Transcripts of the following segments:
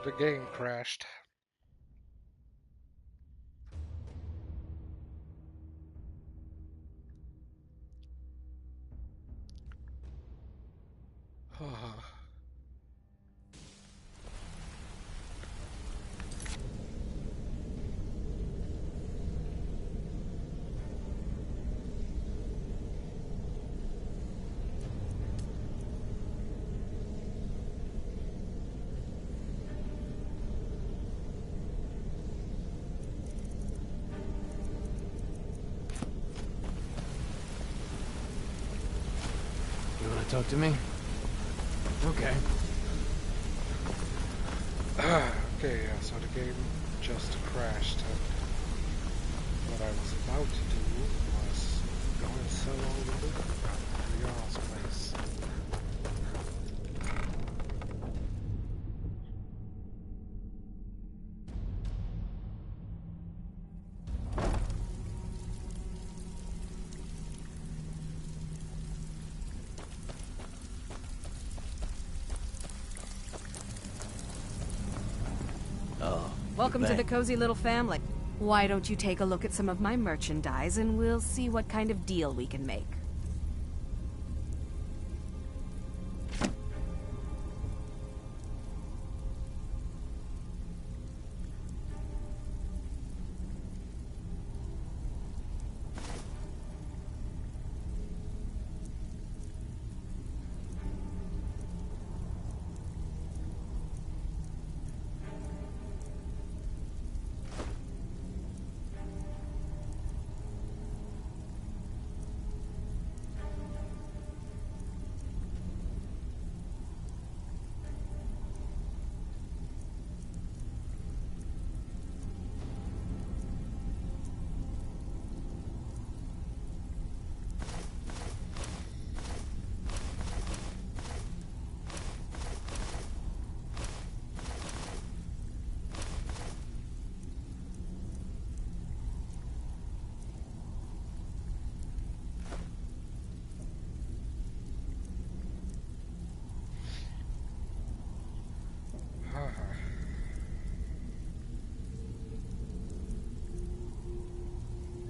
The game crashed. You wanna talk to me? Okay. Okay, yeah, so the game just crashed, and what I was about to do was go and sell all the loot at Rial's place. Oh. Welcome to the cozy little family. Why don't you take a look at some of my merchandise and we'll see what kind of deal we can make.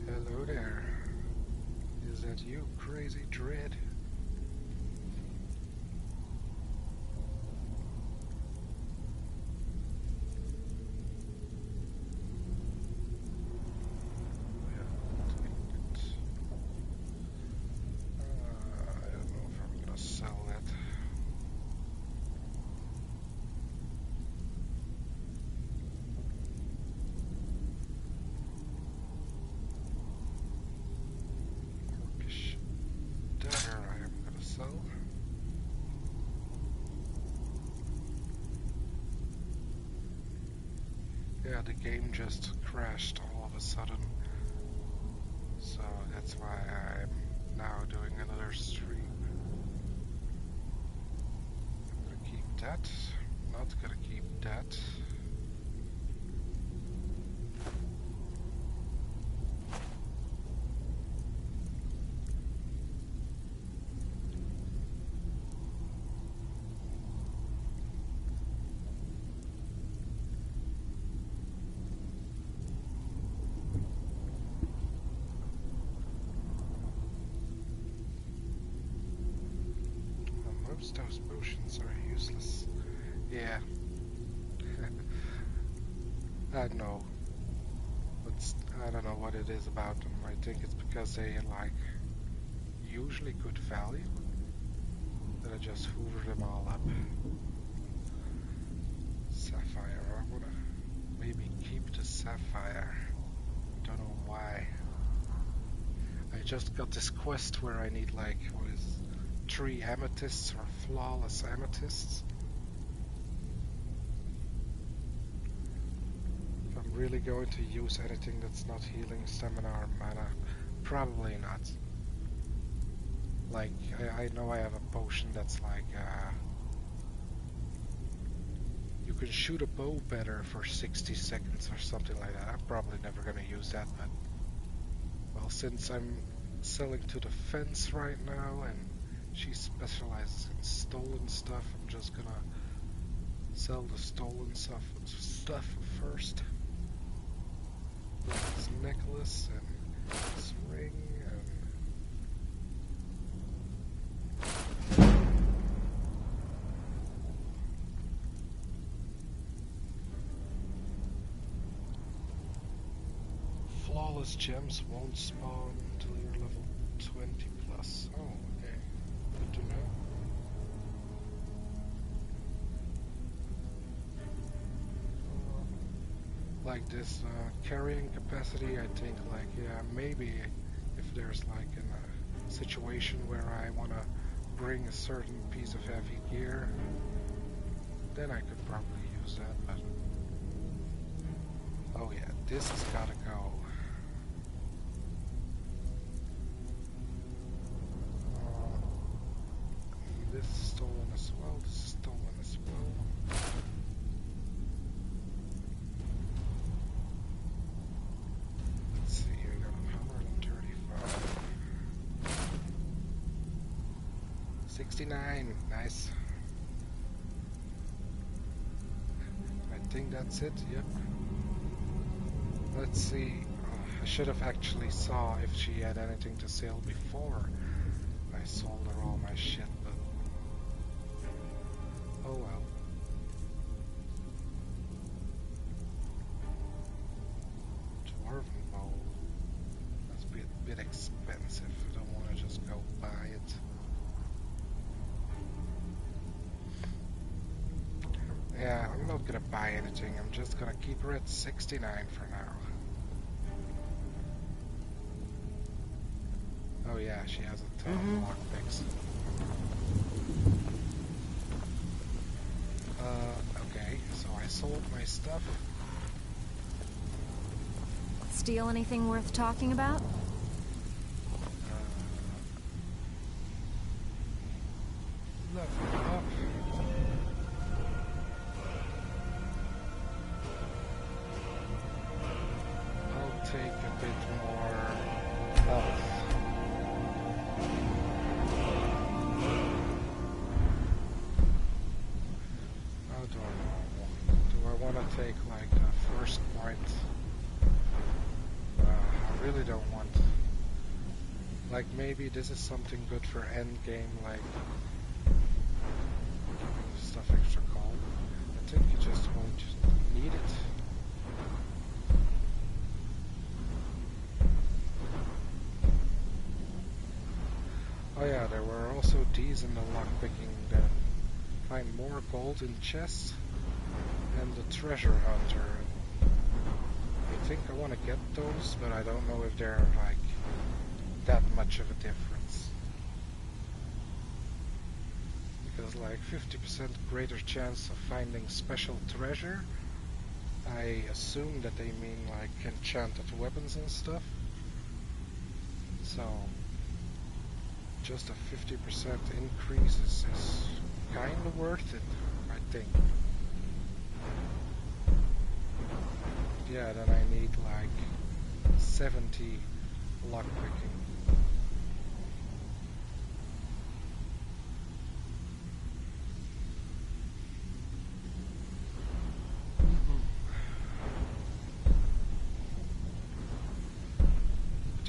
Hello there. Is that you, Crazy Dread? I don't know if I'm gonna sell that. Orcish dagger I am gonna sell. Yeah, the game just crashed all of a sudden. So that's why I'm now doing another stream. I'm gonna keep that. Not gonna keep that. Most those potions are useless. Yeah. I know. But I don't know what it is about them. I think it's because they like usually good value. That I just hoover them all up. Sapphire. I wanna maybe keep the sapphire. Don't know why. I just got this quest where I need like, what is 3 amethysts or flawless amethysts. If I'm really going to use anything that's not healing stamina or mana, probably not. Like, I know I have a potion that's like, you can shoot a bow better for 60 seconds or something like that. I'm probably never gonna use that, but well, since I'm selling to the fence right now and she specializes in stolen stuff, I'm just gonna sell the stolen stuff first. This necklace and this ring and flawless gems won't spawn until you're level 20 plus. Oh, okay. Good to know. Like this carrying capacity, I think like, yeah, maybe if there's like in a situation where I want to bring a certain piece of heavy gear, then I could probably use that, but oh yeah, this has gotta go. This is stolen as well, this is stolen as well. Let's see, we got 135. 69, nice. I think that's it, yep. Let's see, I should have actually saw if she had anything to sell before I sold her all my shit, but oh well. Dwarven bow. That's a bit expensive. I don't want to just go buy it. Yeah, I'm not gonna buy anything. I'm just gonna keep her at 69 for now. Oh yeah, she has a ton of lockpicks. Okay, so I sold my stuff. Steal anything worth talking about? Level up. I'll take a bit more health. Take like the first point. I really don't want, like, maybe this is something good for end game, like giving stuff extra cold. I think you just won't need it. Oh yeah, there were also these in the lockpicking that find more gold in chests. And the treasure hunter. I think I want to get those, but I don't know if they're like that much of a difference. Because like 50% greater chance of finding special treasure, I assume that they mean like enchanted weapons and stuff. So just a 50% increase is kind of worth it, I think. Yeah, then I need like 70 lockpicking.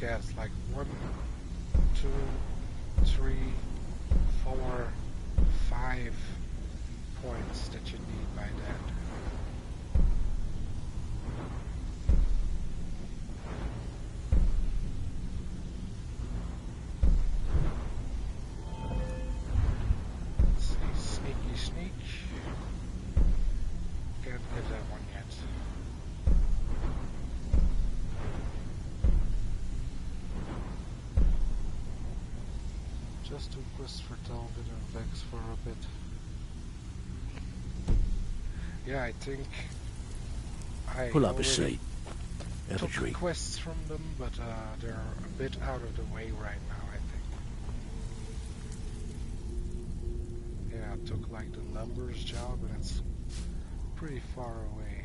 Yeah, it's like 1, 2, 3, 4, 5 points that you need by that. Just do quests for Delvin and Vex for a bit. Yeah, I think I pull up a seat. Have a took drink. quests from them, but they're a bit out of the way right now, I think. Yeah, I took like the numbers job and it's pretty far away.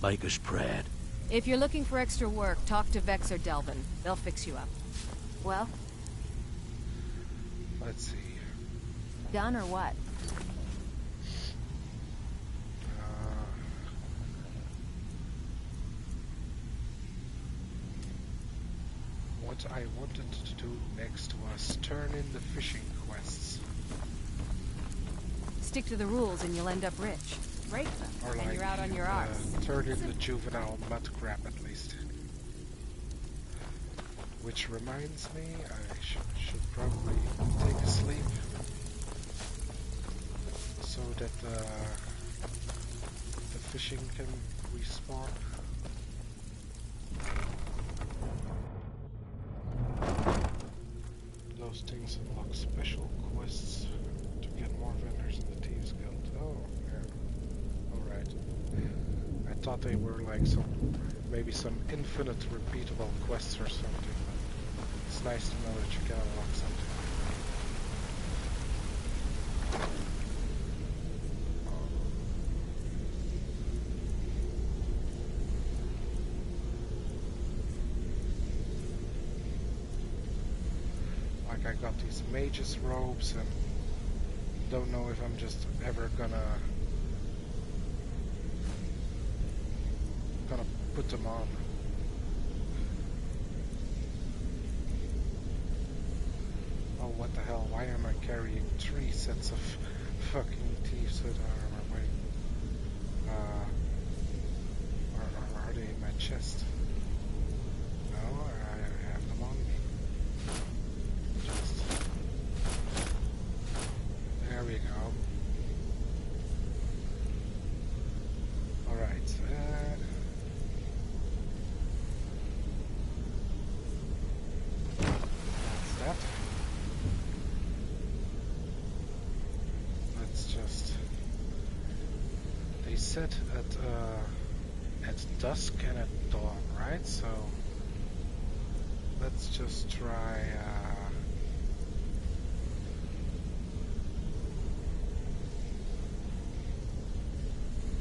Make us proud. If you're looking for extra work, talk to Vex or Delvin. They'll fix you up. Well? Let's see. Done or what? what I wanted to do next was turn in the fishing quests. Stick to the rules and you'll end up rich. Break them, Or and like, you're out on your arse. turn in the juvenile mud crab at least. Which reminds me, I should probably take a sleep. So that the fishing can respawn. Those things unlock special quests to get more vendors in the Thieves Guild. Oh, yeah. Alright. I thought they were like maybe some infinite repeatable quests or something, but it's nice to know that you can unlock something. Like I got these mage's robes and don't know if I'm just ever gonna put them on. Oh, what the hell? Why am I carrying 3 sets of fucking thieves with armor? Wait. Or are they in my chest? No, I have them on me. Just... There we go. Alright. That's that. Let's just... They said at dusk and at dawn, right? So let's just try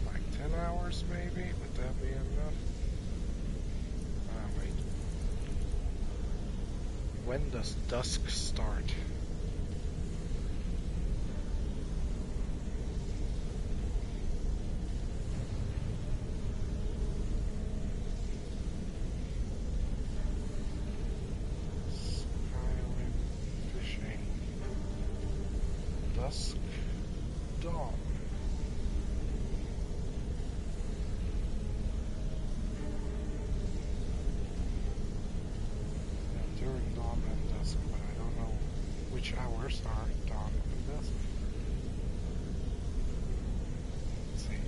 like 10 hours maybe? Would that be enough? Wait. When does dusk start? Skyrim fishing. Dusk. Dawn. Yeah, during dawn and dusk, but I don't know which hours are dawn and dusk. Let's see.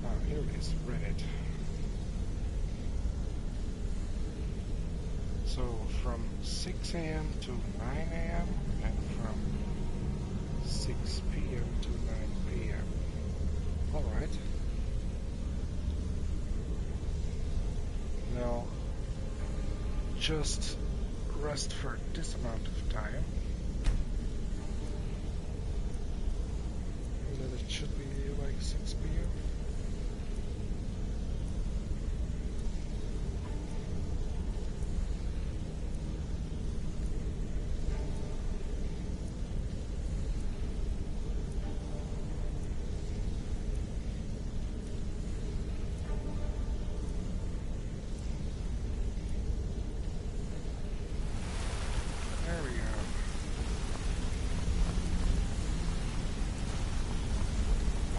Oh, here it is, Reddit. So from 6 a.m. to 9 a.m. and from 6 p.m. to 9 p.m. Alright. Now, just rest for this amount of time. And then it should be like 6 p.m. There we go.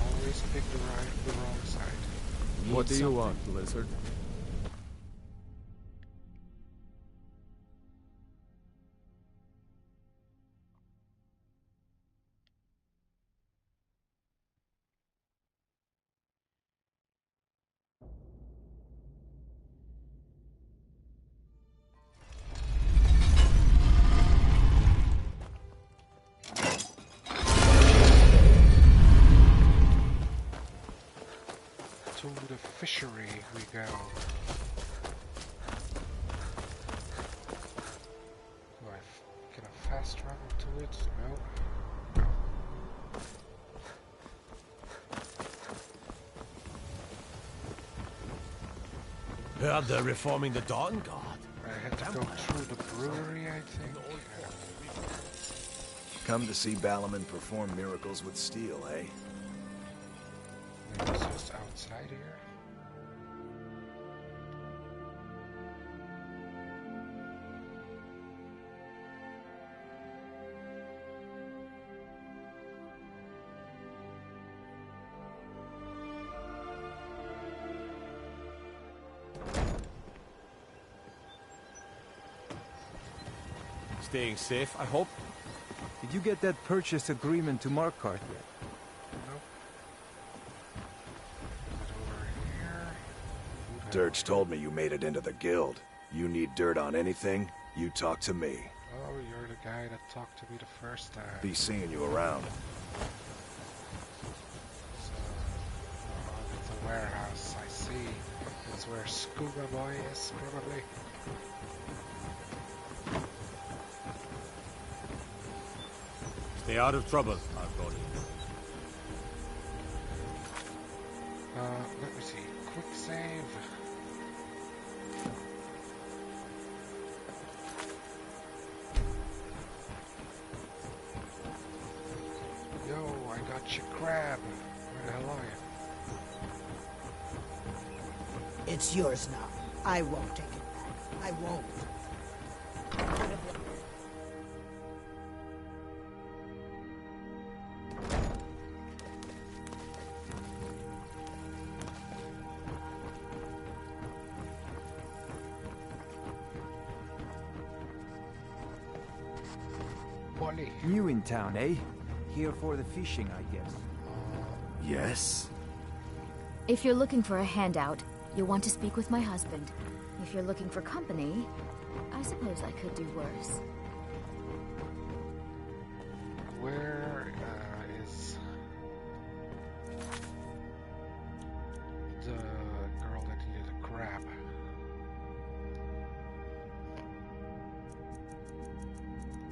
Always pick the wrong side. What do you want, Lizard? To the fishery we go. Can I fast travel to it? No. Heard they're reforming the Dawn Guard. I had to go through the brewery, I think. Come to see Ballerman perform miracles with steel, eh? Maybe it's just outside here. Staying safe, I hope. Did you get that purchase agreement to Markarth yet? Nope. Is it over here? Dirge told me you made it into the guild. You need dirt on anything, you talk to me. Oh, you're the guy that talked to me the first time. Be seeing you around. So, oh, it's a warehouse, I see. It's where Scuba Boy is, probably. Stay out of trouble, Arconi. Let me see. Quick save. Yo, I got your crab. Where the hell are you? It's yours now. I won't take it back. I won't. Polly. New in town, eh? Here for the fishing, I guess. Yes? If you're looking for a handout, you'll want to speak with my husband. If you're looking for company, I suppose I could do worse. Where is the girl that needed a crab?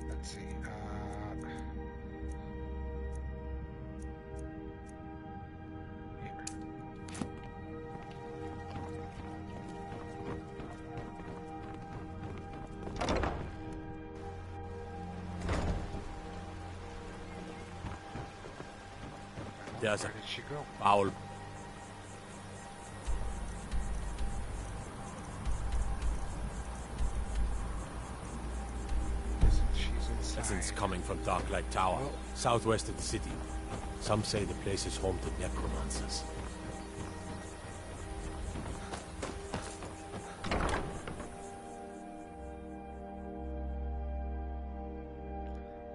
Let's see. Here. There's a Where did she go? foul. She's inside. Presence coming from Darklight Tower, southwest of the city. Some say the place is home to necromancers.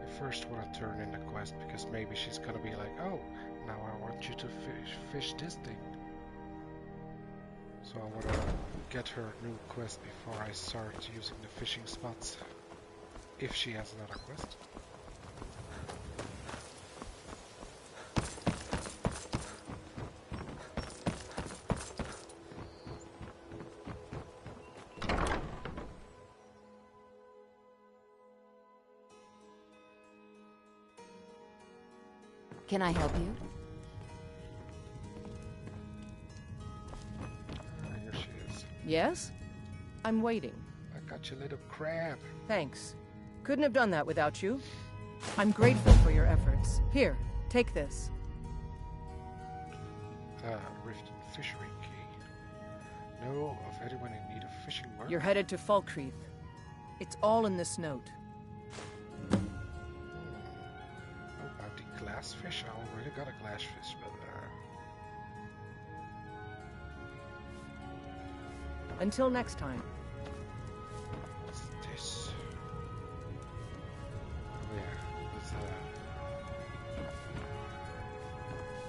I first want to turn in the quest because maybe she's gonna be like, oh, now I want you to fish this thing. So I want to get her new quest before I start using the fishing spots. If she has another quest. Can I help you? Here she is. Yes? I'm waiting. I got your little crab. Thanks. Couldn't have done that without you. I'm grateful for your efforts. Here, take this. Riften Fishery Key. Know of anyone in need of fishing work? You're headed to Falkreath. It's all in this note. Oh, about the glassfish. I already got a glassfish, but Until next time. what's this? Oh yeah, it's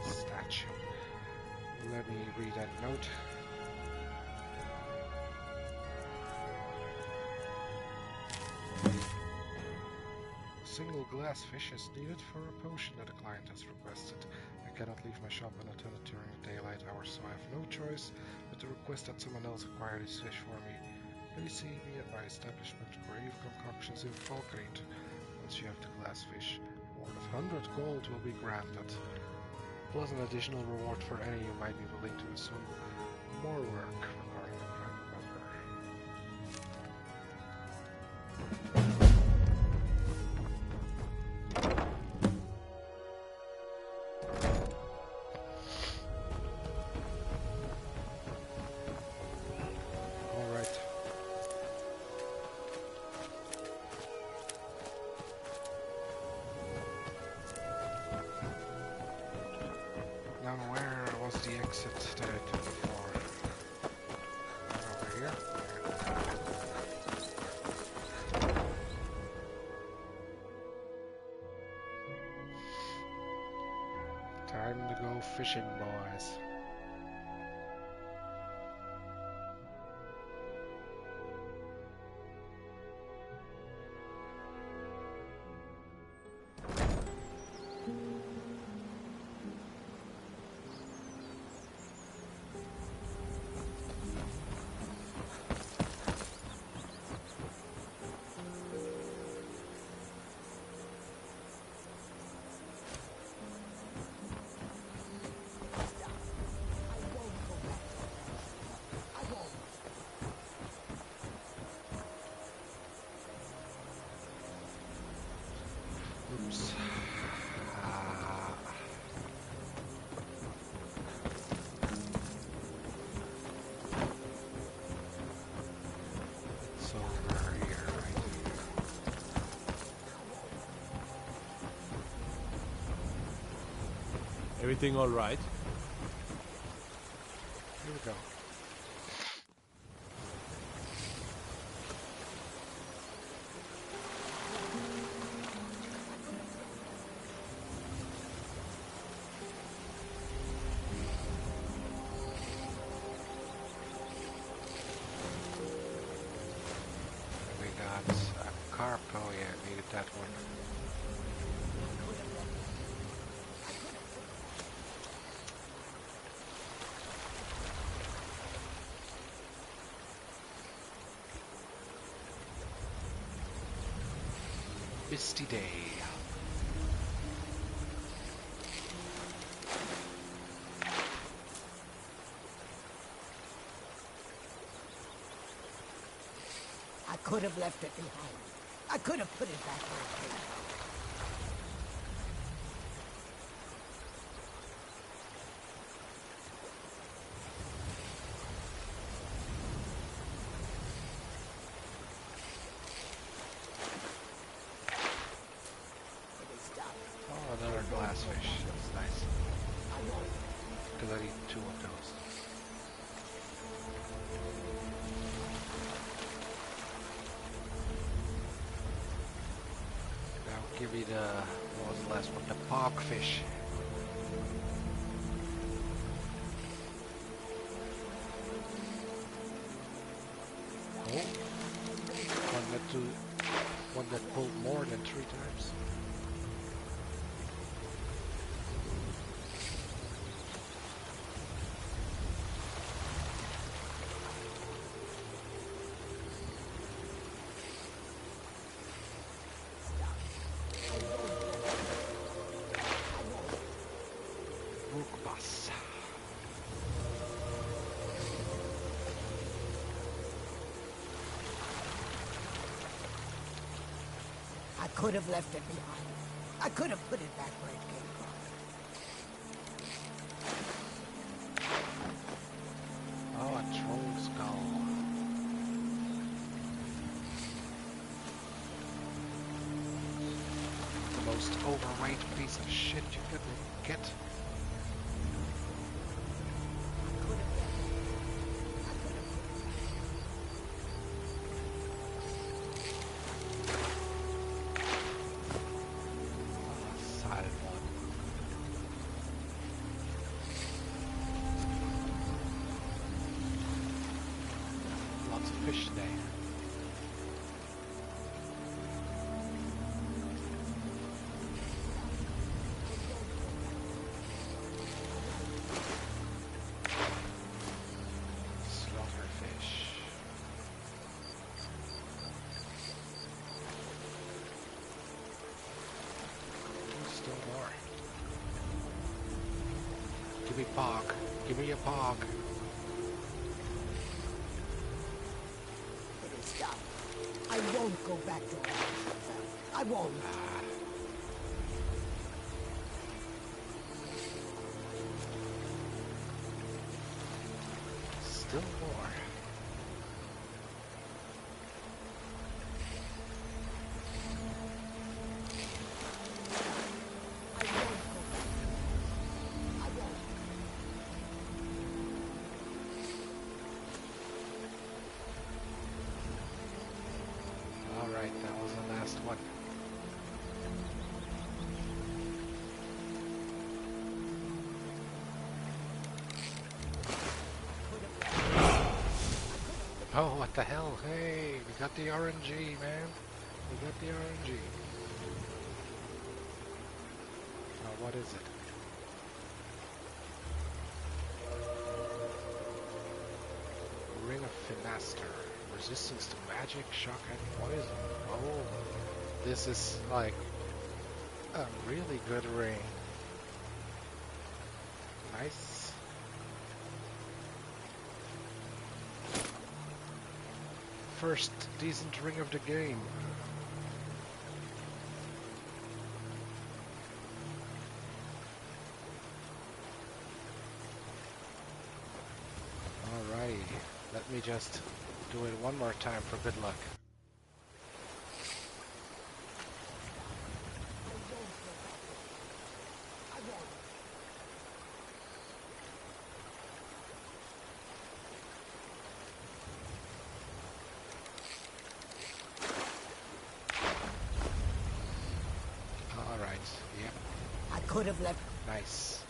a statue. Let me read that note. Single glassfish is needed for a potion that a client has requested. I cannot leave my shop unattended during the daylight hours, so I have no choice but to request that someone else acquire this fish for me. Please see me at my establishment, Grave Concoctions in Falkreath. Once you have the glassfish, a reward of 100 gold will be granted, plus an additional reward for any who might be willing to assume more work regarding the private matter. fishing, boys. Oops. It's over here, right? Everything all right? Here we go. We got a carp. Oh yeah, needed that one. Misty day. I could have left it behind. I could have put it back where it came from. Oh, another glassfish. That's nice. Because I need 2 of those. Now give me the, what was the last one? The pogfish. Oh. One that pulled more than 3 times. I could have left it behind. I could have put it back where it came from. Oh, a troll skull. The most overweight piece of shit you could get. Fish today. Slaughterfish. Still more. Give me pog. Give me a pog. I won't go back to where I fell. I won't. Still more. I won't go back. I won't. Alright, that was the last one. Oh, what the hell? Hey, we got the RNG, man. We got the RNG. Now, what is it? Ring of Finaster. Resistance to magic, shock, and poison. Oh, this is like a really good ring. Nice. First decent ring of the game. Alrighty, let me just do it one more time for good luck. Alright, yep. I could have left. Nice.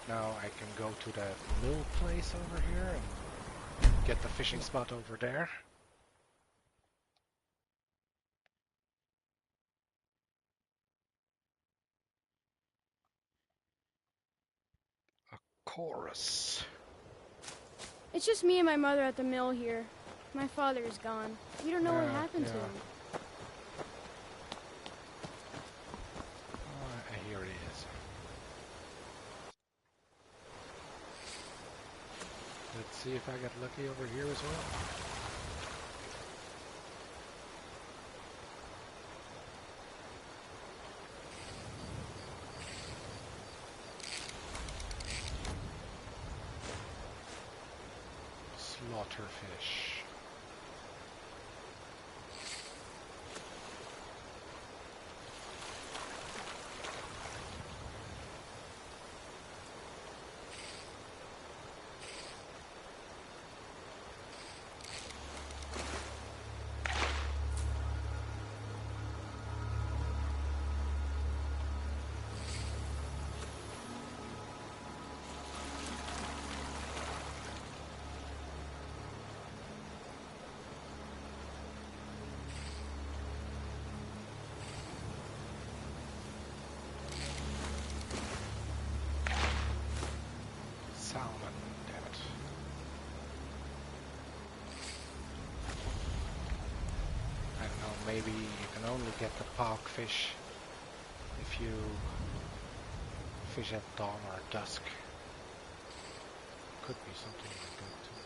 Now I can go to the mill place over here and get the fishing spot over there. A chorus. It's just me and my mother at the mill here. My father is gone. We don't know what happened to him. Here it is. Let's see if I get lucky over here as well. Slaughterfish. Salmon, damn it. I don't know, maybe you can only get the parkfish if you fish at dawn or dusk. Could be something like that too.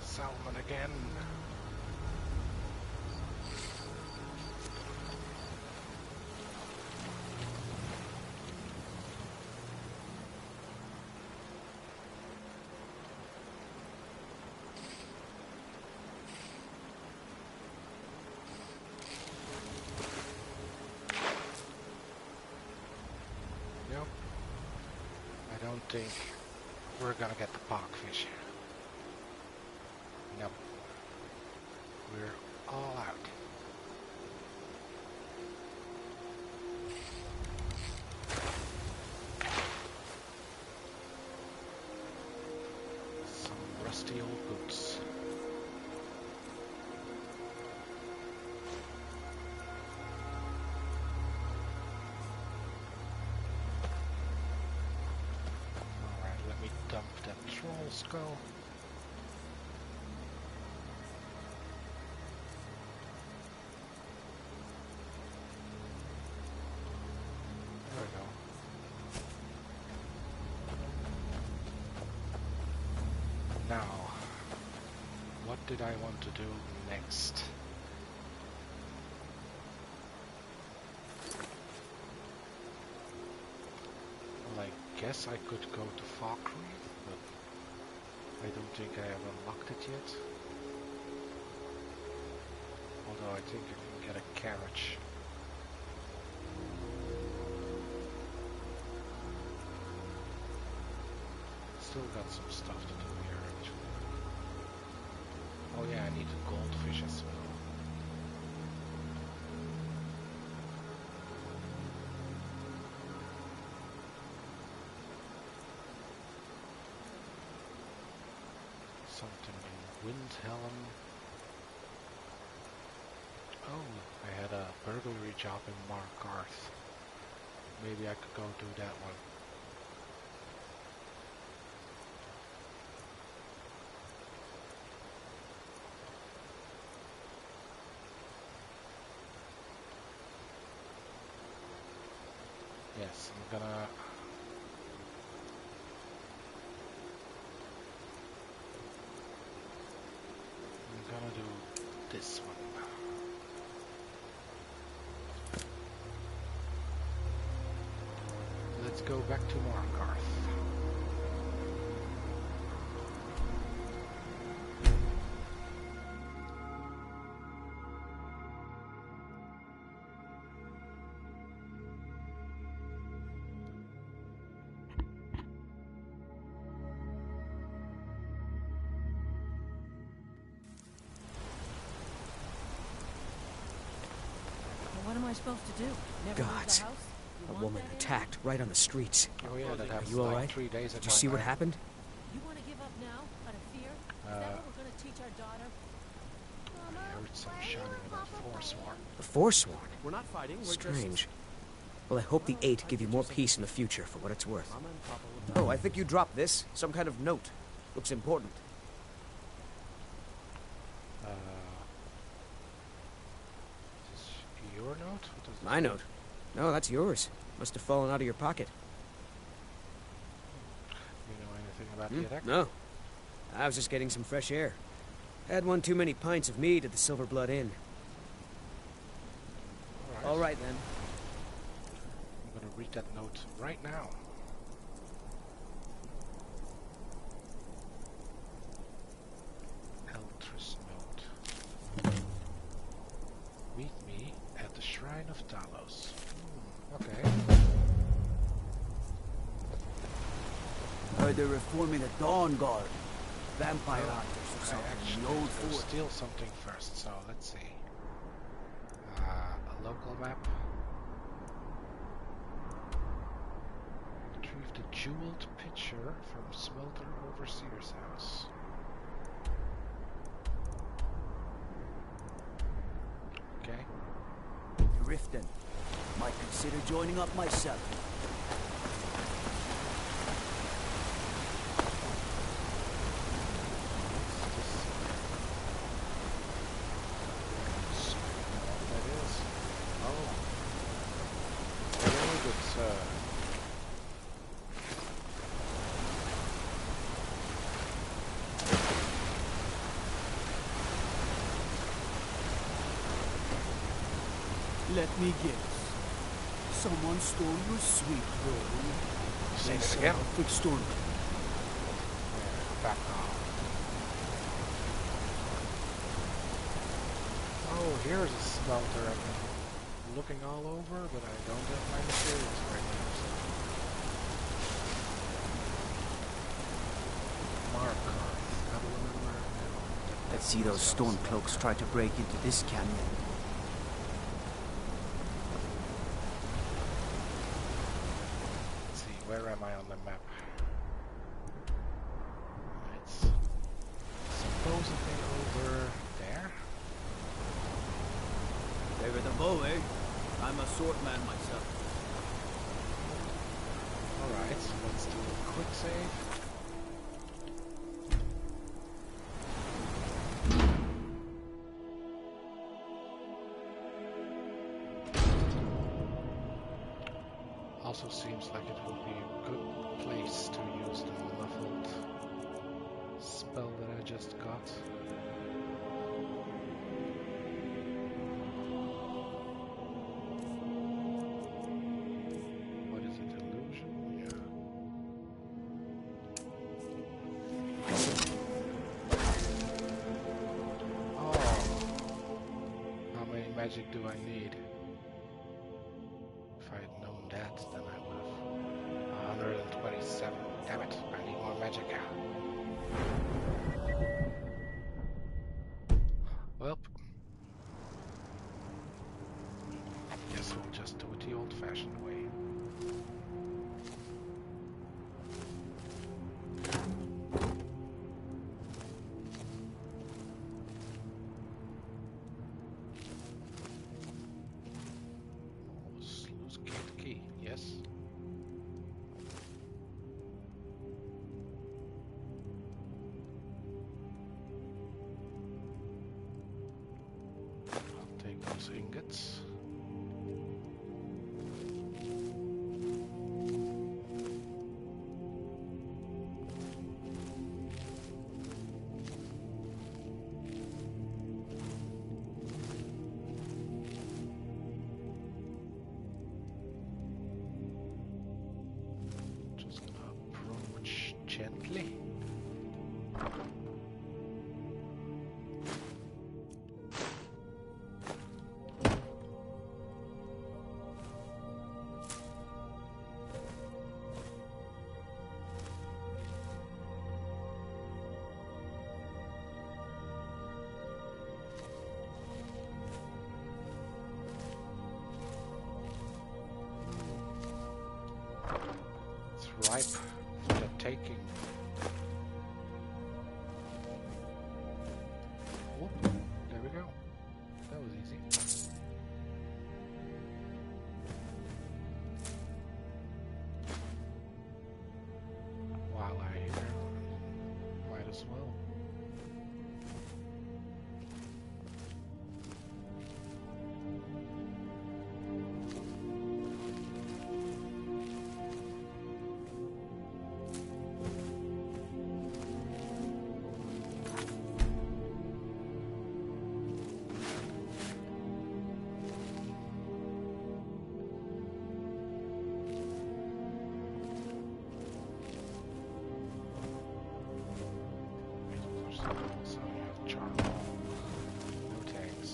Salmon again. Yep. I don't think we're gonna get the parkfish. Nope. We're all out. Some rusty old boots. Alright, let me dump that troll skull. There we go. Now, what did I want to do next? Well, I guess I could go to Falkreath, but I don't think I have unlocked it yet. Although I think I can get a carriage. Still got some stuff to do here, actually. Oh yeah, I need a goldfish as well. Something in Windhelm. Oh, I had a burglary job in Markarth. Maybe I could go do that one. Yes, I'm gonna do this one. Let's go back to Markarth. What am I supposed to do? Never leave Gods. the house? A woman attacked right on the streets. Oh yeah, that happened. Are you all like right? 3 days ago. Did you see what happened? You want to give up now, out of fear? Is that what we're going to teach our daughter? I heard some shouting about Forsworn. The Forsworn? We're not fighting, we're Strange. Well, I hope the Eight give you more peace in the future, for what it's worth. Oh, I think you dropped this. Some kind of note. Looks important. Is this your note? What does My note? No, that's yours. Must have fallen out of your pocket. You know anything about the attack? No. I was just getting some fresh air. Had one too many pints of mead at the Silver Blood Inn. All right then. I'm gonna read that note right now. Eltrus note. Meet me at the Shrine of Talos. Okay. Heard they're reforming the Dawn Guard. Vampire hunters or I something. actually The old need to fort. steal something first, so let's see. A local map. Retrieve the jeweled pitcher from Smelter Overseer's house. Okay. Riften. Might consider joining up myself. Let me guess. Someone stole your sweet roll. Say it again. Big storm. Back off. Oh, here's a smelter. I've been looking all over, but I don't have my materials right now. So. Markarth. How do I remember? Let's see those stormcloaks try to break into this canyon. Let's see, where am I on the map? It's supposedly over there. Favor the bow, eh? I'm a swordman myself. Alright, so let's do a quick save. Also seems like it would be a good place to use the leveled spell that I just got. What is it? Illusion? Yeah. Oh. How many magic do I need? If I had known that, then I would have 127. Damn it, I need more magic. Well, guess we'll just do it the old-fashioned way. Sluice gate key, yes. I'll take those ingots. Just gonna approach gently. It's ripe for the taking. Oh, there we go. That was easy. While I here, might as well. So you have charcoal, no tanks.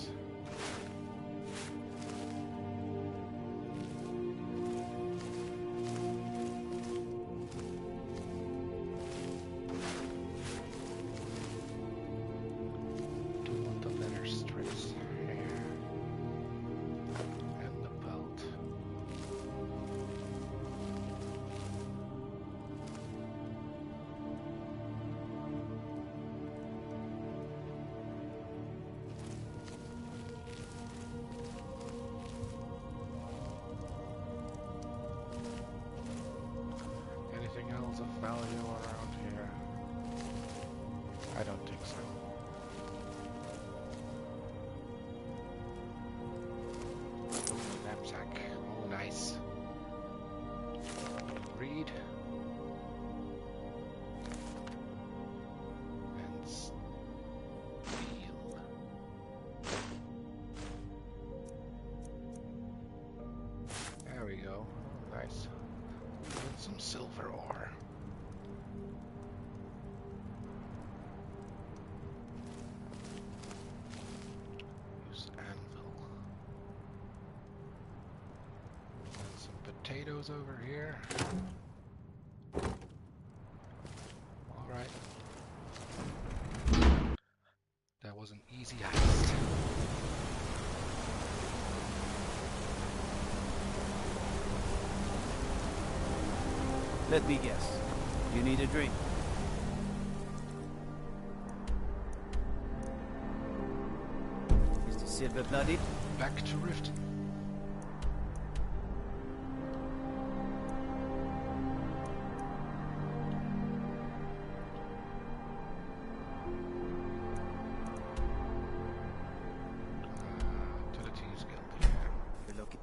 Don't want the leather strips here. And the belt. Anything else of value around here? I don't think so. Knapsack. Oh, nice. Read. And steal. There we go. Nice. And some silver ore. Use anvil. And some potatoes over here. Alright. That was an easy heist. Let me guess. You need a drink. Is the silver blooded? Back to Riften. To the Thieves Guild, yeah. You're looking.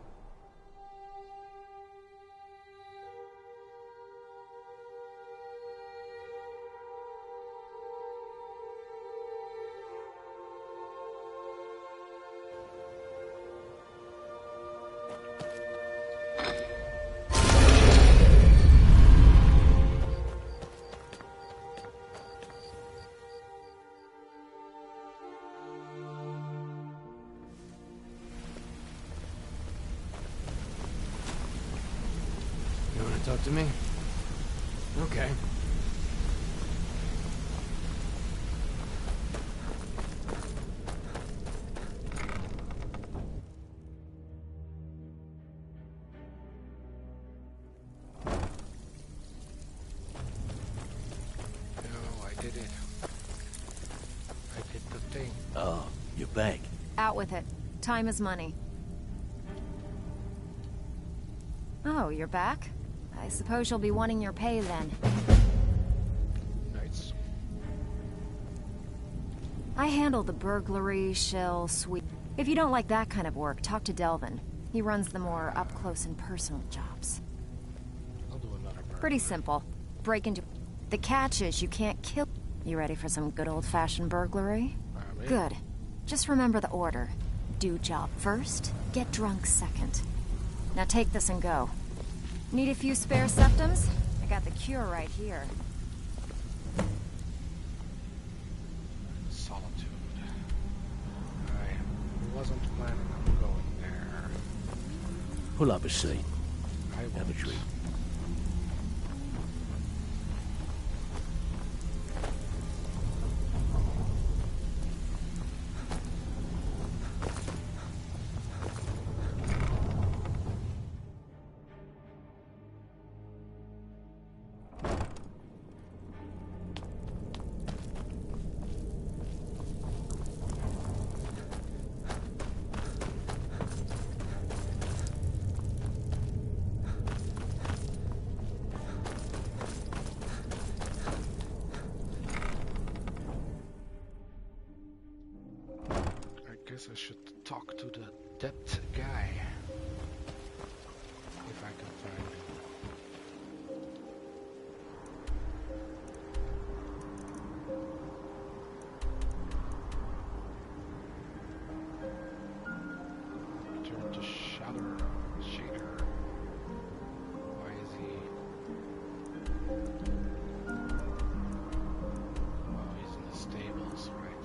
talk to me? Okay. Oh, you're back. Out with it. Time is money. Oh, you're back? I suppose you'll be wanting your pay then. Nice. I handle the burglary, shell, sweep. If you don't like that kind of work, talk to Delvin. He runs the more up-close and personal jobs. I'll do another burglary. Pretty simple. Break into... The catch is you can't kill... You ready for some good old-fashioned burglary? Good. Just remember the order. Do job first, get drunk second. Now take this and go. Need a few spare septums? I got the cure right here. Solitude. I wasn't planning on going there. Pull up a seat. I Have a drink. I guess I should talk to the dead guy. If I can find him. Turn to shader. Why is he... Oh, he's in the stables, right?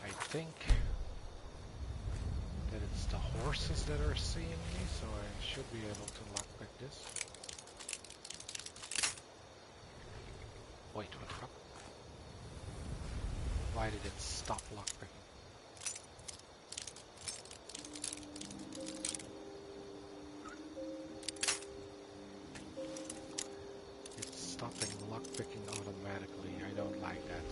I think that it's the horses that are seeing me, so I should be able to lockpick this. Wait, what the fuck? Why did it stop lockpicking? It's stopping lockpicking automatically. I don't like that.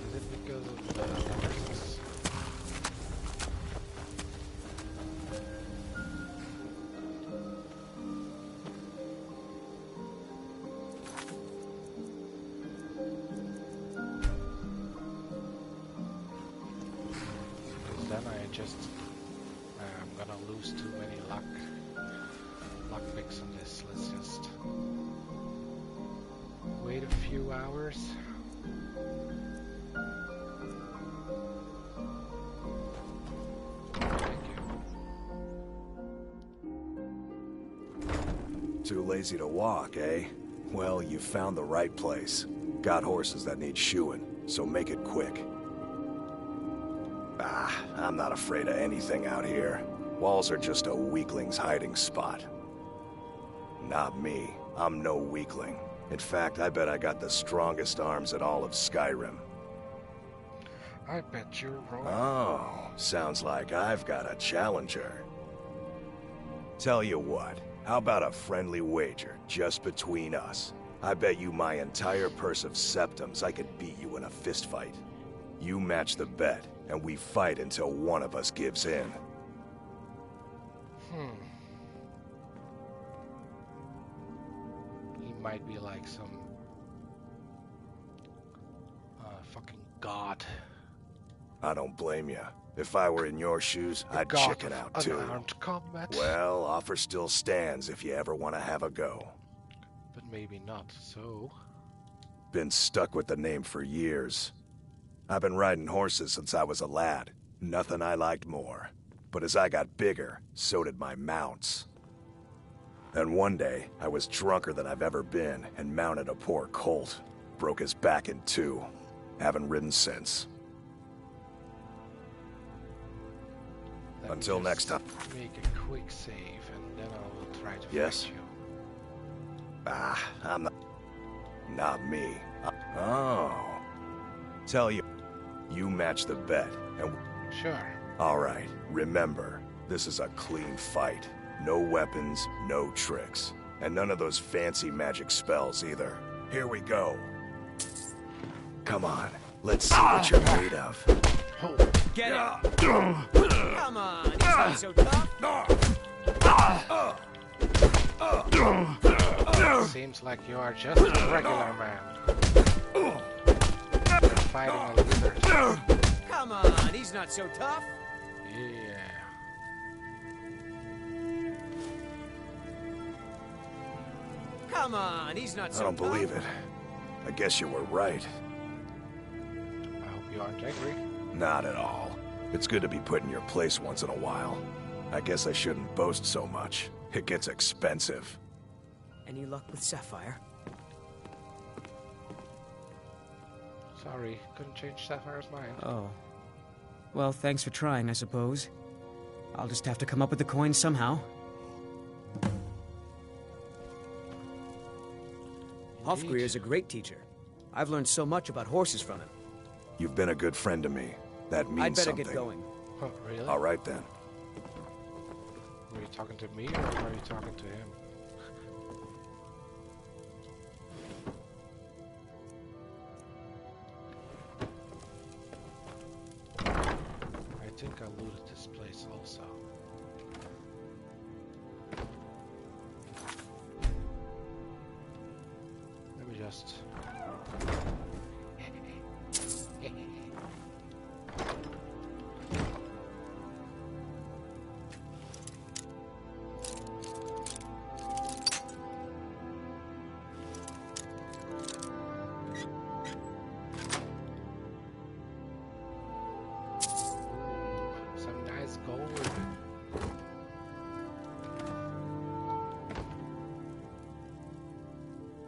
Is it because of the horses? Because then I just... I'm gonna lose too many lockpicks on this. Let's just wait a few hours. Too lazy to walk, eh? Well, you found the right place. Got horses that need shoeing, so make it quick. I'm not afraid of anything out here. Walls are just a weakling's hiding spot. Not me. I'm no weakling. In fact, I bet I got the strongest arms in all of Skyrim. I bet you're wrong. Oh, sounds like I've got a challenger. Tell you what, how about a friendly wager, just between us? I bet you my entire purse of septums I could beat you in a fistfight. You match the bet, and we fight until one of us gives in. He might be like some... fucking god. I don't blame you. If I were in your shoes, I'd chicken out too. Unarmed combat. Well, offer still stands if you ever want to have a go. but maybe not, so... Been stuck with the name for years. I've been riding horses since I was a lad. Nothing I liked more. But as I got bigger, so did my mounts. Then one day, I was drunker than I've ever been and mounted a poor colt. Broke his back in two. Haven't ridden since. Until next time. Make a quick save and then I will try to Yes? fight you. I'm not me. Oh. Tell you, you match the bet, and... Sure. Alright, remember, this is a clean fight. No weapons, no tricks. And none of those fancy magic spells either. Here we go. Come on, let's see what you're made of. Get it! Come on, he's not so tough! Seems like you are just a regular man. Fighting a lizard. Come on, he's not so tough! Yeah. Come on, he's not so I don't tough. believe it. I guess you were right. I hope you aren't angry. Not at all. It's good to be put in your place once in a while. I guess I shouldn't boast so much. It gets expensive. Any luck with Sapphire? Sorry, couldn't change Sapphire's mind. Oh. Well, thanks for trying, I suppose. I'll just have to come up with the coin somehow. Hofgreer's a great teacher. I've learned so much about horses from him. You've been a good friend to me. That means I'd better something. get going. Oh, really? All right, then. Were you talking to me or were you talking to him? I think I looted this place also. Let me just... Some nice gold.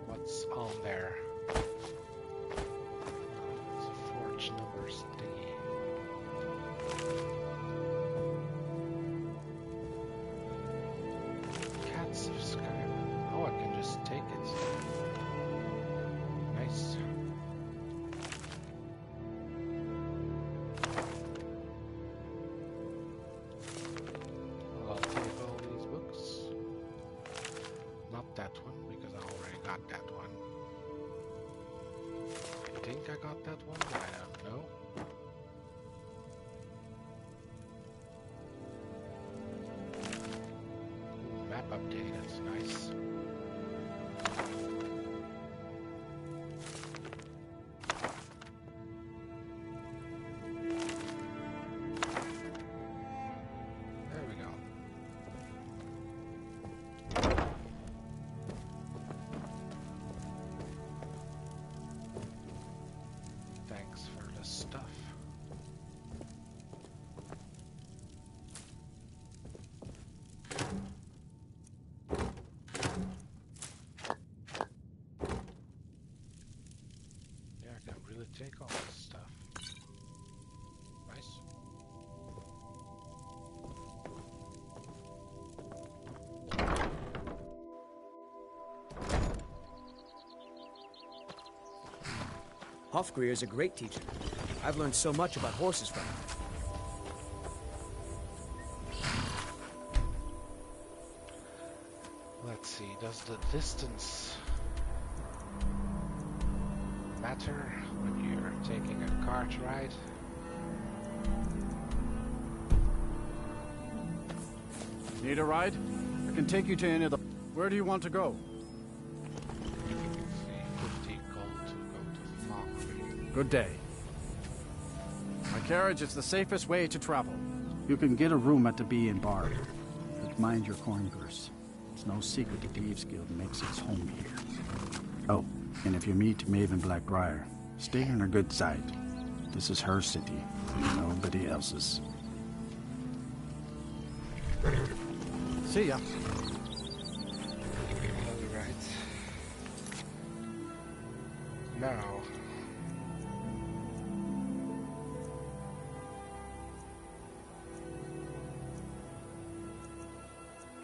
What's on there? It's a forge numbers thingy. Cats of Skyrim. Oh, I can just take it. Nice. Well, I'll take all these books. Not that one, because I already got that one. I think I got that one, but I don't know. Ooh, map update, that's nice. There we go. Thanks for the stuff. Yeah, I can really take all this stuff. Nice. Hofgreer's a great teacher. I've learned so much about horses from him. Let's see, does the distance matter when you're taking a cart ride? Need a ride? I can take you to any of the... Where do you want to go? Let's see, 50 gold to go to Falkreath. Good day. My carriage is the safest way to travel. You can get a room at the Bee and Bar, but mind your coin purse. It's no secret the Thieves Guild makes its home here. Oh, and if you meet Maven Blackbriar, stay on her good side. This is her city, nobody else's. See ya. Alright. Now.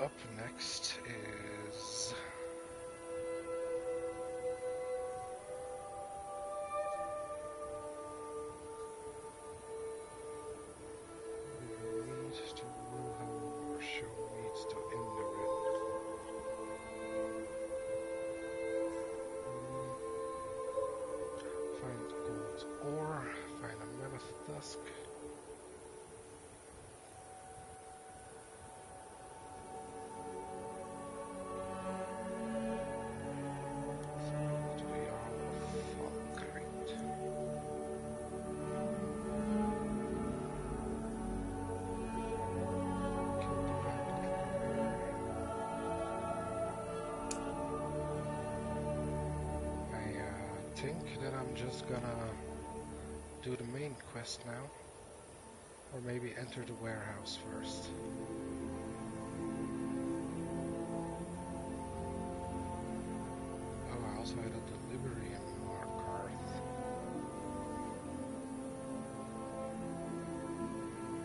Up next is... Needs to Wilhelm or show needs to Imnerin. Find gold ore, find a mammoth tusk. I think that I'm just gonna do the main quest now, or maybe enter the warehouse first. Oh, I also had a delivery in Markarth.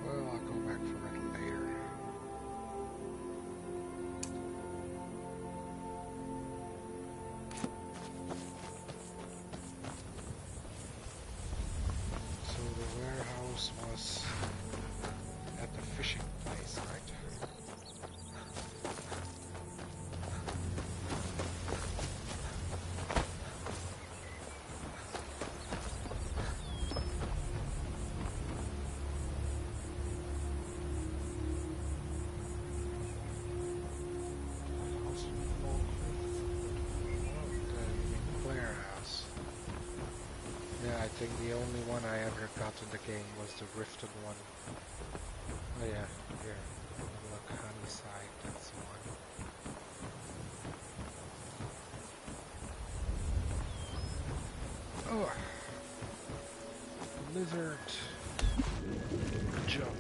Well, I'll go back for it later. Was at the fishing place, right? I think the only one I ever got in the game was the rifted one. Oh yeah, here. Look, Honeyside, that's the one. Oh! Lizard! Jump.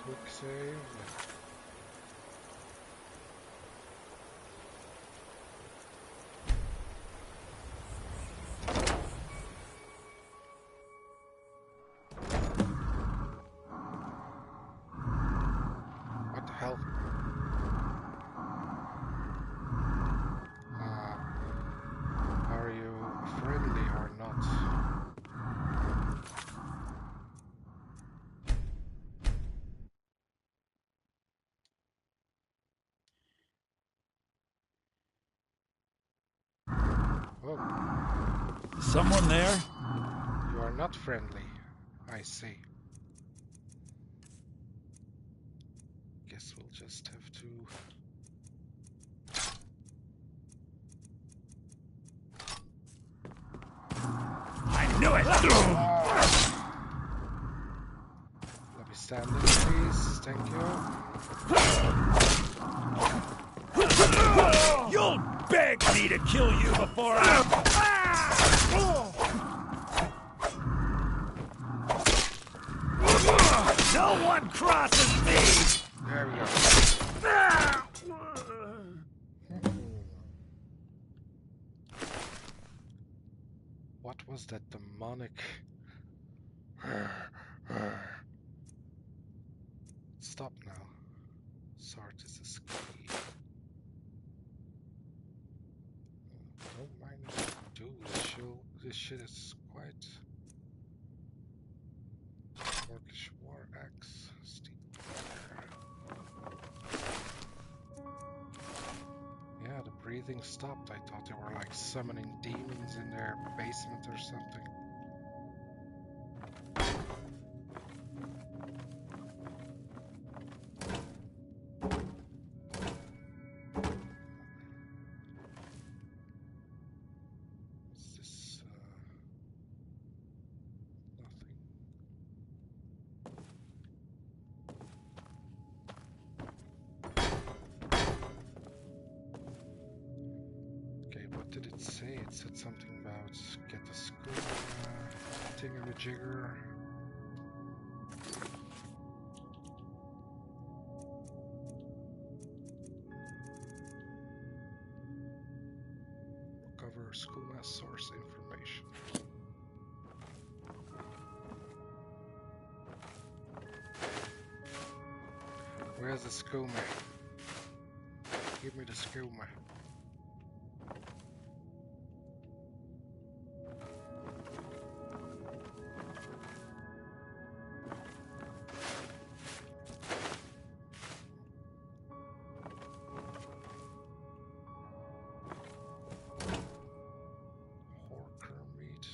Quick save. What the hell? Are you friendly or not? Someone there? You are not friendly. I see. Guess we'll just have to... I knew it! Let me stand in, please. Thank you. You'll beg me to kill you before I... No one crosses me! There we go. What was that demonic... Stop now. Sartis is key. Don't mind if I do. This shit is quite... Orcish war axe. Steep. everything stopped. I thought they were like summoning demons in their basement or something. What's this? Nothing. Okay, what did it say? It said something about get the school thingamajigger. Recover schema source information. Where's the skooma? Give me the skooma. Horker meat.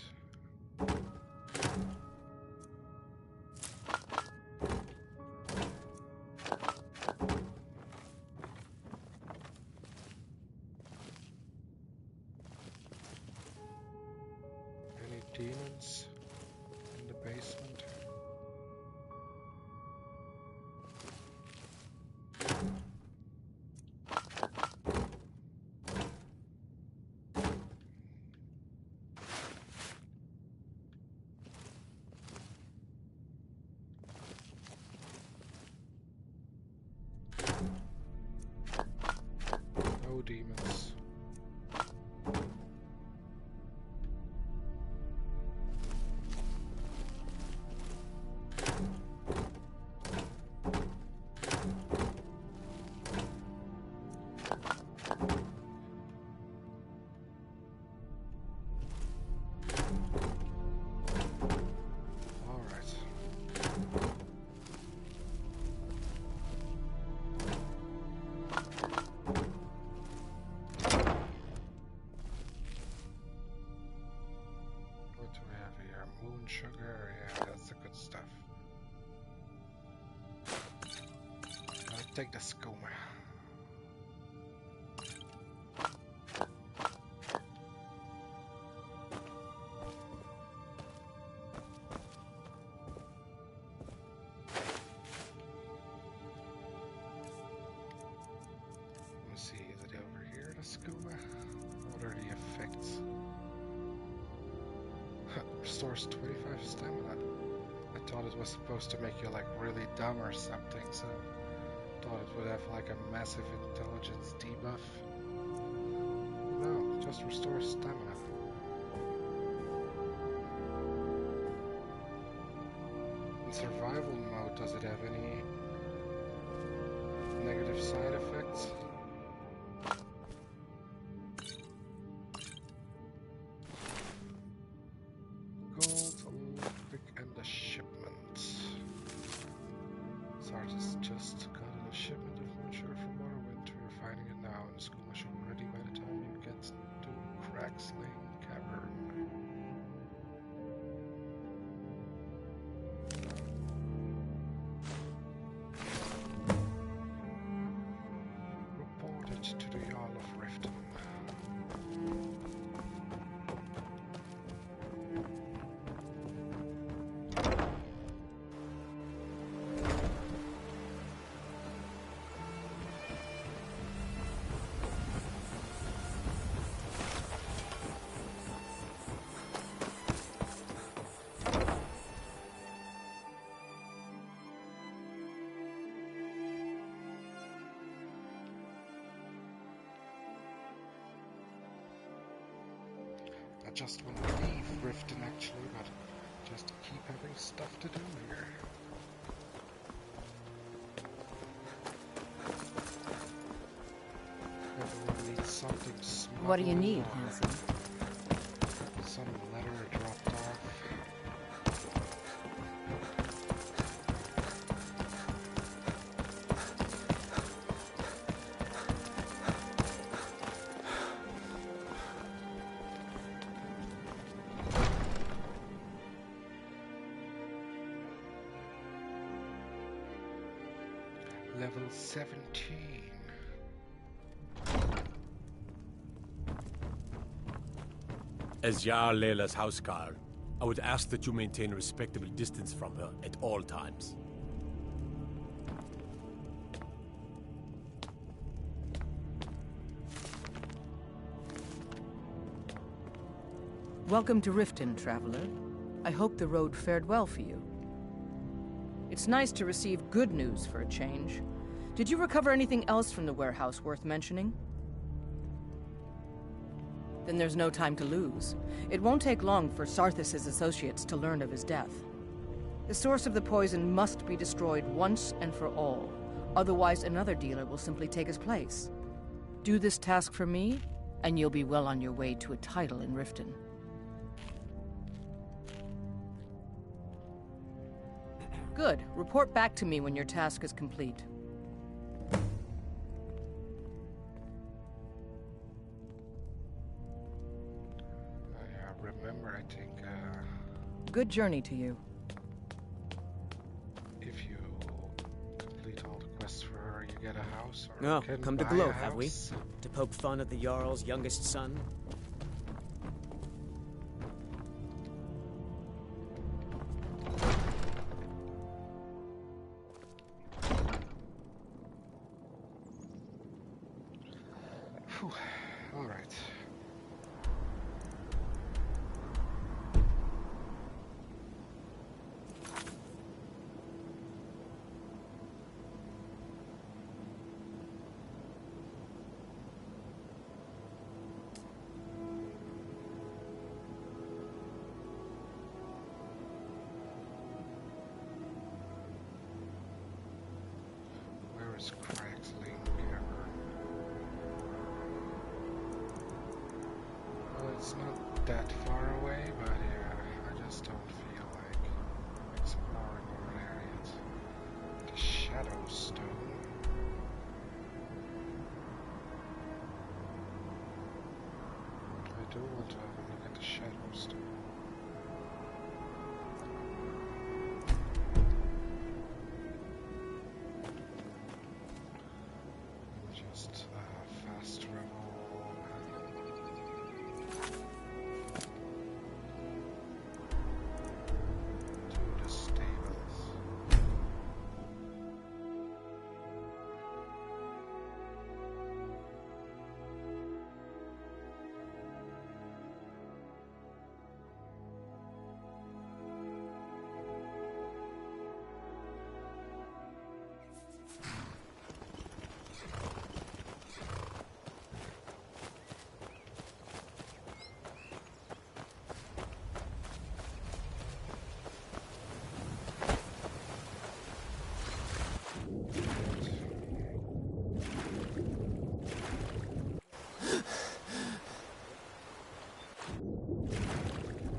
Any demons in the basement? No demons. What do we have here? Moon sugar, yeah, that's the good stuff. I'll take the skooma. Let me see, is it over here, the skooma? What are the effects? Restores 25 stamina. I thought it was supposed to make you like really dumb or something, so I thought it would have like a massive intelligence debuff. No, just restores stamina. In survival mode, does it have any negative side effects? And the shipment. Sartis just got in a shipment of moonshine from Morrowind. We're finding it now, and the school should be ready by the time you get to Crags Lane Cavern. Report it to the Jarl of Riften. I just want to leave Riften actually, but just keep having stuff to do here. Everyone needs something smuggled. What do you need, Hanson? Some letter dropped off. Level 17. As Jarl Layla's housecarl, I would ask that you maintain a respectable distance from her at all times. Welcome to Riften, traveler. I hope the road fared well for you. It's nice to receive good news for a change. Did you recover anything else from the warehouse worth mentioning? Then there's no time to lose. It won't take long for Sarthis' associates to learn of his death. The source of the poison must be destroyed once and for all. Otherwise, another dealer will simply take his place. Do this task for me, and you'll be well on your way to a title in Riften. Good. Report back to me when your task is complete. I remember, I think... Good journey to you. If you complete all the quests for her, you get a house, or No, can come to buy Glow, a have we? house. To poke fun at the Jarl's youngest son? All right. Where is Cragsling ever? Well, it's not that far away, but yeah, I just don't feel like exploring over there yet. The Shadow Stone. I do want to have a look at the Shadow Stone. Just fast travel. To the stables.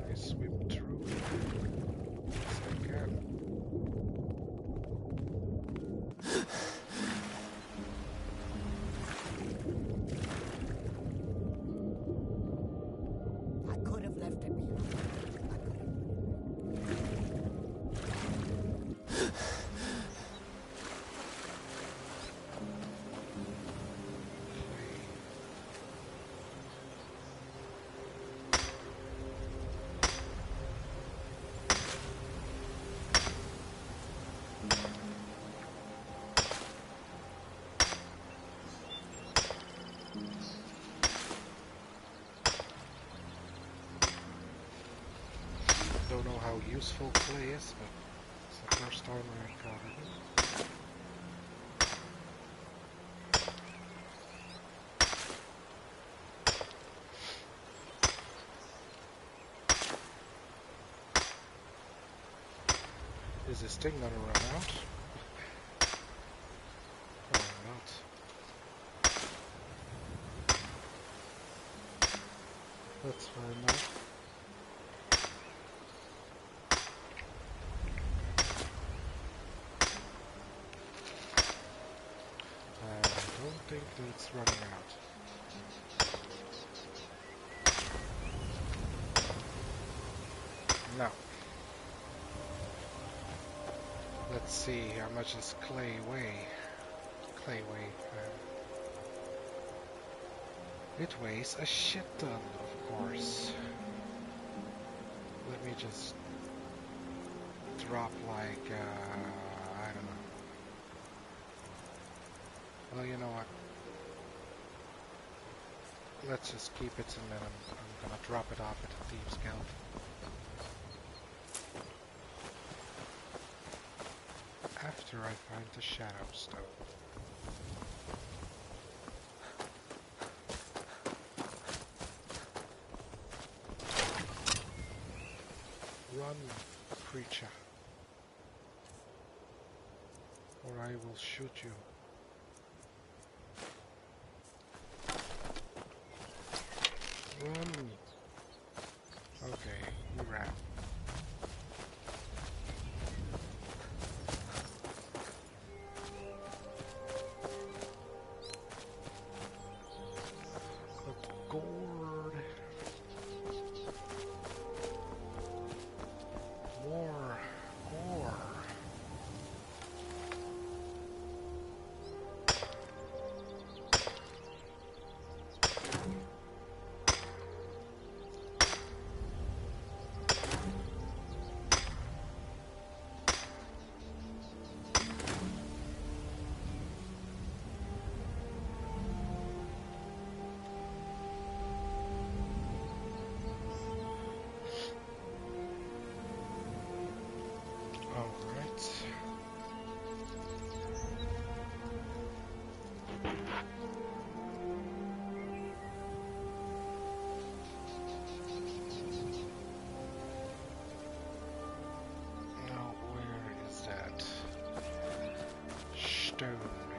I swim through. Yes, I can. I could have left it behind. Don't know how useful clay is, but it's the first time I got it. Is this thing gonna run out? Probably not. That's fine now. I don't think that it's running out. No. Let's see, how much does clay weigh? Anyway, it weighs a shit ton, of course. Let me just drop like, I don't know. Well, you know what? Let's just keep it and then I'm gonna drop it off at a Thieves Guild. After I find the Shadow Stone. Run, creature, or I will shoot you. Run! Okay, he ran. A gourd. More gore.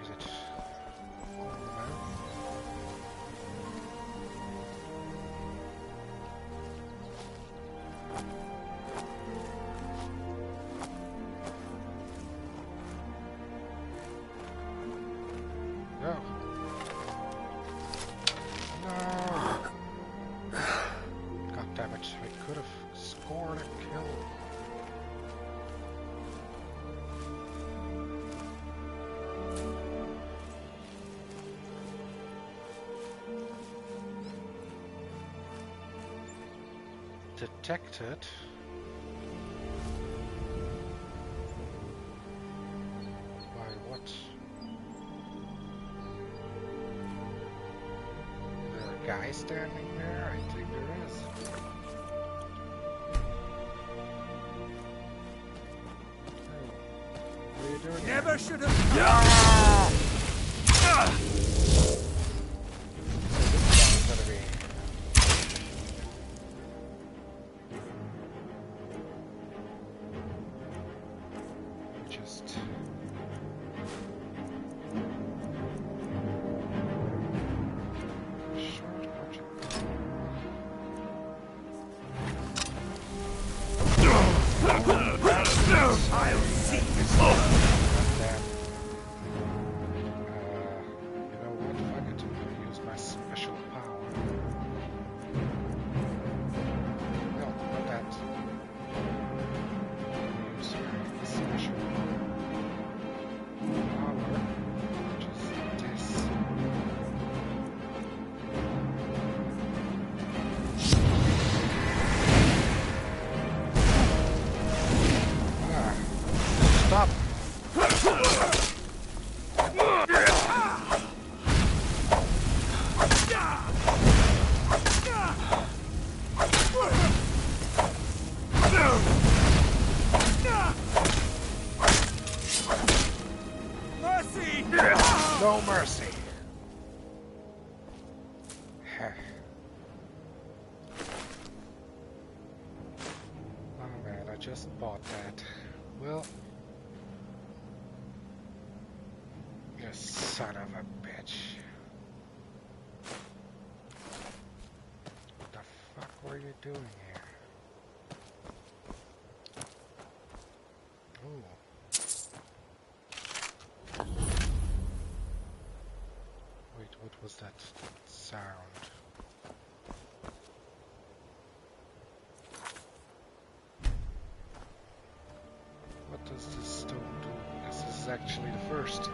Is it? No. No. God damn it! I could have scored a kill. Detected. By what? Is there a guy standing there? I think there is. Hey, what are you doing? Never should have. I'll see this. You know what? Fuck it. I'm gonna use my special power. No, not that. Use my special power, which is this. Stop! Mercy! No mercy. Oh man, I just bought that. Well, you son of a bitch. What the fuck were you doing here? Ooh. Wait, what was that sound? What does this stone do? This is actually the first.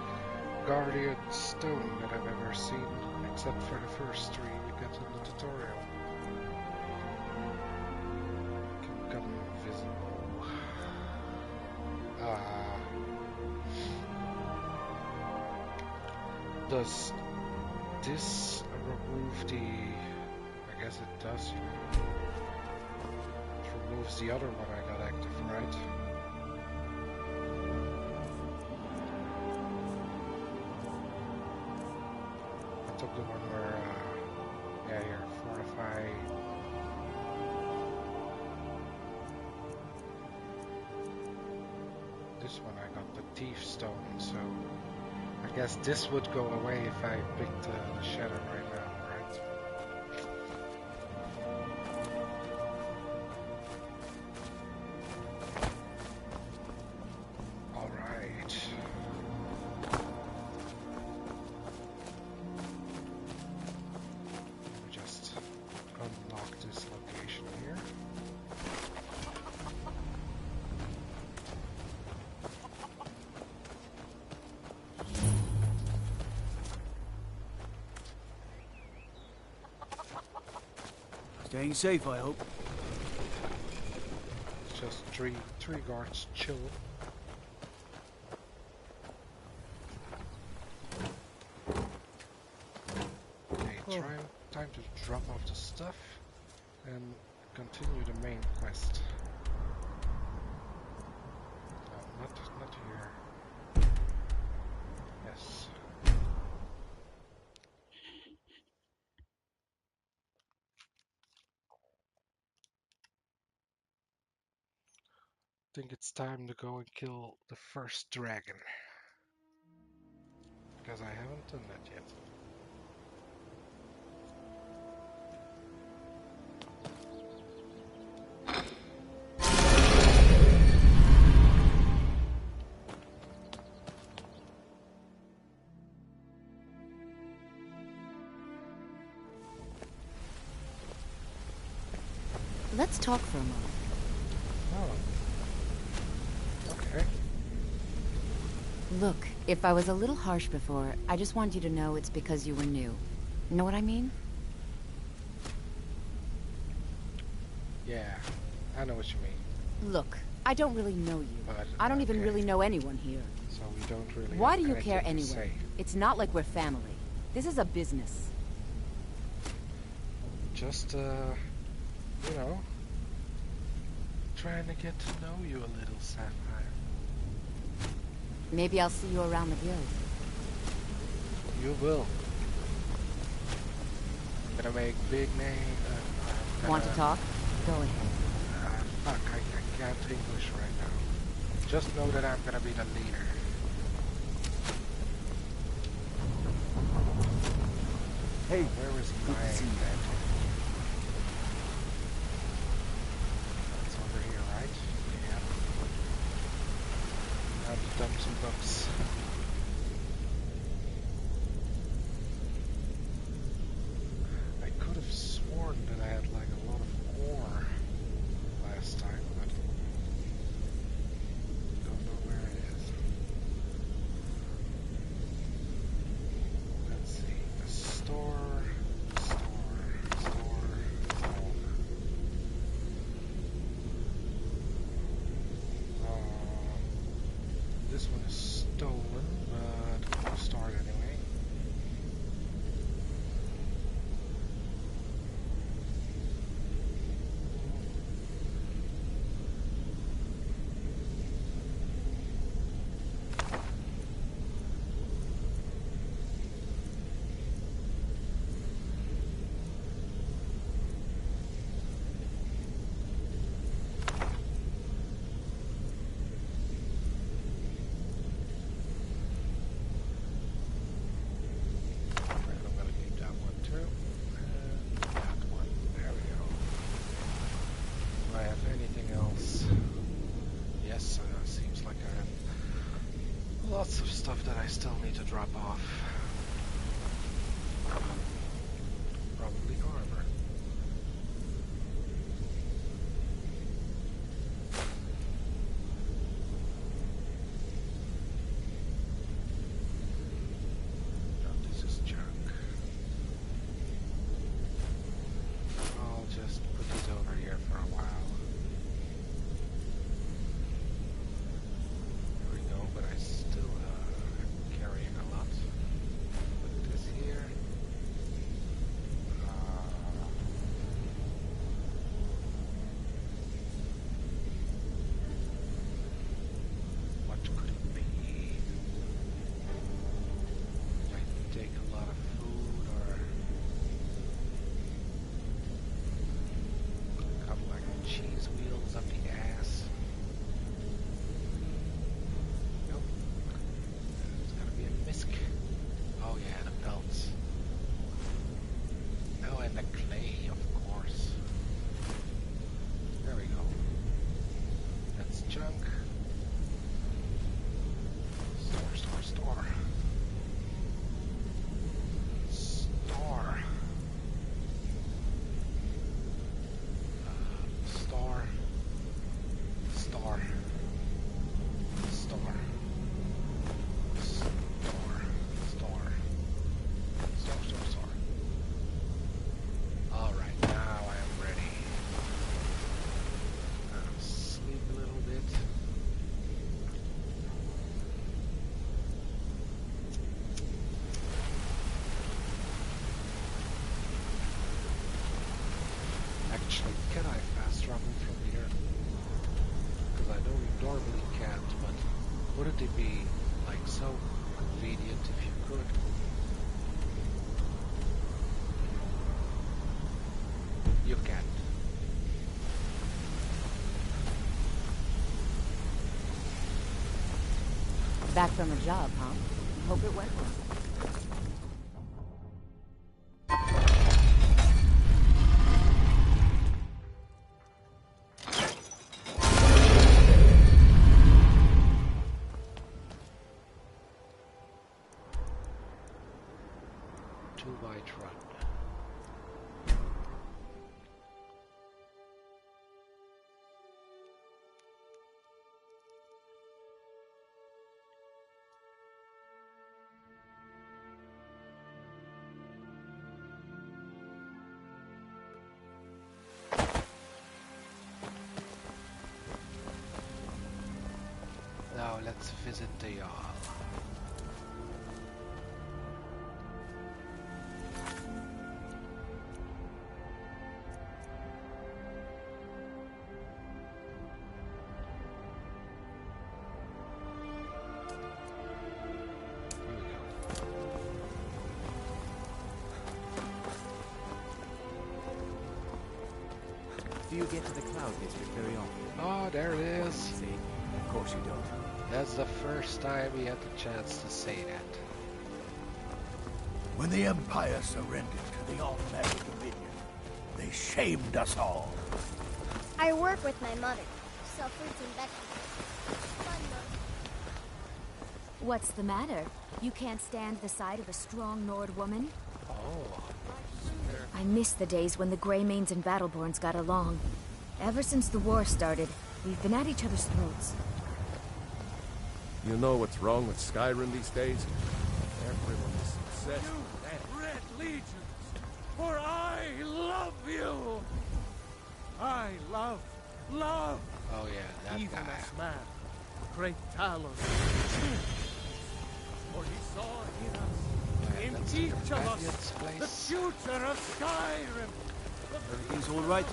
guardian stone that I've ever seen, except for the first three we get in the tutorial. Can become invisible. Does this remove the... I guess it does, you know. It removes the other one I got active, right? I took the one where, yeah, here, fortify... This one I got the thief stone, so... I guess this would go away if I picked the shadow right now, right? Alright. Let me just unlock this location here. Staying safe, I hope. It's just three guards chilling. Okay, time to drop off the stuff and continue the main quest. No, not here. Yes. I think it's time to go and kill the first dragon. Because I haven't done that yet. Let's talk for a moment. Oh. Okay. Look, if I was a little harsh before, I just want you to know it's because you were new. Know what I mean? Yeah, I know what you mean. Look, I don't really know you. But, I don't even really know anyone here. So we don't really. Why have do you care anything to anyway? say. It's not like we're family. This is a business. Just, you know, trying to get to know you a little, Sapphire. Maybe I'll see you around the guild. You will. I'm gonna make big name. Want to talk? Go ahead. Fuck, I can't English right now. Just know that I'm gonna be the leader. Hey, where is my bed? It's over here, right? Yeah. I have to dump some books. I could have sworn that I had like a lot of ore last time, but don't know where it is. Let's see. The store. This one is stolen, but we'll start anyway. Lots of stuff that I still need to drop off. Probably armor. radiant if you could. You can't. Back from a job, huh? Hope it went well. Now let's visit the Jarl. Do you get to the Cloud District very often? Oh, there it is. See? Of course you don't. That's the first time we had the chance to say that. When the Empire surrendered to the Automatic Dominion, they shamed us all. I work with my mother. Sell fruits and vegetables. Fun, Mom. What's the matter? You can't stand the sight of a strong Nord woman? Oh. I miss the days when the Greymanes and Battleborns got along. Ever since the war started, we've been at each other's throats. You know what's wrong with Skyrim these days? Everyone is obsessed You with that. Red Legions, for I love you. I love. Oh yeah, that Even guy. as man, great Talos. For he saw in us, in that's each your of Batman's us, the place. future of Skyrim. Everything's all right?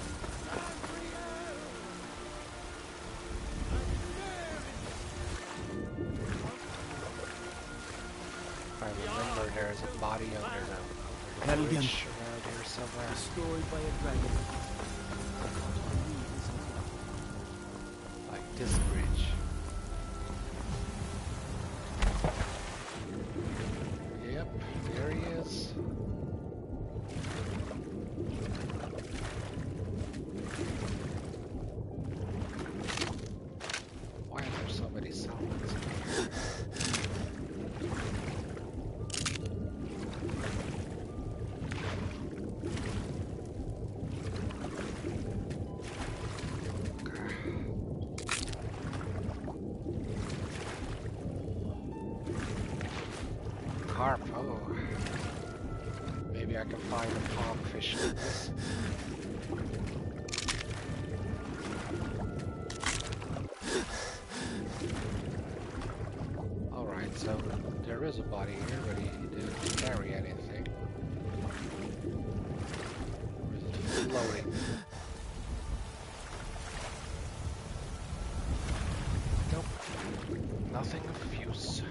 I remember there's a body under the Helgen. bridge around here somewhere. Destroyed by a dragon. Like this bridge. Yep, there he is. Why are there so many sounds? Carp, oh. Maybe I can find a palm fish like this. Alright, so there is a body here, but he didn't carry anything. Or is it floating? Nope. Nothing of use.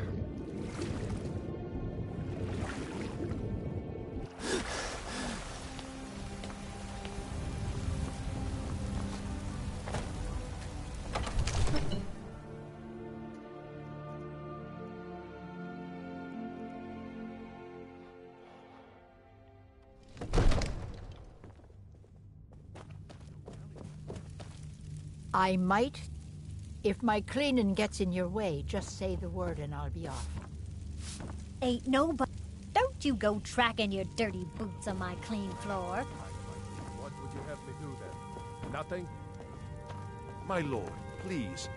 I might. If my cleaning gets in your way, just say the word and I'll be off. Ain't nobody. Don't you go tracking your dirty boots on my clean floor. What would you have me do then? Nothing? My lord, please.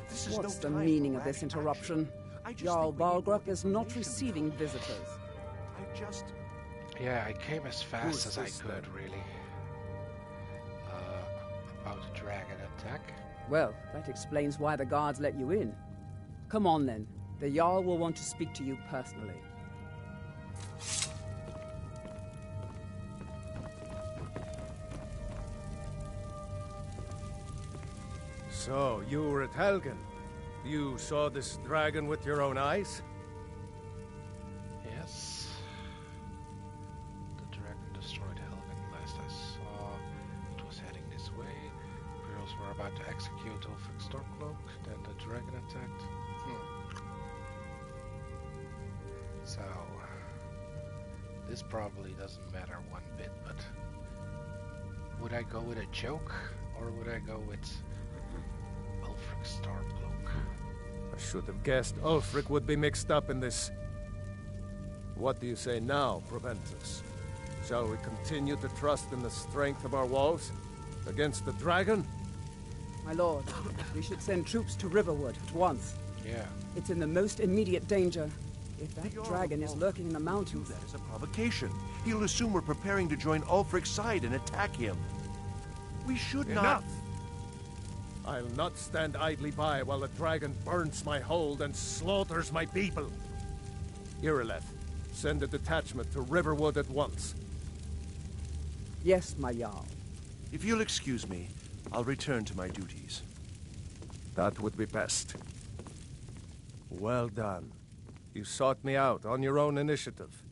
This is What's no the time meaning for of this rash interruption? action. Jarl Balgrup is not receiving visitors. I just... Yeah, I came as fast Who's as I this, could, then? really. About a dragon attack. Well, that explains why the guards let you in. Come on then. The Jarl will want to speak to you personally. So, you were at Helgen. You saw this dragon with your own eyes? tried to execute Ulfric's Stormcloak, then the dragon attacked. So, this probably doesn't matter one bit, but would I go with a joke, or would I go with Ulfric's Stormcloak? I should have guessed Ulfric would be mixed up in this. What do you say now, Proventus? Shall we continue to trust in the strength of our walls against the dragon? My lord, we should send troops to Riverwood at once. Yeah. It's in the most immediate danger. If that dragon is lurking in the mountains... That is a provocation. He'll assume we're preparing to join Ulfric's side and attack him. We should not... Enough! I'll not stand idly by while the dragon burns my hold and slaughters my people. Irileth, send a detachment to Riverwood at once. Yes, my Jarl. If you'll excuse me, I'll return to my duties. That would be best. Well done. You sought me out on your own initiative.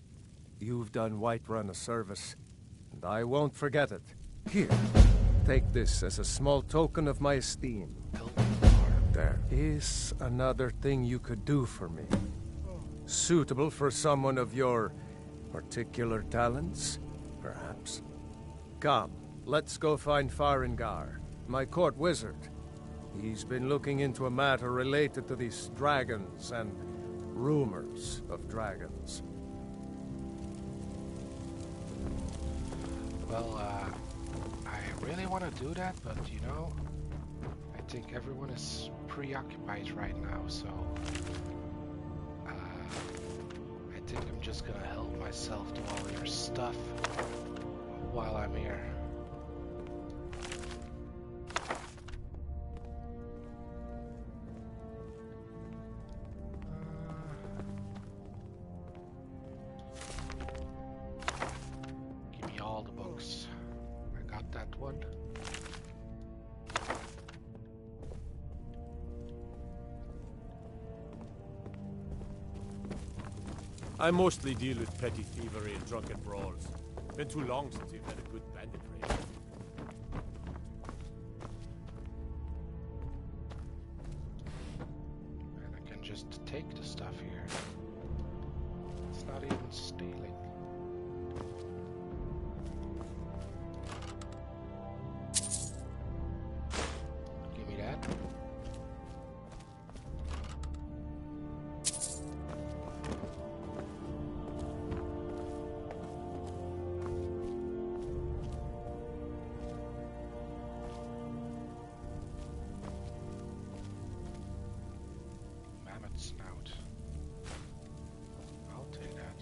You've done Whiterun a service, and I won't forget it. Here, take this as a small token of my esteem. There is another thing you could do for me. Suitable for someone of your particular talents, perhaps. Come, let's go find Farengar, my court wizard. He's been looking into a matter related to these dragons and rumors of dragons. Well, I really want to do that, but you know, I think everyone is preoccupied right now, so I think I'm just gonna help myself to all your stuff while I'm here. Give me all the books. I got that one. I mostly deal with petty thievery and drunken brawls. Been too long since we've had a good bandit raid. And I can just take the stuff here. It's not even stealing. Give me that. Mammoth snout. I'll take that.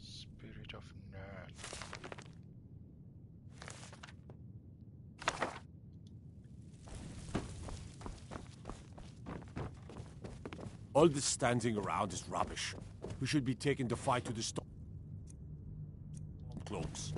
Spirit of Nern. All this standing around is rubbish. We should be taken to fight to the storm cloaks.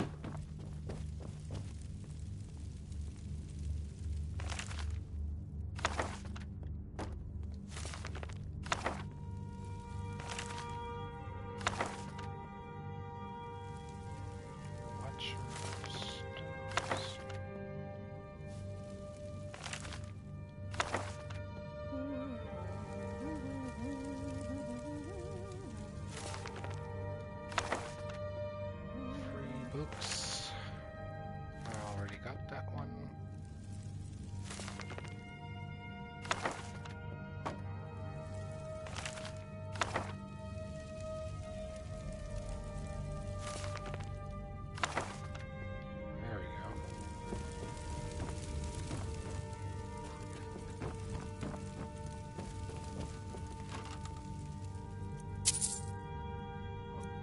Books. I already got that one. There we go.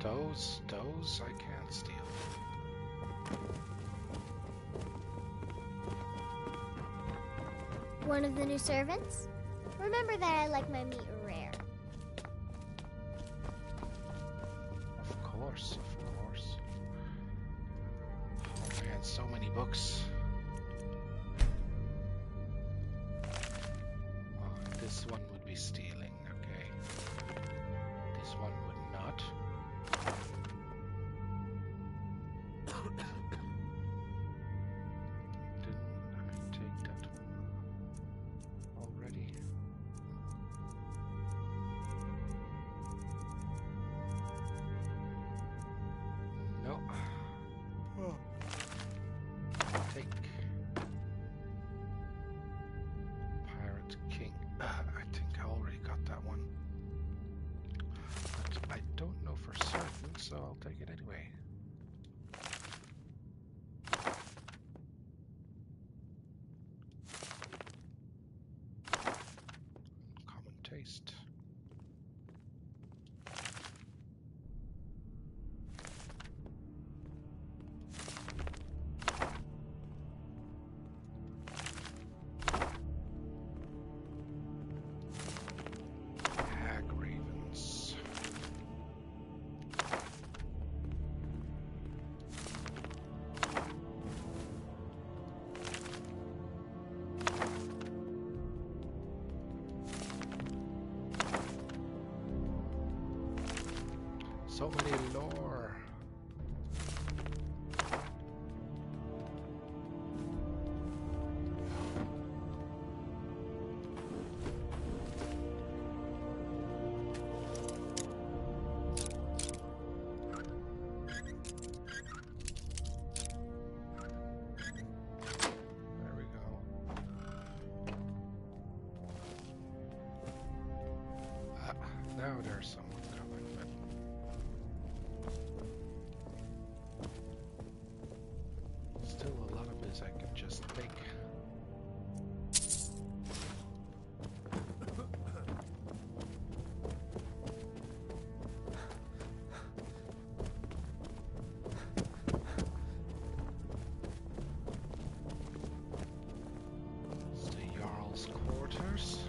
Those I can't steal. One of the new servants? Remember that I like my meat rare. Of course, of course. Oh man, so many books. so I'll take it anyway. Common taste. So many lore. There we go. Now there's someone coming, but still a lot of this I can just take. It's the Jarl's quarters.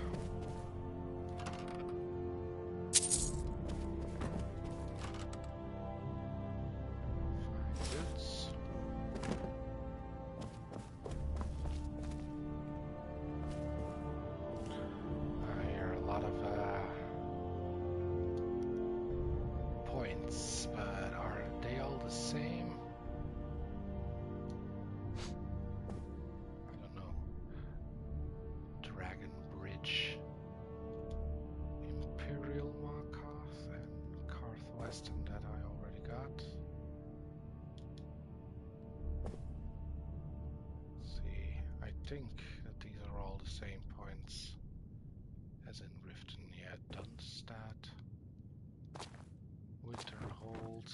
Points, but are they all the same? I don't know. Dragon Bridge, Imperial Markoth, and Karth Weston that I already got. Let's see, I think that these are all the same points as in Riften. Yeah, Dunstad. Winterhold.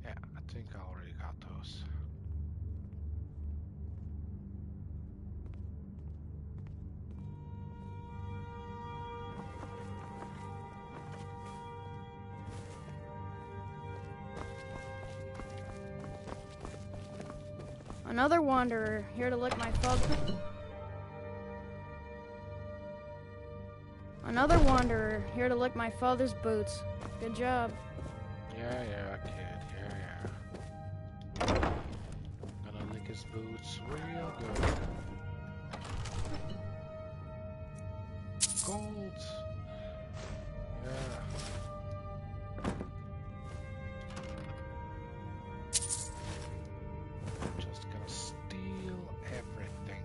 Yeah, I think I already got those. Another wanderer, here to lick my father. Another wanderer, here to lick my father's boots. Good job. Yeah, kid, yeah. Gonna lick his boots real good. Gold! Yeah. Just gonna steal everything.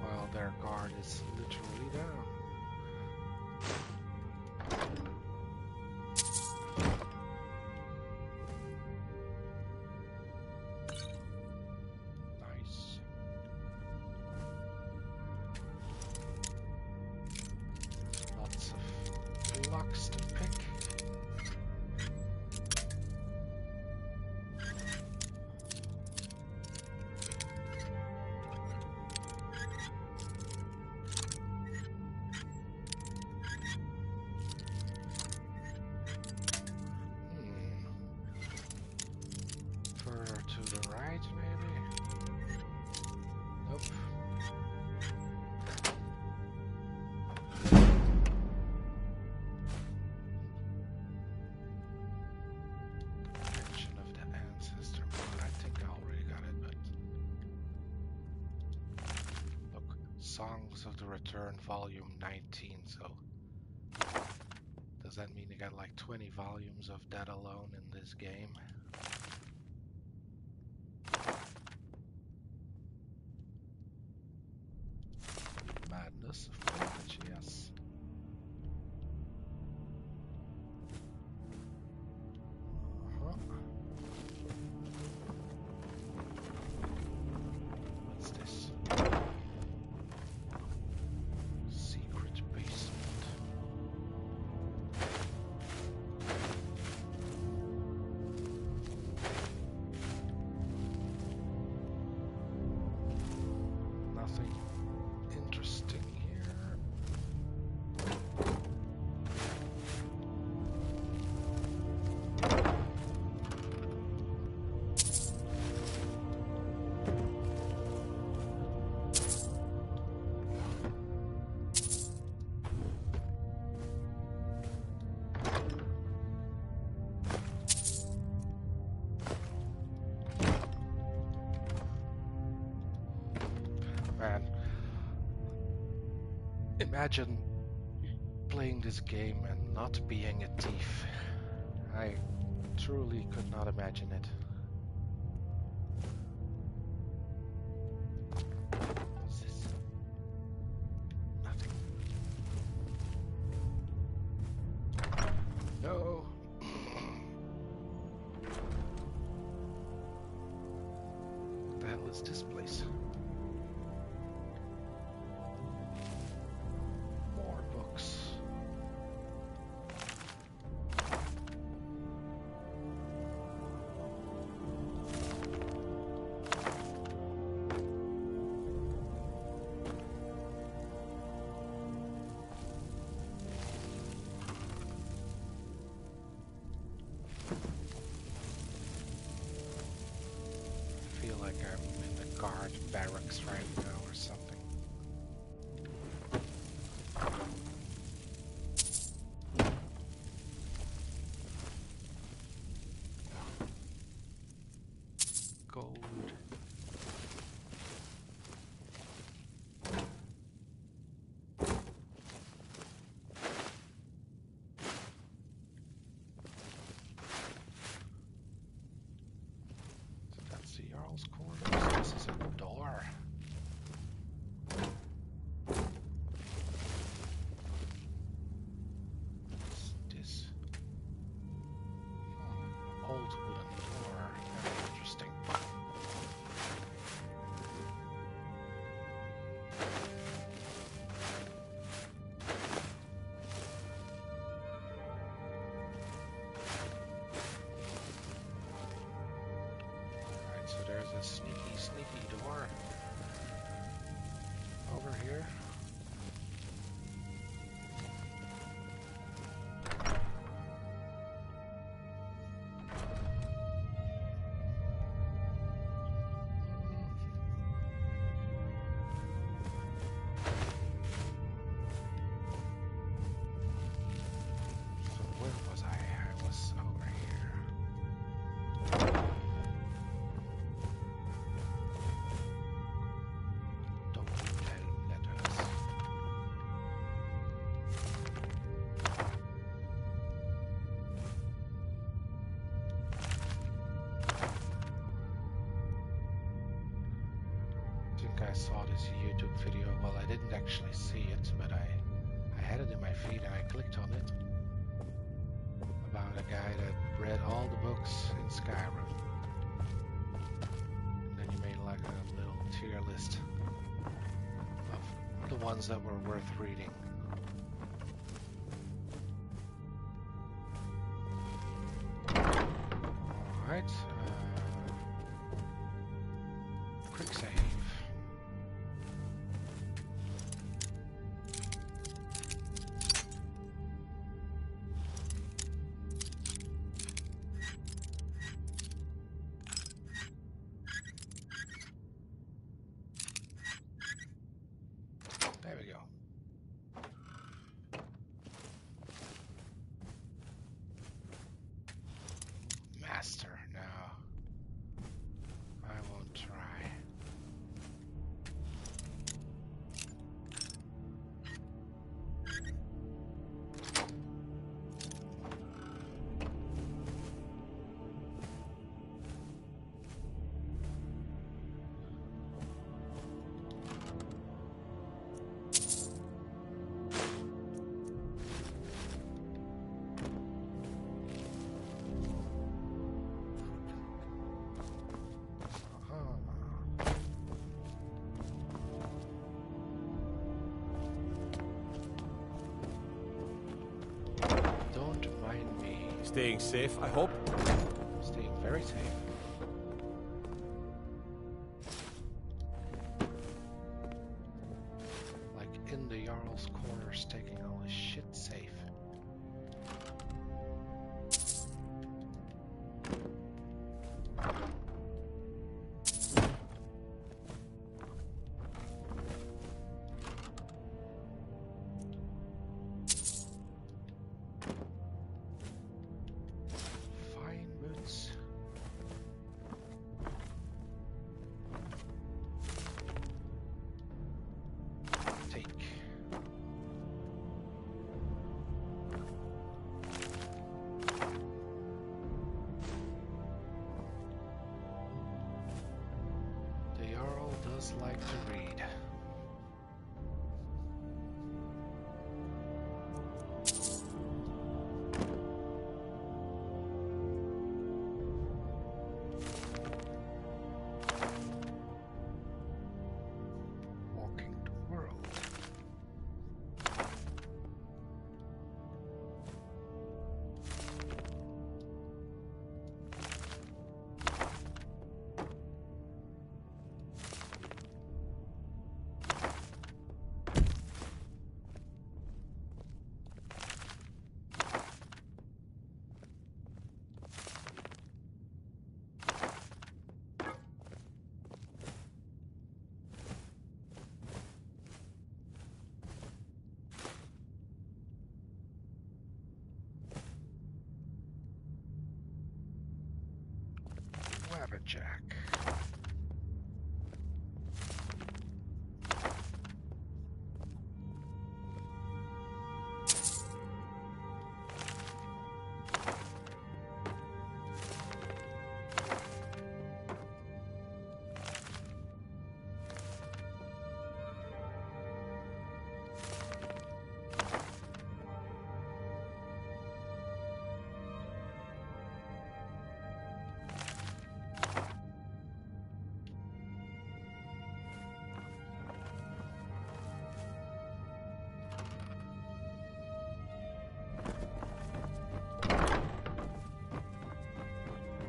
While their guard is literally down. Nice. Lots of blocks to pick. Further to the right, maybe? Nope. Mention of the ancestor. I think I already got it, but look, Songs of the Return, Volume 19. So does that mean you got like 20 volumes of that alone in this game? Madness of privilege, yes. Imagine playing this game and not being a thief. I truly could not imagine it. What's this? Nothing. No. What the hell is this place? More books. I feel like I'm in the guard barracks right now or something. Gold. So that's the Jarl's quarters. This is a door. What's this? Old wooden door. Very interesting. Alright, so there's a sneaky door over here. So where was I? I was over here. Don't tell letters. I think I saw this YouTube video. Well, I didn't actually see it, but I had it in my feed and I clicked on it. About a guy that read all the books in Skyrim. And then he made like a little tier list of the ones that were worth reading. Alright. Quick save. There we go. Master, no. I won't try. Don't mind me. Staying safe, I hope? Staying very safe. Like in the Jarl's quarters, taking all his shit safe. Fine boots. grab a jack.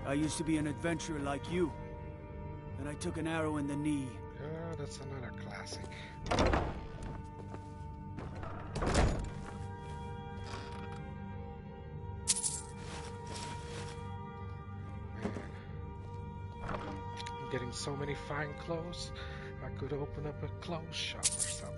I used to be an adventurer like you. Then I took an arrow in the knee. Oh, that's another classic. Man. I'm getting so many fine clothes. I could open up a clothes shop or something.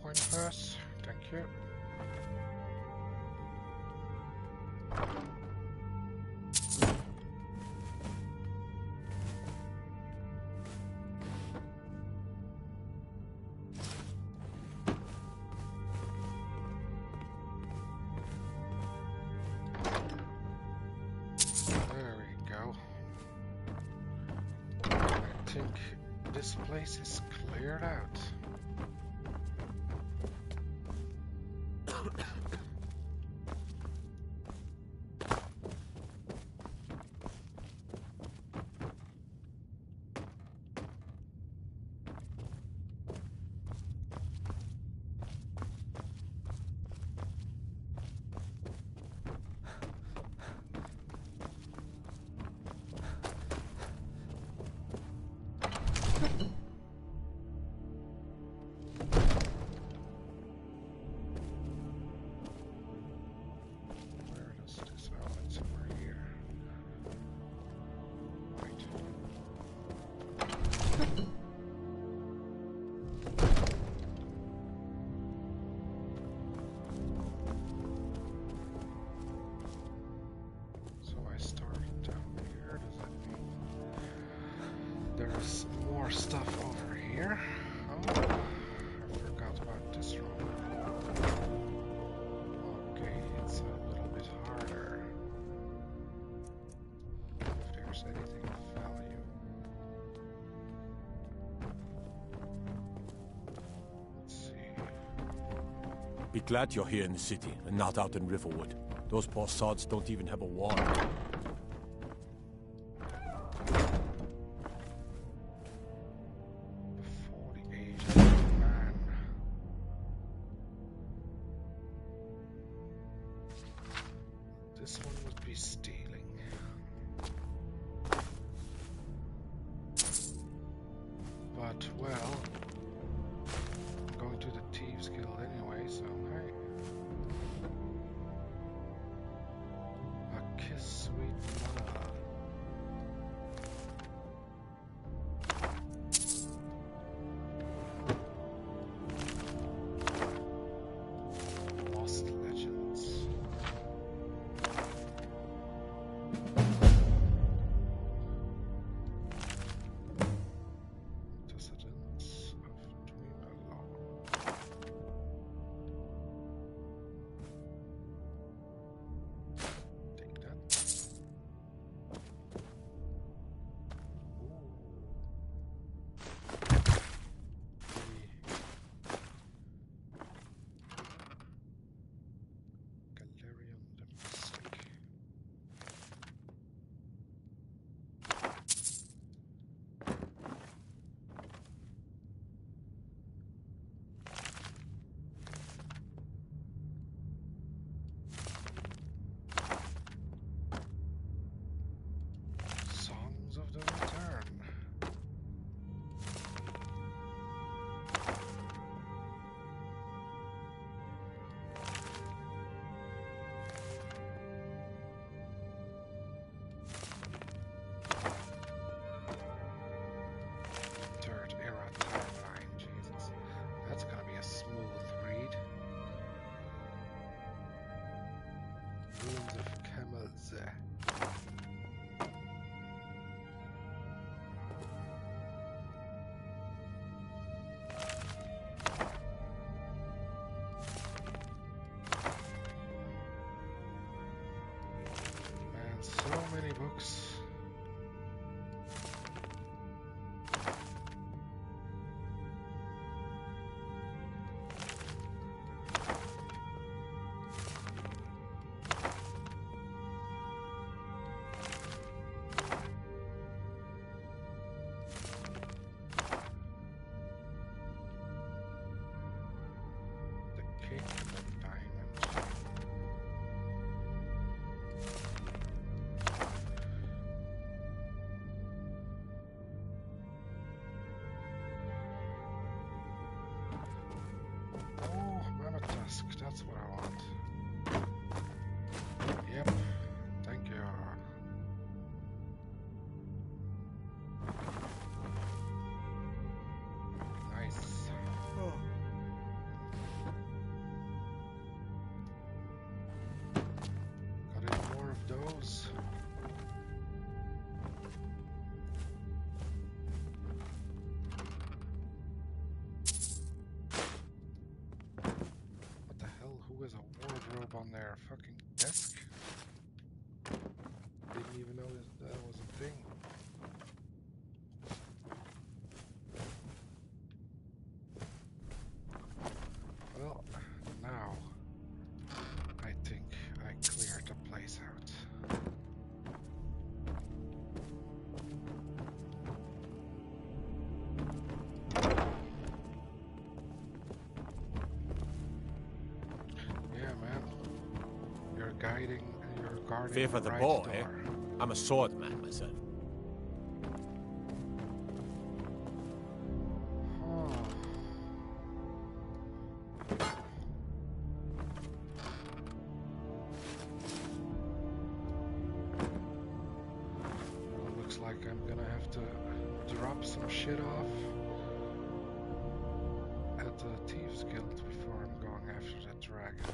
Coin purse, thank you. There we go. I think this place is cleared out. There's more stuff over here. Oh, I forgot about this room. Okay, it's a little bit harder. If there's anything of value. Let's see. Be glad you're here in the city and not out in Riverwood. Those poor sods don't even have a wall. This one would be stealing. But, well, I'm going to the Thieves Guild anyway, so hey. A kiss, sweet love. Lost Legends. Descendants of Dreamalong. Take that. That's what I want. Yep. Thank you. Nice. Got any more of those? What the hell? Who has a wardrobe on their fucking desk? Didn't even know that was a thing. Well, now I think I cleared the place out. Yeah, man. You're guarding Fear for the right boy, door. eh? I'm a swordman myself. Well, looks like I'm gonna have to drop some shit off at the Thieves Guild before I'm going after that dragon.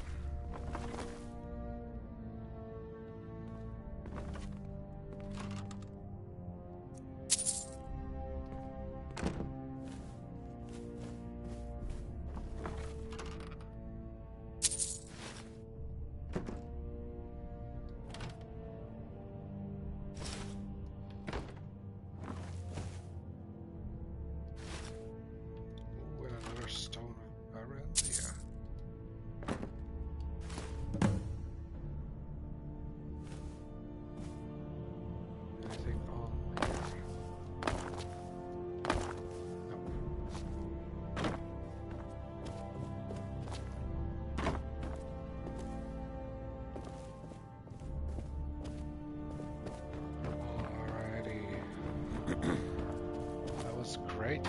Ooh, and another stone of Arandia. Anything on here? Nope. Alrighty. That was great.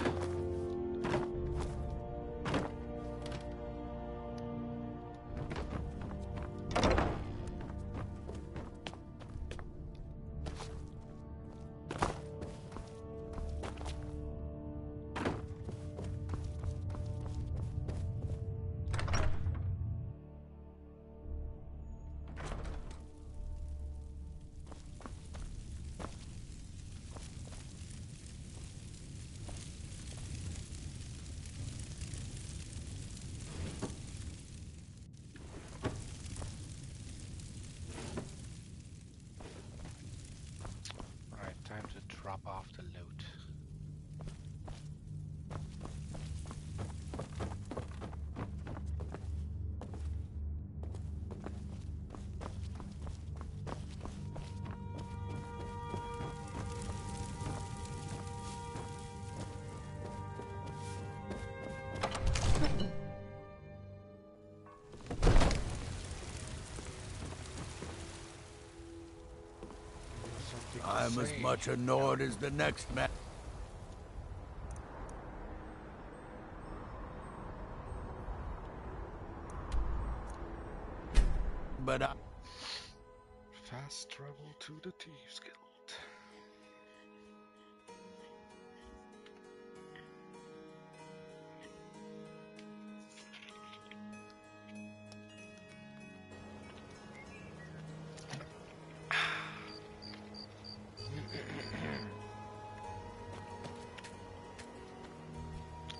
Alright, time to drop off the loot. I'm as much annoyed as the next man. But I... Fast travel to the Thieves Guild.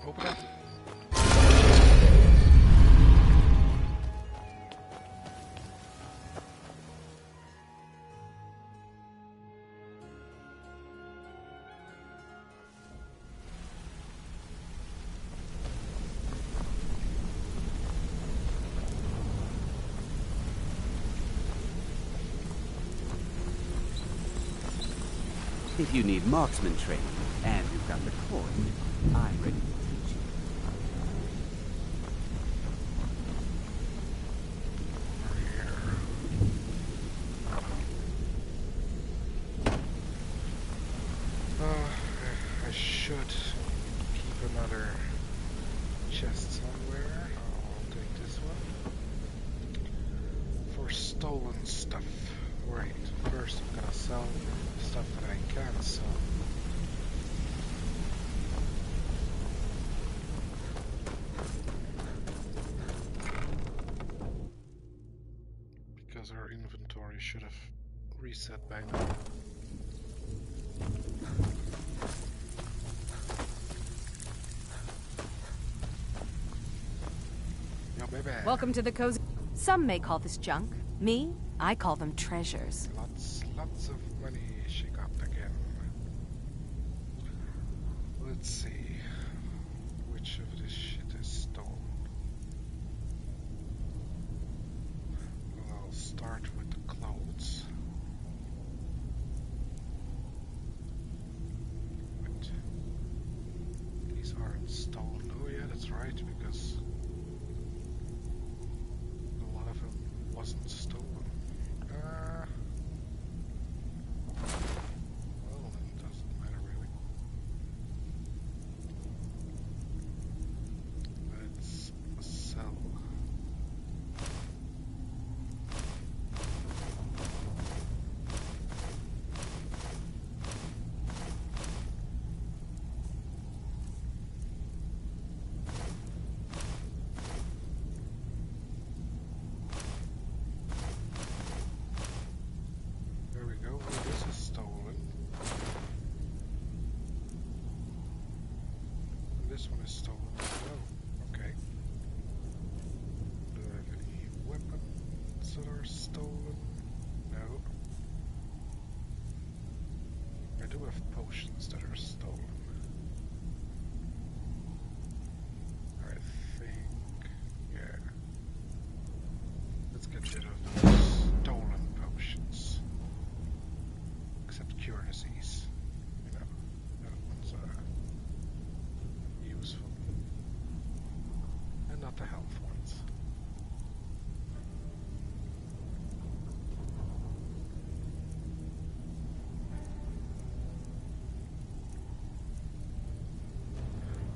Open up. If you need marksman training, and you've got the coin, I'm ready to teach you. I should keep another chest somewhere. I'll take this one. Great. First I'm gonna sell stuff that I can sell. Because our inventory should have reset by now. Yo, baby. Welcome to the cozy. Some may call this junk. Me, I call them treasures. Lots of money she got again. Let's see. Which of this shit is stolen? Well, I'll start with the clothes. Wait. These aren't stolen. Oh yeah, that's right, because a lot of them wasn't stolen. Well, then it doesn't matter really. Let's sell. There we go. Oh, this is stolen. And this one is stolen as well. Okay. Do I have any weapons that are stolen? No. I do have potions that are stolen. I think, yeah. Let's get rid of those stolen potions. Except cure disease. You know, that one's useful. And not the health ones.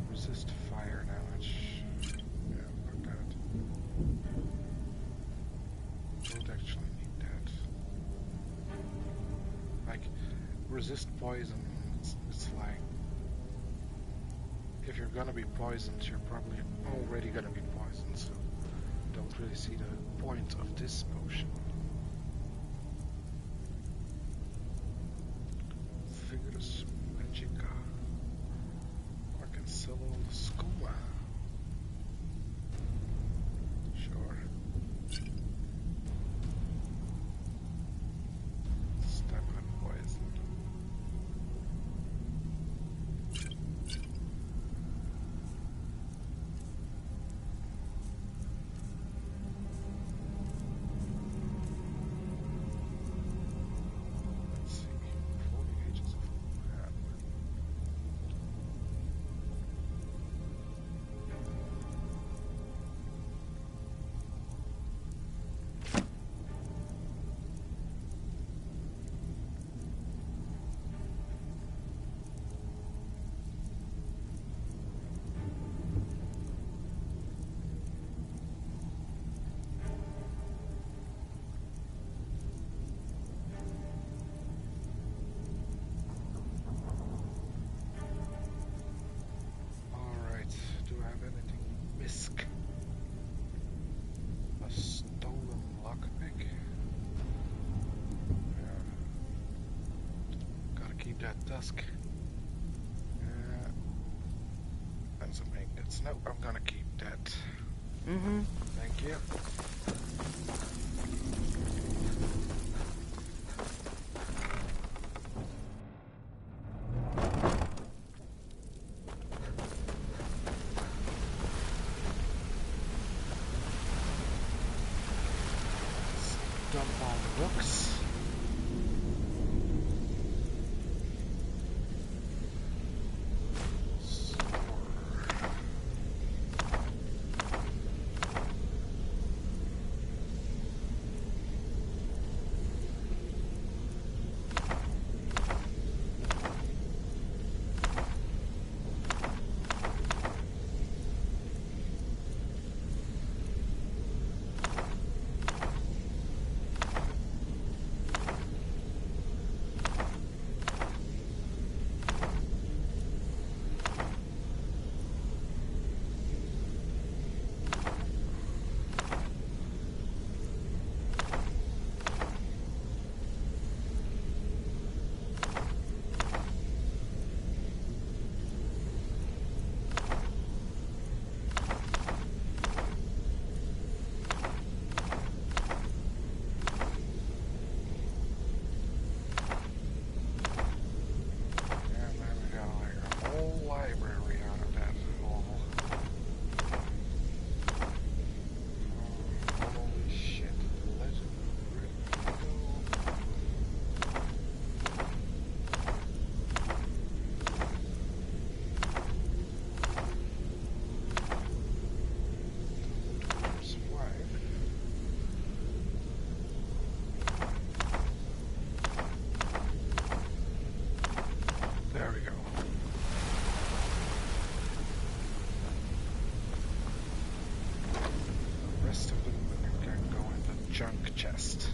Resist fire damage. Yeah, like that. Don't actually need that. Like, resist poison, it's like, if you're gonna be poisoned, you're probably already gonna be poisoned, so don't really see the point of this potion. Vigorous Magica. I can sell all the skooma. Sure. Stamina poison. Let's see. 40 ages of man. Alright, do I have anything? Misk. A stolen lockpick. Yeah. Gotta keep that tusk. And some ingots. No, I'm gonna keep that. Mm-hmm. Thank you. Dump all the books. chest.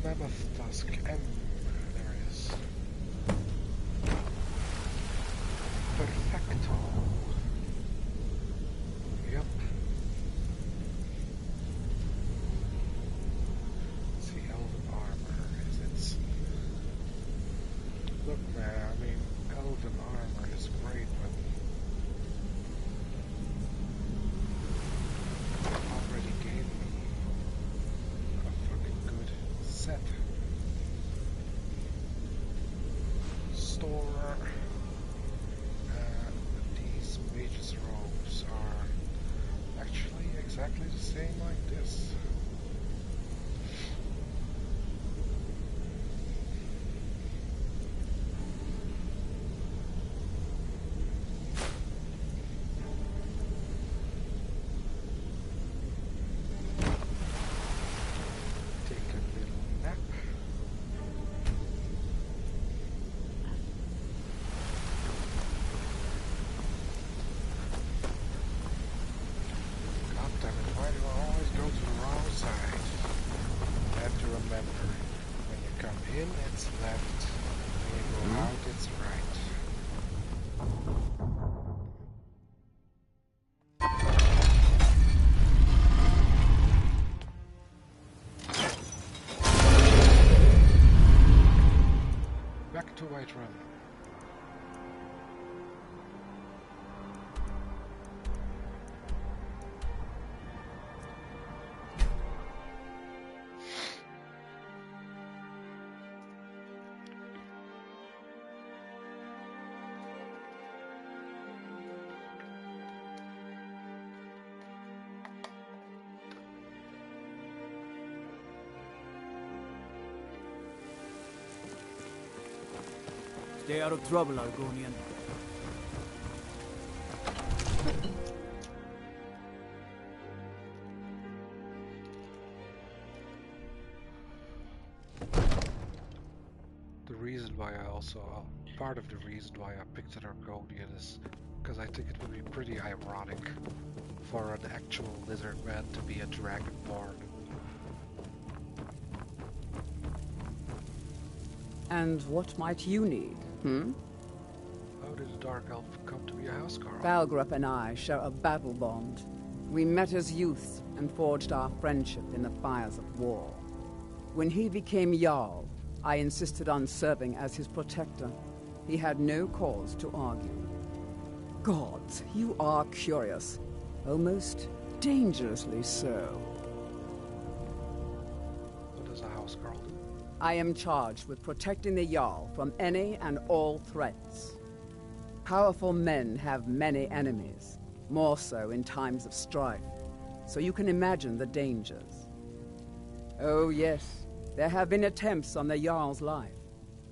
Mammoth Tusk M. There it is. Perfecto. Yep. Let's see, Elven Armor. Is it? Look, man, I mean, Elven Armor is great, but it already gave me a fucking good set. Store. These mage's robes are actually exactly the same like this. To Whiterun. Stay out of trouble, Argonian. The reason why I also, part of the reason why I picked an Argonian is because I think it would be pretty ironic for an actual lizard man to be a dragonborn. And what might you need, How did a Dark Elf come to be a housecarl? Balgrup and I share a battle bond. We met as youths and forged our friendship in the fires of war. When he became Jarl, I insisted on serving as his protector. He had no cause to argue. Gods, you are curious. Almost dangerously so. What does a housecarl do? I am charged with protecting the Jarl from any and all threats. Powerful men have many enemies, more so in times of strife, so you can imagine the dangers. Oh yes, there have been attempts on the Jarl's life.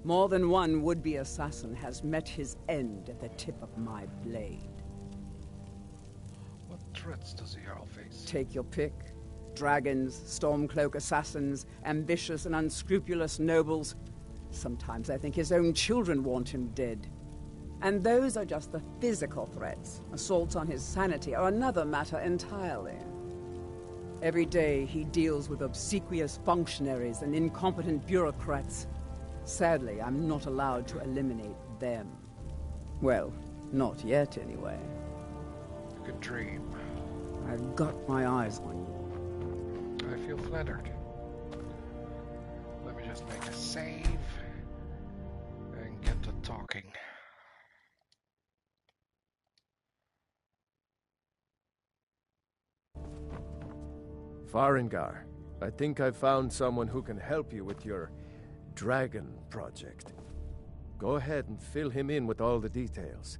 More than one would-be assassin has met his end at the tip of my blade. What threats does the Jarl face? Take your pick. Dragons, Stormcloak assassins, ambitious and unscrupulous nobles. Sometimes I think his own children want him dead. And those are just the physical threats. Assaults on his sanity are another matter entirely. Every day he deals with obsequious functionaries and incompetent bureaucrats. Sadly, I'm not allowed to eliminate them. Well, not yet anyway. Good dream. I've got my eyes on you. I feel flattered. Let me just make a save and get to talking. Farengar, I think I've found someone who can help you with your dragon project. Go ahead and fill him in with all the details.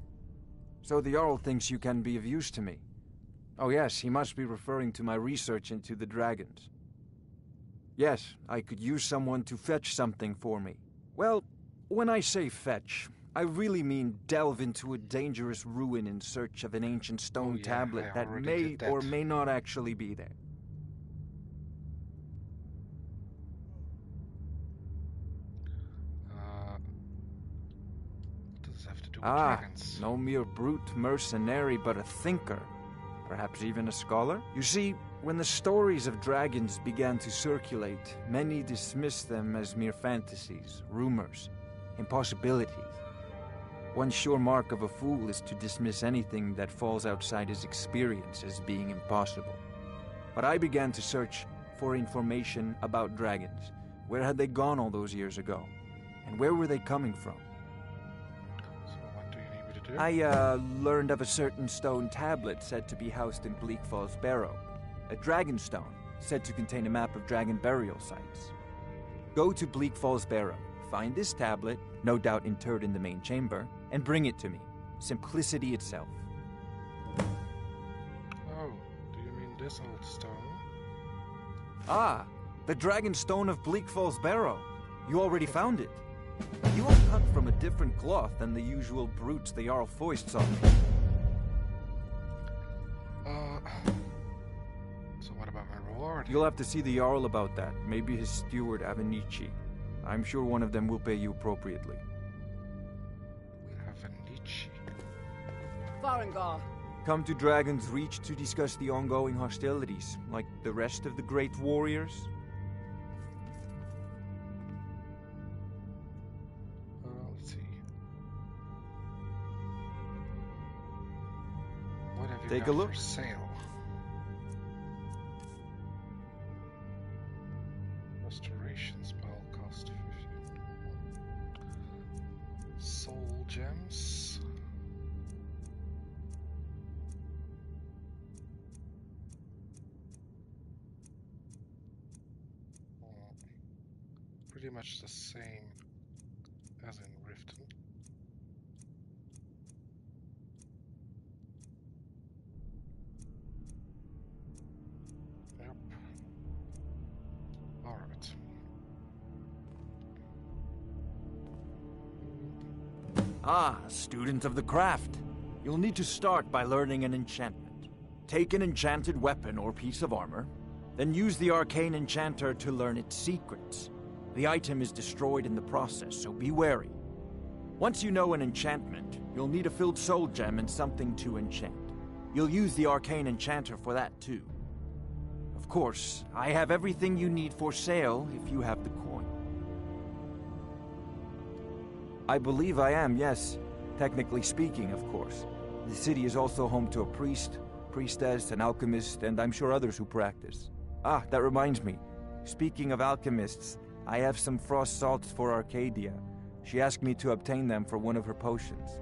So the Jarl thinks you can be of use to me. Oh yes, he must be referring to my research into the dragons. Yes, I could use someone to fetch something for me. Well, when I say fetch, I really mean delve into a dangerous ruin in search of an ancient stone tablet that may or may not actually be there. Dragons. No mere brute mercenary, but a thinker. Perhaps even a scholar? You see, when the stories of dragons began to circulate, many dismissed them as mere fantasies, rumors, impossibilities. One sure mark of a fool is to dismiss anything that falls outside his experience as being impossible. But I began to search for information about dragons. Where had they gone all those years ago? And where were they coming from? I learned of a certain stone tablet said to be housed in Bleak Falls Barrow. A dragon stone, said to contain a map of dragon burial sites. Go to Bleak Falls Barrow, find this tablet, no doubt interred in the main chamber, and bring it to me. Simplicity itself. Oh, do you mean this old stone? Ah, the dragon stone of Bleak Falls Barrow. You already found it. You are cut from a different cloth than the usual brutes the Jarl foists on me. So what about my reward? You'll have to see the Jarl about that. Maybe his steward, Avenici. I'm sure one of them will pay you appropriately. Avenici? Farengar! Come to Dragon's Reach to discuss the ongoing hostilities, like the rest of the great warriors. Let's see. What have you Take got a look. for sale? Restoration spell cost 15. Soul gems. Pretty much the same as in Riften. Yep. Alright. Ah, student of the craft. You'll need to start by learning an enchantment. Take an enchanted weapon or piece of armor, then use the arcane enchanter to learn its secrets. The item is destroyed in the process, so be wary. Once you know an enchantment, you'll need a filled soul gem and something to enchant. You'll use the arcane enchanter for that too. Of course, I have everything you need for sale if you have the coin. I believe I am, yes. Technically speaking, of course. The city is also home to a priest, priestess, an alchemist, and I'm sure others who practice. Ah, that reminds me. Speaking of alchemists, I have some frost salts for Arcadia. She asked me to obtain them for one of her potions.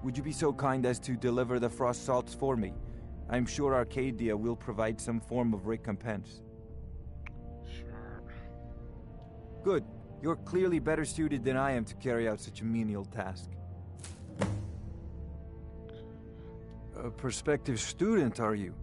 Would you be so kind as to deliver the frost salts for me? I'm sure Arcadia will provide some form of recompense. Sure. Good. You're clearly better suited than I am to carry out such a menial task. A prospective student, are you?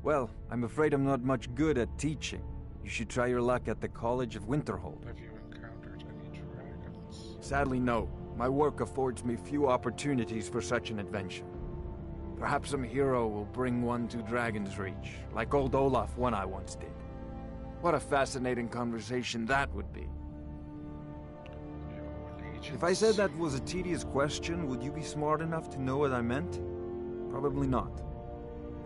Well, I'm afraid I'm not much good at teaching. You should try your luck at the College of Winterhold. Have you encountered any dragons? Sadly, no. My work affords me few opportunities for such an adventure. Perhaps some hero will bring one to Dragon's Reach, like old Olaf one I once did. What a fascinating conversation that would be. If I said that was a tedious question, would you be smart enough to know what I meant? Probably not.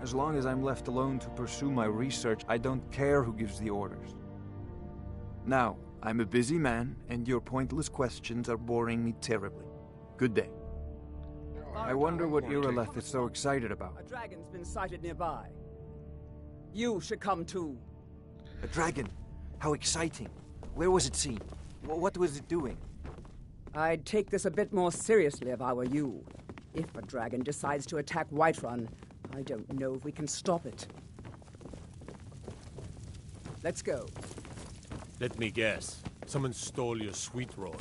As long as I'm left alone to pursue my research, I don't care who gives the orders. Now, I'm a busy man, and your pointless questions are boring me terribly. Good day. I wonder what Irileth is so excited about. A dragon's been sighted nearby. You should come too. A dragon? How exciting. Where was it seen? What was it doing? I'd take this a bit more seriously if I were you. If a dragon decides to attack Whiterun, I don't know if we can stop it. Let's go. Let me guess. Someone stole your sweet roll.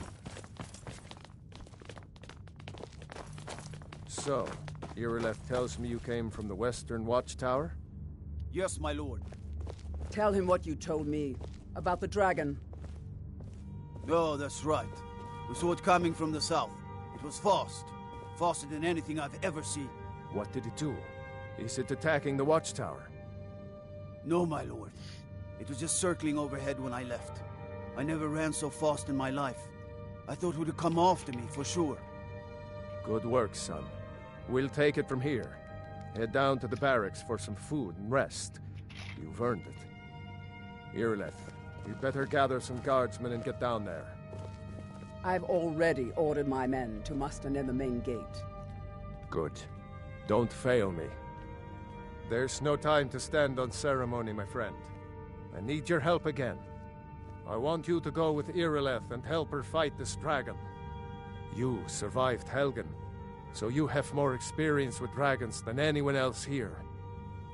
So, Irileth tells me you came from the Western Watchtower? Yes, my lord. Tell him what you told me about the dragon. Oh, that's right. We saw it coming from the south. It was fast. Faster than anything I've ever seen. What did it do? Is it attacking the Watchtower? No, my lord. It was just circling overhead when I left. I never ran so fast in my life. I thought it would come after me, for sure. Good work, son. We'll take it from here. Head down to the barracks for some food and rest. You've earned it. Irileth, you'd better gather some guardsmen and get down there. I've already ordered my men to muster near the main gate. Good. Don't fail me. There's no time to stand on ceremony, my friend. I need your help again. I want you to go with Irileth and help her fight this dragon. You survived Helgen, so you have more experience with dragons than anyone else here.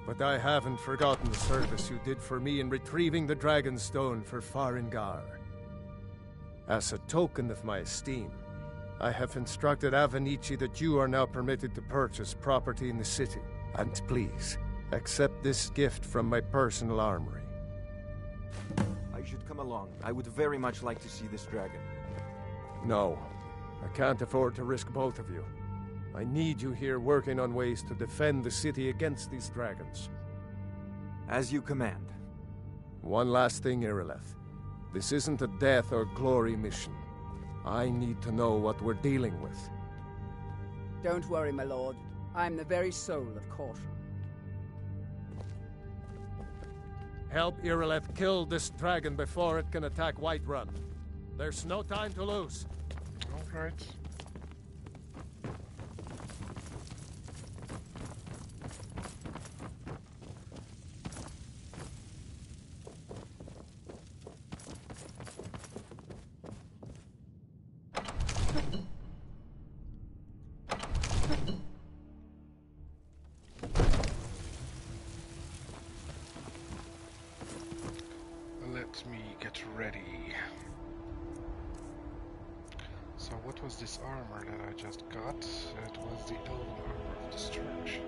But I haven't forgotten the service you did for me in retrieving the Dragon Stone for Farengar. As a token of my esteem, I have instructed Avenici that you are now permitted to purchase property in the city. And please, accept this gift from my personal armory. I should come along. I would very much like to see this dragon. No, I can't afford to risk both of you. I need you here working on ways to defend the city against these dragons. As you command. One last thing, Irileth. This isn't a death or glory mission. I need to know what we're dealing with. Don't worry, my lord. I'm the very soul of caution. Help Irileth kill this dragon before it can attack Whiterun. There's no time to lose. All right. Let me get ready. So what was this armor that I just got? It was the Elven Armor of Destruction.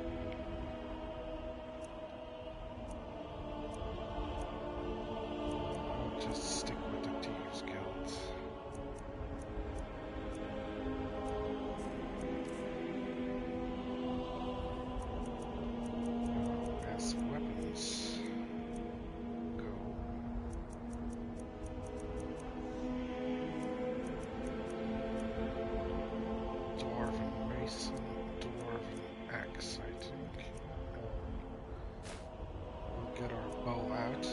I'll just stick with the Thieves Guild. As weapons. Dwarven axe, I think. We'll get our bow out.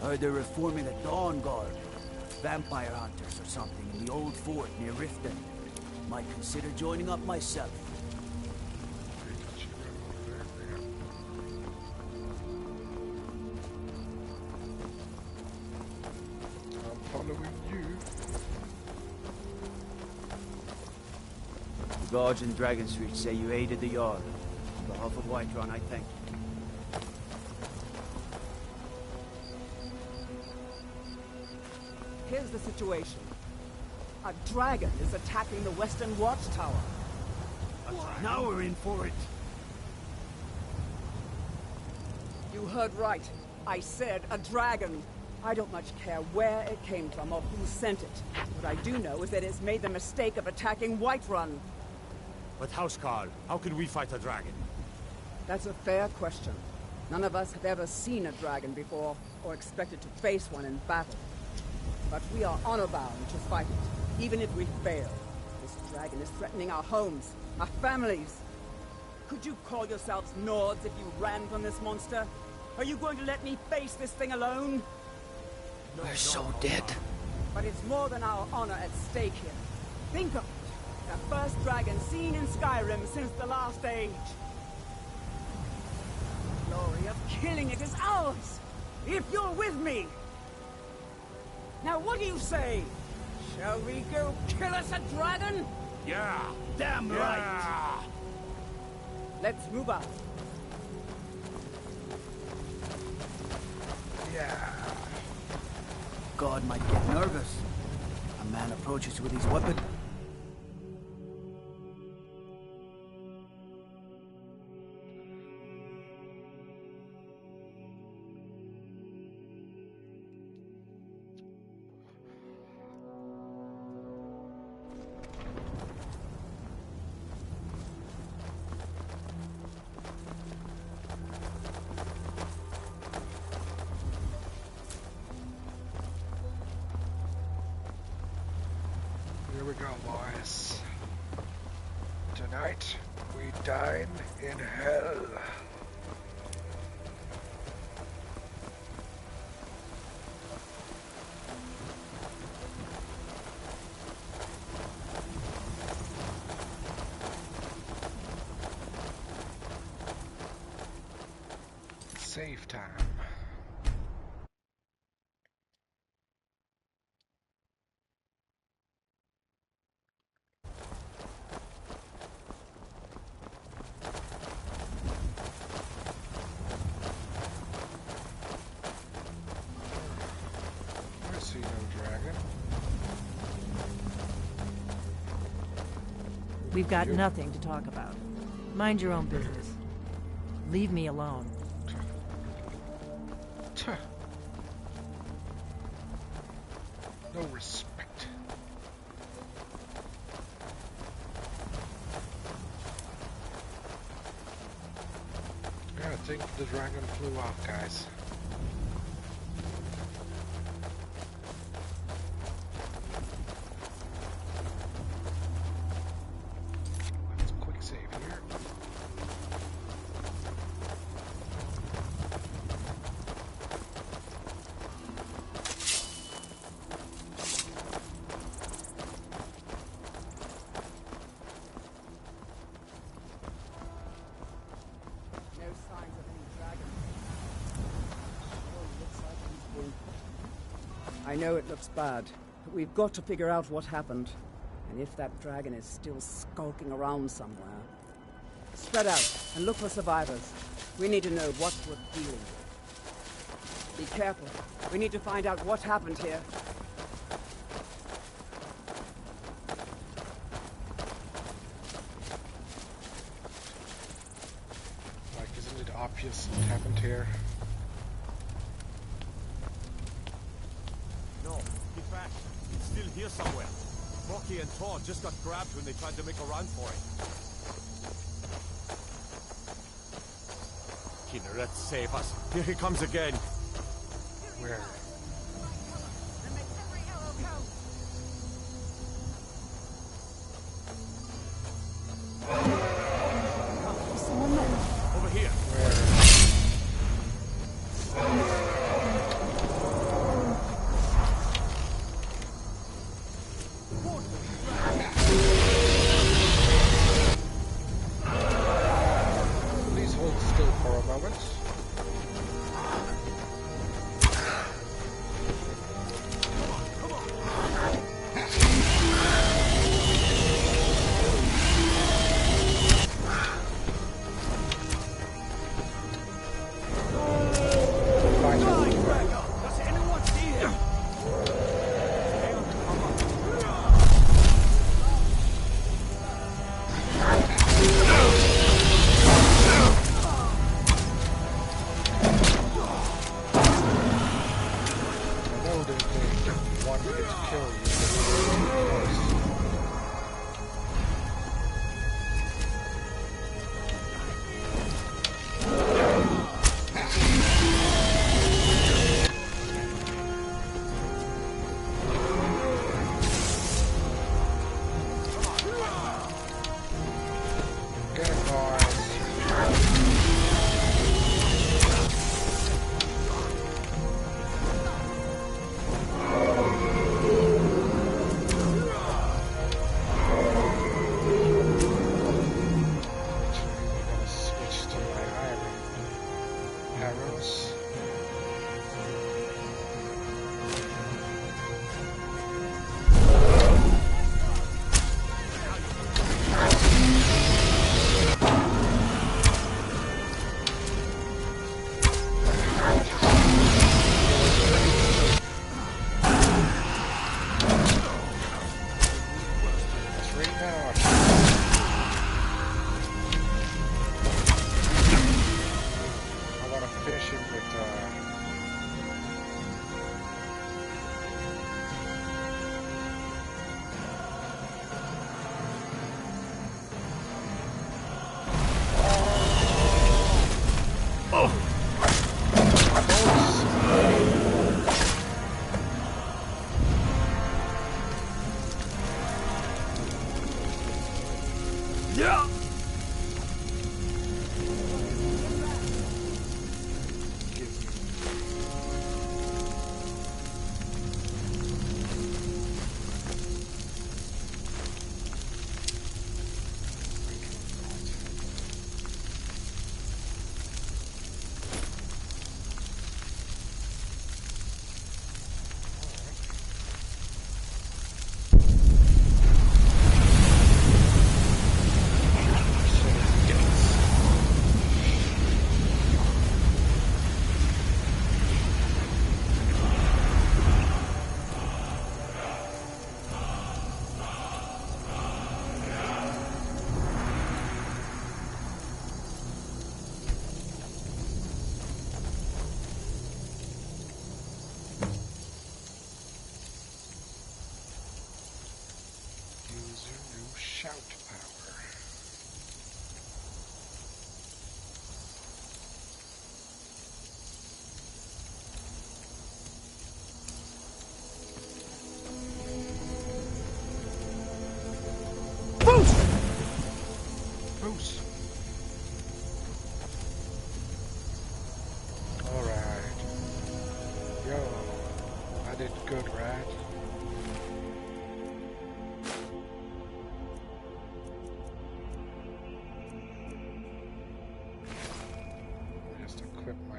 Heard they're reforming the Dawn Guard. Vampire hunters or something in the old fort near Riften. Might consider joining up myself. I'm following you. The guards in Dragon's Reach say you aided the Jarl. On behalf of Whiterun, I thank you. Here's the situation. A dragon is attacking the Western Watchtower. Now we're in for it. You heard right. I said a dragon. I don't much care where it came from or who sent it. What I do know is that it's made the mistake of attacking Whiterun. But Housecarl, how can we fight a dragon? That's a fair question. None of us have ever seen a dragon before, or expected to face one in battle. But we are honor-bound to fight it, even if we fail. This dragon is threatening our homes, our families. Could you call yourselves Nords if you ran from this monster? Are you going to let me face this thing alone? We're so dead. But it's more than our honor at stake here. Think of it. The first dragon seen in Skyrim since the last age. The glory of killing it is ours, if you're with me. Now what do you say? Shall we go kill us a dragon? Yeah! Damn right! Let's move out. Yeah. God might get nervous. A man approaches with his weapon. Here we go, boys. Tonight, we dine in hell. Save time. I see no dragon. We've got nothing to talk about. Mind your own business. Leave me alone. No respect. Yeah, I think the dragon flew off, guys. Let's quick save here. No signs of any dragon. Sure looks like he's wounded. I know it looks bad, but we've got to figure out what happened. And if that dragon is still skulking around somewhere. Spread out and look for survivors. We need to know what we're dealing with. Be careful. We need to find out what happened here. Like, isn't it obvious what happened here? No, get back. It's still here somewhere. Rocky and Thor just got grabbed when they tried to make a run for it. Kinneret, save us. Here he comes again. Where? Over here. Please hold still for a moment.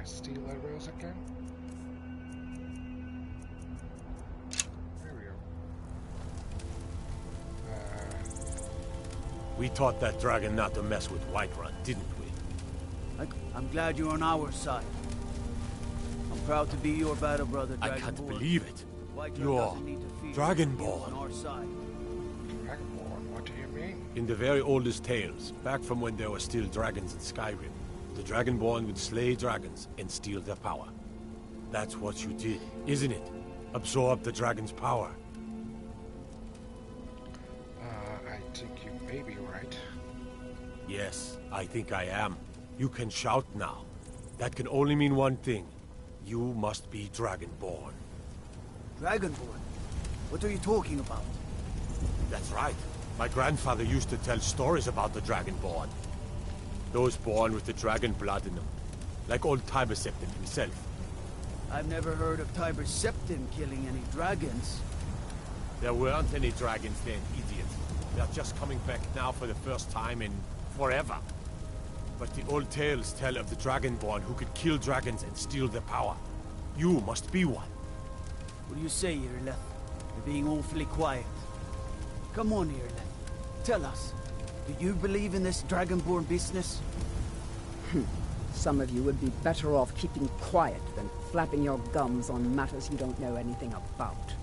Steel arrows again. There we go. We taught that dragon not to mess with Whiterun, didn't we? I'm glad you're on our side. I'm proud to be your battle brother, Dragonborn. I can't believe it. You're Dragonborn. On our side. Dragonborn? What do you mean? In the very oldest tales, back from when there were still dragons in Skyrim, the Dragonborn would slay dragons and steal their power. That's what you did, isn't it? Absorb the dragon's power. I think you may be right. Yes, I think I am. You can shout now. That can only mean one thing. You must be Dragonborn. Dragonborn? What are you talking about? That's right. My grandfather used to tell stories about the Dragonborn. Those born with the dragon blood in them. Like old Tiber Septim himself. I've never heard of Tiber Septim killing any dragons. There weren't any dragons then, idiot. They're just coming back now for the first time in forever. But the old tales tell of the Dragonborn who could kill dragons and steal their power. You must be one. What do you say, Irleth? You're being awfully quiet. Come on, Irleth. Tell us. Do you believe in this Dragonborn business? Some of you would be better off keeping quiet than flapping your gums on matters you don't know anything about.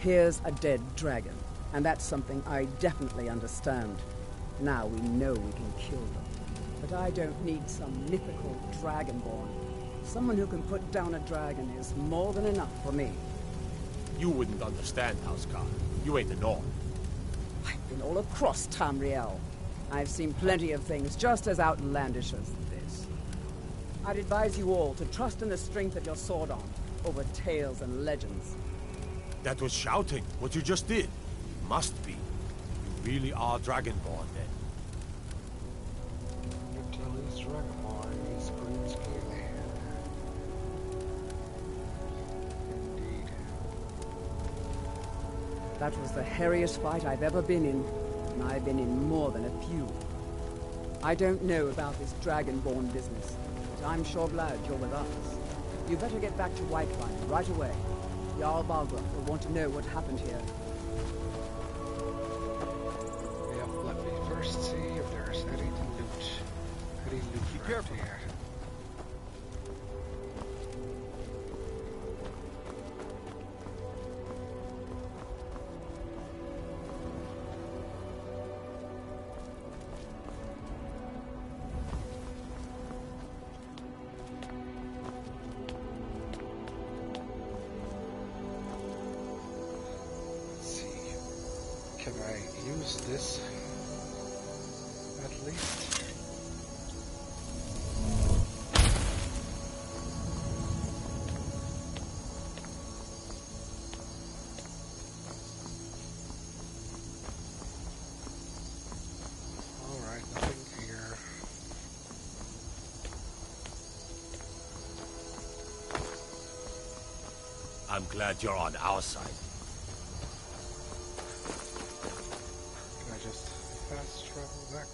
Here's a dead dragon, and that's something I definitely understand. Now we know we can kill them. But I don't need some mythical Dragonborn. Someone who can put down a dragon is more than enough for me. You wouldn't understand, Housecarl. You ain't a Norn. I've been all across Tamriel. I've seen plenty of things just as outlandish as this. I'd advise you all to trust in the strength of your sword arm over tales and legends. That was shouting, what you just did. Must be. You really are Dragonborn, then. That was the hairiest fight I've ever been in, and I've been in more than a few. I don't know about this Dragonborn business, but I'm sure glad you're with us. You better get back to Whiterun right away. Jarl Balgruuf will want to know what happened here. Yeah, let me first see if there's any loot. Any loot Be right careful. here. Can I use this at least? Alright, nothing here. I'm glad you're on our side. Can I just fast travel back?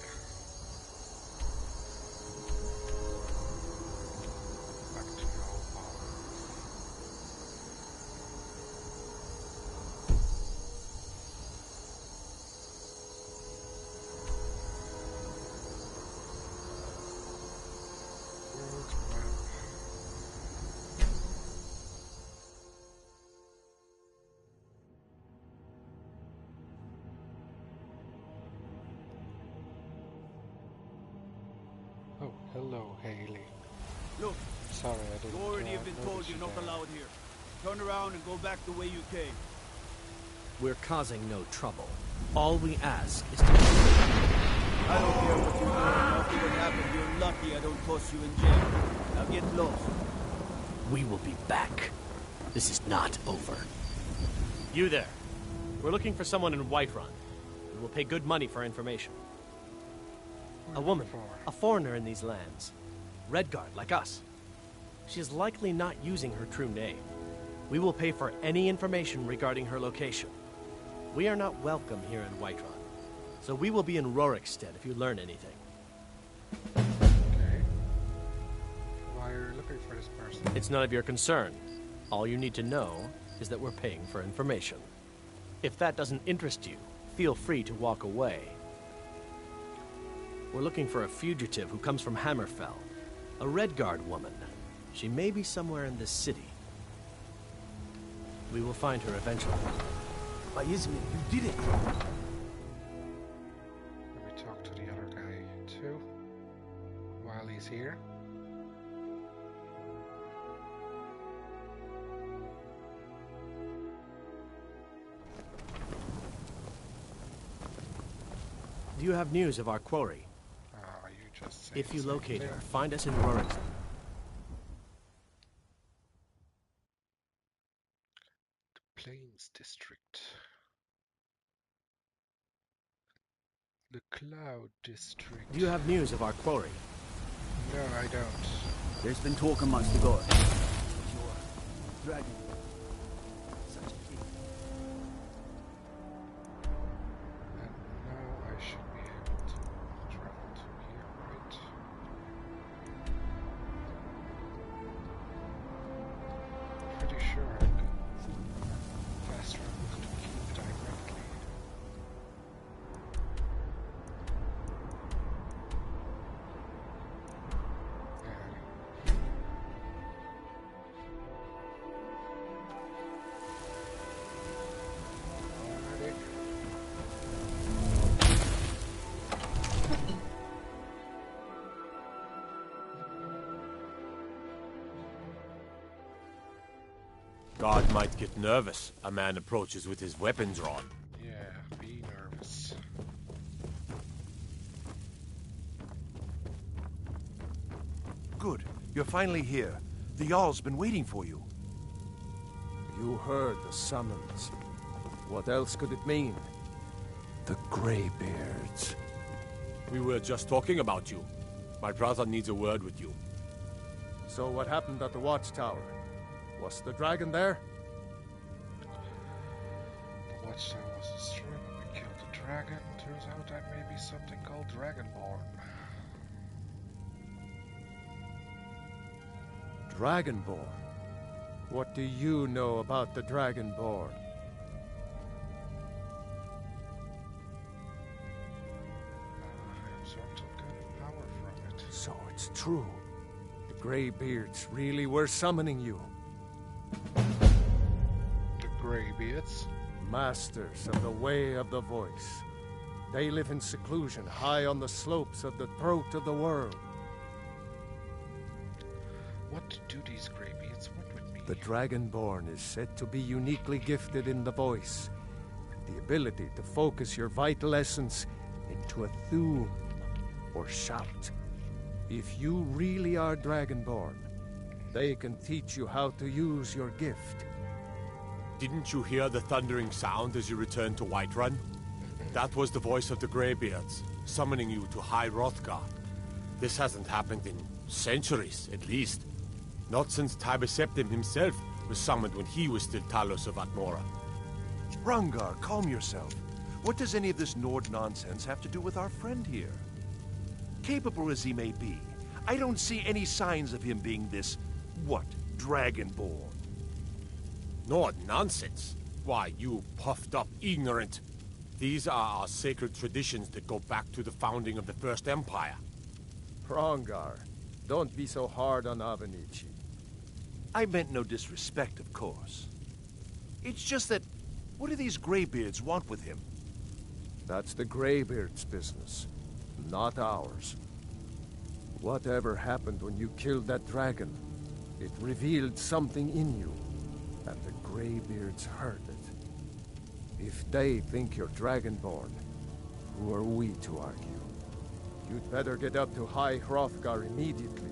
Back to Yalba. World map. Oh, hello, Haley. Look, Sorry, I didn't. you already have been told notice you're you not there. allowed here. Turn around and go back the way you came. We're causing no trouble. All we ask is to... I don't care what you do. After what happened, you're lucky I don't toss you in jail. Now get lost. We will be back. This is not over. You there. We're looking for someone in Whiterun. We will pay good money for information. A woman, a foreigner in these lands. Redguard, like us. She is likely not using her true name. We will pay for any information regarding her location. We are not welcome here in Whiterun, so we will be in Rorikstead if you learn anything. Okay. Why are you looking for this person? It's none of your concern. All you need to know is that we're paying for information. If that doesn't interest you, feel free to walk away. We're looking for a fugitive who comes from Hammerfell. A Redguard woman. She may be somewhere in this city. We will find her eventually. By Ismir, you did it. Let me talk to the other guy too. While he's here. Do you have news of our quarry? You just said If you the same locate thing. her, find us in Rorikstead. Plains District. The Cloud District. Do you have news of our quarry? No, I don't. There's been talk amongst the gods. Your dragon. Such a thing. And now I should be able to travel to here, right? Pretty sure I can fast travel to Keep directly. Alrighty. God might get nervous. A man approaches with his weapon drawn. Yeah, be nervous. Good. You're finally here. The Jarl's been waiting for you. You heard the summons. What else could it mean? The Greybeards. We were just talking about you. My brother needs a word with you. So what happened at the watchtower? Was the dragon there? The watchtower was destroyed when we killed the dragon. Turns out that may be something called Dragonborn. Dragonborn? What do you know about the Dragonborn? I absorbed some kind of power from it. So it's true. The Greybeards really were summoning you. The Greybeards? Masters of the Way of the Voice. They live in seclusion high on the slopes of the throat of the world. What do these Greybeards want with me? The Dragonborn is said to be uniquely gifted in the voice. The ability to focus your vital essence into a thum or shout. If you really are Dragonborn, they can teach you how to use your gift. Didn't you hear the thundering sound as you returned to Whiterun? That was the voice of the Greybeards, summoning you to High Hrothgar. This hasn't happened in centuries, at least. Not since Tiber Septim himself was summoned when he was still Talos of Atmora. Rangar, calm yourself. What does any of this Nord nonsense have to do with our friend here? Capable as he may be, I don't see any signs of him being this, what, Dragonborn? Nord nonsense? Why, you puffed up ignorant. These are our sacred traditions that go back to the founding of the First Empire. Rangar, don't be so hard on Avenici. I meant no disrespect, of course. It's just that, what do these Greybeards want with him? That's the Greybeards' business, not ours. Whatever happened when you killed that dragon, it revealed something in you, and the Greybeards heard it. If they think you're Dragonborn, who are we to argue? You'd better get up to High Hrothgar immediately.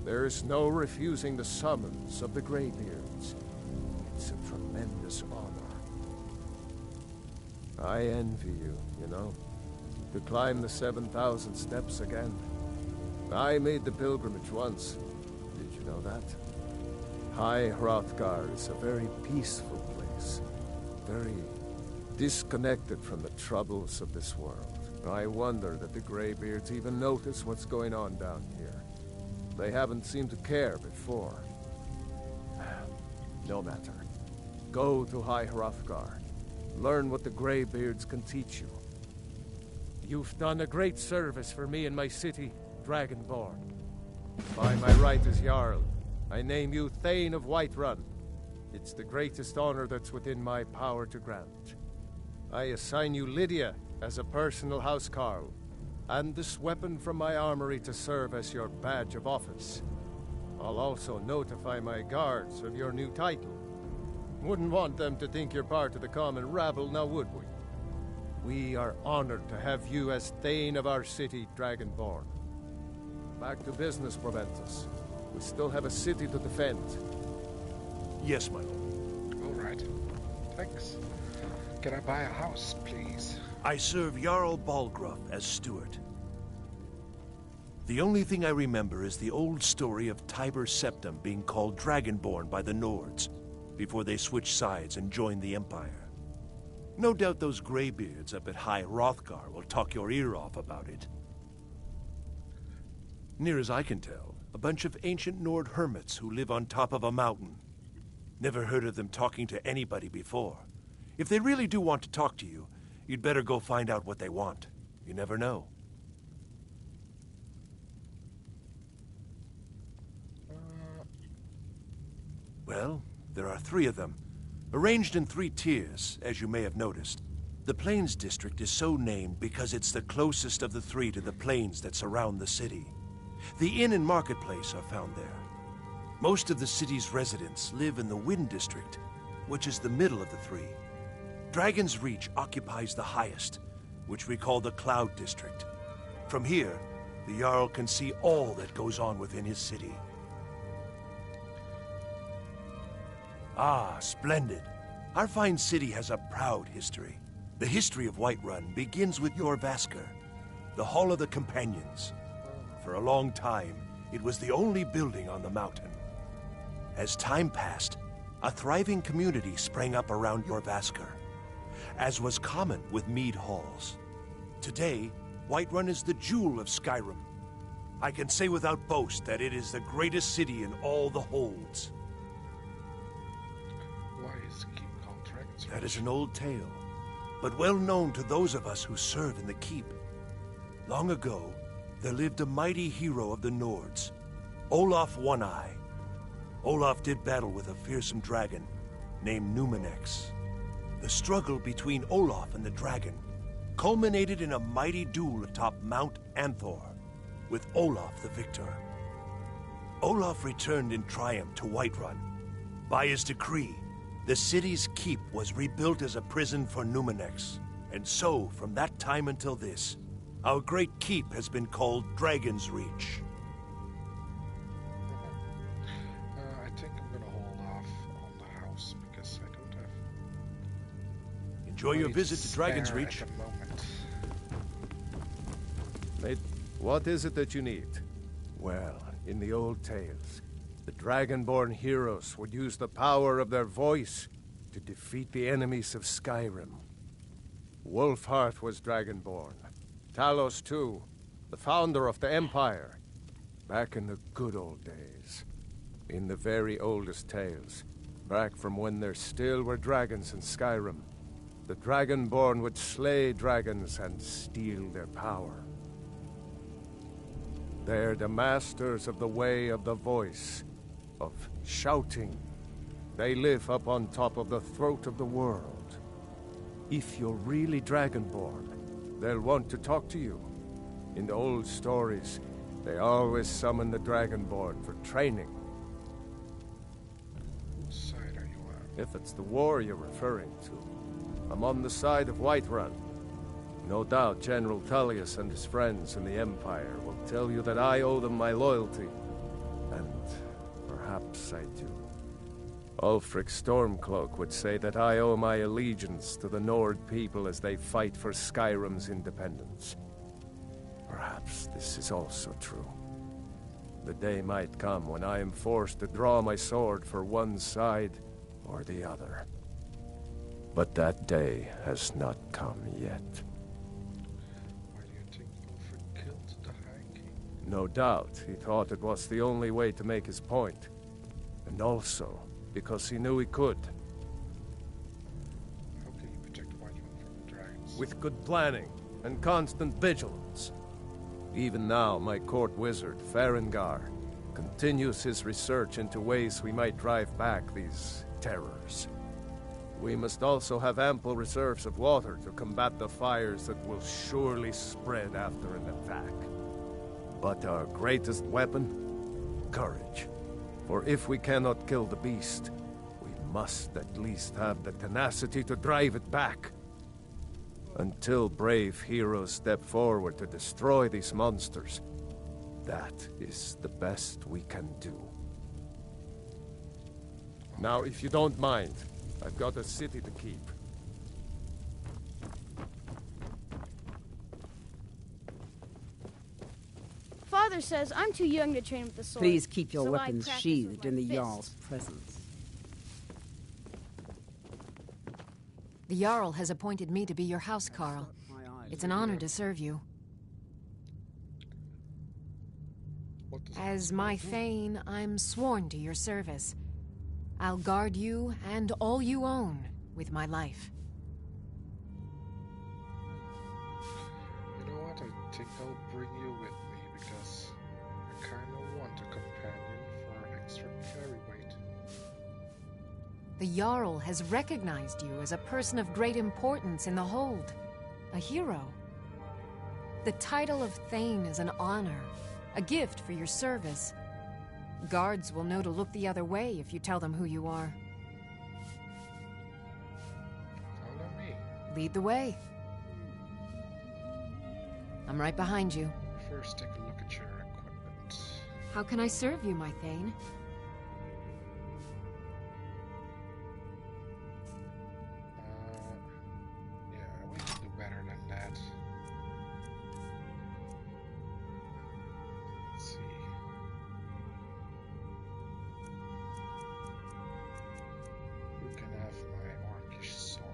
There's no refusing the summons of the Greybeards. It's a tremendous honor. I envy you, you know, to climb the 7,000 steps again. I made the pilgrimage once. Did you know that? High Hrothgar is a very peaceful place. Very disconnected from the troubles of this world. I wonder that the Greybeards even notice what's going on down here. They haven't seemed to care before. No matter. Go to High Hrothgar. Learn what the Greybeards can teach you. You've done a great service for me and my city, Dragonborn. By my right as Jarl, I name you Thane of Whiterun. It's the greatest honor that's within my power to grant. I assign you Lydia as a personal housecarl, and this weapon from my armory to serve as your badge of office. I'll also notify my guards of your new title. Wouldn't want them to think you're part of the common rabble, now would we? We are honored to have you as Thane of our city, Dragonborn. Back to business, Proventus. We still have a city to defend. Yes, my lord. All right. Thanks. Can I buy a house, please? I serve Jarl Balgruuf as steward. The only thing I remember is the old story of Tiber Septim being called Dragonborn by the Nords before they switched sides and joined the Empire. No doubt those Greybeards up at High Hrothgar will talk your ear off about it. Near as I can tell, a bunch of ancient Nord hermits who live on top of a mountain. Never heard of them talking to anybody before. If they really do want to talk to you, you'd better go find out what they want. You never know. Well, there are 3 of them, arranged in 3 tiers, as you may have noticed. The Plains District is so named because it's the closest of the 3 to the plains that surround the city. The inn and marketplace are found there. Most of the city's residents live in the Wind District, which is the middle of the 3. Dragon's Reach occupies the highest, which we call the Cloud District. From here, the Jarl can see all that goes on within his city. Ah, splendid. Our fine city has a proud history. The history of Whiterun begins with Jorrvaskr, the Hall of the Companions. For a long time, it was the only building on the mountain. As time passed, a thriving community sprang up around Jorrvaskr. as was common with mead halls. Today, Whiterun is the jewel of Skyrim. I can say without boast that it is the greatest city in all the holds. Why is keep contracts? That is an old tale, but well known to those of us who serve in the keep. Long ago, there lived a mighty hero of the Nords, Olaf One-Eye. Olaf did battle with a fearsome dragon named Numenex. The struggle between Olaf and the dragon culminated in a mighty duel atop Mount Anthor, with Olaf the victor. Olaf returned in triumph to Whiterun. By his decree, the city's keep was rebuilt as a prison for Numenex, and so, from that time until this, our great keep has been called Dragon's Reach. I think I'm gonna hold off on the house because I don't have. Enjoy your visit to Dragon's spare Reach. at the moment. Mate, what is it that you need? Well, in the old tales, the Dragonborn heroes would use the power of their voice to defeat the enemies of Skyrim. Wolfheart was Dragonborn. Talos, too, the founder of the Empire. Back in the good old days. In the very oldest tales, back from when there still were dragons in Skyrim, the Dragonborn would slay dragons and steal their power. They're the masters of the way of the voice, of shouting. They live up on top of the throat of the world. If you're really Dragonborn, they'll want to talk to you. In the old stories, they always summon the Dragonborn for training. Whose side are you on? If it's the war you're referring to, I'm on the side of Whiterun. No doubt General Tullius and his friends in the Empire will tell you that I owe them my loyalty. And perhaps I do. Ulfric Stormcloak would say that I owe my allegiance to the Nord people as they fight for Skyrim's independence. Perhaps this is also true. The day might come when I am forced to draw my sword for one side or the other. But that day has not come yet. Why do you think Ulfric killed the High King? No doubt he thought it was the only way to make his point. And also because he knew he could. How can you protect Whiterun from the dragons? With good planning and constant vigilance. Even now, my court wizard, Farengar, continues his research into ways we might drive back these terrors. We must also have ample reserves of water to combat the fires that will surely spread after an attack. But our greatest weapon? Courage. For if we cannot kill the beast, we must at least have the tenacity to drive it back. Until brave heroes step forward to destroy these monsters, that is the best we can do. Now, if you don't mind, I've got a city to keep. Father says I'm too young to train with the sword. Please keep your so I weapons practice sheathed with my in the fists. Jarl's presence. The Jarl has appointed me to be your housecarl. It's an honor to serve you. As my Thane, I'm sworn to your service. I'll guard you and all you own with my life. You know what? I think I'll bring you with me because I kinda want a companion for an extra carry weight. The Jarl has recognized you as a person of great importance in the Hold. A hero. The title of Thane is an honor, a gift for your service. Guards will know to look the other way if you tell them who you are. Follow me. Lead the way. I'm right behind you. First, take a look at your equipment. How can I serve you, my Thane? Yeah, we can do better than that. Let's see. You can have my orcish sword.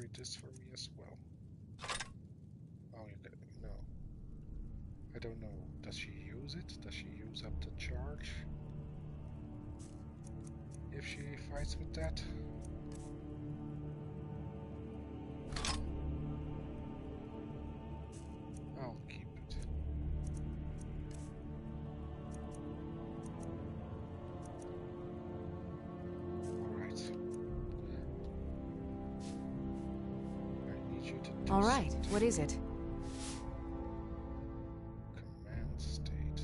carry this for me as well. Oh, you can, no. I don't know. Does she use it? Does she use up the charge? If she fights with that? I'll keep it. Alright. I need you to do Alright, something. what is it? Command state.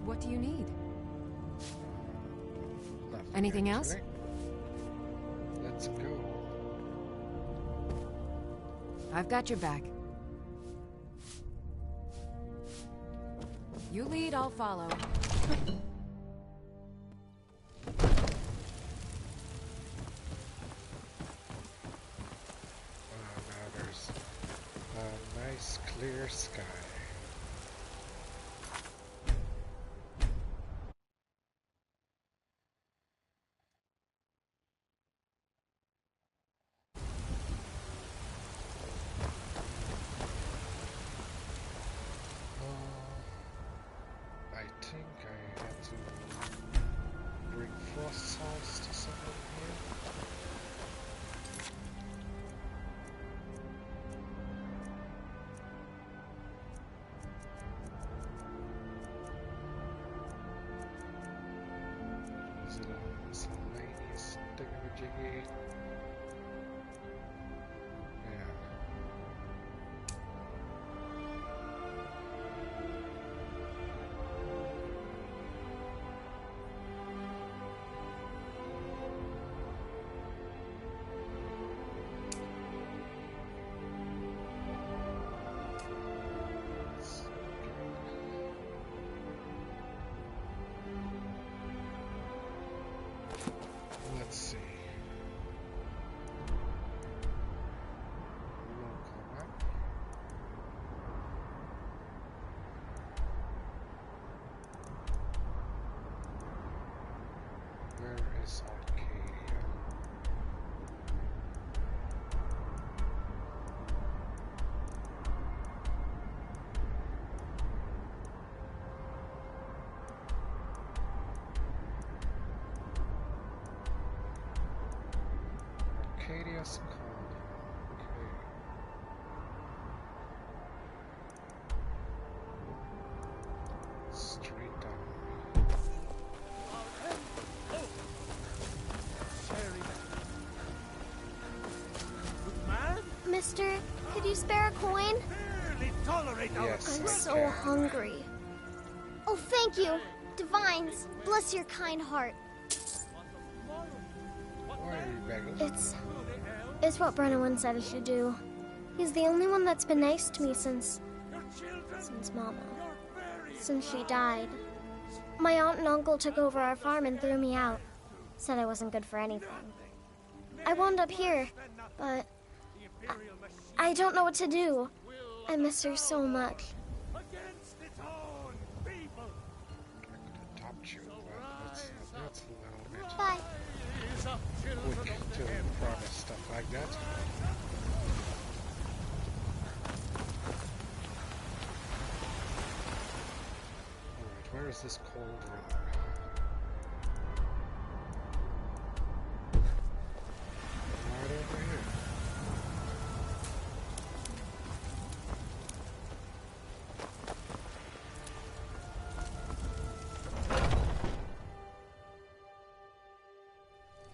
What do you need? Nothing, Anything else? actually. Let's go. I've got your back. You lead, I'll follow. Now there's a nice clear sky. I think I had to bring frost salts to someone here. Is it a miscellaneous thingamajiggy? Yeah. Let's see. Local map. Where is Arcadia? Arcadia's compound. Okay. Straight down. Mister, could you spare a coin? Yes, I'm I so can. hungry. Oh, thank you. Divines, bless your kind heart. Why are you begging? It's what Brennan said I should do. He's the only one that's been nice to me since Mama. Since she died. My aunt and uncle took over our farm and threw me out. Said I wasn't good for anything. I wound up here, but I don't know what to do. I miss her so much. Adopt you, but that's a little bit Bye. quick to promise stuff like that. Alright, where is this cauldron? Right over here.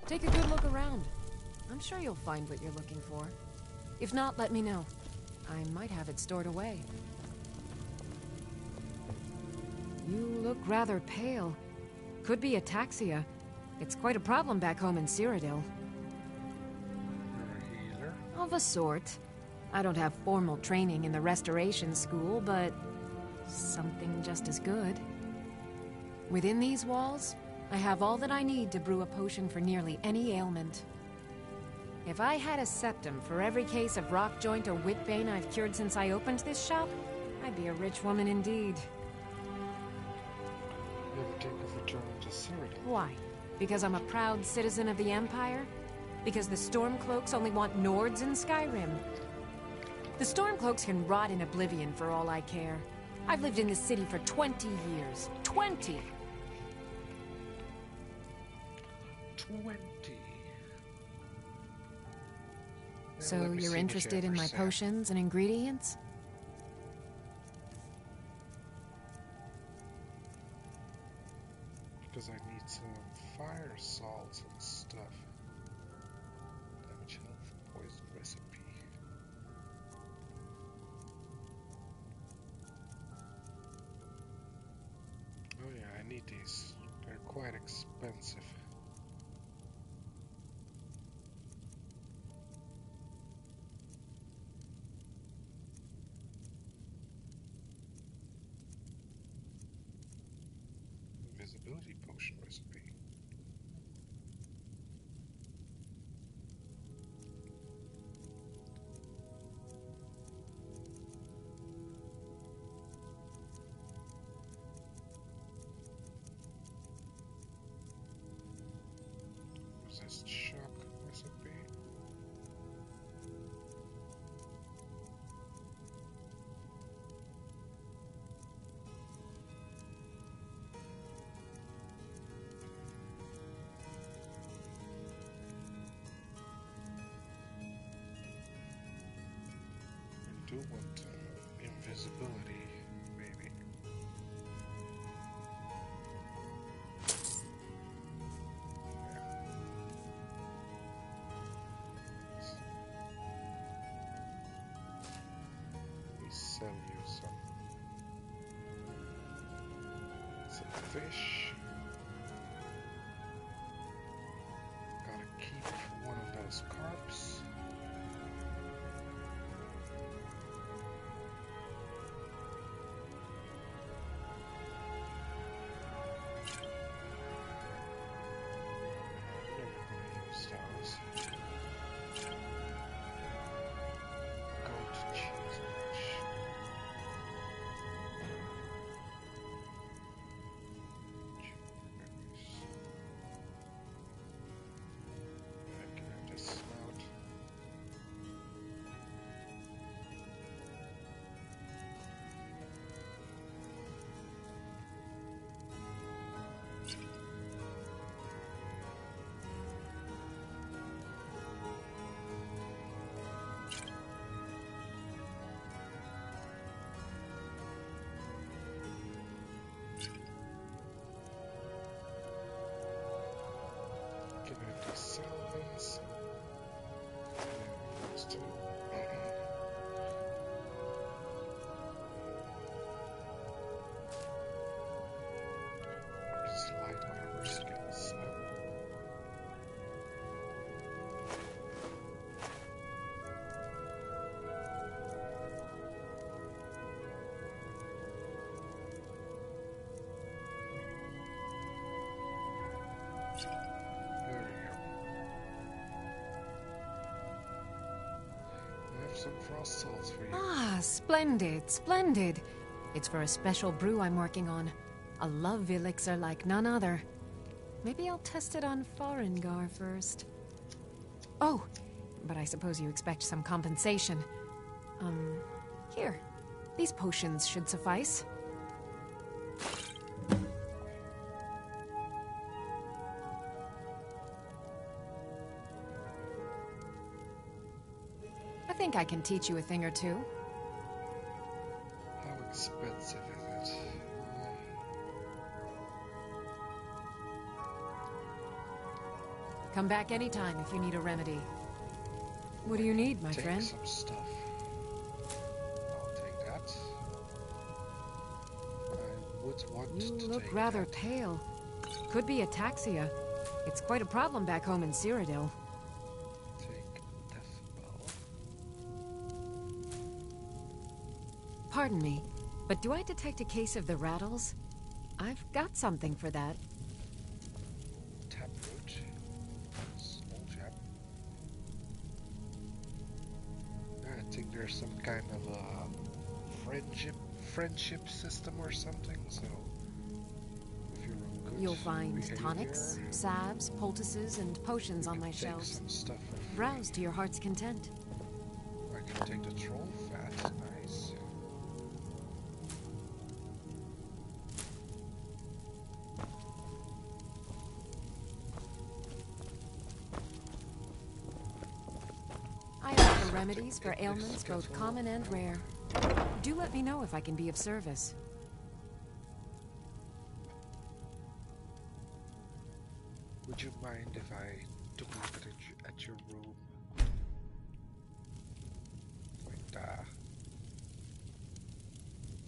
Take a good look around. I'm sure you'll find what you're looking for. If not, let me know. I might have it stored away. You look rather pale. Could be ataxia. It's quite a problem back home in Cyrodiil. You're a healer? Of a sort. I don't have formal training in the restoration school, but something just as good. Within these walls, I have all that I need to brew a potion for nearly any ailment. If I had a septum for every case of rock joint or whitbane I've cured since I opened this shop, I'd be a rich woman indeed. You ever think of returning to Cyrodiil? Why? Because I'm a proud citizen of the Empire? Because the Stormcloaks only want Nords in Skyrim? The Stormcloaks can rot in oblivion for all I care. I've lived in this city for 20 years. 20! 20. So let me you're see interested what you in my ever said. potions and ingredients? Because I need some fire salts and stuff. Damage health, poison recipe. Oh yeah, I need these. They're quite expensive. Invisibility potion recipe. Resist shock recipe. I do want invisibility, maybe. Let me sell you some fish. Gotta keep one of those carps. Goat cheese much. I can have this snout. Can I do salmons? Yeah, those two. Light armor skills. There we go. I have some frost salts for you. Ah, splendid, splendid. It's for a special brew I'm working on. A love elixir like none other. Maybe I'll test it on Farengar first. Oh, but I suppose you expect some compensation. Here. These potions should suffice. I think I can teach you a thing or two. How expensive is it? Come back anytime if you need a remedy. What do you need, my Take friend? some stuff. I'll take that. I would want You to look take rather that. pale. Could be ataxia. It's quite a problem back home in Cyrodiil. Take death bell. Pardon me, but do I detect a case of the rattles? I've got something for that. Taproot. Small jab. I think there's some kind of a friendship system or something, so if you're a You'll find tonics, salves, poultices, and potions on my shelves. Some stuff for free. Browse to your heart's content. I can take the troll fat. Nice. I offer remedies for ailments both common and rare. Do let me know if I can be of service. Would you mind if I took a look at your room? Like that.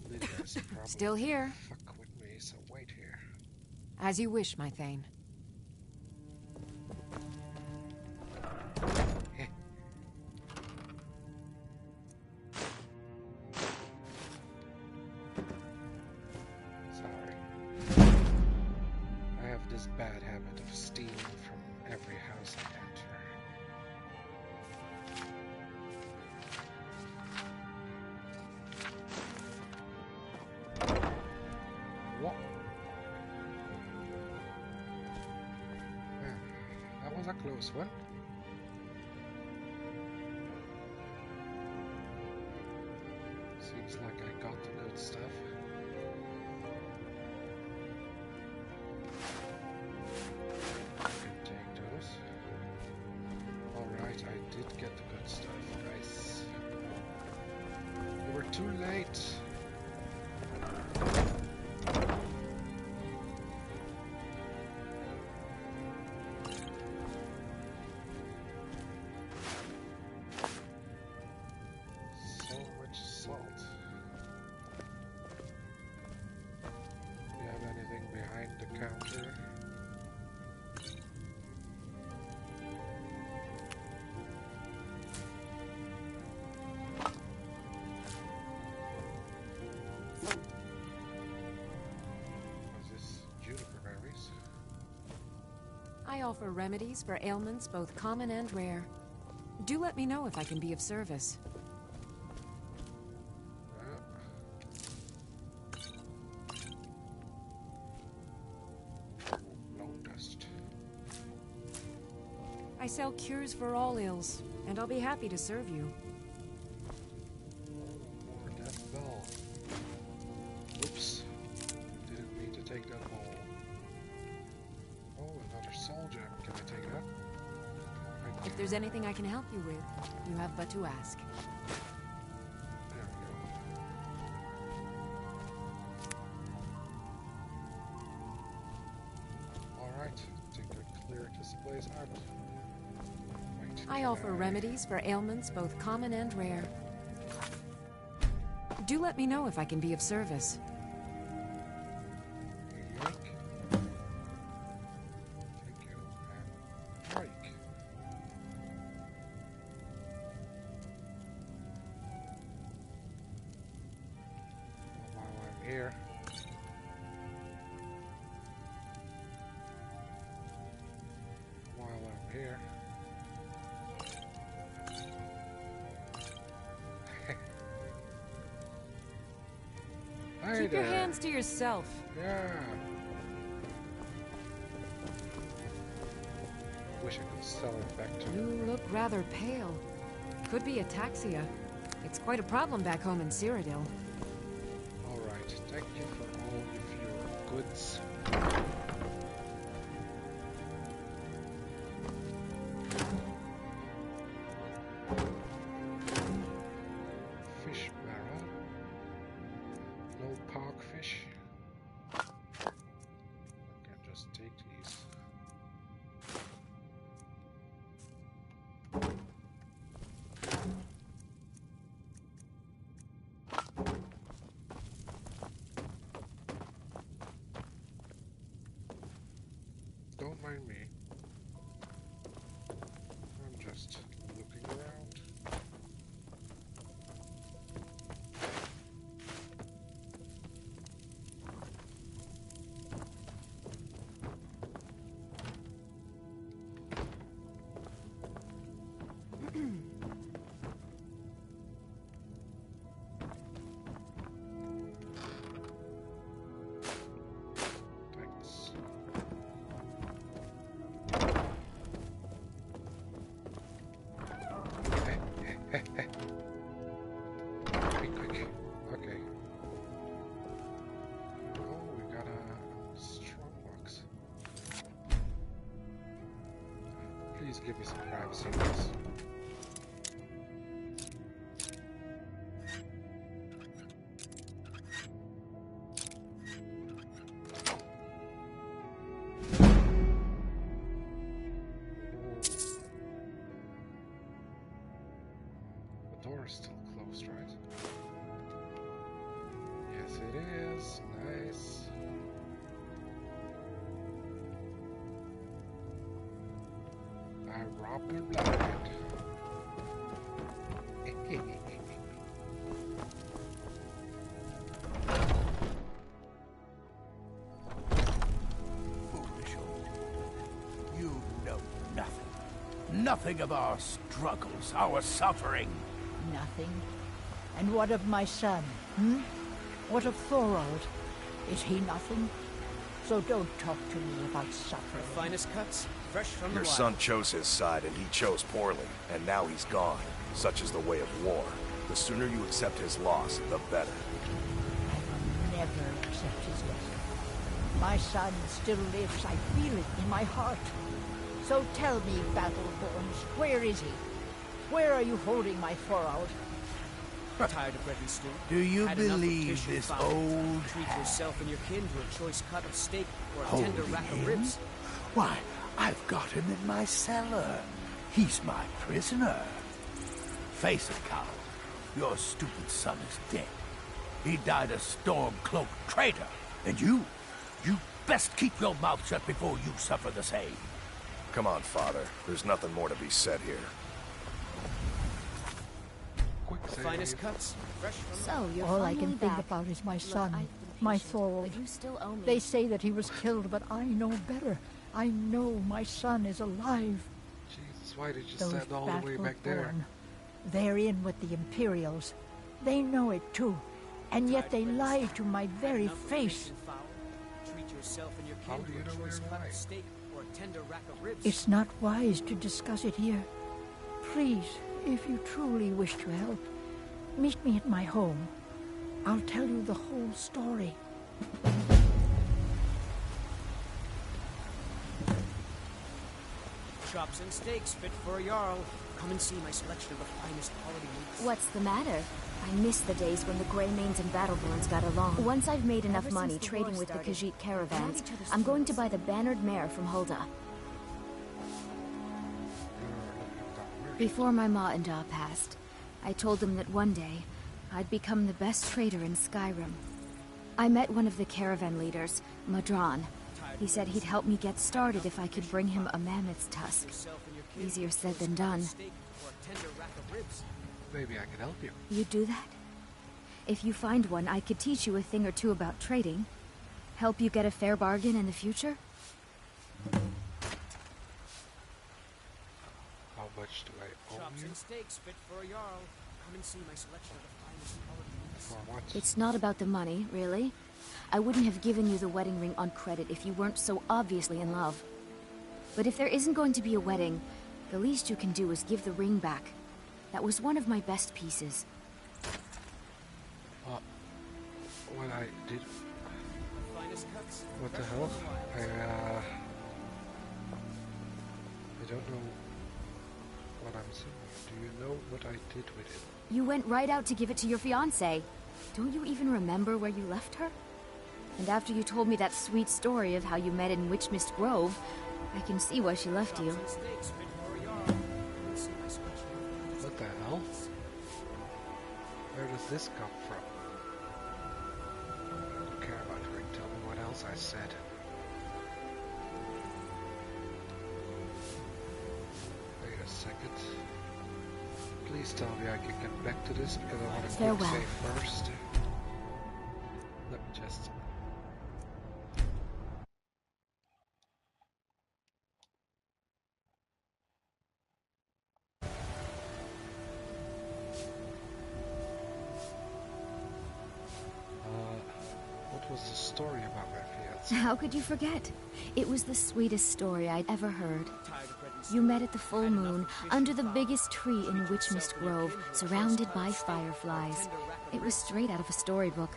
Lydia's probably Still here. fuck with me, so wait here. As you wish, my Thane. Bad habit of stealing from every house I enter. What? Man, that was a close one. Seems like I got the good stuff. I did get the good stuff, nice. You were too late. So much salt. Do you have anything behind the counter? I offer remedies for ailments both common and rare. Do let me know if I can be of service. I sell cures for all ills, and I'll be happy to serve you. More death bell. Oops. Didn't mean to take that ball. Oh, another soul gem. Can I take that? If there's anything I can help you with, you have but to ask. There we go. Alright, I think I cleared this place out. Wait, I offer remedies for ailments both common and rare. Do let me know if I can be of service. Here. While I'm here. Keep your hands to yourself. Yeah. Wish I could sell it back to you. You look rather pale. Could be ataxia. It's quite a problem back home in Cyrodiil. Alright, thank you for all of your goods. Fish barrel. No parkfish. I can just take these. Don't mind me. I'm just looking around. Thanks. Just give me some privacy, please. The door is still closed, right? Yes, it is. Nice. I robbed a blanket. Foolish old. You know nothing. Nothing of our struggles, our suffering. Nothing. And what of my son, hmm? What of Thorold? Is he nothing? So don't talk to me about suffering. The finest cuts, fresh from Your the son chose his side, and he chose poorly, and now he's gone. Such is the way of war. The sooner you accept his loss, the better. I will never accept his death. My son still lives. I feel it in my heart. So tell me, Battleborns, where is he? Where are you holding my Thorold? Tired of bread and stew? Do you Had enough of believe fish and this fowl? old Treat hag? yourself and your kin to a choice cut of steak or a Holding tender rack of him? ribs. Why, I've got him in my cellar. He's my prisoner. Face it, coward. Your stupid son is dead. He died a storm-cloaked traitor. And you best keep your mouth shut before you suffer the same. Come on, Father. There's nothing more to be said here. The finest cuts, fresh from the So, you're All I finally can think back. about is my Look, son, I've been my patient, Thorold. but you still owe me. They say that he was killed, but I know better. I know my son is alive. Jesus, why did you Those stand all the way back there? Battleborn, they're in with the Imperials. They know it too. And yet they lie to my very face. Treat yourself and your How kin do to you a know choice they're cut of lying? steak or a tender rack of ribs. It's not wise to discuss it here. Please, if you truly wish to help, meet me at my home. I'll tell you the whole story. Chops and steaks fit for a Jarl. Come and see my selection of the finest quality meats. What's the matter? I miss the days when the Greymanes and Battleborns got along. Once I've made enough Ever money since the trading war with the started, Khajiit caravans, we've had each other's I'm going to throats. buy the bannered mare from Hulda. Before my ma and Da passed, I told them that one day, I'd become the best trader in Skyrim. I met one of the caravan leaders, Madron. He said he'd help me get started if I could bring him a mammoth's tusk. Easier said than done. Maybe I can help you. You'd do that? If you find one, I could teach you a thing or two about trading. Help you get a fair bargain in the future? How much do I owe Chops you? and steaks fit for a Jarl. Come and see my selection of the finest quality meats. For what? It's not about the money, really. I wouldn't have given you the wedding ring on credit if you weren't so obviously in love. But if there isn't going to be a wedding, the least you can do is give the ring back. That was one of my best pieces. What I did? The finest cuts, What the fresh hell? from the wild. I don't know what I'm saying. Do you know what I did with it? You went right out to give it to your fiancée. Don't you even remember where you left her? And after you told me that sweet story of how you met in Witchmist Grove, I can see why she left you. Chops and steaks fit for a Jarl. Come and see my selection of the finest What the hell? Where does this come from? I don't care about her. Tell me what else I said. Wait a second. Please tell me I can get back to this because I want to quick Farewell. save first. Let me just... What was the story about my fiance? How could you forget? It was the sweetest story I'd ever heard. You met at the full moon, under the biggest tree in Witchmist Grove, surrounded by fireflies. It was straight out of a storybook.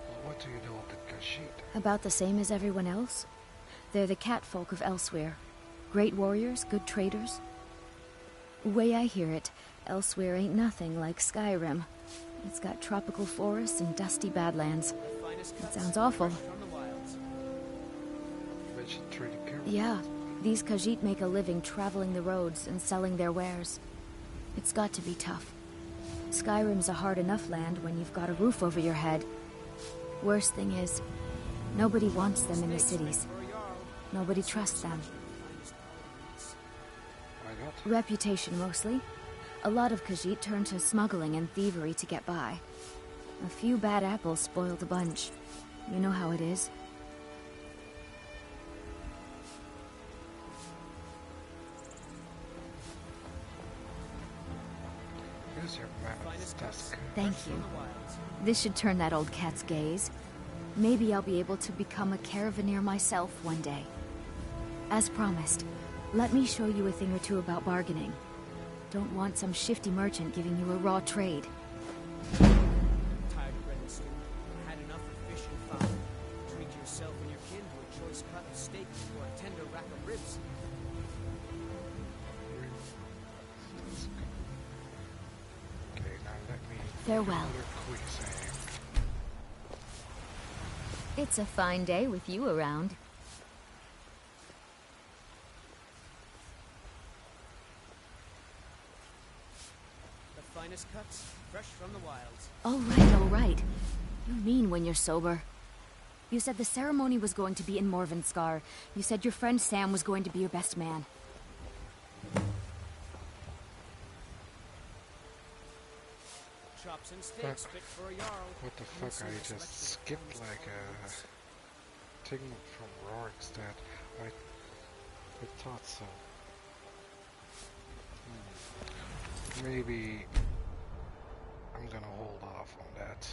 Well, what do you know of the Khajiit? About the same as everyone else. They're the catfolk of Elsewhere. Great warriors, good traders. Way I hear it, Elsewhere ain't nothing like Skyrim. It's got tropical forests and dusty badlands. It sounds awful. Yeah, these Khajiit make a living traveling the roads and selling their wares. It's got to be tough. Skyrim's a hard enough land when you've got a roof over your head. Worst thing is, nobody wants them in the cities. Nobody trusts them. Reputation, mostly. A lot of Khajiit turn to smuggling and thievery to get by. A few bad apples spoiled the bunch. You know how it is. Here's your mammoth's tusk. Thank you. This should turn that old cat's gaze. Maybe I'll be able to become a caravaneer myself one day. As promised, let me show you a thing or two about bargaining. Don't want some shifty merchant giving you a raw trade. Tired of bread and stew. Had enough of fish and fowl. Treat yourself and your kin to a choice cut of steak or a tender rack of ribs. Okay, now let me... Farewell. It's a fine day with you around. The finest cuts, fresh from the wilds. All right. You mean when you're sober. You said the ceremony was going to be in Morvenskar. You said your friend Sam was going to be your best man. Chops and steaks fit for a jarl. What the fuck, I just skipped like a thing from Rorik's that I thought so. Maybe I'm gonna hold off on that.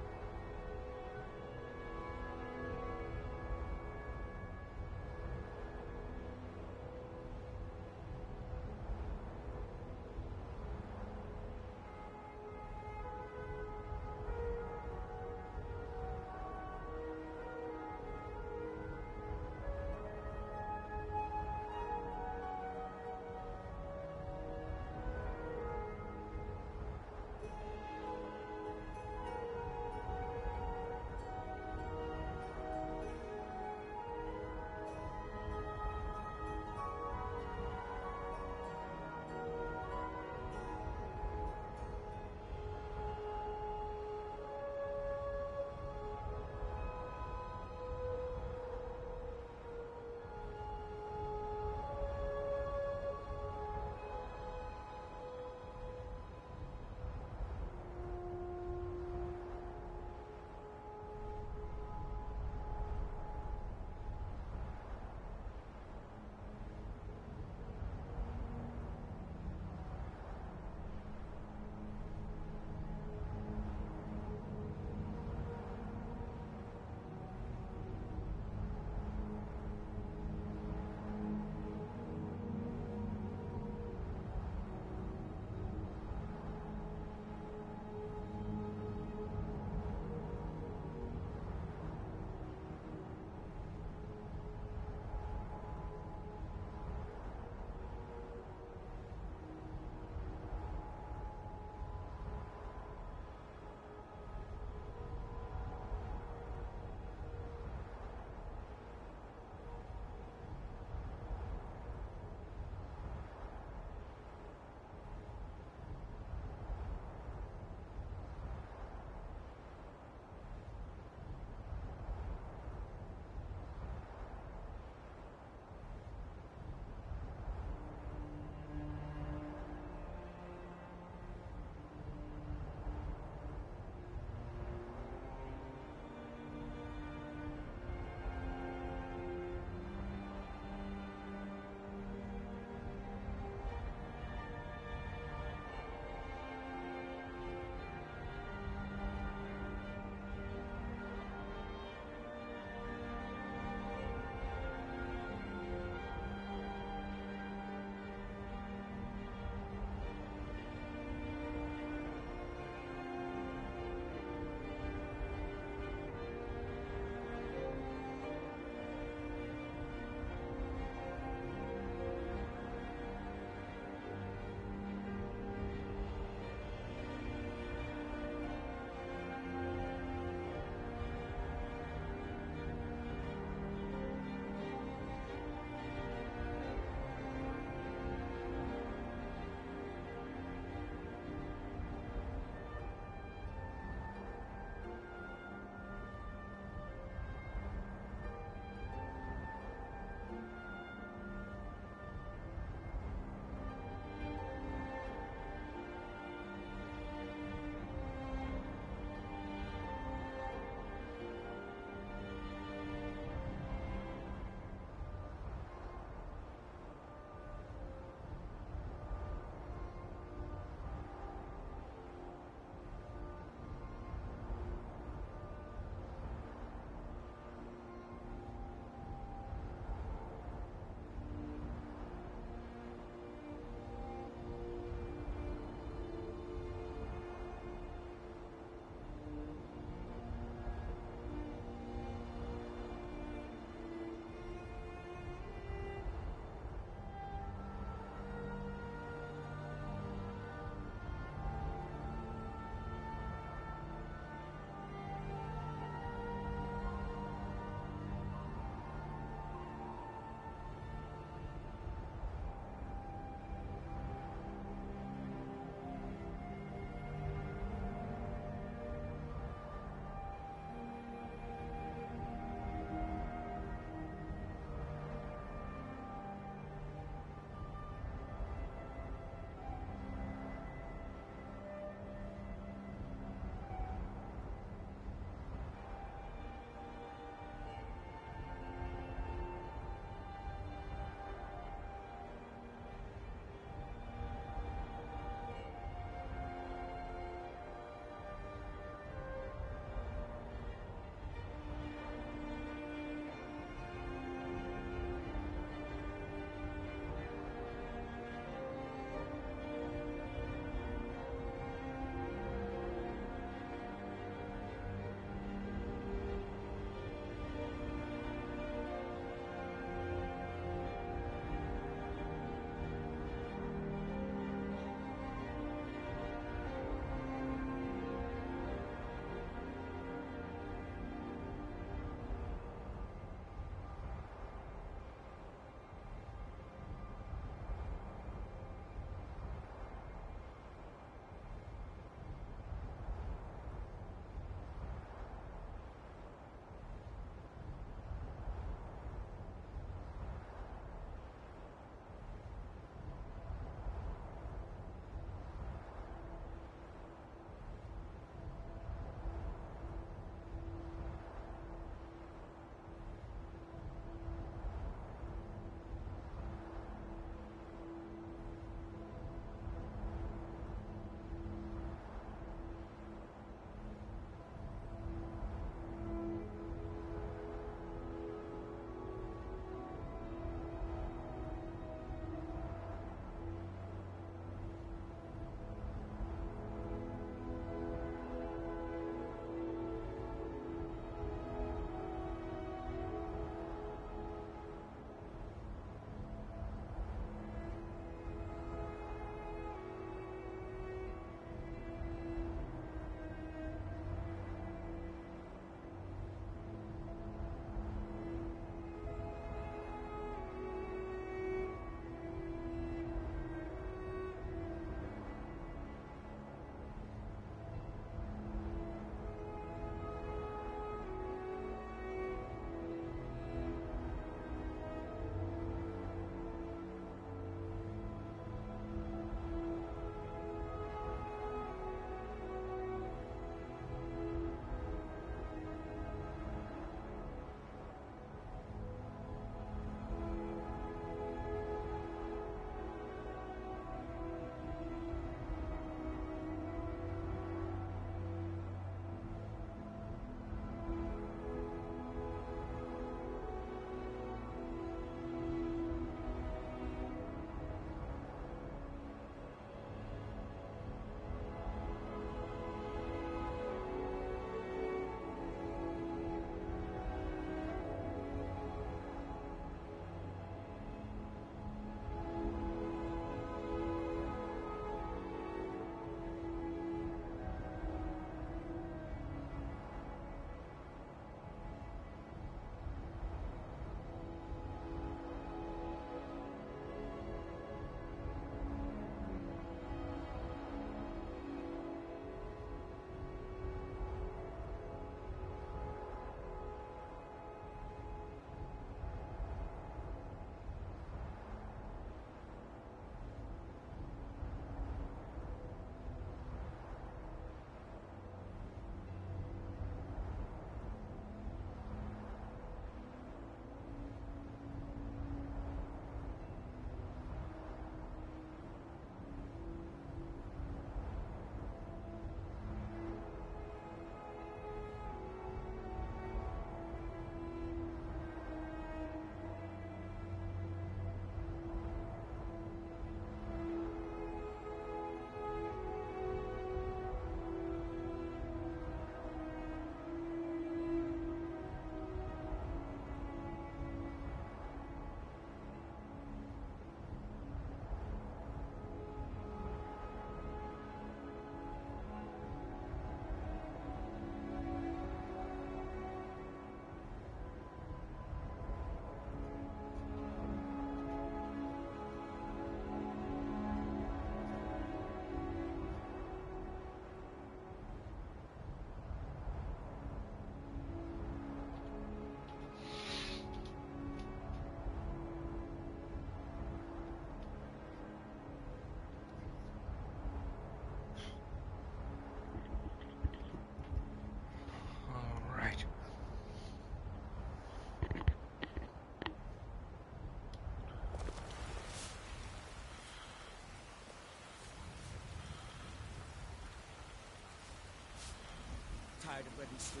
Tired of bread and stew?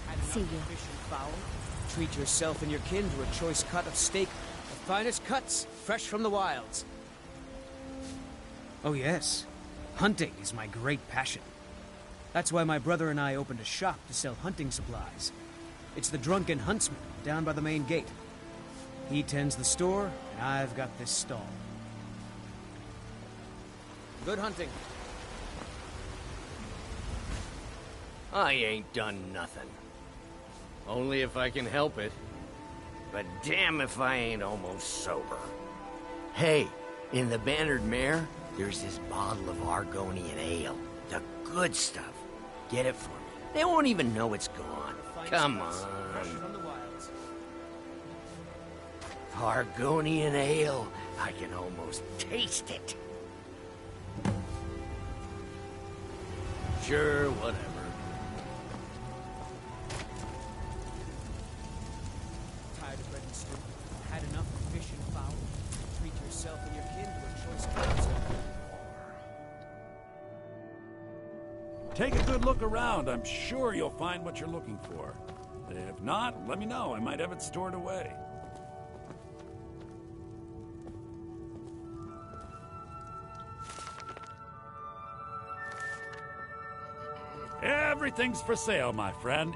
Had enough See of you. fish and fowl? Treat yourself and your kin to a choice cut of steak. The finest cuts, fresh from the wilds. Oh yes, hunting is my great passion. That's why my brother and I opened a shop to sell hunting supplies. It's the Drunken Huntsman down by the main gate. He tends the store, and I've got this stall. Good hunting. I ain't done nothing. Only if I can help it. But damn if I ain't almost sober. Hey, in the Bannered Mare, there's this bottle of Argonian ale. The good stuff. Get it for me. They won't even know it's gone. Come on. Argonian ale. I can almost taste it. Sure, whatever. Tired of bread and stew? Had enough of fish and fowl? Treat yourself and your kin to a choice cut. Take a good look around. I'm sure you'll find what you're looking for. If not, let me know. I might have it stored away. Everything's for sale, my friend.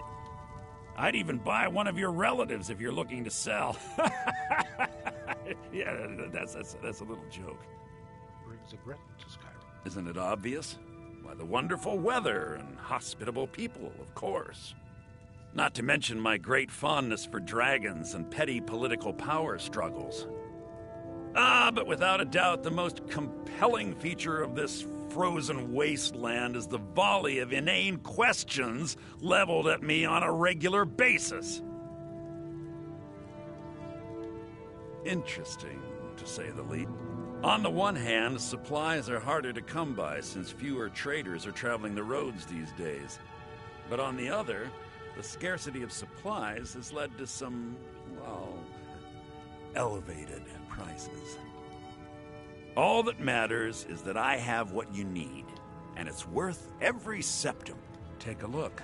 I'd even buy one of your relatives if you're looking to sell. Yeah, that's a little joke. Brings a Breton to Skyrim. Isn't it obvious? Why, the wonderful weather and hospitable people, of course. Not to mention my great fondness for dragons and petty political power struggles. But without a doubt, the most compelling feature of this frozen wasteland is the volley of inane questions leveled at me on a regular basis. Interesting, to say the least. On the one hand, supplies are harder to come by since fewer traders are traveling the roads these days. But on the other, the scarcity of supplies has led to some, well, elevated prices. All that matters is that I have what you need, and it's worth every septim. Take a look.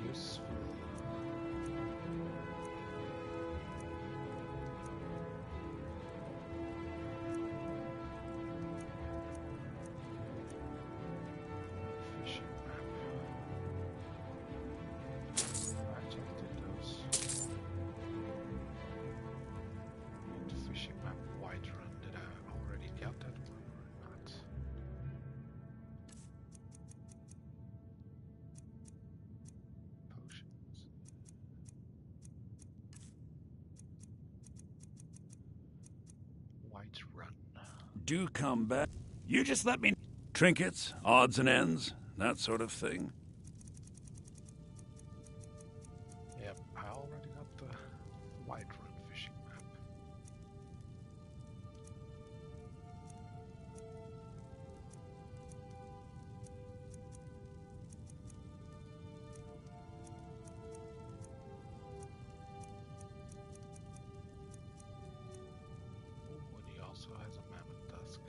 Useful. Fishing map. I just did those. Need fishing map Whiterun. Did I already get that one or not? Potions. Whiterun. Do come back. You just let me... Trinkets, odds and ends, that sort of thing. Yep, I already got the Whiterun fishing map. Oh, and he also has a mammoth tusk.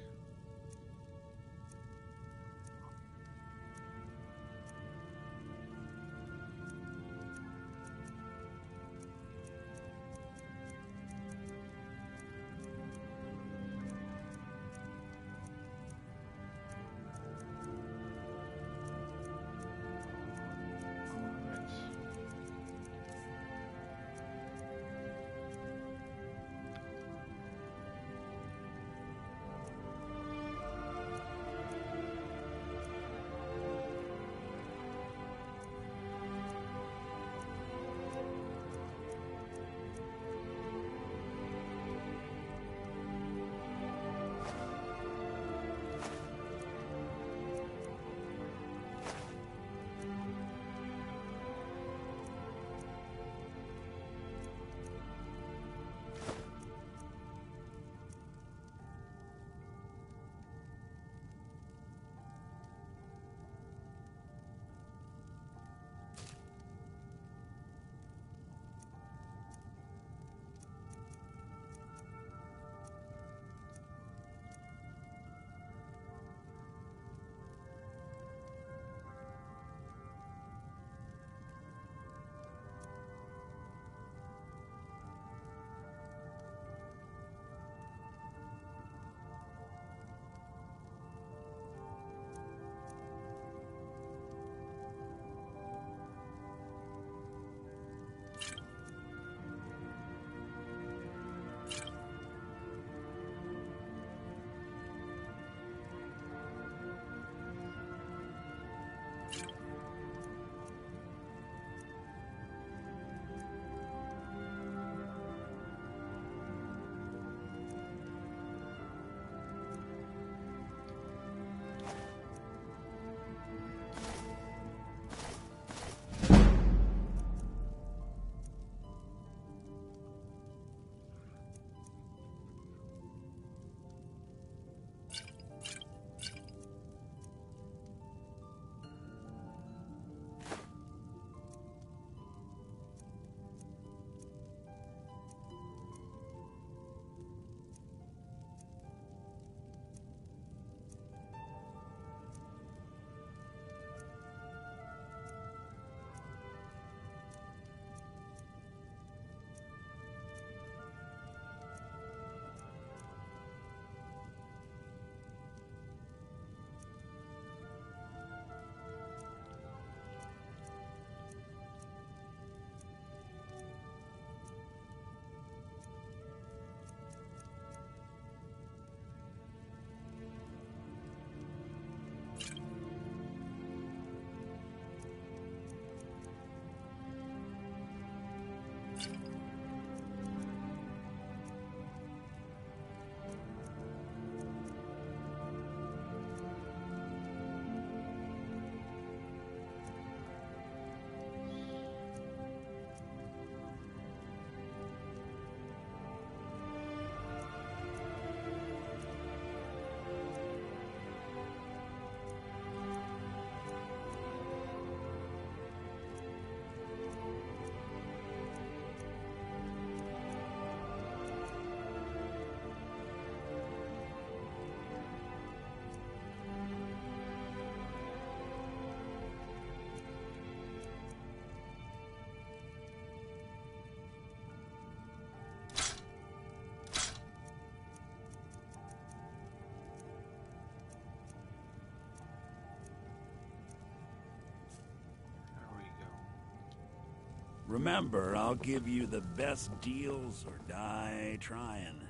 Remember, I'll give you the best deals or die trying.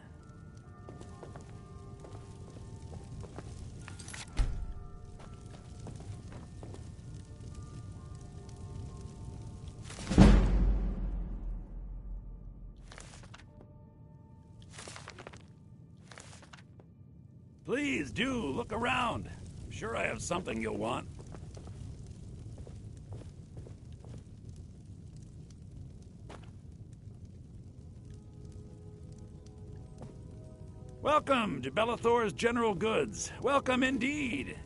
Please do, look around. I'm sure I have something you'll want. Welcome to Bellathor's General Goods. Welcome indeed.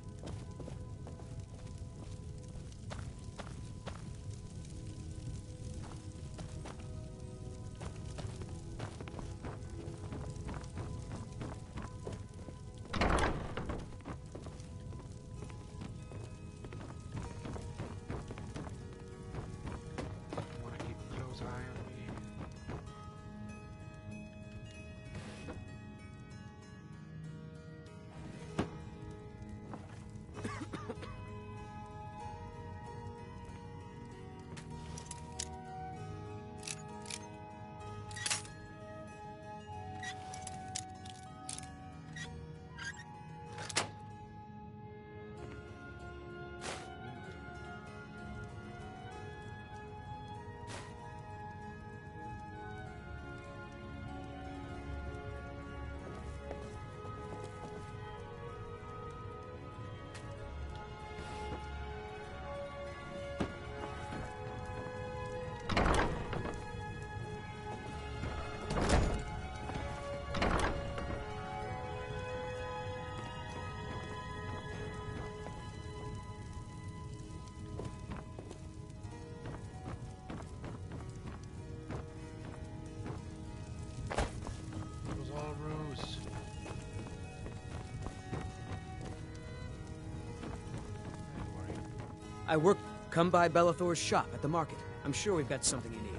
I work. Come by Bellathor's shop at the market. I'm sure we've got something you need.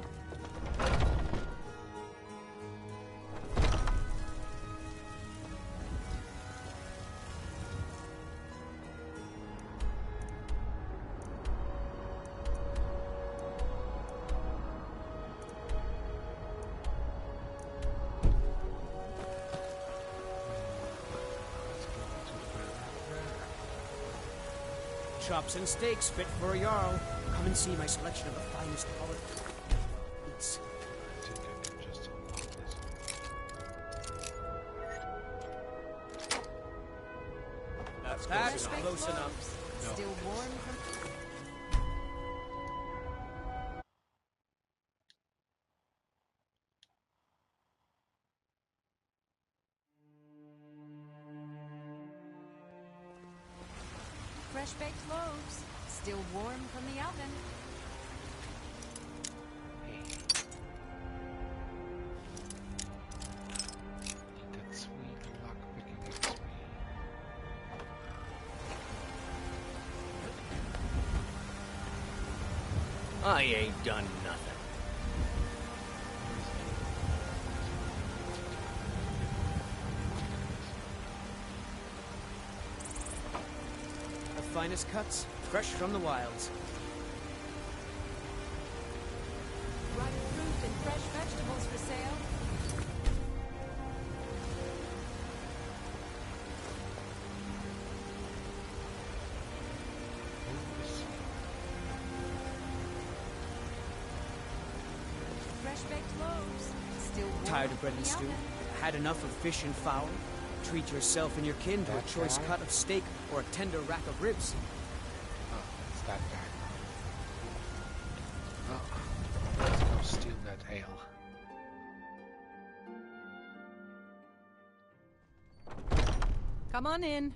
Chops and steaks fit for a Jarl. Come and see my selection of the finest quality meats. That's close enough. No. Still warm from... Fresh-baked loaves, still warm from the oven. That sweet lock-picking XP. I ain't done nothing. Finest cuts, fresh from the wilds. Ripe fruit and fresh vegetables for sale. Fresh baked loaves, still warm. Tired of bread and stew? Had enough of fish and fowl? Treat yourself and your kin to a choice cut of steak or a tender rack of ribs. Oh, it's that guy. Oh, let's go steal that ale. Come on in.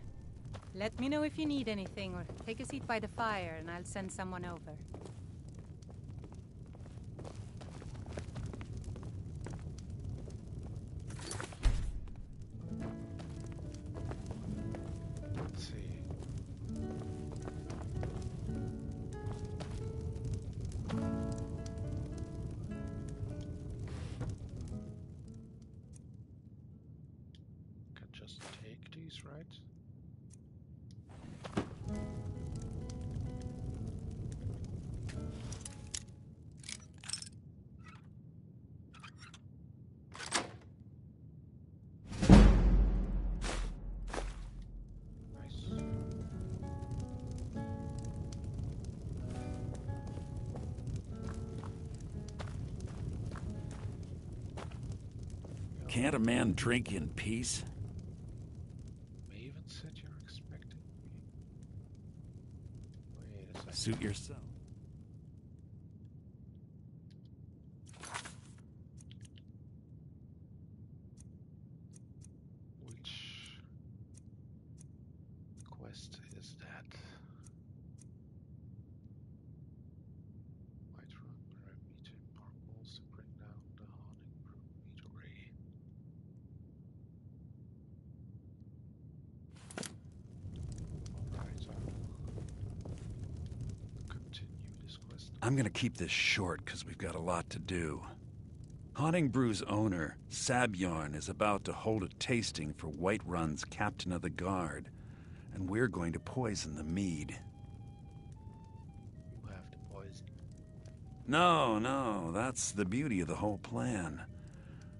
Let me know if you need anything, or take a seat by the fire and I'll send someone over. Let's see. Can just take these, right? Can't a man drink in peace? Maven said you're expecting me. Wait a second. Suit yourself. Which quest is that? White Run, where I meet him, our goals to bring down the haunting broom meteorite. Alright, I'll continue this quest. I'm gonna keep this short because we've got a lot to do. Haunting Brew's owner, Sabjorn, is about to hold a tasting for White Run's Captain of the Guard, and we're going to poison the mead. You have to poison. No, that's the beauty of the whole plan.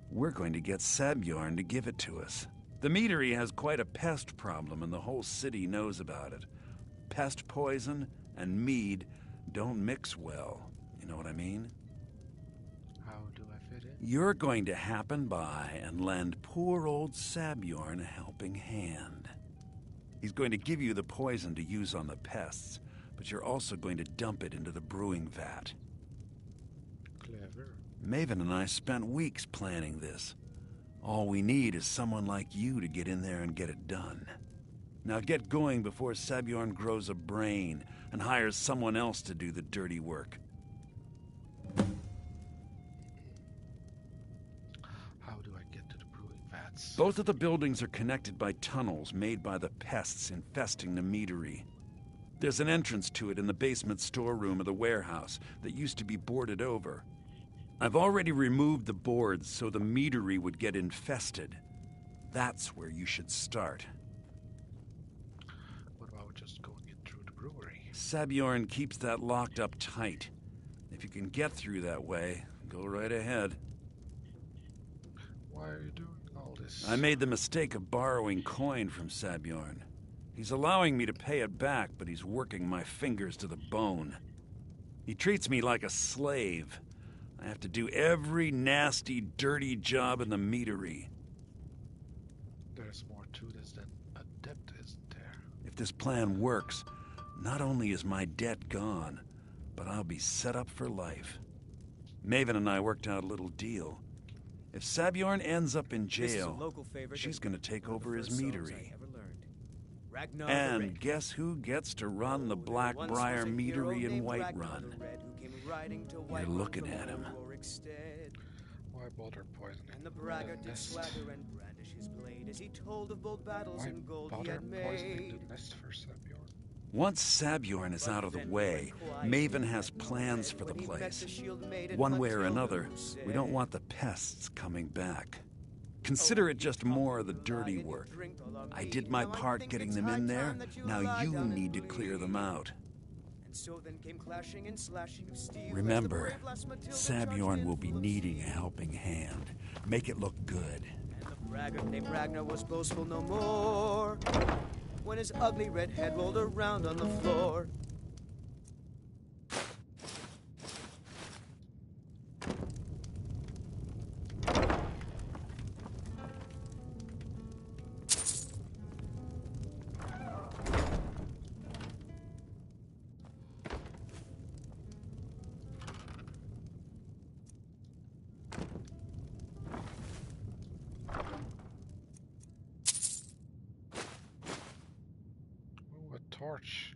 We're going to get Sabjorn to give it to us. The meadery has quite a pest problem, and the whole city knows about it. Pest poison and mead don't mix well. You know what I mean? How do I fit in? You're going to happen by and lend poor old Sabjorn a helping hand. He's going to give you the poison to use on the pests, but you're also going to dump it into the brewing vat. Clever. Maven and I spent weeks planning this. All we need is someone like you to get in there and get it done. Now get going before Sabjorn grows a brain and hires someone else to do the dirty work. How do I get to the brewing vats? Both of the buildings are connected by tunnels made by the pests infesting the meadery. There's an entrance to it in the basement storeroom of the warehouse that used to be boarded over. I've already removed the boards so the meadery would get infested. That's where you should start. What about just going in through the brewery? Sabjorn keeps that locked up tight. If you can get through that way, go right ahead. Why are you doing all this? I made the mistake of borrowing coin from Sabjorn. He's allowing me to pay it back, but he's working my fingers to the bone. He treats me like a slave. I have to do every nasty, dirty job in the meadery. There's more to this than a debt, isn't there? If this plan works, not only is my debt gone, but I'll be set up for life. Maven and I worked out a little deal. If Sabjorn ends up in jail, she's going to take over his meadery. And guess who gets to run the Blackbriar meadery in Whiterun? You're looking at him. Why bother poisoning And the braggart did swagger and brandish his blade as he told of bold battles and gold he had made. The nest for Sabjorn? Once Sabjorn is out of the way, Maven has plans for the place. One way or another, we don't want the pests coming back. Consider it just more of the dirty work. I did my part getting them in there, now you need to clear them out. Remember, Sabjorn will be needing a helping hand. Make it look good. And the braggart named Ragnar was boastful no more when his ugly red head rolled around on the floor. Torch.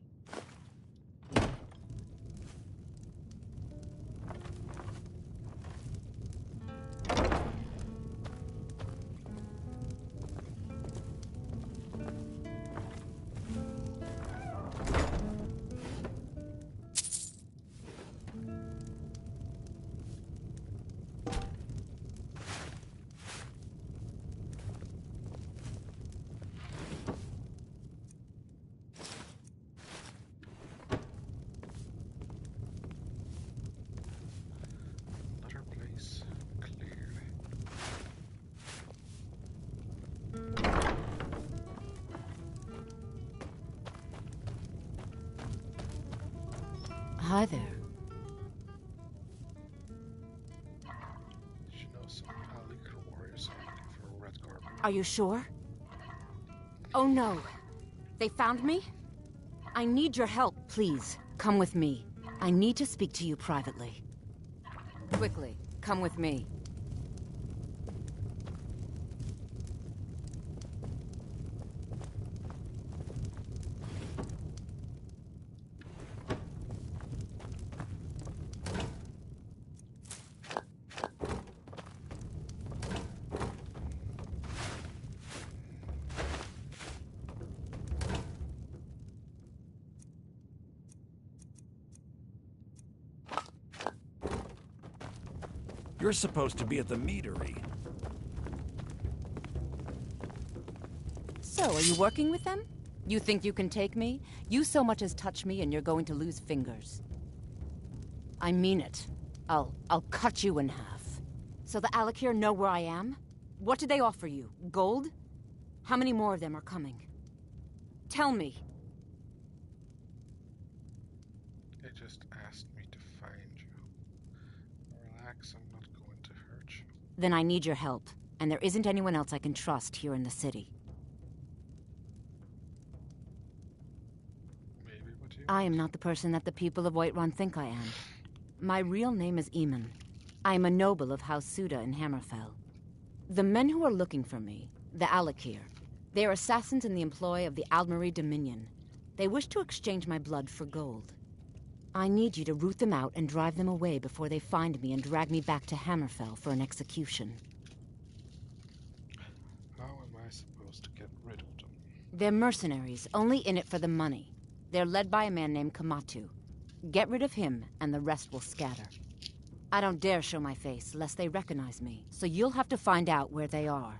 Hi there. You know some Alligator warriors are looking Are you sure? Oh no. They found me? I need your help. Please, come with me. I need to speak to you privately. Quickly, come with me. You're supposed to be at the meadery. So, are you working with them? You think you can take me? You so much as touch me and you're going to lose fingers. I mean it. I'll cut you in half. So the Alakir know where I am? What did they offer you? Gold? How many more of them are coming? Tell me. They just asked me to find you. Relax, I'm not going to hurt you. Then I need your help, and there isn't anyone else I can trust here in the city. Maybe what you I am not the person that the people of Whiterun think I am. My real name is Eamon. I am a noble of House Suda in Hammerfell. The men who are looking for me, the Alakir, they are assassins in the employ of the Aldmeri Dominion. They wish to exchange my blood for gold. I need you to root them out and drive them away before they find me and drag me back to Hammerfell for an execution. How am I supposed to get rid of them? They're mercenaries, only in it for the money. They're led by a man named Kamatu. Get rid of him, and the rest will scatter. I don't dare show my face, lest they recognize me, so you'll have to find out where they are.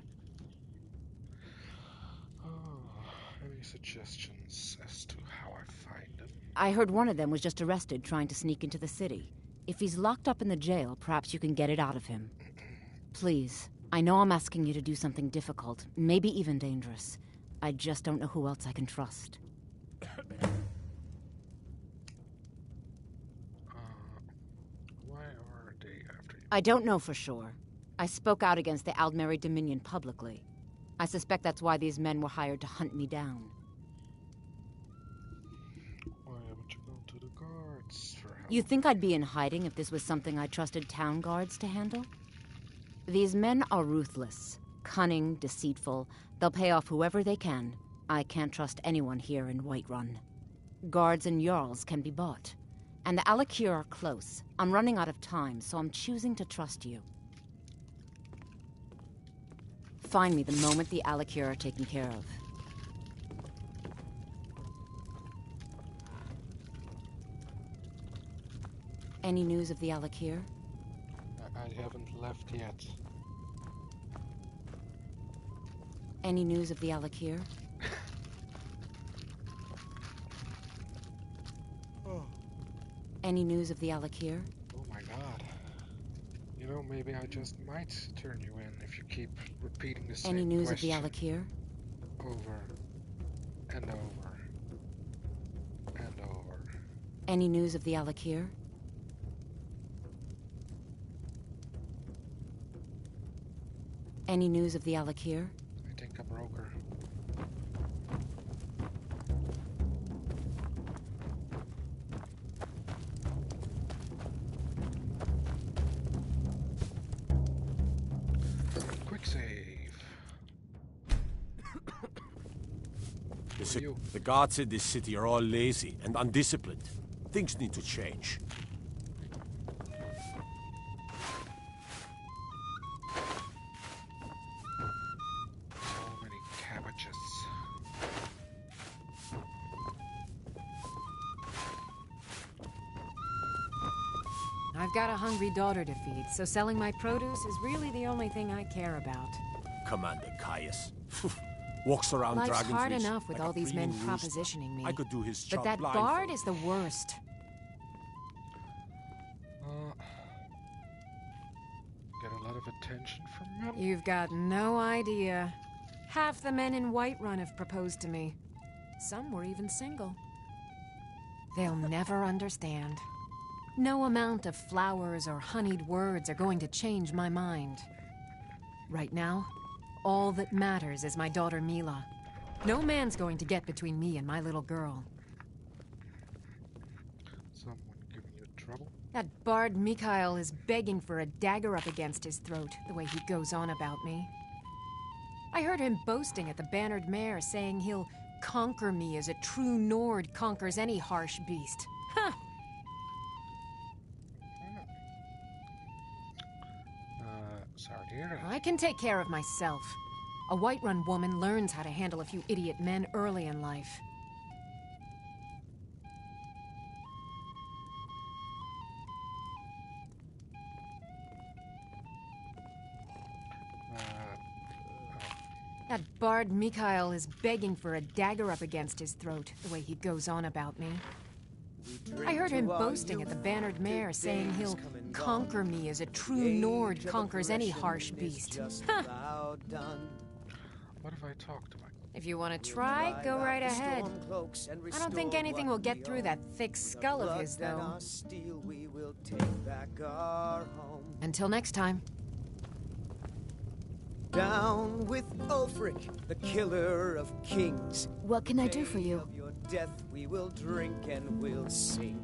Any suggestions as to how I find them? I heard one of them was just arrested trying to sneak into the city. If he's locked up in the jail, perhaps you can get it out of him. Please, I know I'm asking you to do something difficult, maybe even dangerous. I just don't know who else I can trust. Why are they after you? I don't know for sure. I spoke out against the Aldmeri Dominion publicly. I suspect that's why these men were hired to hunt me down. Why haven't you gone to the guards for help? You think I'd be in hiding if this was something I trusted town guards to handle? These men are ruthless, cunning, deceitful. They'll pay off whoever they can. I can't trust anyone here in Whiterun. Guards and Jarls can be bought. And the Alakir are close. I'm running out of time, so I'm choosing to trust you. Find me the moment the Alakir are taken care of. Any news of the Alakir? I haven't left yet. Any news of the Alakir? Any news of the Alakir? Oh my god. You know, maybe I just might turn you in if you keep repeating the same Any news question of the Alakir? over and over and over. Any news of the Alakir? Any news of the Alakir? I think I broke her. Quick save. The guards in this city are all lazy and undisciplined. Things need to change. So many cabbages. I've got a hungry daughter to feed, so selling my produce is really the only thing I care about. Commander Caius. Walks around Life's Dragon's hard Reach enough with like all a these men preening rooster. propositioning me. I could do his But job that blindfold. bard is the worst. Get a lot of attention from him. You've got no idea. Half the men in Whiterun have proposed to me. Some were even single. They'll never understand. No amount of flowers or honeyed words are going to change my mind. Right now, all that matters is my daughter Mila. No man's going to get between me and my little girl. Someone giving you trouble? That bard Mikhail is begging for a dagger up against his throat, the way he goes on about me. I heard him boasting at the Bannered Mare, saying he'll conquer me as a true Nord conquers any harsh beast. Huh! Sorry to hear that. I can take care of myself. A Whiterun woman learns how to handle a few idiot men early in life. That bard Mikhail is begging for a dagger up against his throat, the way he goes on about me. I heard him boasting at the Bannered Mare, saying he'll conquer me as a true Nord conquers any harsh beast. Huh. What if I talk to my... If you want to try, go right ahead. I don't think anything will get through that thick skull of his, though. Until next time. Down with Ulfric, the killer of kings. What can I do for you? Of your death we will drink and we'll sing.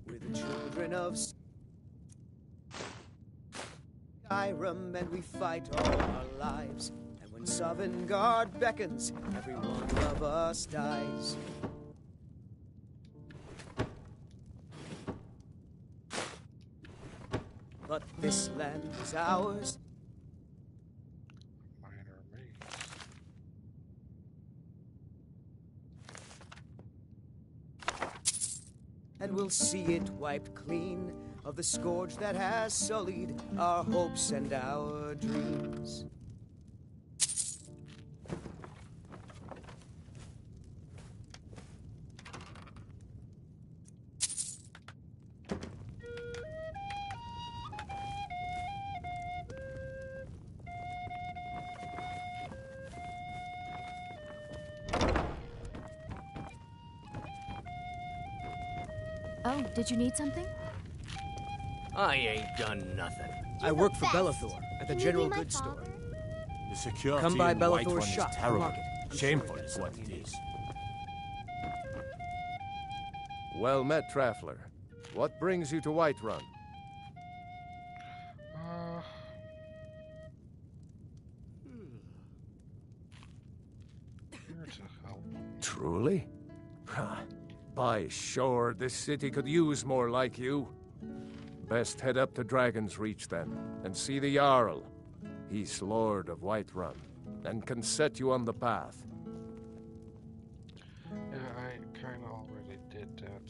We're the children of Skyrim, and we fight all our lives. And when Sovngarde beckons, every one of us dies. But this land is ours. And we'll see it wiped clean of the scourge that has sullied our hopes and our dreams. Oh, did you need something? I ain't done nothing. I work for Bellathor at the general goods store. The security Come by in Bellathor's Whiterun shop, is terrible. market. Shameful is what it is. Well met, Traveler. What brings you to Whiterun? Here to help. Truly? By sure, this city could use more like you. Best head up to Dragon's Reach then, and see the Jarl. He's Lord of Whiterun, and can set you on the path. Yeah, I kinda already did that.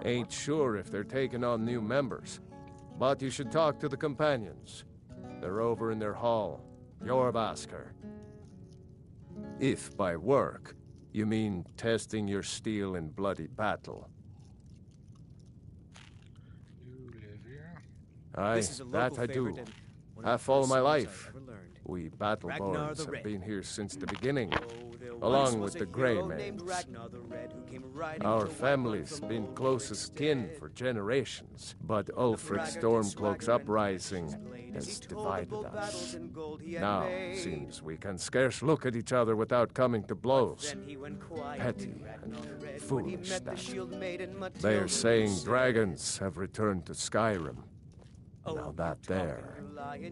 Ain't sure if they're taking on new members, but you should talk to the companions. They're over in their hall, Jorvaskr. If by work, you mean testing your steel in bloody battle. You live here? Aye, that I do. Half all my life. We Ragnar Battleborns the have Red. been here since the beginning, There once along was with a the Grey hero named Maids. Ragnar the Red who came riding Our to Whiterun family's from been old close as kin for generations, but Ulfric's Stormcloak's uprising has divided us. Now, seems we can scarce look at each other without coming to blows. Petty and foolish that. They're saying dragons have returned to Skyrim. Now that there,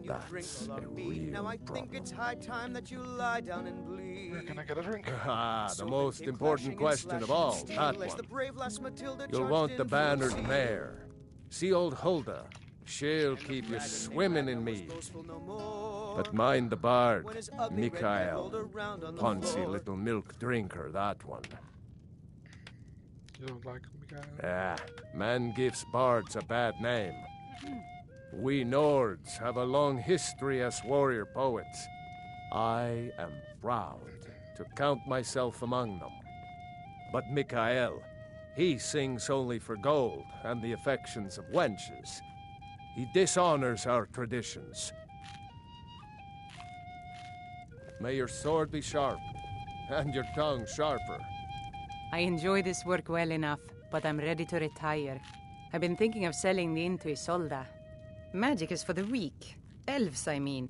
that's a real Now I think it's high time that you lie down and bleed. Where can I get a drink? Ah, the most important question of all, that one. You'll want the Bannered Mare. See old Hulda. She'll keep you swimming in mead. But mind the bard, Mikhail. Poncy little milk drinker, that one. You don't like me, guy? Ah, man gives bards a bad name. We Nords have a long history as warrior poets. I am proud to count myself among them. But Mikhail, he sings only for gold and the affections of wenches. He dishonors our traditions. May your sword be sharp, and your tongue sharper. I enjoy this work well enough, but I'm ready to retire. I've been thinking of selling the inn to Isolda. Magic is for the weak. Elves, I mean.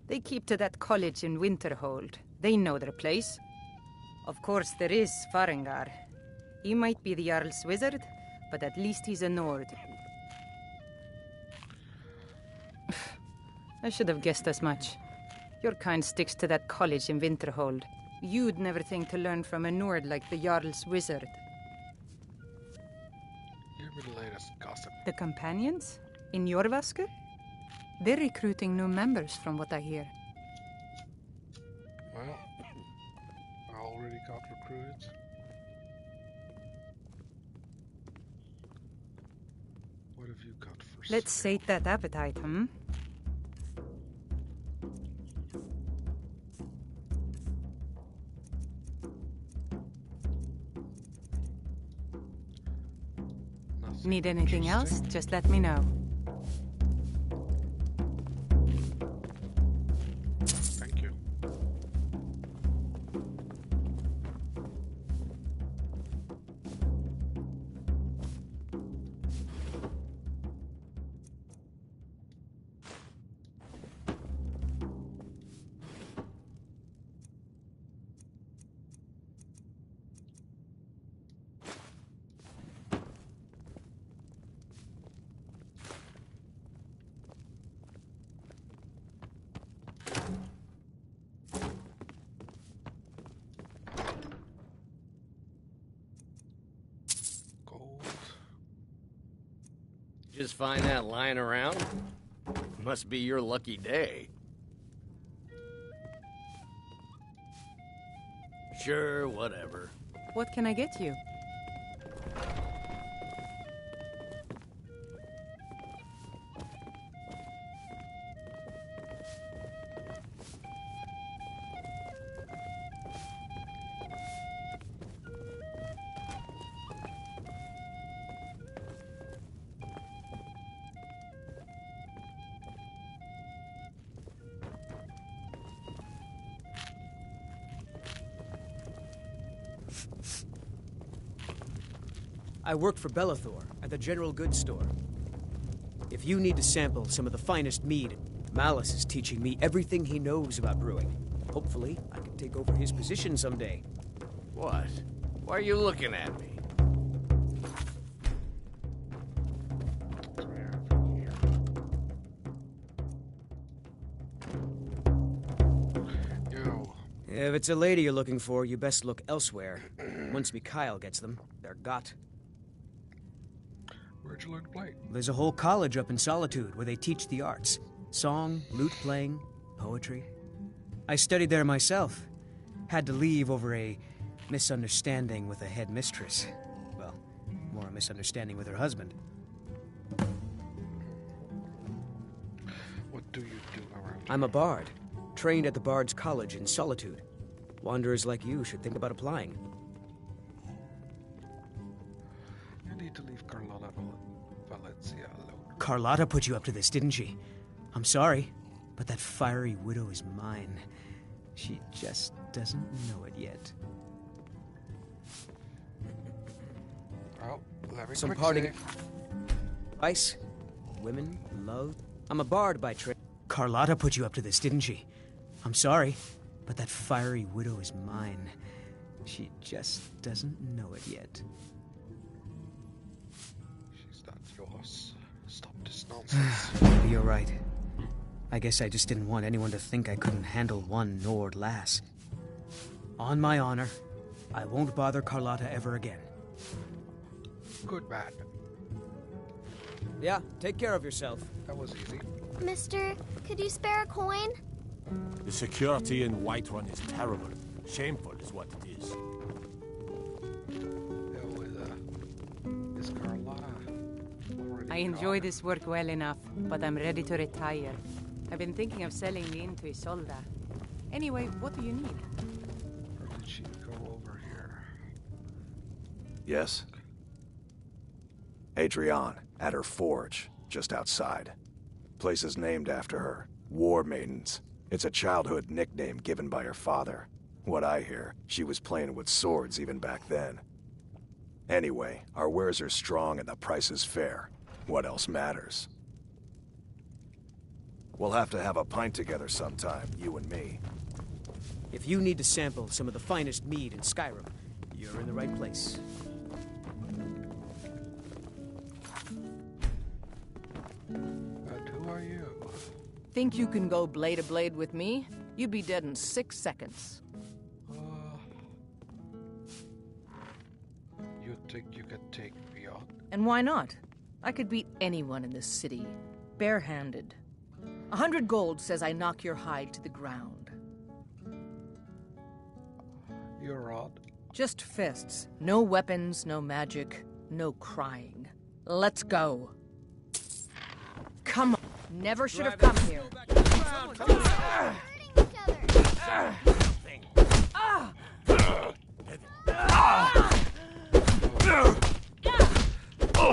They keep to that college in Winterhold. They know their place. Of course, there is Farengar. He might be the Jarl's wizard, but at least he's a Nord. I should have guessed as much. Your kind sticks to that college in Winterhold. You'd never think to learn from a Nord like the Jarl's wizard. Give me the latest gossip. The companions? In Jorvasker? They're recruiting new members from what I hear. Well, I already got recruited. What have you got for Let's sate that appetite, hmm? Need anything else? Just let me know. Thank you. Just find that lying around? Must be your lucky day. Sure, whatever. What can I get you? I work for Bellathor at the general goods store. If you need to sample some of the finest mead, Malice is teaching me everything he knows about brewing. Hopefully, I can take over his position someday. What? Why are you looking at me? If it's a lady you're looking for, you best look elsewhere. Once Mikhail gets them, they're got. Where'd you learn to play? There's a whole college up in Solitude where they teach the arts. Song, lute playing, poetry. I studied there myself. Had to leave over a misunderstanding with a head mistress. Well, more a misunderstanding with her husband. What do you do around I'm a bard, trained at the Bard's College in Solitude. Wanderers like you should think about applying. You need to leave Carlotta Valencia alone. Carlotta put you up to this, didn't she? I'm sorry, but that fiery widow is mine. She just doesn't know it yet. Well, let me Some quick parting say. advice, women, love. I'm a bard by trade. Carlotta put you up to this, didn't she? I'm sorry, but that fiery widow is mine. She just doesn't know it yet. She's not yours. Stop this nonsense. Maybe you're right. I guess I just didn't want anyone to think I couldn't handle one Nord lass. On my honor, I won't bother Carlotta ever again. Good man. Yeah, take care of yourself. That was easy. Mister, could you spare a coin? The security in Whiterun is terrible. Shameful is what it is. Is Carlotta already I enjoy this work well enough, but I'm ready to retire. I've been thinking of selling the inn to Isolda. Anyway, what do you need? Or did she go over here? Yes? Adrienne, at her forge, just outside. Place is named after her. War Maidens. It's a childhood nickname given by her father. What I hear, she was playing with swords even back then. Anyway, our wares are strong and the price is fair. What else matters? We'll have to have a pint together sometime, you and me. If you need to sample some of the finest mead in Skyrim, you're in the right place. And who are you? Think you can go blade to blade with me? You'd be dead in 6 seconds. You think you can take me on? And why not? I could beat anyone in this city, barehanded. 100 gold says I knock your hide to the ground. You're on. Just fists. No weapons, no magic, no crying. Let's go. Come on. Never should have come here.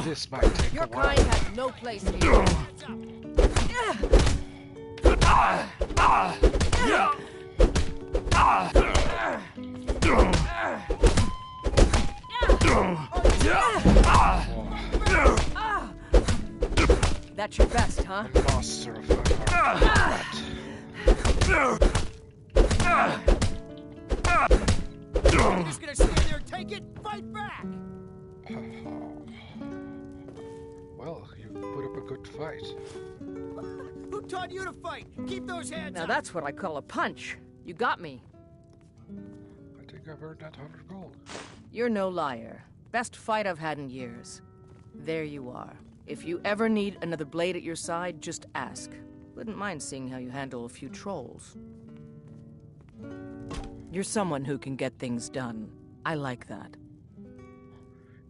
This might take Your a while. kind has no place here. That's your best, huh? Master of my You're just gonna stand there and take it? Fight back! Well, you put up a good fight. Who taught you to fight? Keep those hands Now up! that's what I call a punch. You got me. I think I've earned that 100 gold. You're no liar. Best fight I've had in years. There you are. If you ever need another blade at your side, just ask. Wouldn't mind seeing how you handle a few trolls. You're someone who can get things done. I like that.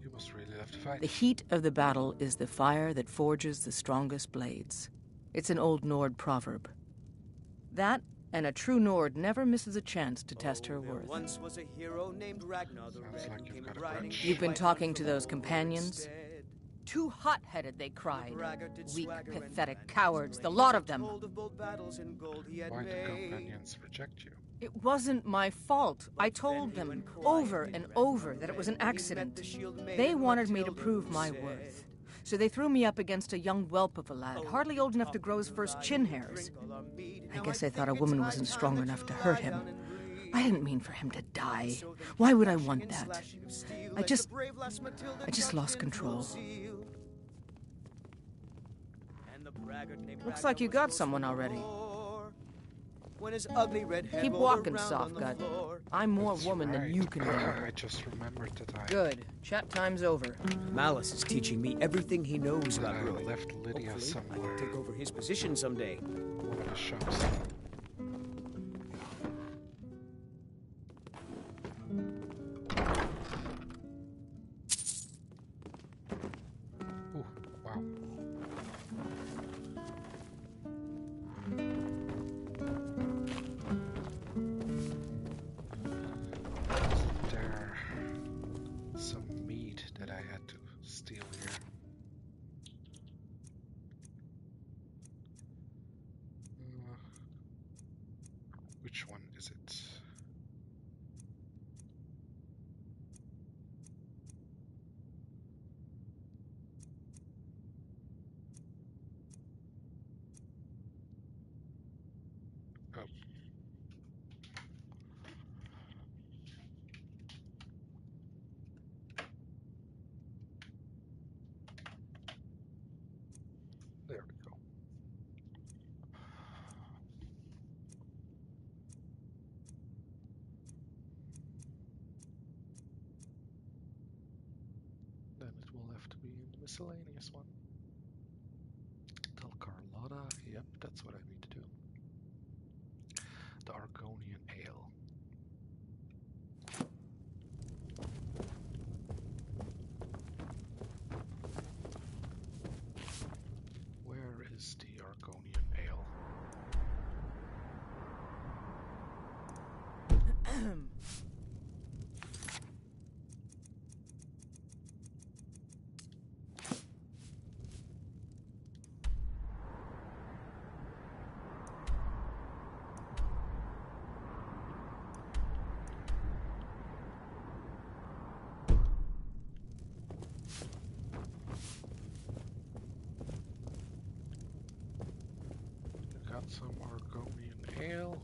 You must really love to fight. The heat of the battle is the fire that forges the strongest blades. It's an old Nord proverb. That, and a true Nord never misses a chance to test her worth. Once was a hero named Ragnar the Red who came riding. You've been talking to those companions? Too hot-headed, they cried. Weak, pathetic cowards, the lot of them. Why do companions reject you? It wasn't my fault. I told them over and over that it was an accident. They wanted me to prove my worth. So they threw me up against a young whelp of a lad, hardly old enough to grow his first chin hairs. I guess they thought a woman wasn't strong enough to hurt him. I didn't mean for him to die. Why would I want that? I just lost control. Looks like you got someone already. Keep walking, Softgut. I'm more woman than you can be. I just remembered that I... Good. Chat time's over. Malice is teaching me everything he knows about I brewing. left Lydia Hopefully, somewhere. I can take over his position someday. One of the shops. Ooh, wow. Isn't there some meat that I had to steal here? Which one is it? Oh. There we go. Then it will have to be in the miscellaneous one. Tell Carlotta, yep, that's what I need to do. The Argonian Ale. Where is the Argonian Ale? got some Argonian ale.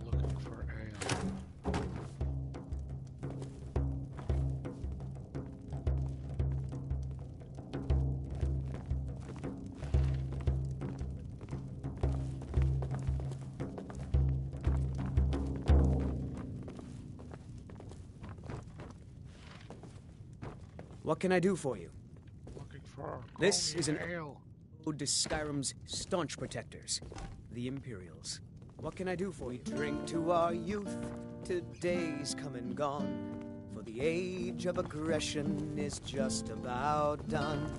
Looking for ale. What can I do for you? Looking for This is an ale. ode to Skyrim's staunch protectors, the Imperials. What can I do for you? We drink to our youth, to days come and gone, for the age of aggression is just about done.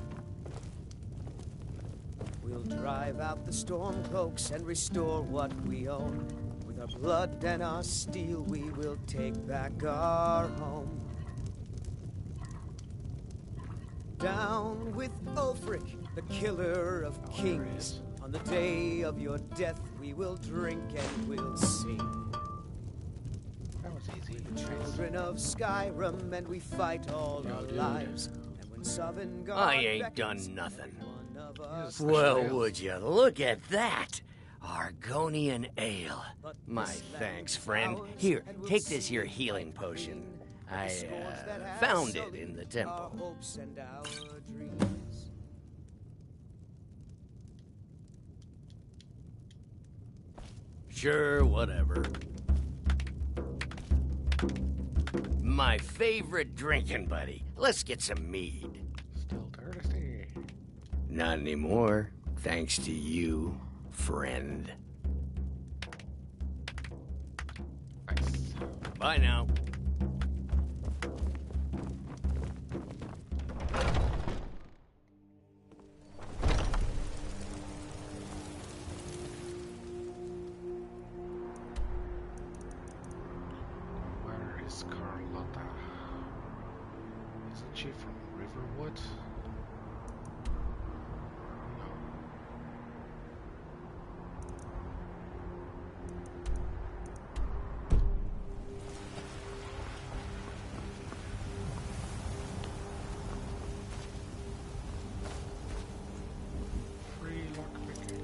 We'll drive out the storm cloaks and restore what we own. With our blood and our steel, we will take back our home. Down with Ulfric, the killer of kings. On the day of your death, we will drink and we'll sing. That was easy. We're the children of Skyrim, and we fight all our lives. And when Sovngarde I ain't beckons, done nothing. one of us Well, shall would you look at that? Argonian ale. My thanks, friend. Here, take this here healing potion. I found it in the our temple. hopes and our dreams. Sure, whatever. My favorite drinking buddy. Let's get some mead. Still thirsty. Not anymore, thanks to you, friend. Nice. Bye now. Where is Carlotta? Isn't she from Riverwood? No. Free lockpicking.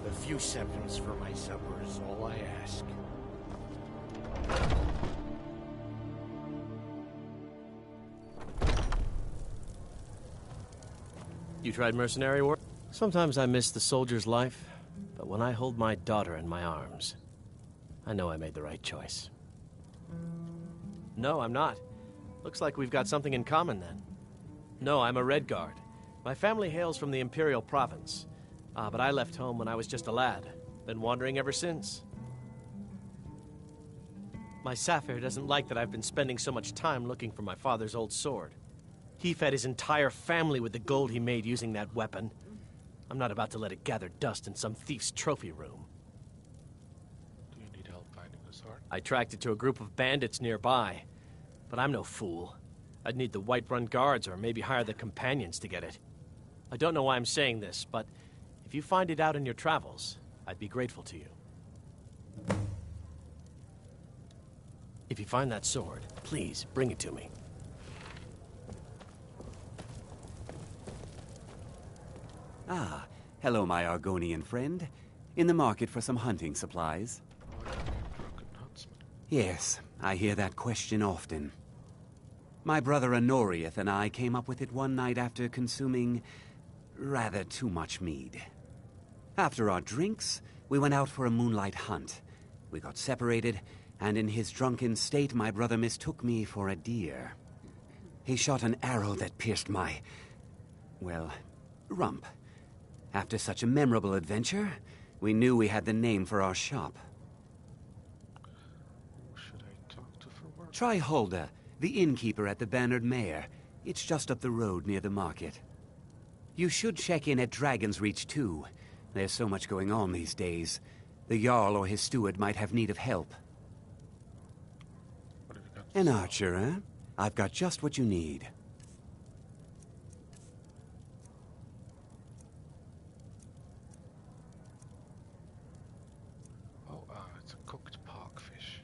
A few seconds for my supper is all I ask. You tried mercenary work? Sometimes I miss the soldier's life, but when I hold my daughter in my arms, I know I made the right choice. No, I'm not. Looks like we've got something in common then. No, I'm a Red Guard. My family hails from the Imperial Province. But I left home when I was just a lad. Been wandering ever since. My Sapphire doesn't like that I've been spending so much time looking for my father's old sword. He fed his entire family with the gold he made using that weapon. I'm not about to let it gather dust in some thief's trophy room. Do you need help finding the sword? I tracked it to a group of bandits nearby, but I'm no fool. I'd need the Whiterun guards or maybe hire the companions to get it. I don't know why I'm saying this, but if you find it out in your travels, I'd be grateful to you. If you find that sword, please bring it to me. Ah, hello, my Argonian friend. In the market for some hunting supplies? Yes, I hear that question often. My brother Honoriath and I came up with it one night after consuming rather too much mead. After our drinks, we went out for a moonlight hunt. We got separated, and in his drunken state, my brother mistook me for a deer. He shot an arrow that pierced my, well, rump. After such a memorable adventure, we knew we had the name for our shop. Who should I talk to for work? Try Hulda, the innkeeper at the Bannered Mare. It's just up the road near the market. You should check in at Dragon's Reach, too. There's so much going on these days. The Jarl or his steward might have need of help. An archer, eh? I've got just what you need. Oh, it's a cooked parkfish.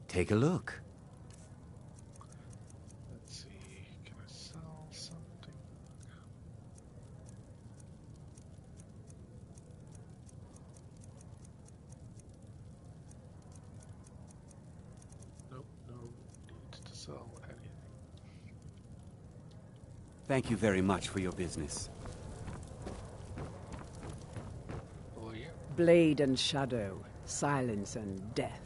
Take a look. Let's see, can I sell something? Nope, no need to sell anything. Thank you very much for your business. Oh yeah. Blade and shadow, silence and death.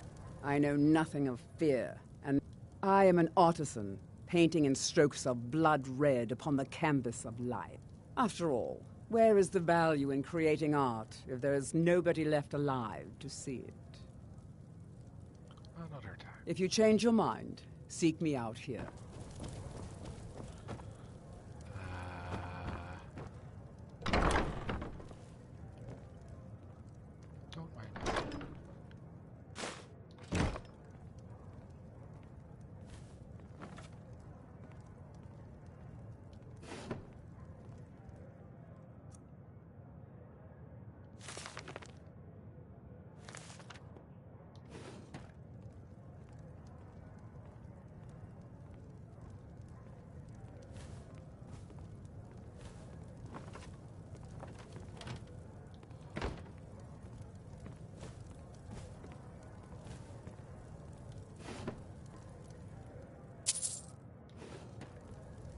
I know nothing of fear, and I am an artisan, painting in strokes of blood red upon the canvas of life. After all, where is the value in creating art if there is nobody left alive to see it? Another time. If you change your mind, seek me out here. Don't mind.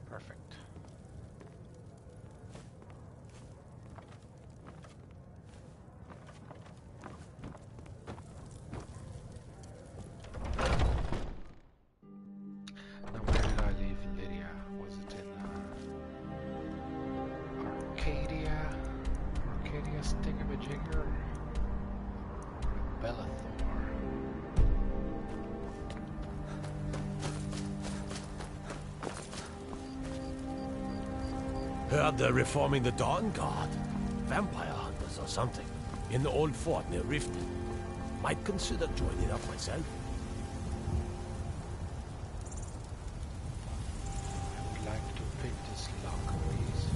Perfect. Now where did I leave Lydia? Was it in Arcadia? Arcadia Stingamajigger? Bellathor? Heard they're reforming the Dawn Guard. Vampire hunters or something. In the old fort near Riften. Might consider joining up myself. I would like to pick this lock, please.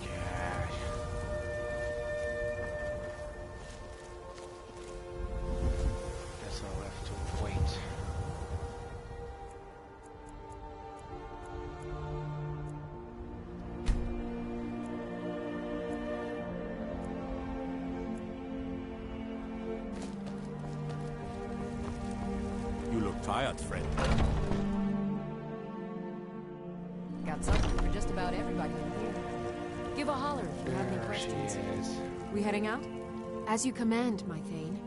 Cash. out, friend. Got something for just about everybody in here. Give a holler if you have any questions. We heading out? As you command, my Thane.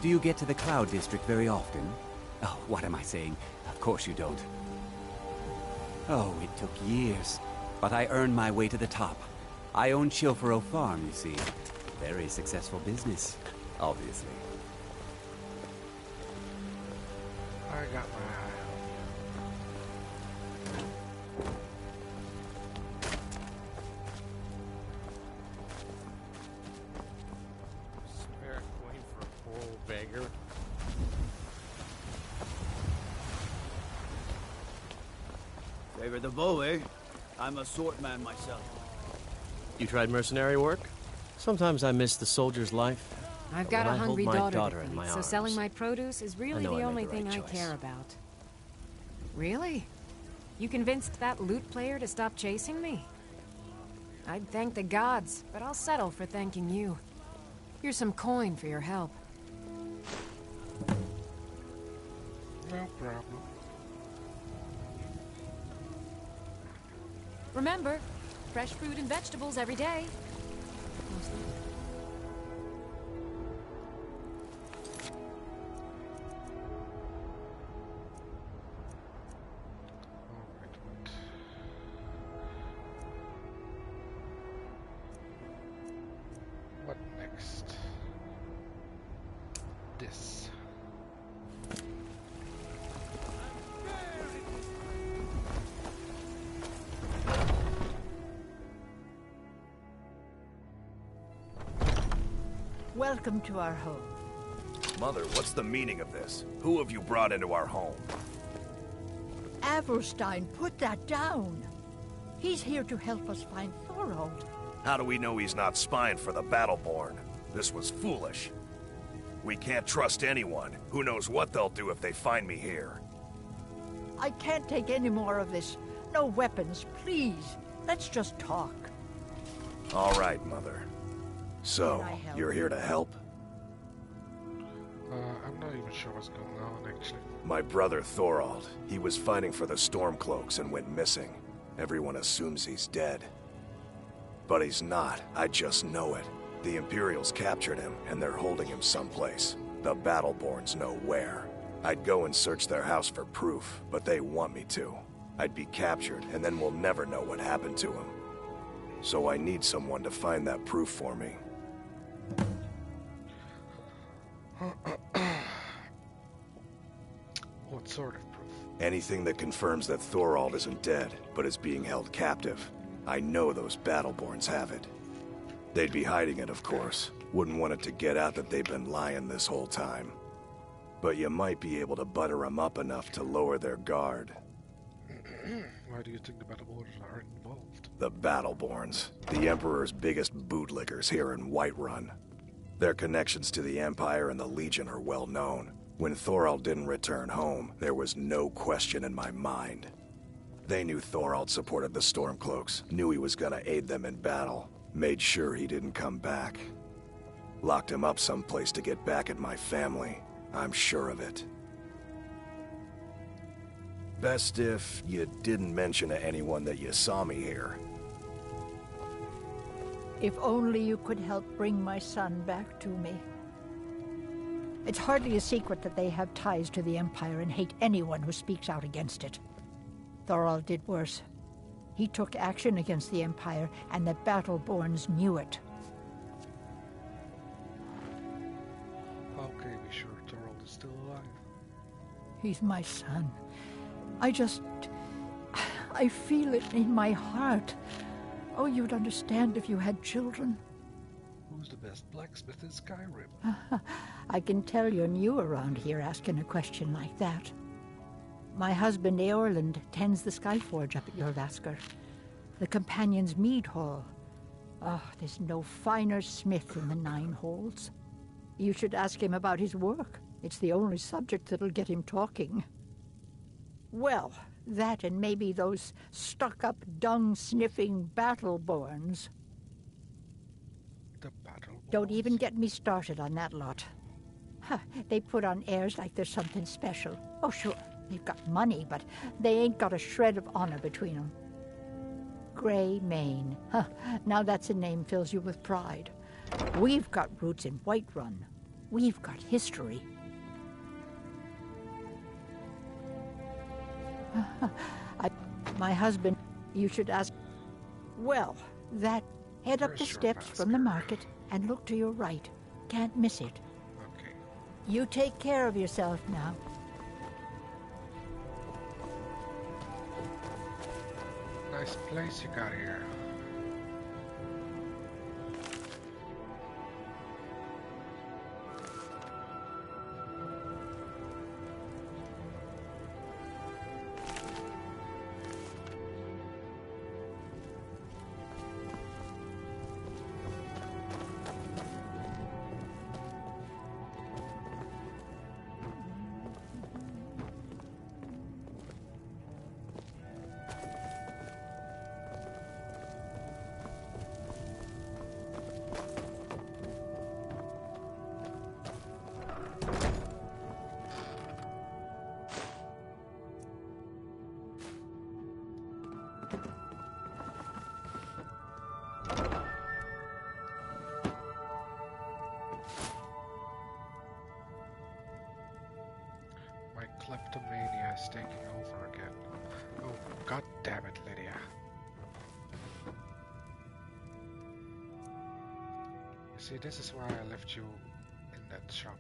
Do you get to the Cloud District very often? Oh, what am I saying? Of course you don't. Oh, it took years, but I earned my way to the top. I own Chilfaro Farm, you see. Very successful business, obviously. I got my eye Spare coin for a poor old beggar. Favor the bow, eh? I'm a swordman myself. You tried mercenary work? Sometimes I miss the soldier's life. I've But got when a I hold hungry my daughter, in to my feed, so arms, selling my produce is really know the I only made the thing right I choice. care about. Really? You convinced that lute player to stop chasing me? I'd thank the gods, but I'll settle for thanking you. Here's some coin for your help. No problem. Remember, fresh fruit and vegetables every day. What next? This. Welcome to our home. Mother, what's the meaning of this? Who have you brought into our home? Averstein, put that down. He's here to help us find Thorold. How do we know he's not spying for the Battleborn? This was foolish. We can't trust anyone. Who knows what they'll do if they find me here? I can't take any more of this. No weapons, please. Let's just talk. All right, Mother. So, Can I help? you're here to help? I'm not even sure what's going on, actually. My brother Thorold. He was fighting for the Stormcloaks and went missing. Everyone assumes he's dead. But he's not. I just know it. The Imperials captured him, and they're holding him someplace. The Battleborns know where. I'd go and search their house for proof, but they want me to. I'd be captured, and then we'll never know what happened to him. So I need someone to find that proof for me. What sort of proof? Anything that confirms that Thorold isn't dead, but is being held captive. I know those Battleborns have it. They'd be hiding it, of course. Wouldn't want it to get out that they've been lying this whole time. But you might be able to butter them up enough to lower their guard. Why do you think the Battleborns are involved? The Battleborns, the Emperor's biggest bootlickers here in Whiterun. Their connections to the Empire and the Legion are well known. When Thorold didn't return home, there was no question in my mind. They knew Thorold supported the Stormcloaks, knew he was gonna aid them in battle, made sure he didn't come back. Locked him up someplace to get back at my family. I'm sure of it. Best if you didn't mention to anyone that you saw me here. If only you could help bring my son back to me. It's hardly a secret that they have ties to the Empire and hate anyone who speaks out against it. Thorold did worse. He took action against the Empire, and the Battleborns knew it. How can you be sure Thorold is still alive? He's my son. I feel it in my heart. Oh, you'd understand if you had children. Who's the best blacksmith in Skyrim? I can tell you're new around here asking a question like that. My husband Eorland tends the Skyforge up at Jorvaskr, the Companion's Mead Hall. Oh, there's no finer smith in the Nine Halls. You should ask him about his work. It's the only subject that'll get him talking. Well, That and maybe those stuck-up, dung-sniffing Battleborns. The Battleborns? Don't even get me started on that lot. Huh, they put on airs like there's something special. Oh, sure, they've got money, but they ain't got a shred of honor between them. Grey Mane. Huh, now that's a name fills you with pride. We've got roots in Whiterun. We've got history. My husband, you should ask. Well, that. Head up the steps from the market and look to your right. Can't miss it. Okay. You take care of yourself now. Nice place you got here. My kleptomania is taking over again. Oh, god damn it, Lydia. See, this is why I left you in that shop.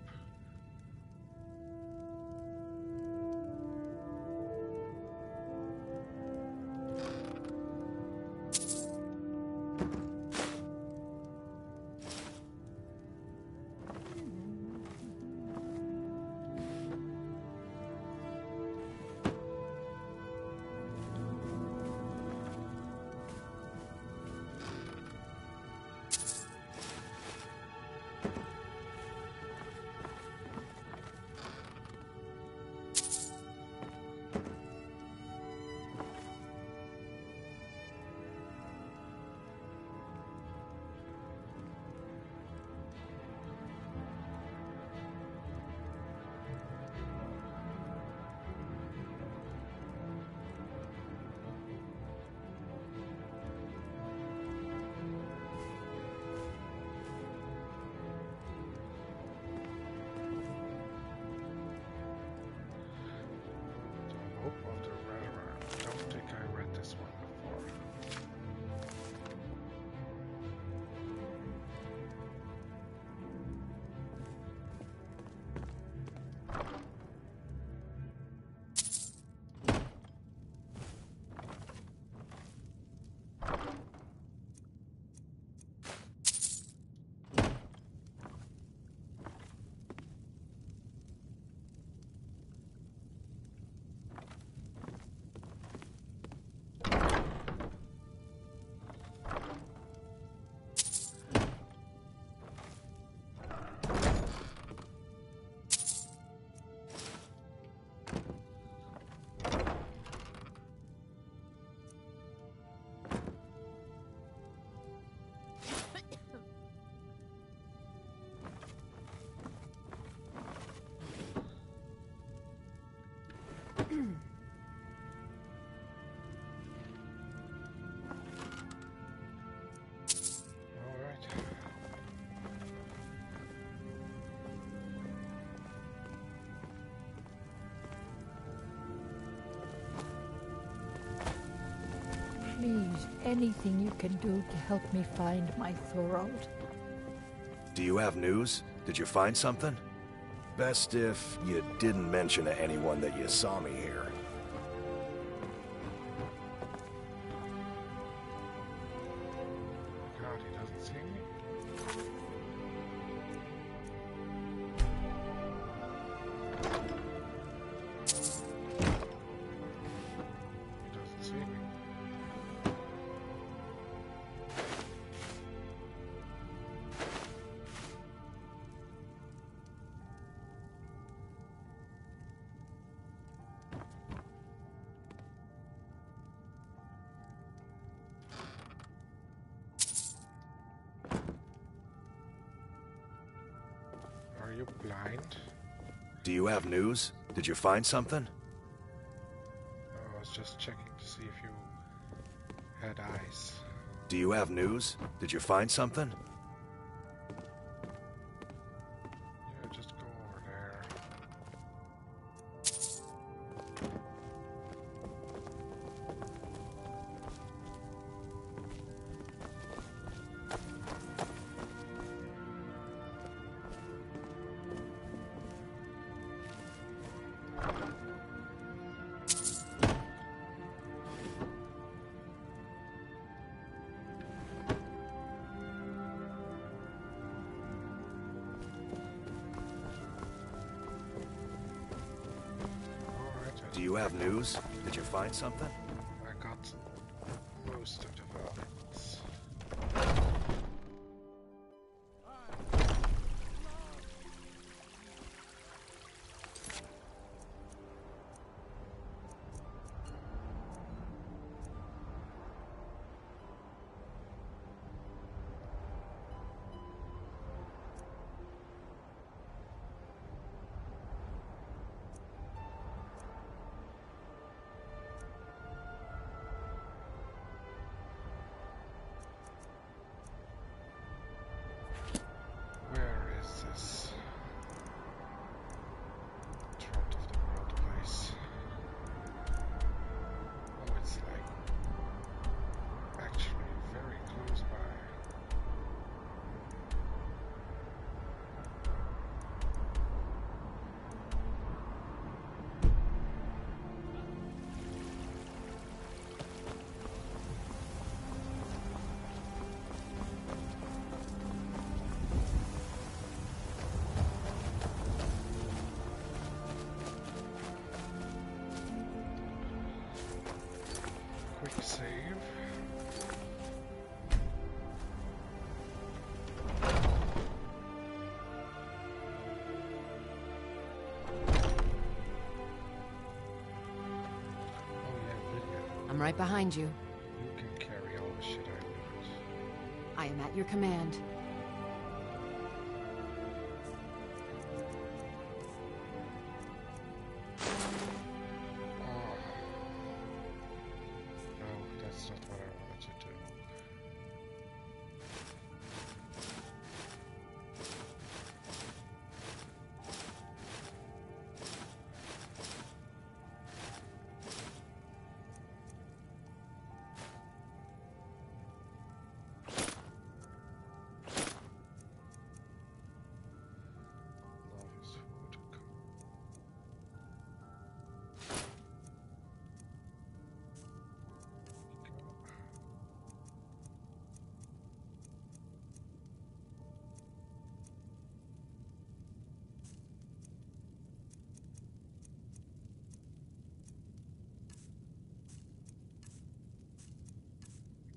Please, anything you can do to help me find my Thorold. Do you have news? Did you find something? Best if you didn't mention to anyone that you saw me here. God, he doesn't see me? He doesn't see me. you blind? Do you have news? Did you find something? Oh, I was just checking to see if you had eyes. Do you have news? Did you find something? Yeah, just go over there. Do you have news? Did you find something? I got most of the valuables. Where is this? Front of the world place. Oh, it's like actually very close by. Quick save. I'm right behind you. You can carry all the shit I need. I am at your command. Oh. No, that's not what I wanted to do. Love is food.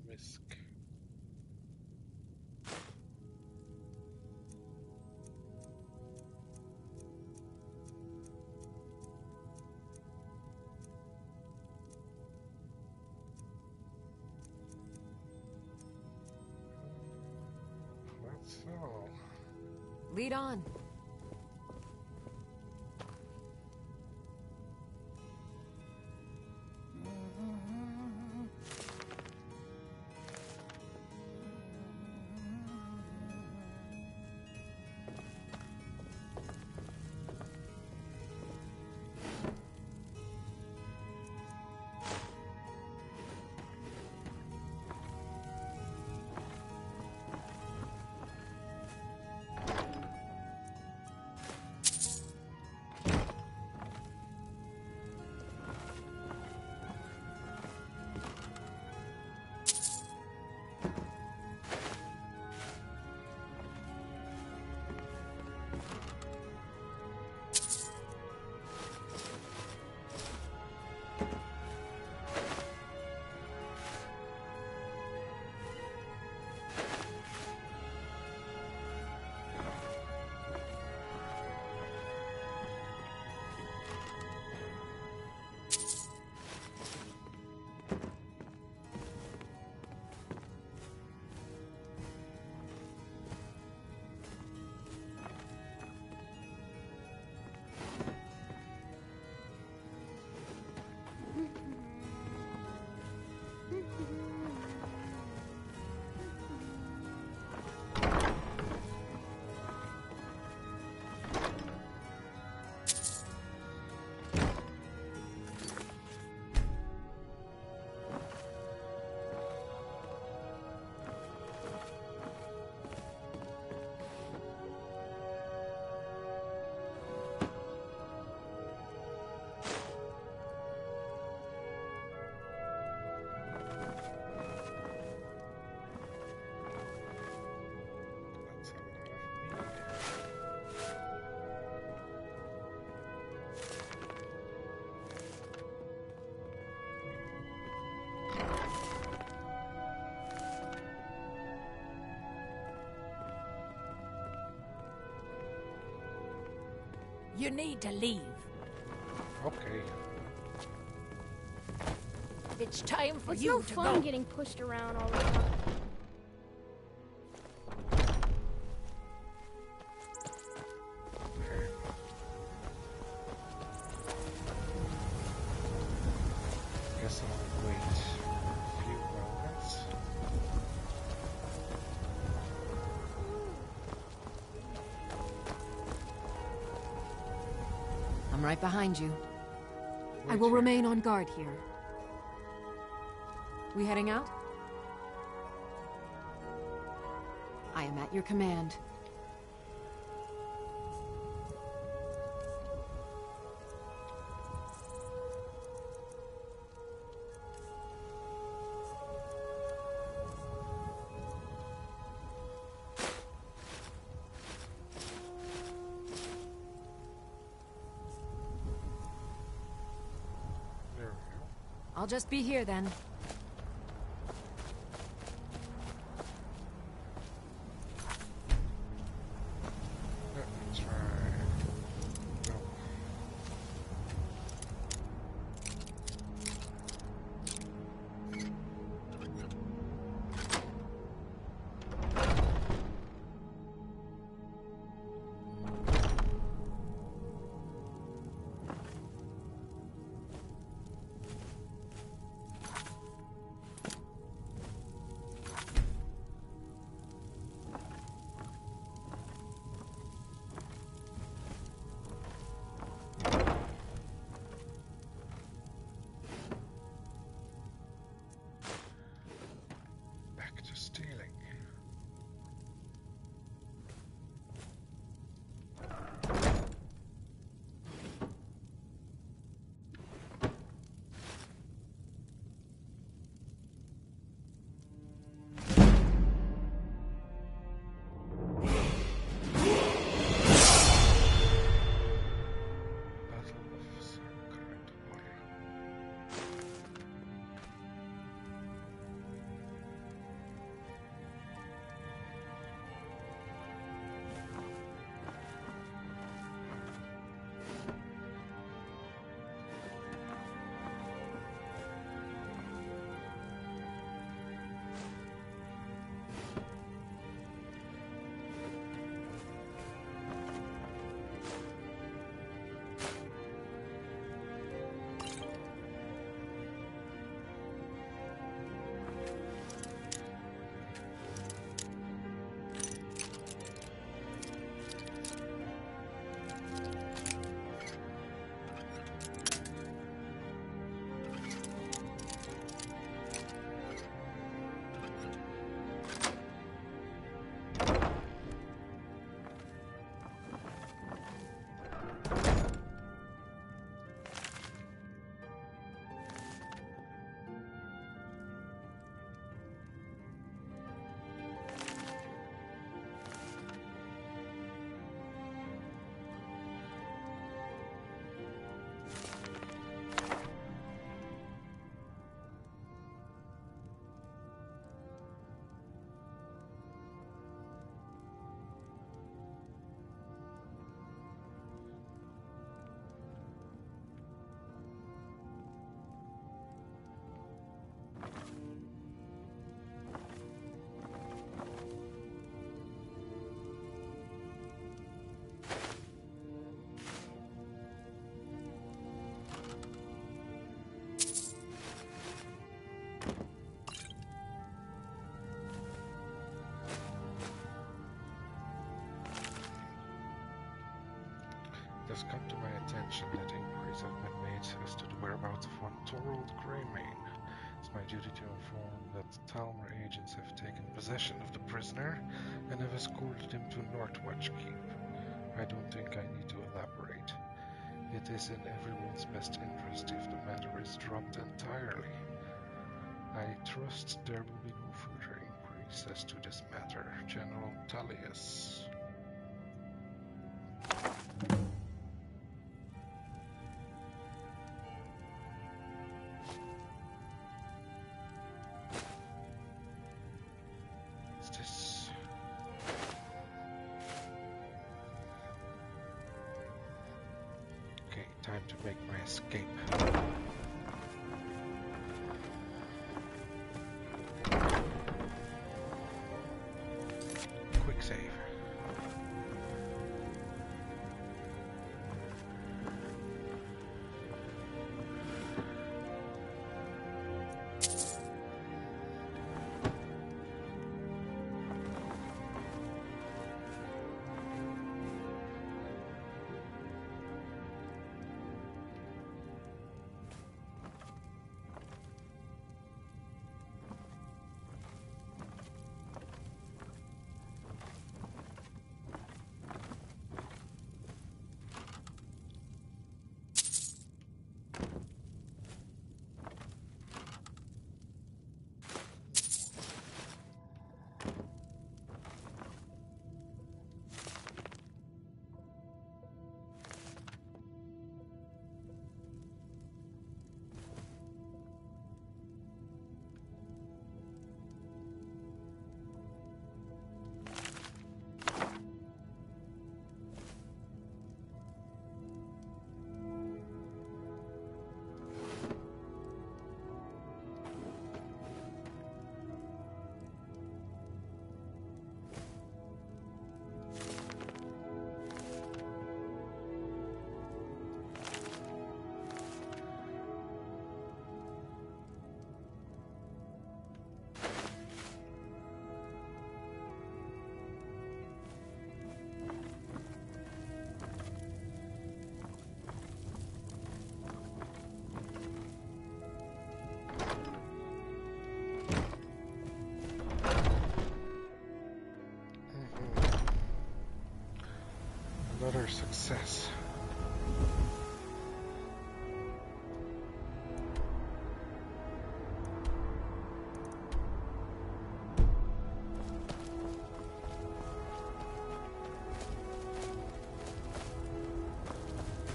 Whisk. That's all. Lead on. You need to leave. Okay. It's time for It's you no to fun go. getting pushed around all the time. Guess I'll wait a few moments. I'm right behind you. I will remain on guard here. We heading out? I am at your command. I'll just be here then. Let me try. No. Back to stealing. Battle of Skyrim. It has come to my attention that inquiries have been made as to the whereabouts of one Torald Greymane. It's my duty to inform that Talmor agents have taken possession of the prisoner and have escorted him to Northwatch Keep. I don't think I need to elaborate. It is in everyone's best interest if the matter is dropped entirely. I trust there will be no further inquiries as to this matter, General Tullius. What's this? escape. Quick save. Another success.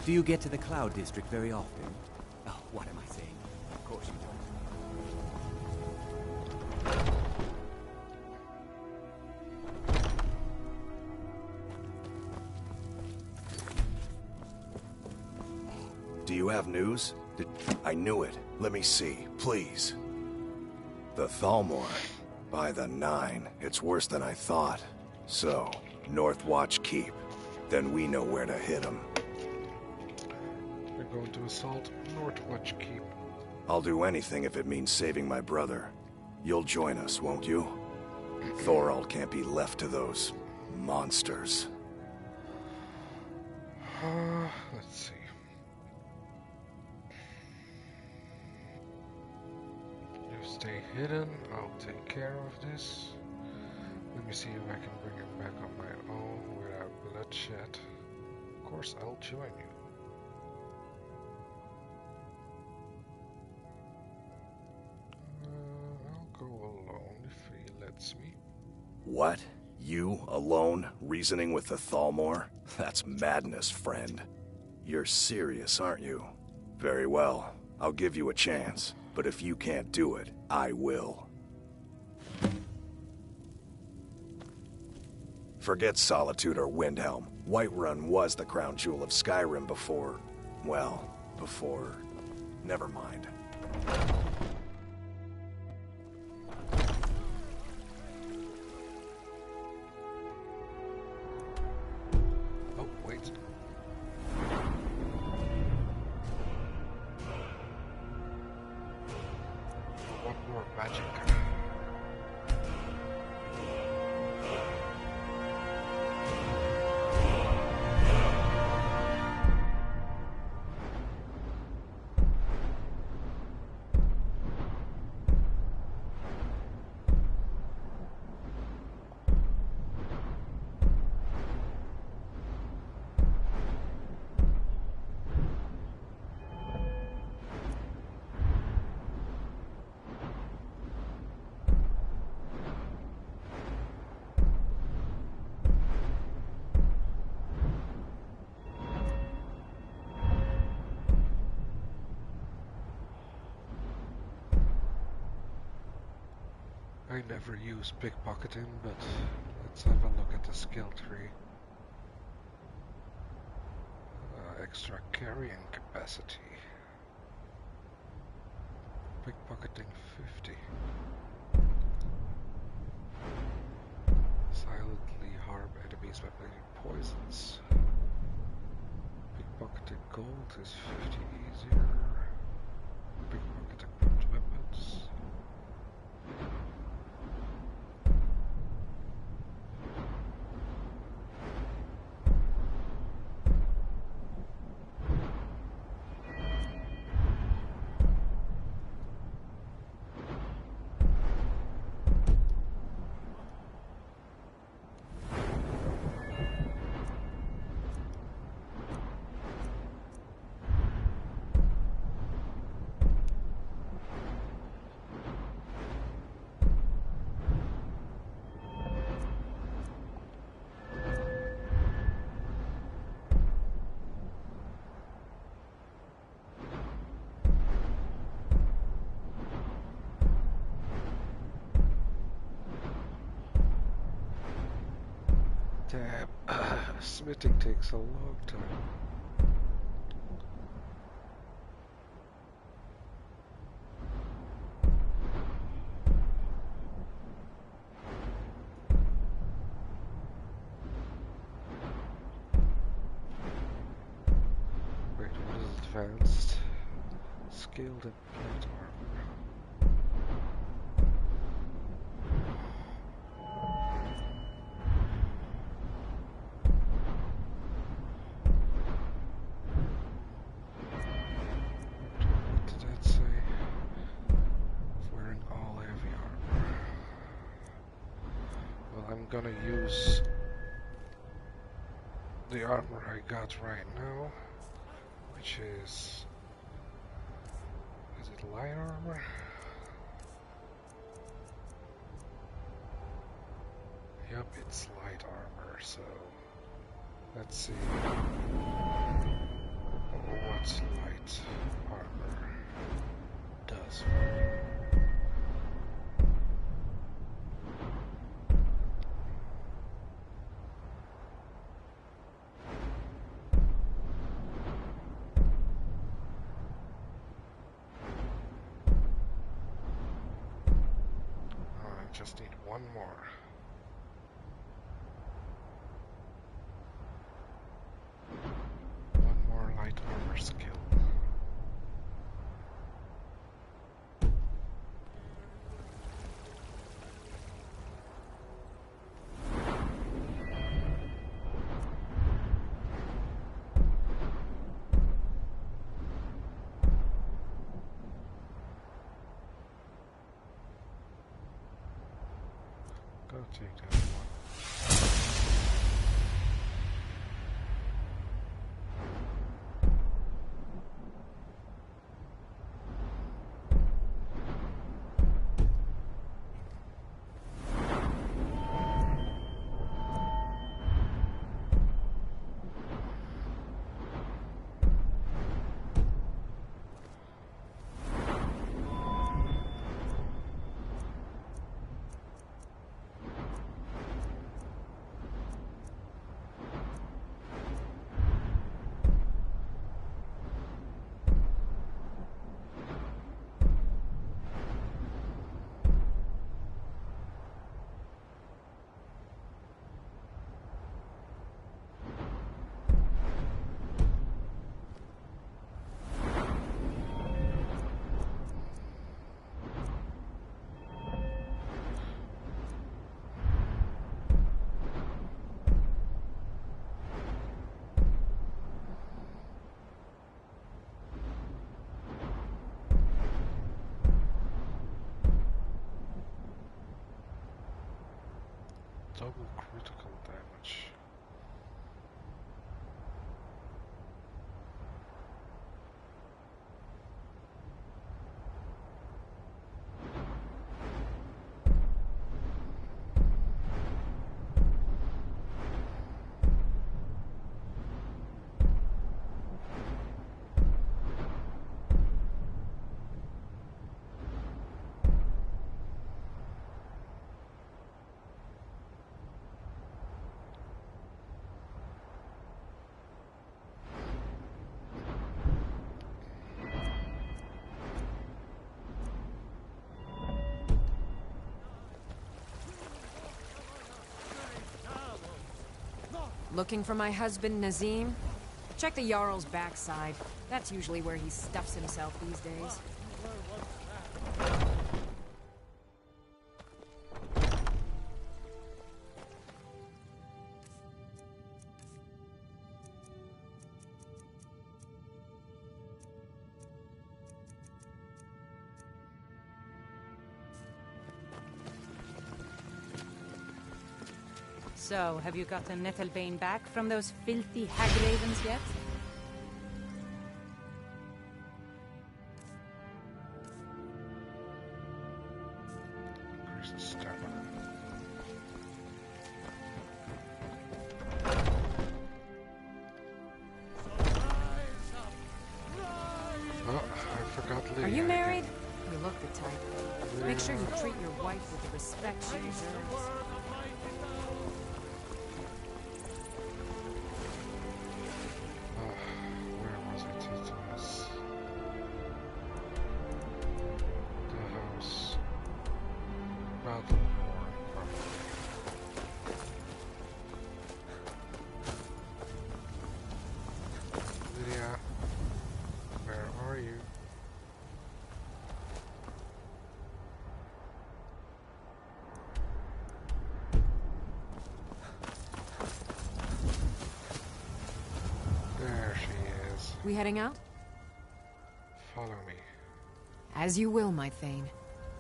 Do you get to the Cloud District very often? Oh, what am I saying? Of course you don't. Do you have news? I knew it. Let me see, please. The Thalmor. By the 9, it's worse than I thought. So, Northwatch Keep. Then we know where to hit them. We're going to assault Northwatch Keep. I'll do anything if it means saving my brother. You'll join us, won't you? Thorald can't be left to those monsters. Let's see. You stay hidden, I'll take care of this. Let me see if I can bring him back on my own without bloodshed. Of course, I'll join you. I'll go alone if he lets me. What? You, alone, reasoning with the Thalmor? That's madness, friend. You're serious, aren't you? Very well. I'll give you a chance. But if you can't do it, I will. Forget Solitude or Windhelm. Whiterun was the crown jewel of Skyrim before... well, before... never mind. Oh, wait. What more magic? I never use pickpocketing, but let's have a look at the skill tree. extra carrying capacity. Pickpocketing 50. Silently harm enemies by planting poisons. Pickpocketing gold is 50 easier. Pickpocketing equipped weapons. Damn, smithing takes a long time. Wait, what is advanced? Scaled and plate armor. What did that say? Wearing all heavy armor. Well, I'm gonna use the armor I got right now, which is it light armor? Yup, it's light armor, so let's see what light armor does for me. I just need one more. One more light armor skill. Go take that one. Double critical damage. Looking for my husband, Nazim? Check the Jarl's backside. That's usually where he stuffs himself these days. So, have you gotten Nettlebane back from those filthy hag ravens yet? Oh, I forgot Lydia. Are you married? Again. You look the type. Make sure you treat your wife with the respect she deserves. Where was it? It was the house. Battleborn, probably. Lydia, where are you? There she is. We heading out? Follow me. As you will, my Thane.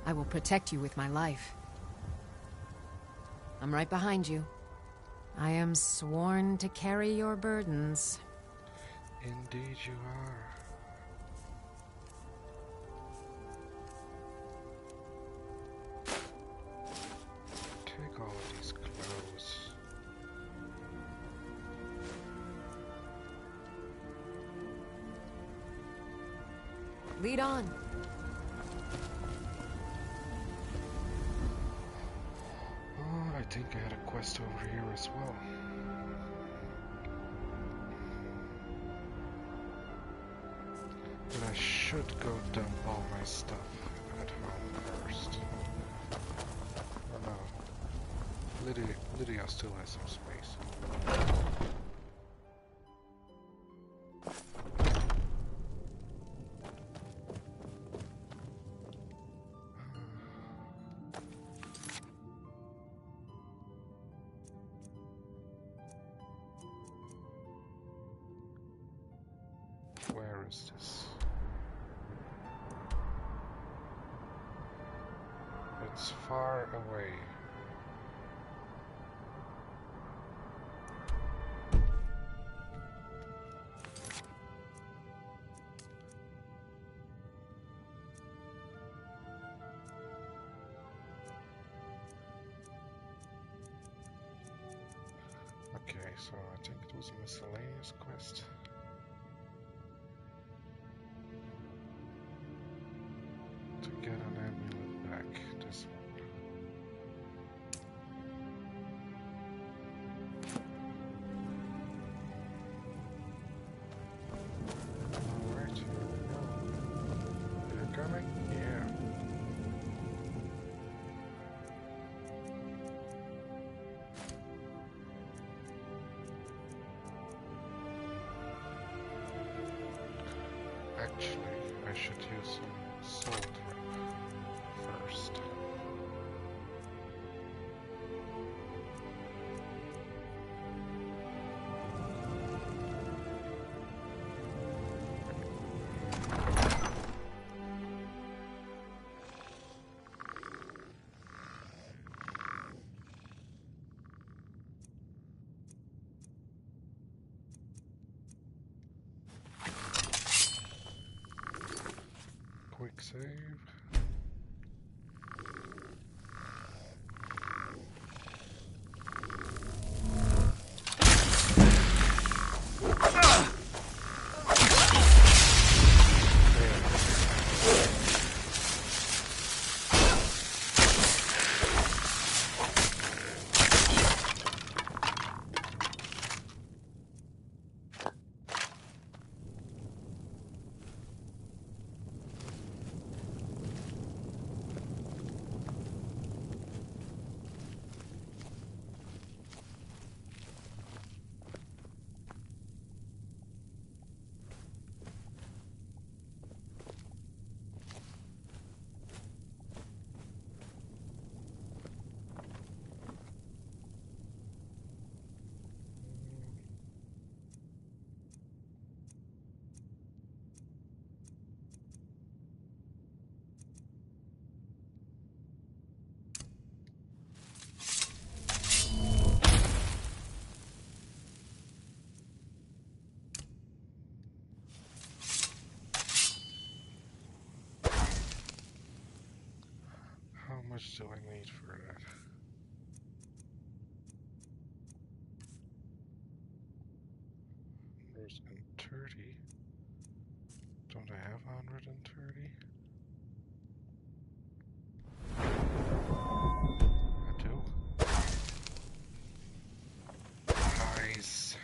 I will protect you with my life. I'm right behind you. I am sworn to carry your burdens. Indeed you are. Take all of these clothes. Lead on. Oh, I think I had a quest over here as well. But I should go dump all my stuff at home first. Oh no. Lydia still has some space. Where is this? It's far away. Okay, so I think it was a miscellaneous quest. To get an amulet back, this one. Alright, here we go. You're coming? Yeah. Actually, I should use some salt rep first. Quick save. much do I need for that? There's 130. Don't I have 130? I do. Nice.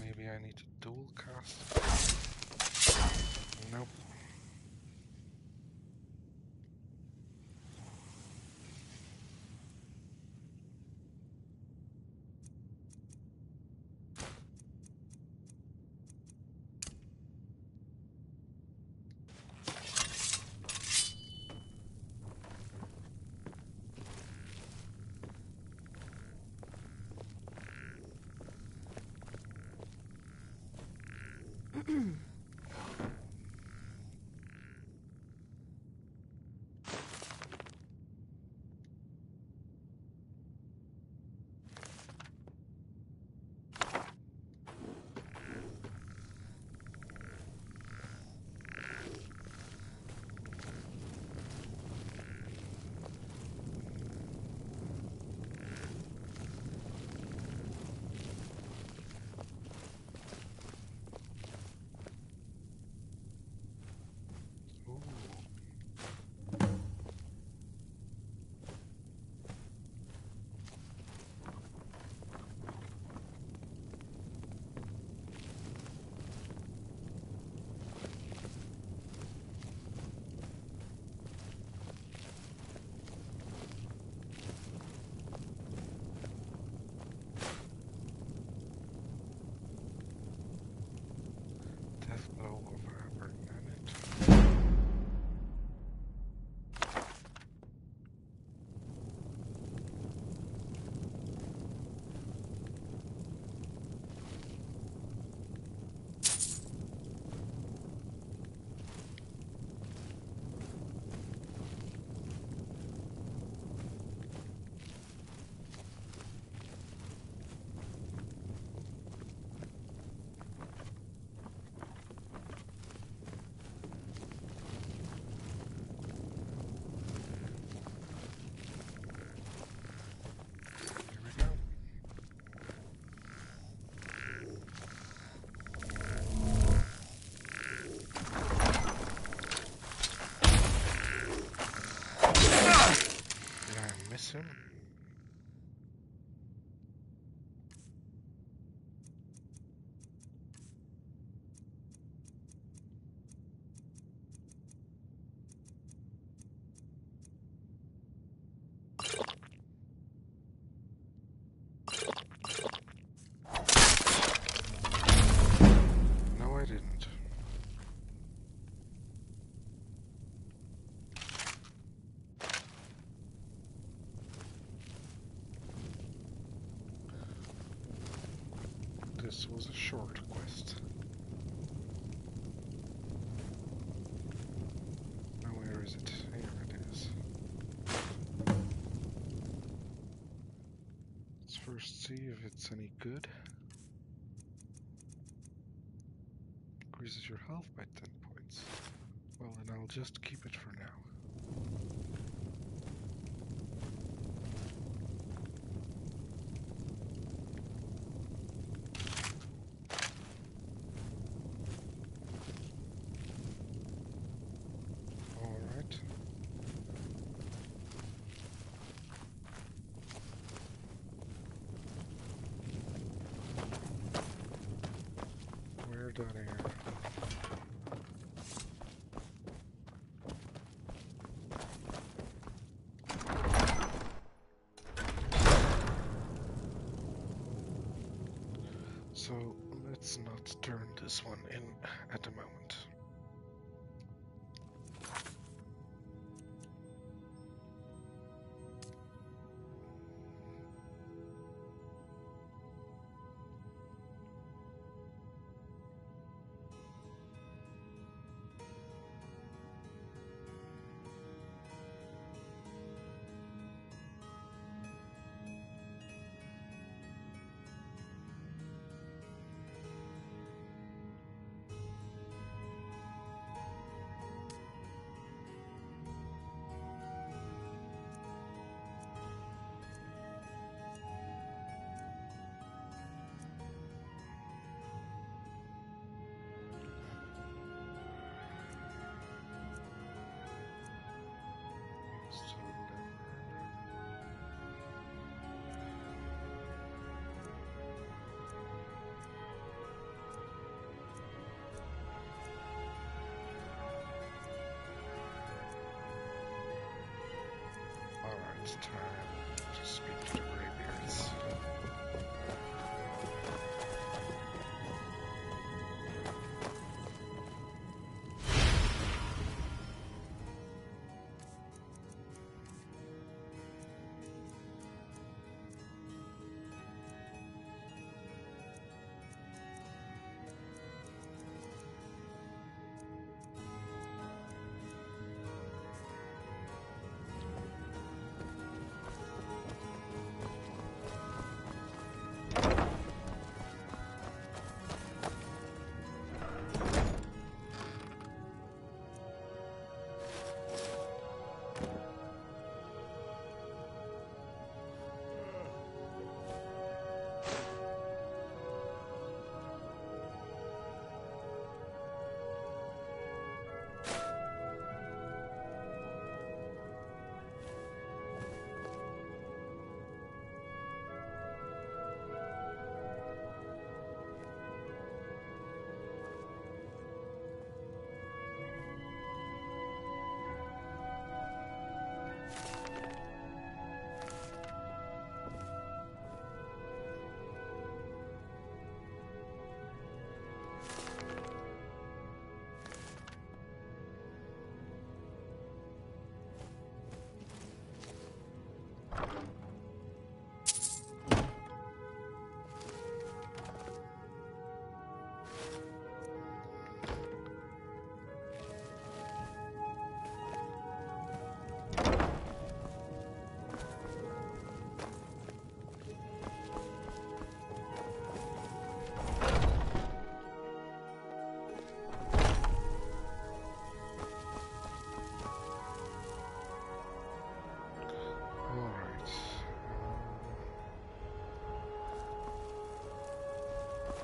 Maybe I need to dual cast. Nope. Him. No, I didn't. This was a short quest. Now where is it? Here it is. Let's first see if it's any good. Increases your health by 10 points. Well, then I'll just keep it for now. Down here. So let's not turn this one in at the moment. It's time to speak to the graybeards.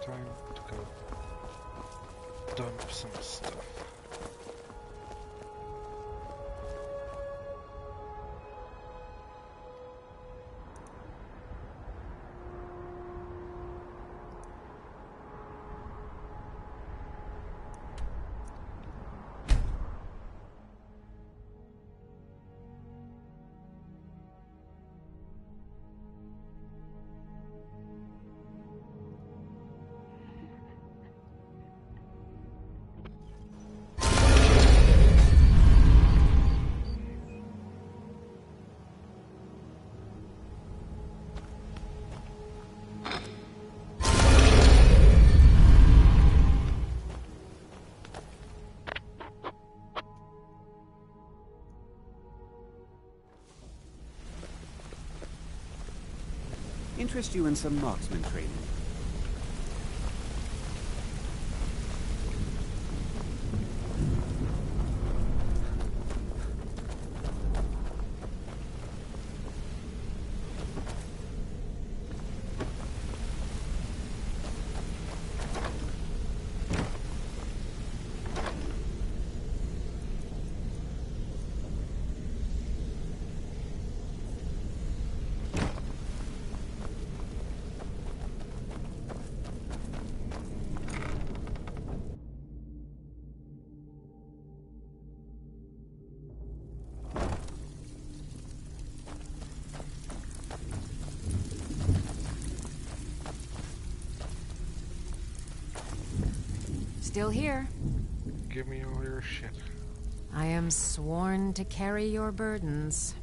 Time to go dump some stuff. Interest you in some marksman training? Still here. Give me all your shit. I am sworn to carry your burdens.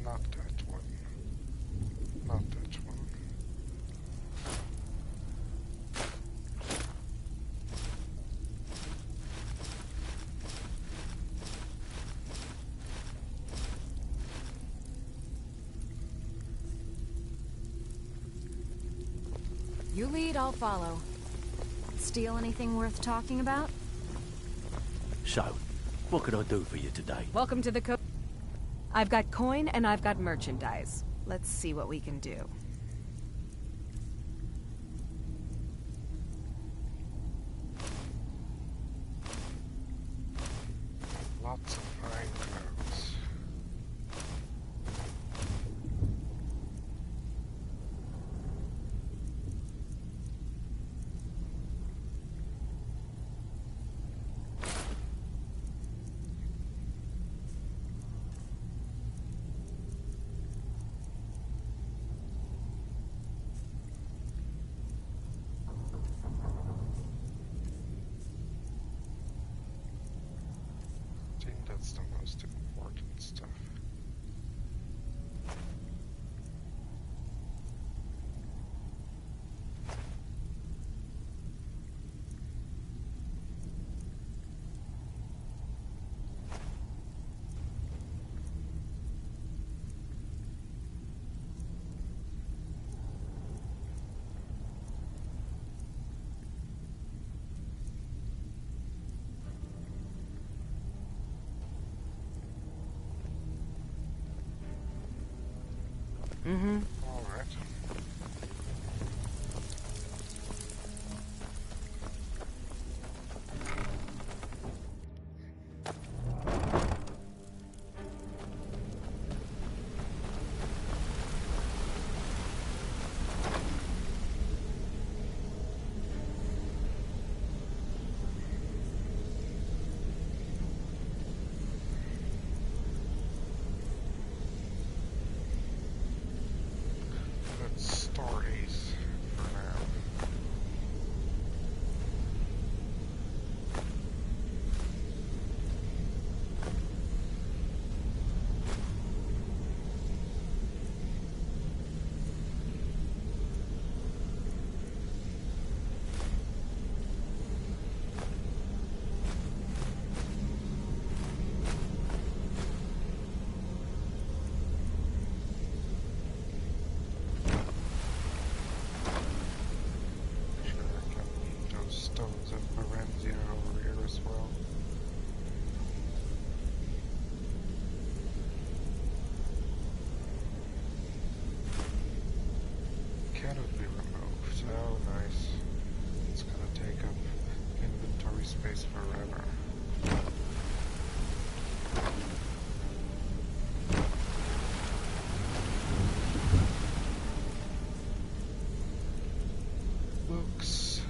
Not that one. Not that one. You lead, I'll follow. Steal anything worth talking about? So, what can I do for you today? Welcome to the I've got coin and I've got merchandise. Let's see what we can do. Lots of fine clothes. that's the most important stuff. All right. Stories for now. Stones of Varenzia over here as well. Cannot be removed. Oh, nice. It's gonna take up inventory space forever. Books.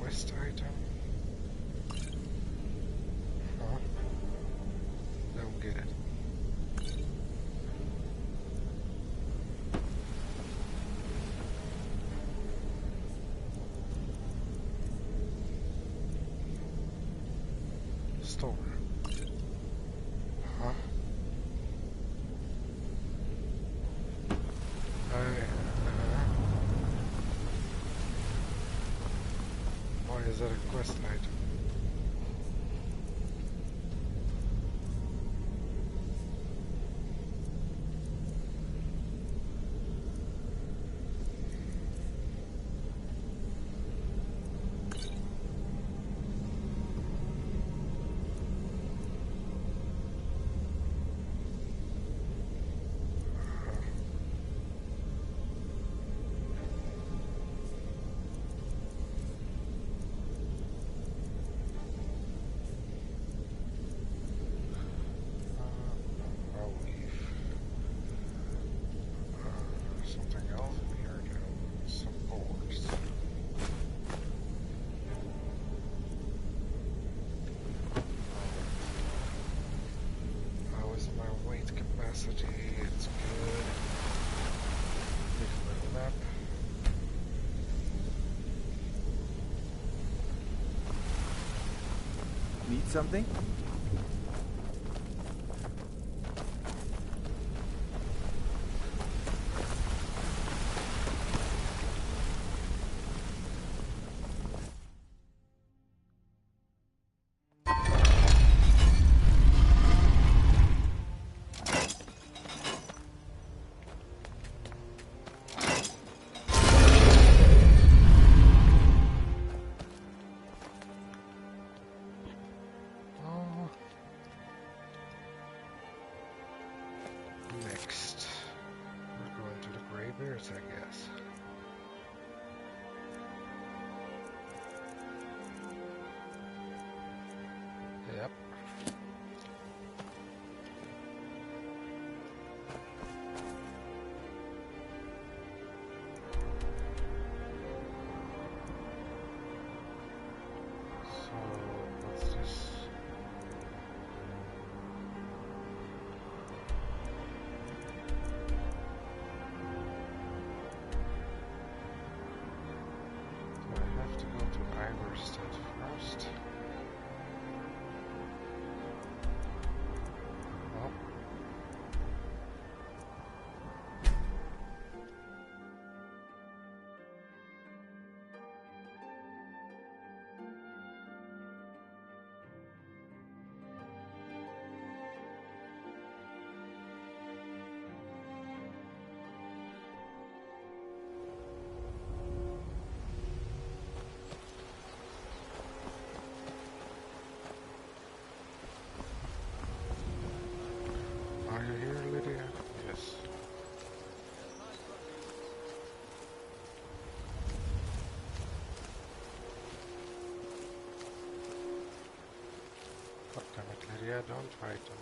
quest item? Huh? Don't get it. Store. Huh? Why is that a quest item? Something else in here too. Some boards. How is my weight capacity? It's good. Take a little nap. Need something? Next, we're going to the Greybeards, I guess. Yep. So, what's this? Do I have to go to Iverstead first? No. Are you here, Lydia? Yes. God damn it, Lydia, don't fight them.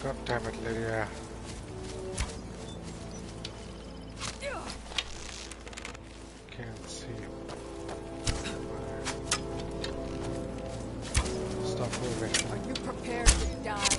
God damn it, Lydia. Can't see. Stop moving. Are you prepared to die?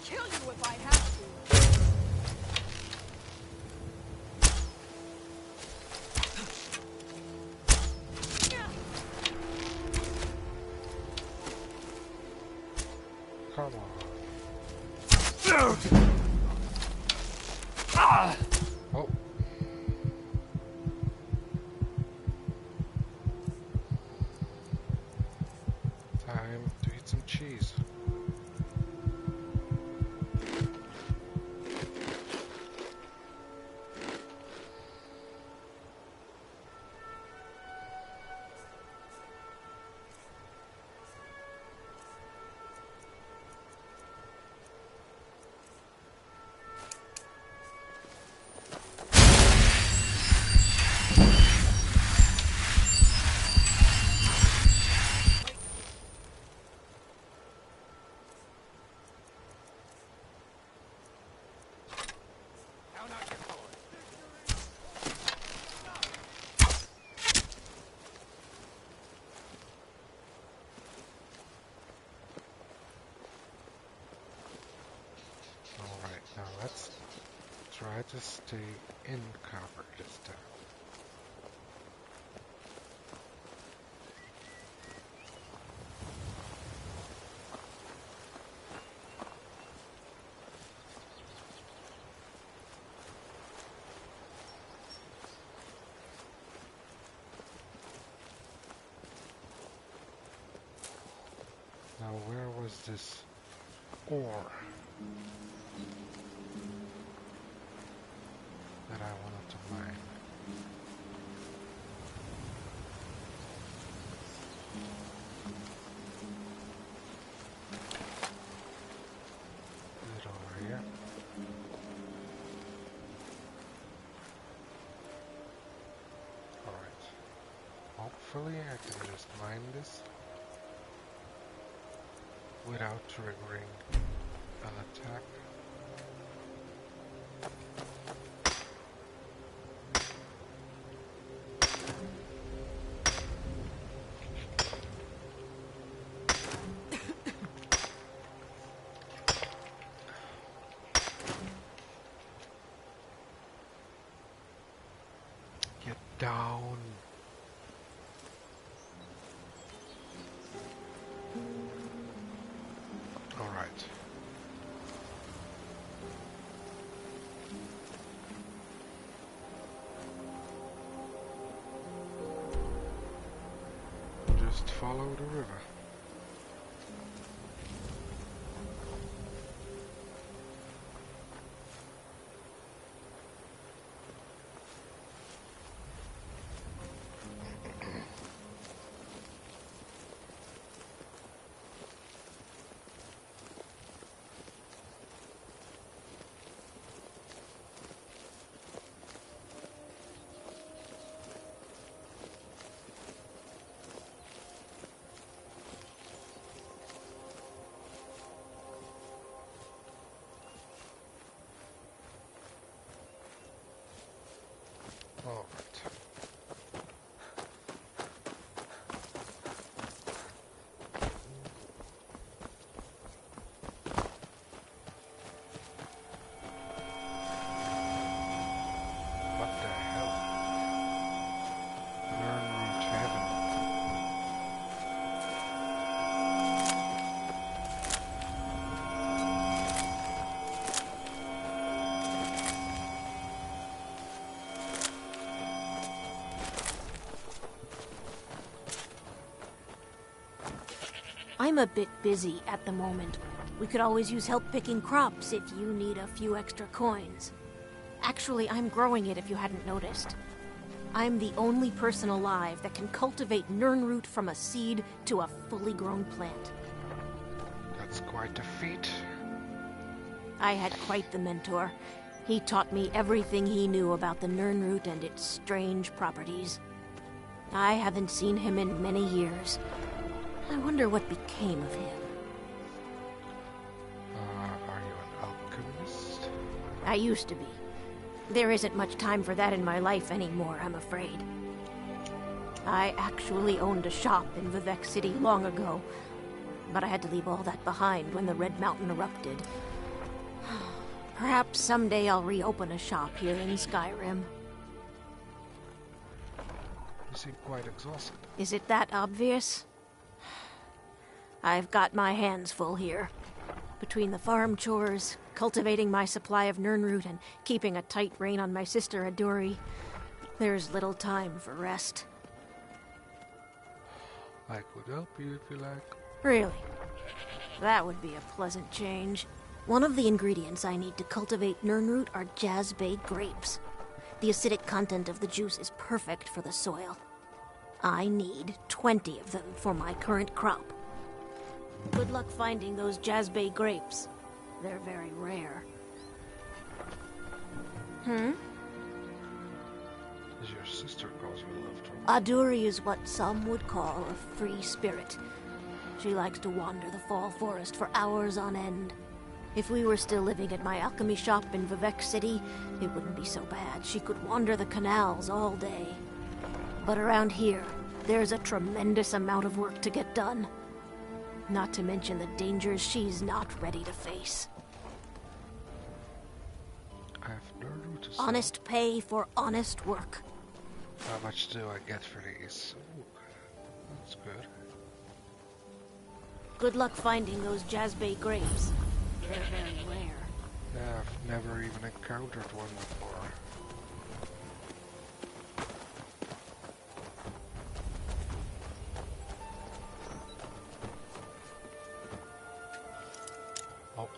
kill you if I have to. Come on. Oh. Time to eat some cheese. Alright, now let's try to stay in cover this time. Now where was this ore that I wanted to mine? Is it over here? Alright. Hopefully I can just mine this without triggering an attack. Get down. All right. Just follow the river. All right. What the hell? Learn root heaven. I'm a bit busy at the moment. We could always use help picking crops if you need a few extra coins. Actually, I'm growing it if you hadn't noticed. I'm the only person alive that can cultivate Nirnroot from a seed to a fully grown plant. That's quite a feat. I had quite the mentor. He taught me everything he knew about the Nirnroot and its strange properties. I haven't seen him in many years. I wonder what became of him. Are you an alchemist? I used to be. There isn't much time for that in my life anymore, I'm afraid. I actually owned a shop in Vivek City long ago, but I had to leave all that behind when the Red Mountain erupted. Perhaps someday I'll reopen a shop here in Skyrim. You seem quite exhausted. Is it that obvious? I've got my hands full here. Between the farm chores, cultivating my supply of Nirnroot, and keeping a tight rein on my sister Aduri, there's little time for rest. I could help you if you like. Really? That would be a pleasant change. One of the ingredients I need to cultivate Nirnroot are Jazbay grapes. The acidic content of the juice is perfect for the soil. I need 20 of them for my current crop. Good luck finding those Jazbay grapes. They're very rare. As your sister calls you a loved one. Aduri is what some would call a free spirit. She likes to wander the fall forest for hours on end. If we were still living at my alchemy shop in Vivek City, it wouldn't be so bad. She could wander the canals all day. But around here, there's a tremendous amount of work to get done. Not to mention the dangers she's not ready to face. I have Nirnroot to sell. Honest pay for honest work. How much do I get for these? Ooh, that's good. Good luck finding those Jazbay grapes. They're very rare. Yeah, I've never even encountered one before. Oh.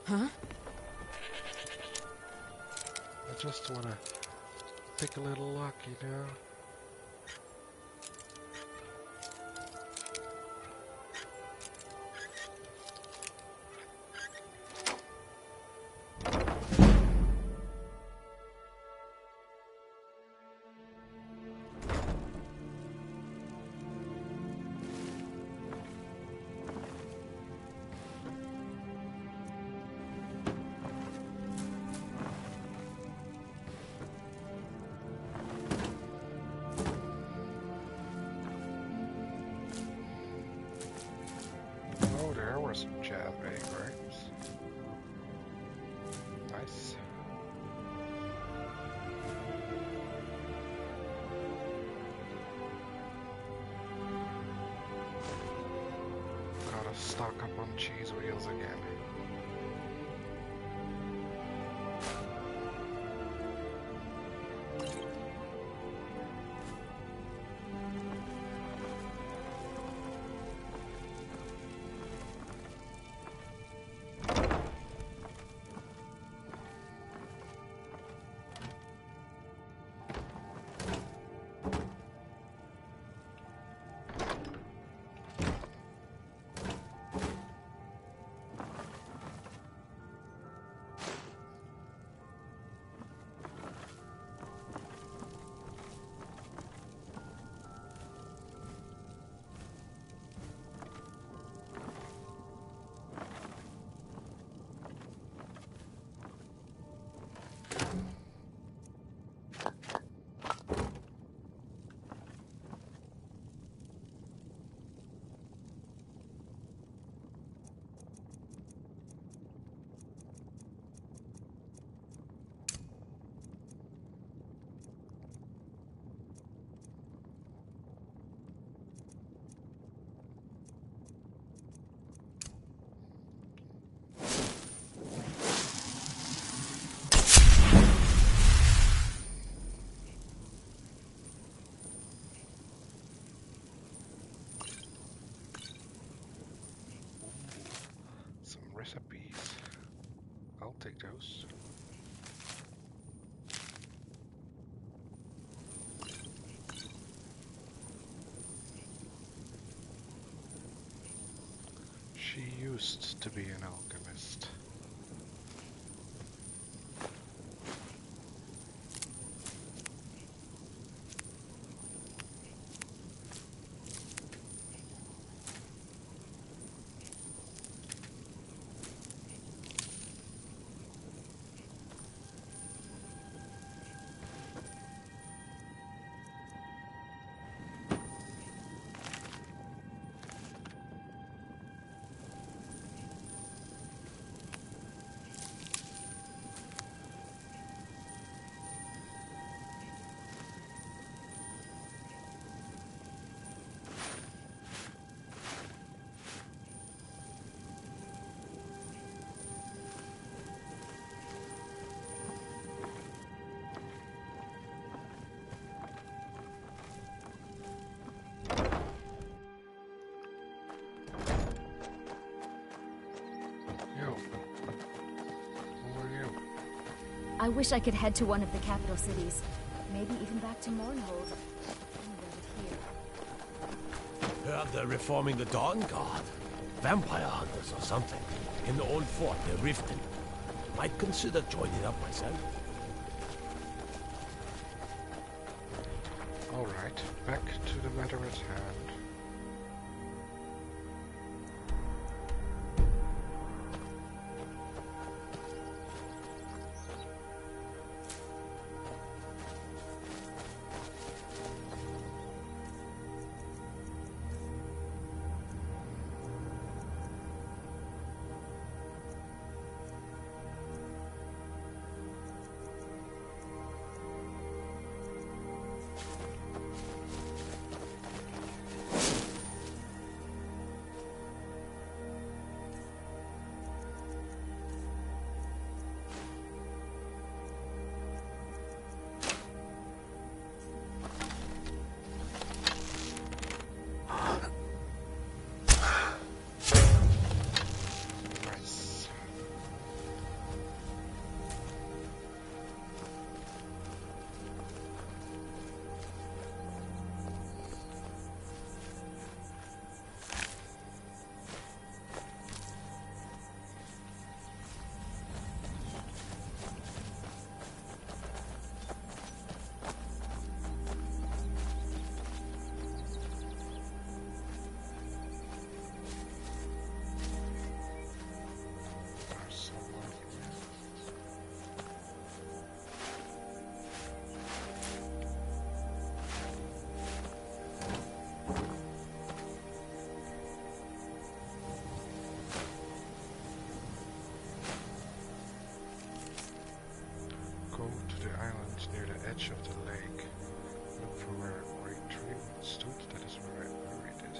Huh? I just wanna take a little luck, you know? Some Jazbay grapes. Nice. Gotta stock up on cheese wheels again. Recipes. I'll take those. She used to be an alchemist. I wish I could head to one of the capital cities. Maybe even back to Mournhold. Heard they're reforming the Dawn Guard. Vampire hunters or something. In the old fort near Riften. Might consider joining up myself. Alright, back to the matter at hand. Go to the island near the edge of the lake. Look for where a great tree once stood. That is where I buried it.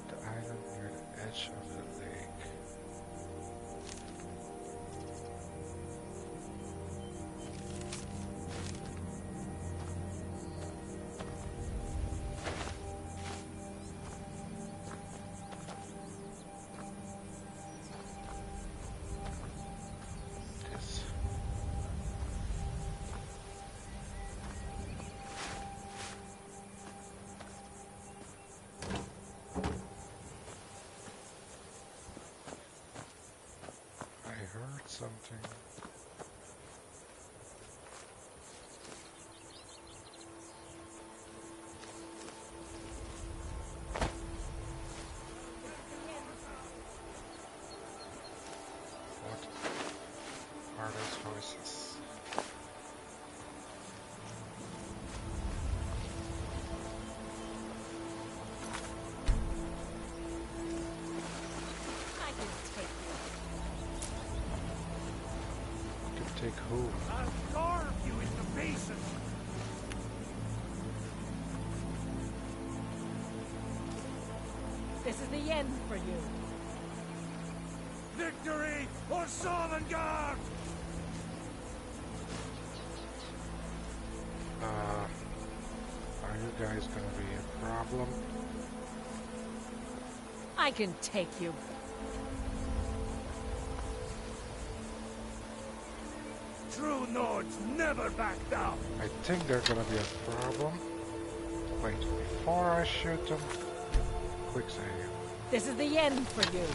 The island near the edge of the lake. Heard something. What are those voices? Take who? I'll starve you into pieces! This is the end for you. Victory or Sovngarde! Are you guys gonna be a problem? I can take you. True Nords never back down! I think they're gonna be a problem. Wait, before I shoot them, quick save. This is the end for you.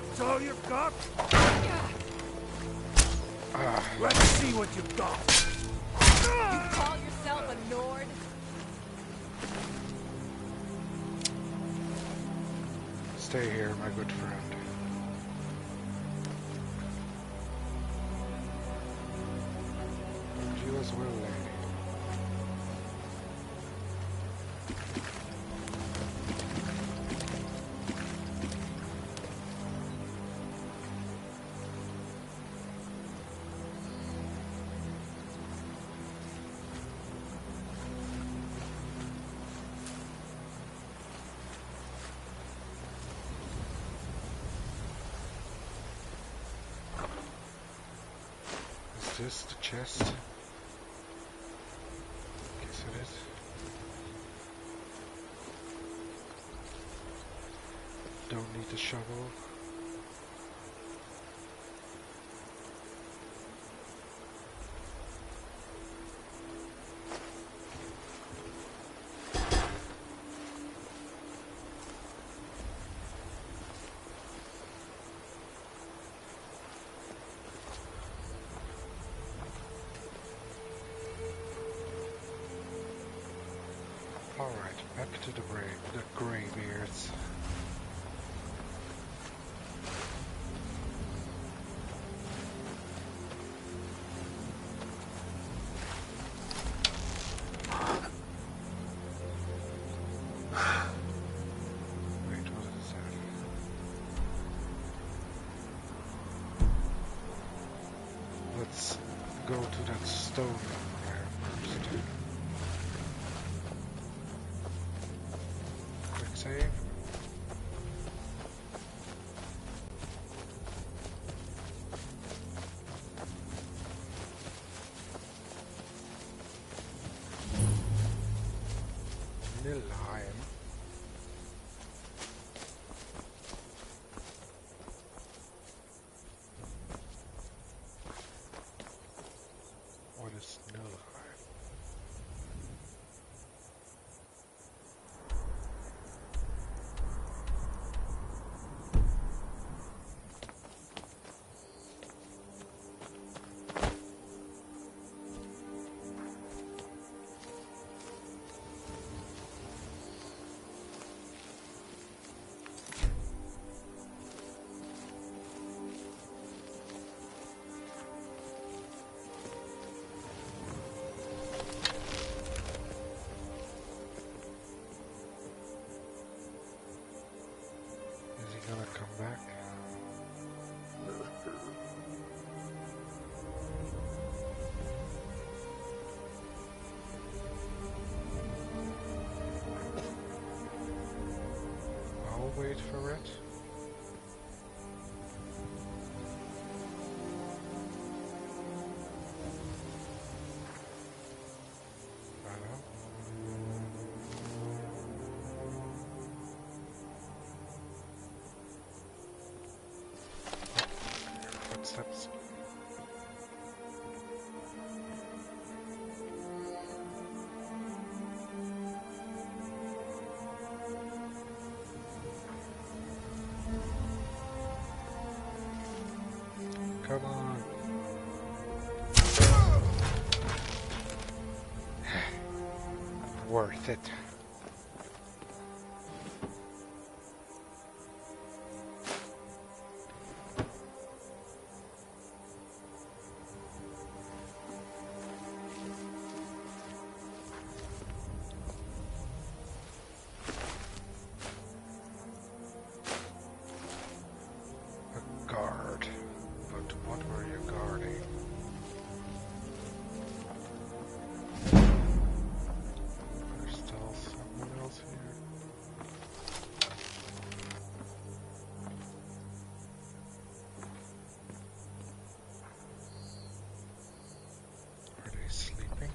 That's all you've got? Let's see what you've got. You call yourself a Nord? Stay here, my good friend. And you as well, lady. Is this the chest? Guess it is. Don't need the shovel. Alright, back to the graybeards. Wait, what is that? Let's go to that stone over there first. Quick save. Nilheim. What is Nilheim? Is he gonna come back? I'll wait for it. Footsteps. Come on. Worth it. A guard. But what were you guarding? There's still someone else here. Are they sleeping?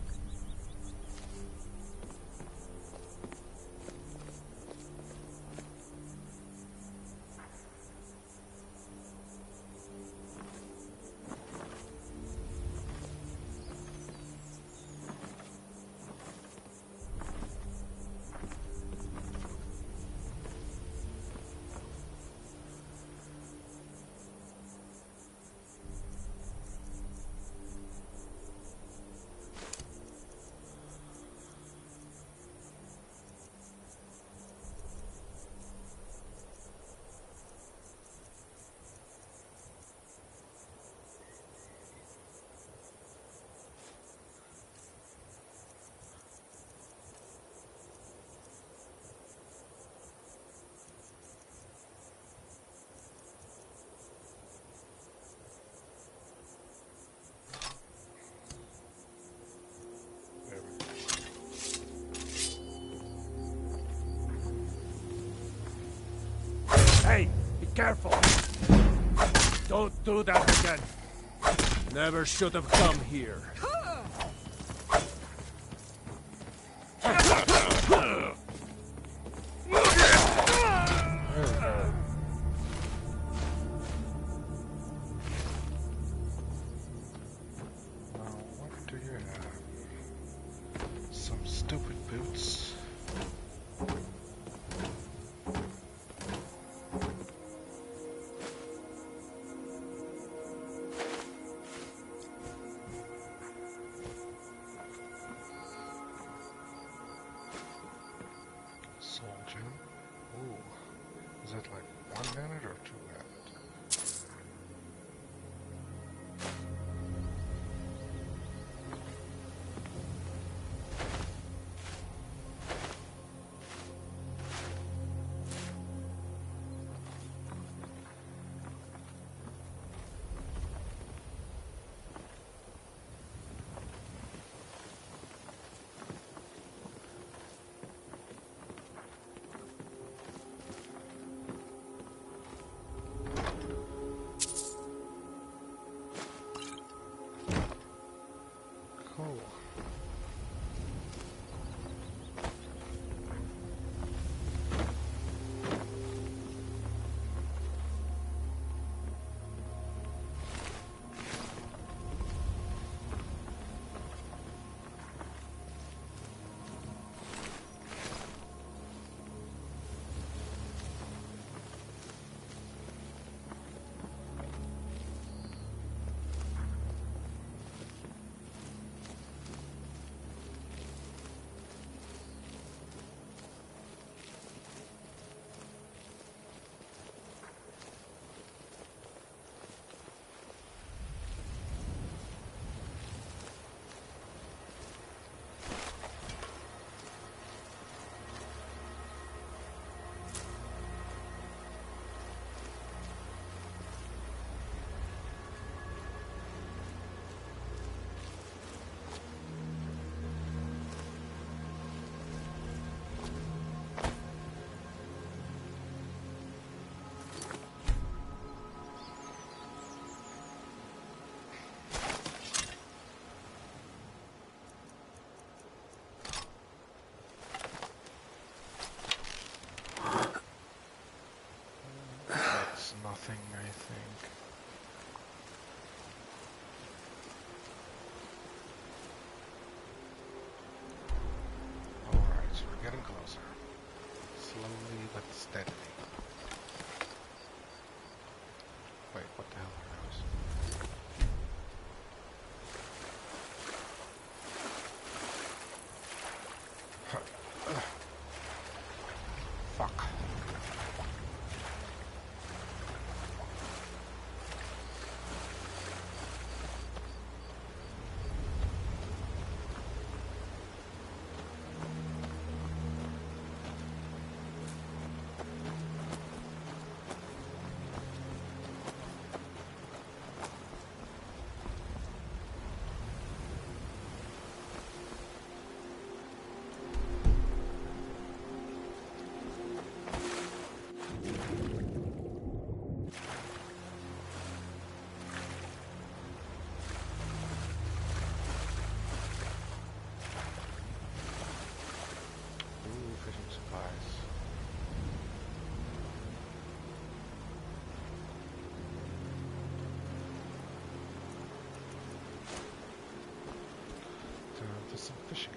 Hey, be careful! Don't do that again! Never should have come here. What do you have? Some stupid boots. Soldier. Ooh. Is that like 1 minute or 2 minutes? Cool. That's nothing, I think. Alright, so we're getting closer. Slowly but steadily. Wait, what the hell are those? Fuck. Some fishing.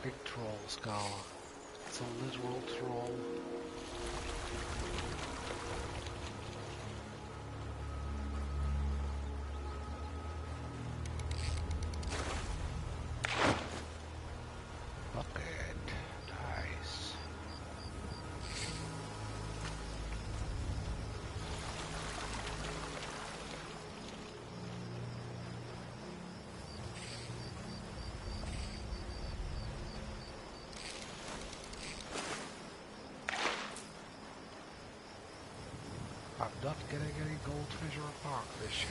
big troll skull. It's a literal troll. Bucket. Nice. I'm not getting any gold treasure or parkfish.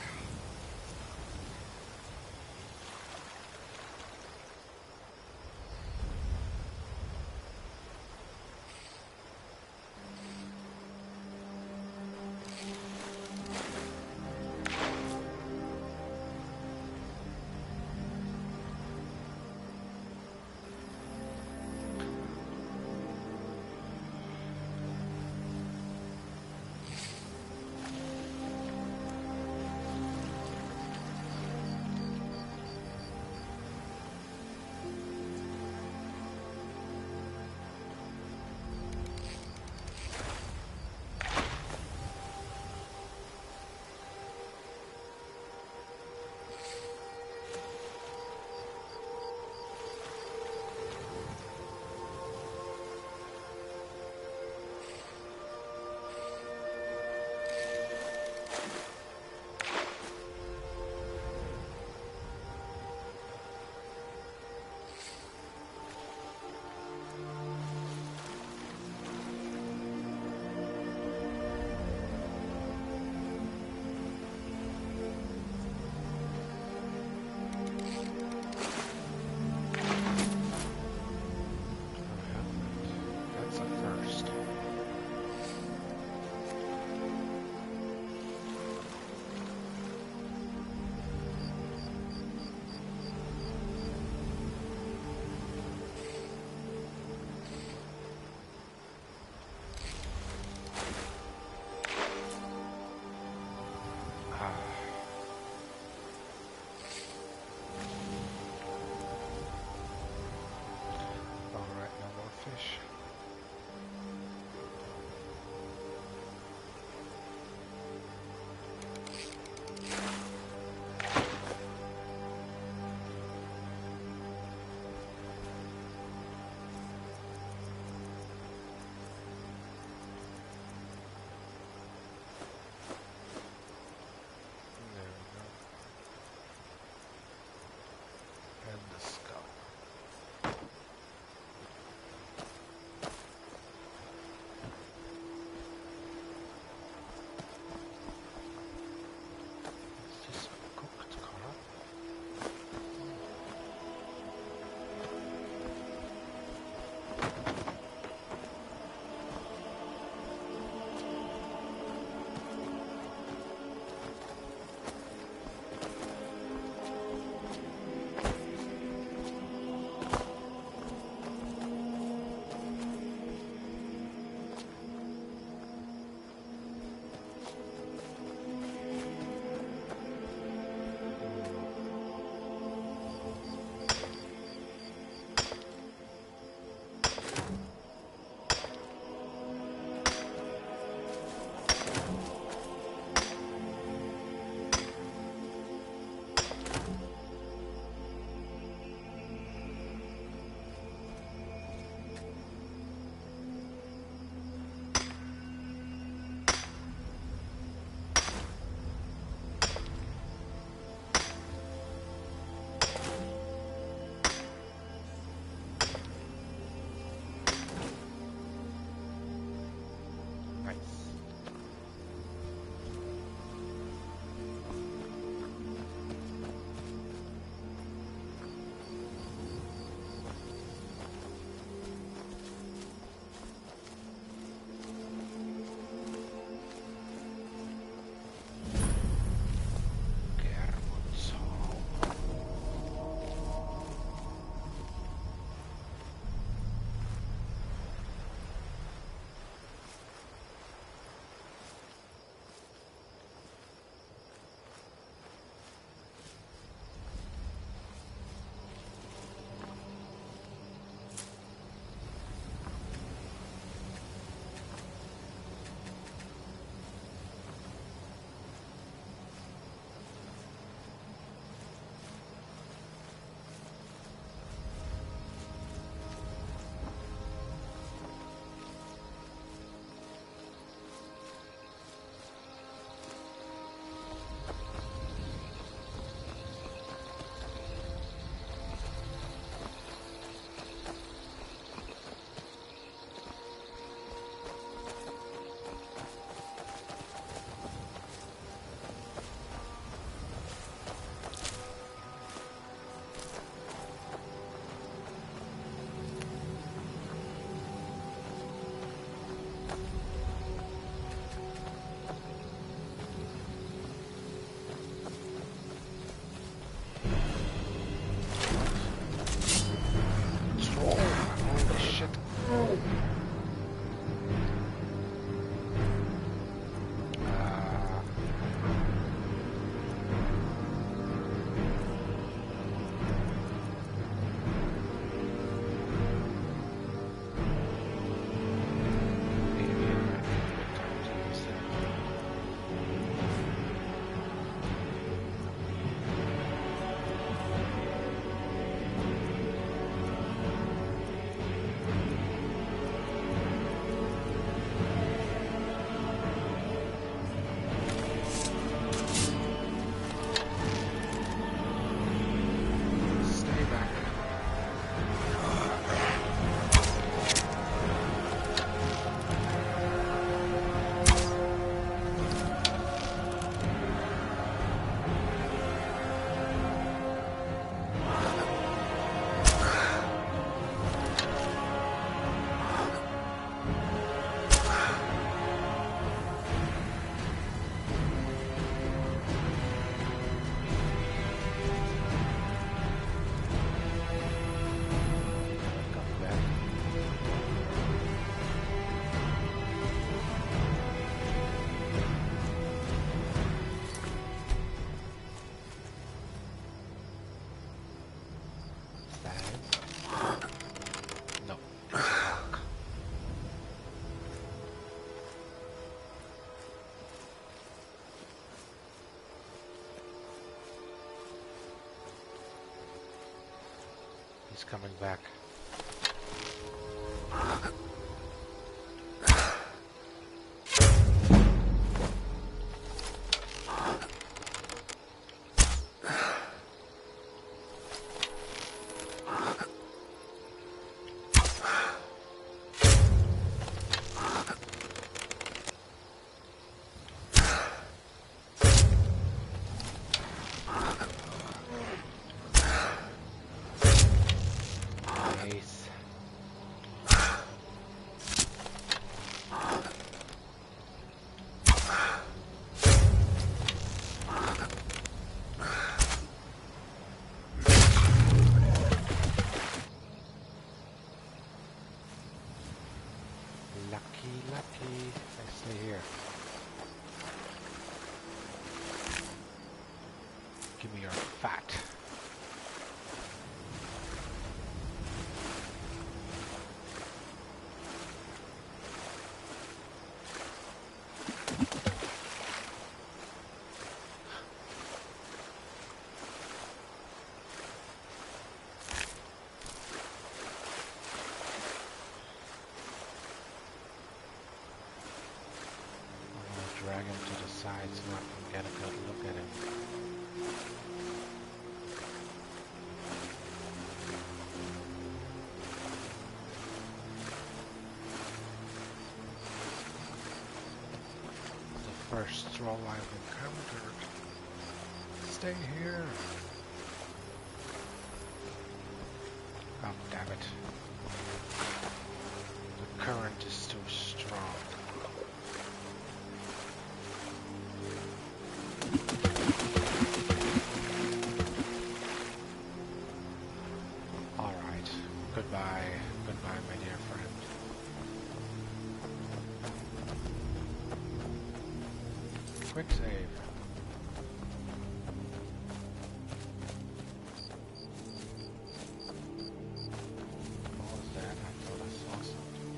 He's coming back. Lucky. I stay here. Give me your fat. Drag him to the side so I can get a good look at him. The first troll I've encountered. Stay here. Oh, damn it. The current is too strong. Goodbye, my dear friend. Quick save. What was that? I thought I saw something.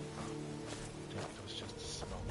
It was just smoke.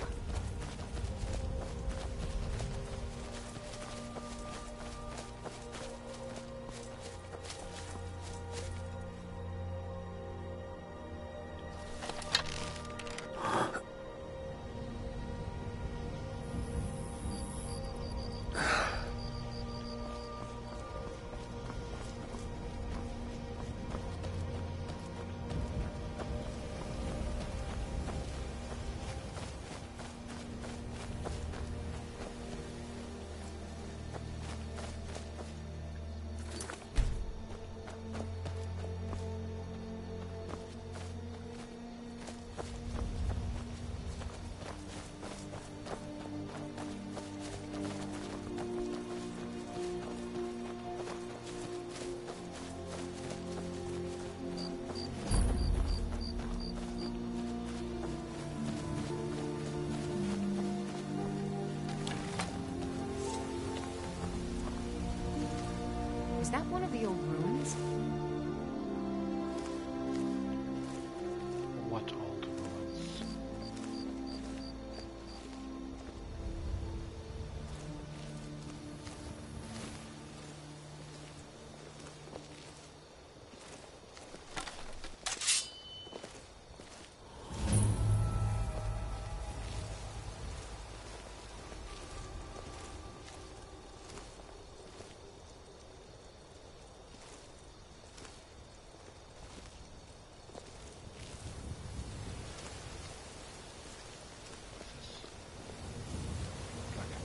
Is that one of the old ruins? What old ruins?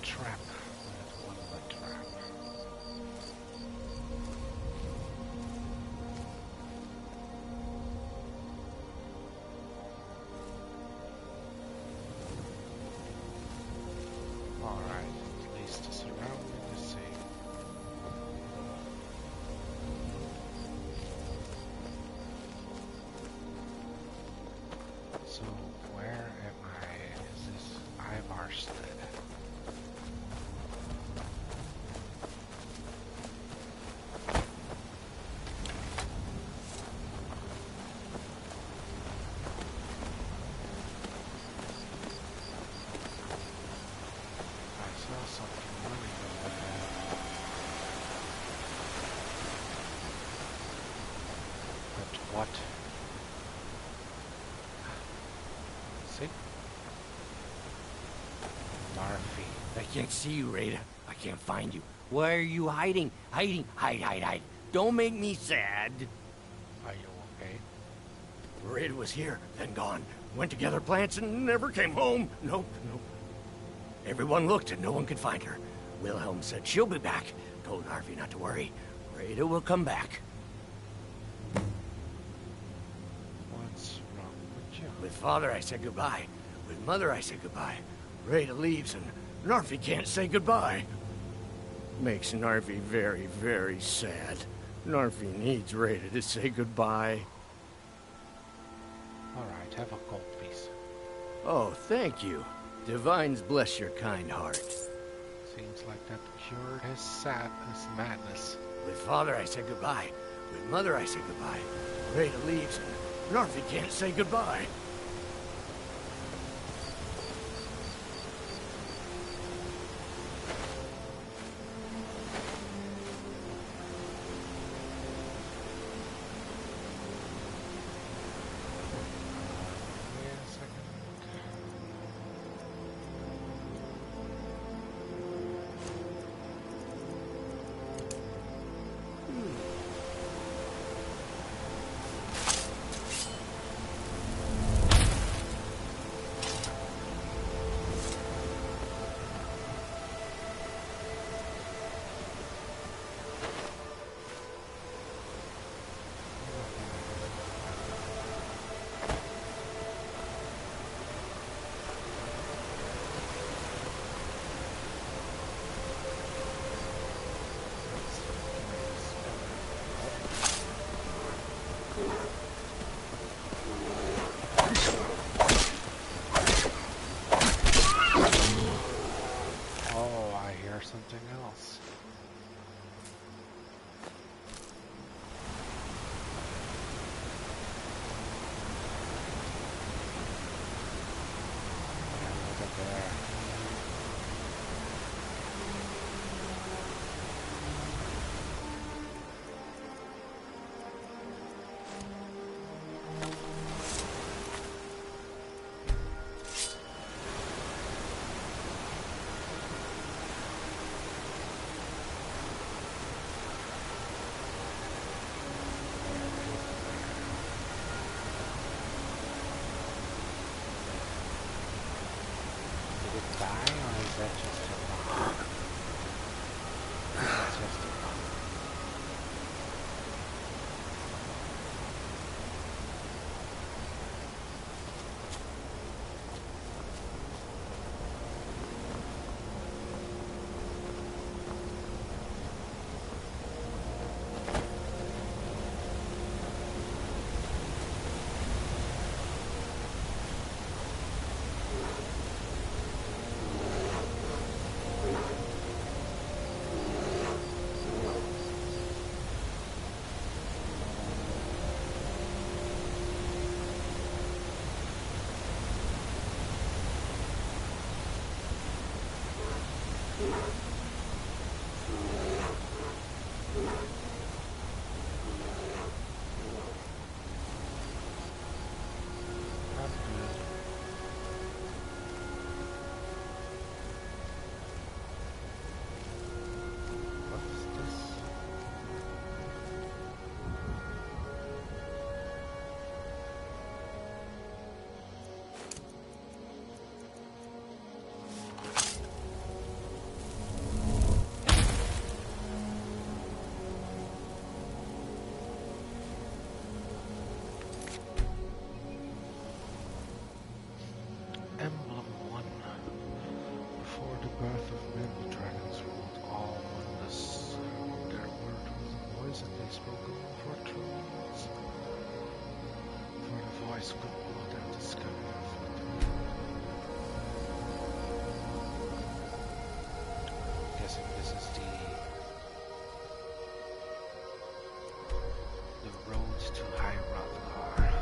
Trap, but it wasn't a trap. Alright, at least surrounding the sea. So, where am I? Is this Ivarstead? I can't see you, Rada. I can't find you. Why are you hiding? Hide. Don't make me sad. Are you okay? Rada was here, then gone. Went to gather plants and never came home. Nope. Everyone looked and no one could find her. Wilhelm said she'll be back. Told Narvi not to worry. Rada will come back. What's wrong with you? With Father, I said goodbye. With Mother, I said goodbye. Rada leaves and Narvi can't say goodbye. Makes Narvi very, very sad. Narvi needs Rada to say goodbye. Alright, have a gold piece. Oh, thank you. Divines bless your kind heart. Seems like that cured his sadness, madness. With Father, I said goodbye. With Mother, I said goodbye. Rada leaves and Narvi can't say goodbye. Something else. Yeah, look at there. Die, or is that just a bomb? That's just a bomb. Emblem 1. Before the birth of men, the dragons ruled all wonders. Their word was a voice, and they spoke only for truths. For the voice could blot out the sky. Guessing this is the road to High Hrothgar.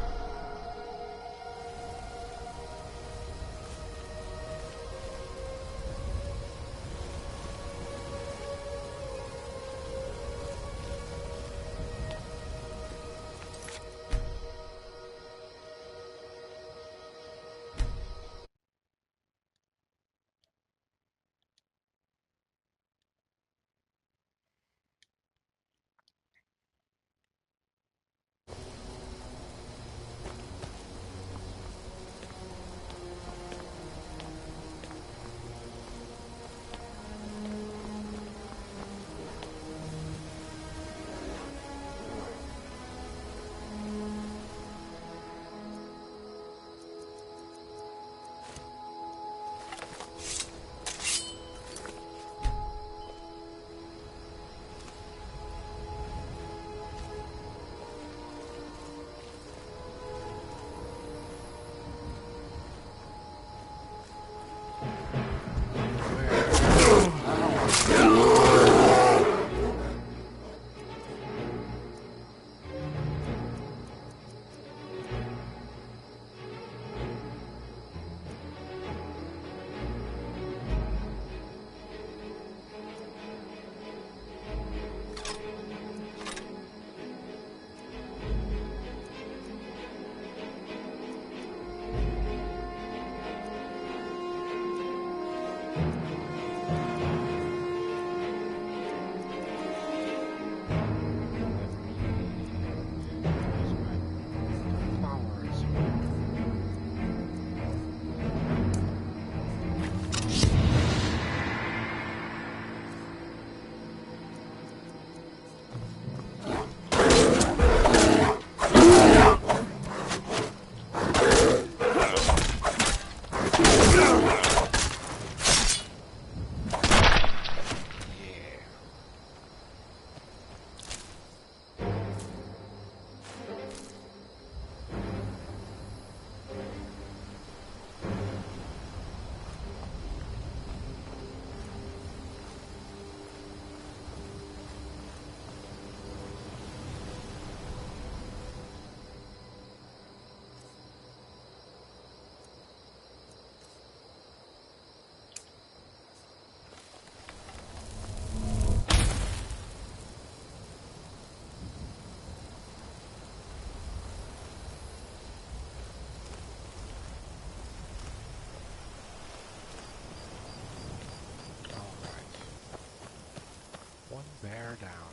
Bear down.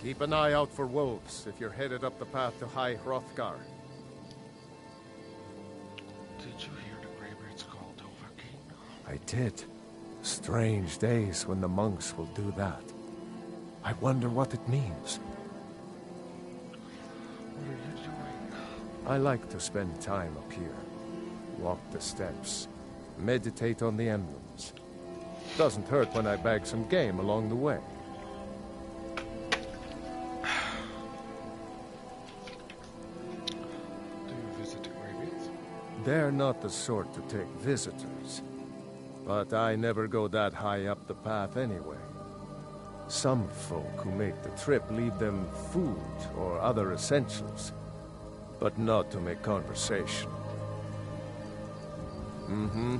Keep an eye out for wolves if you're headed up the path to High Hrothgar. Did you hear the Greybeards called Dovahkiin? I did. Strange days when the monks will do that. I wonder what it means. What are you doing? I like to spend time up here. Walk the steps. Meditate on the emblems. Doesn't hurt when I bag some game along the way. They're not the sort to take visitors. But I never go that high up the path anyway. Some folk who make the trip leave them food or other essentials. But not to make conversation. Mm-hmm.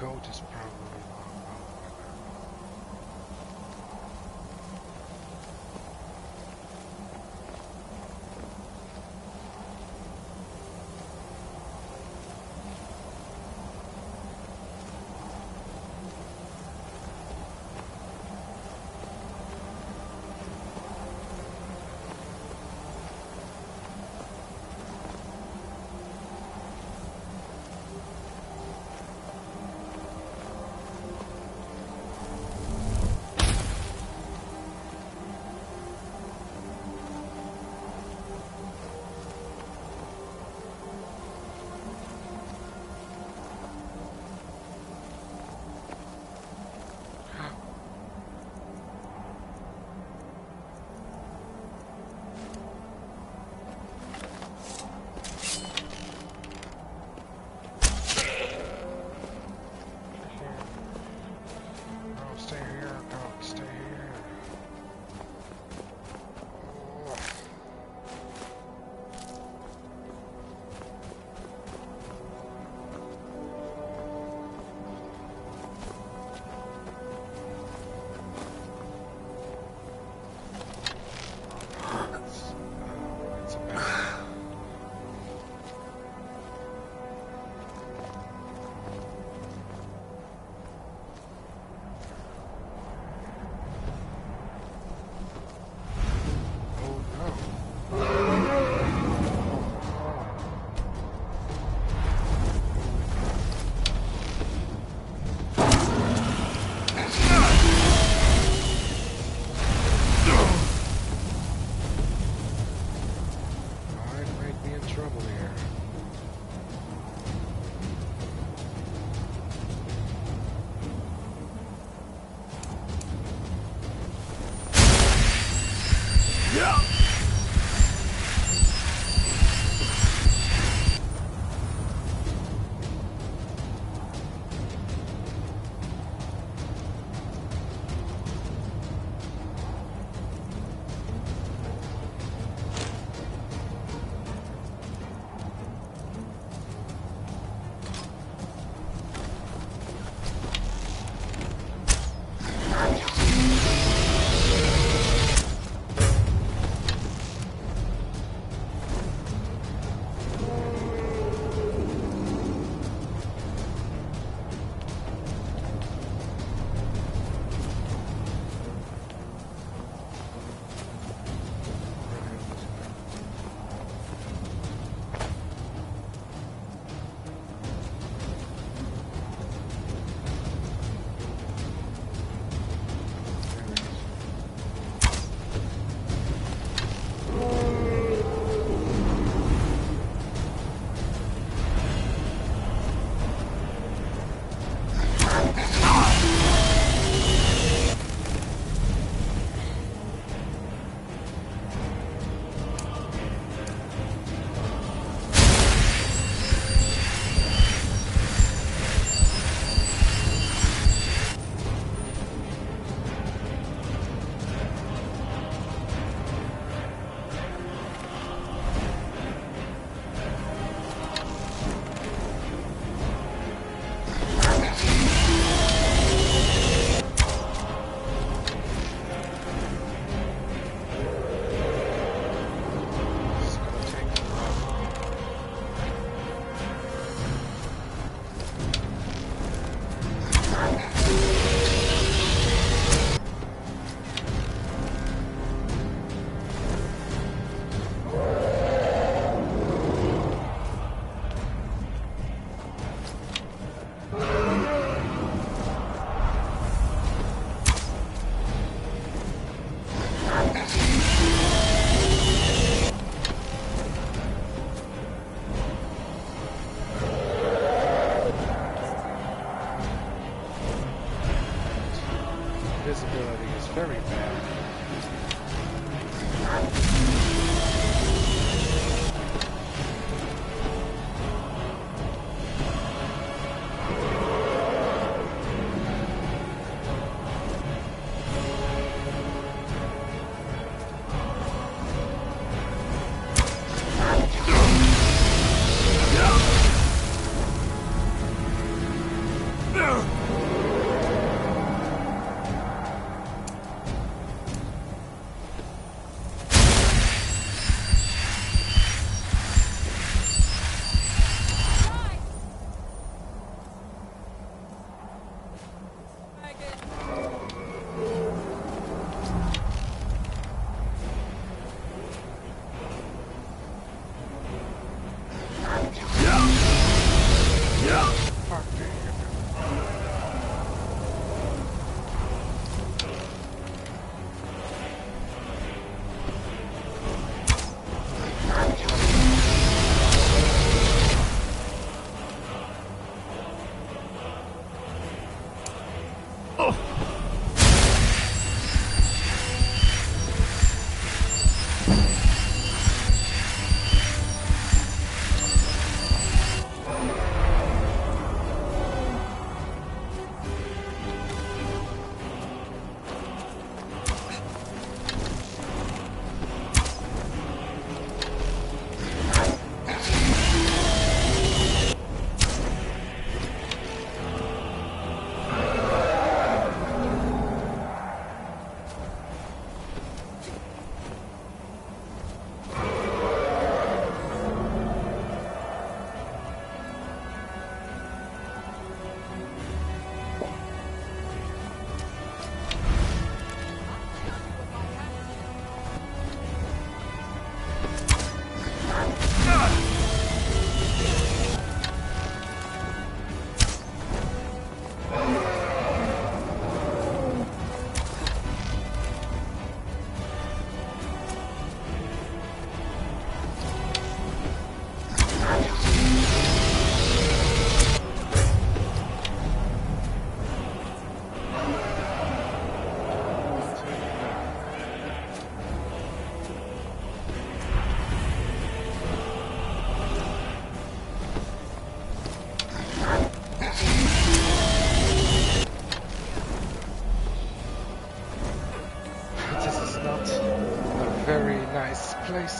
goat is probably long gone.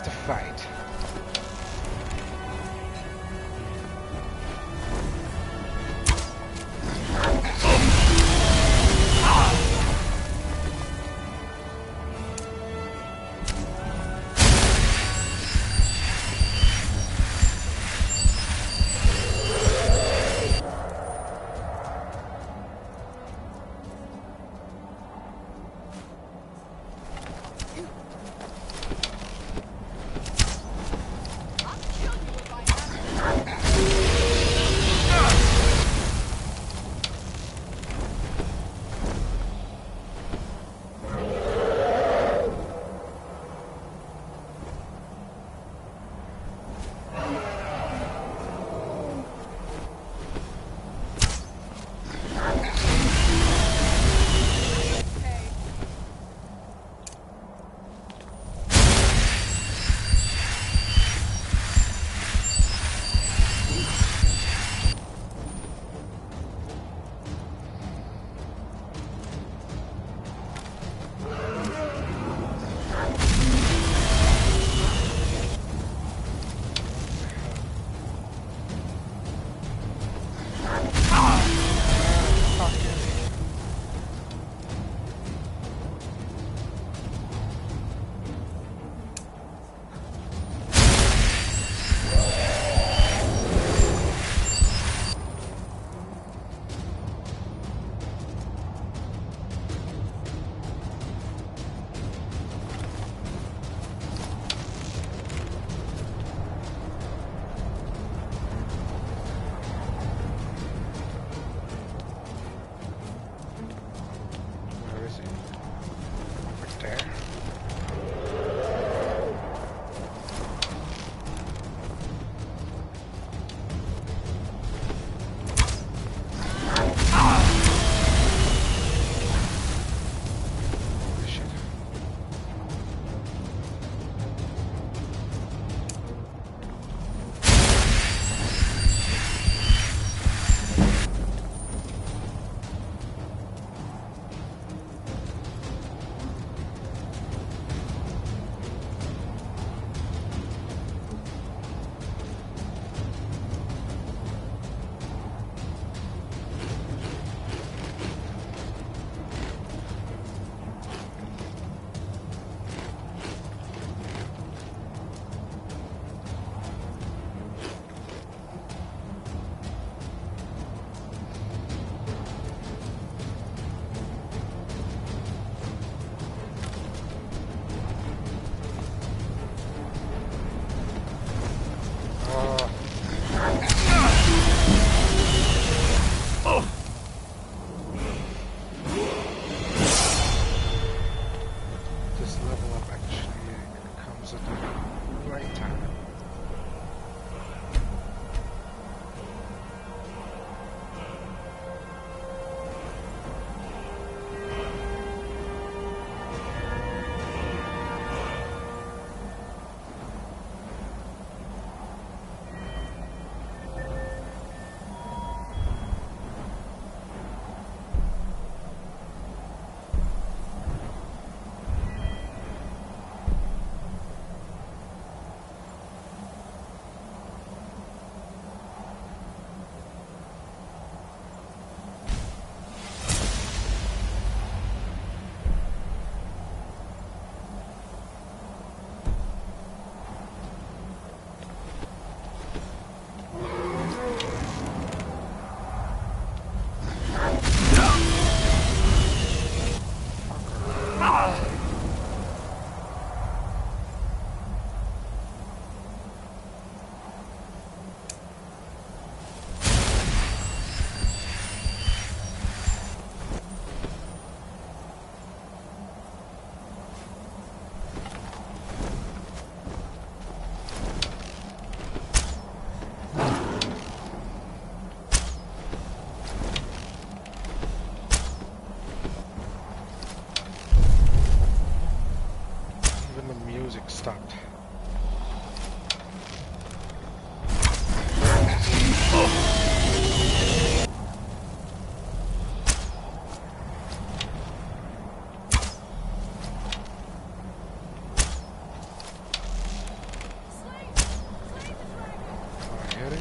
the fight.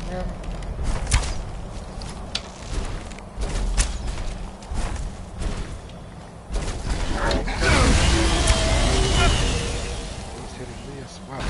He's hitting me as well.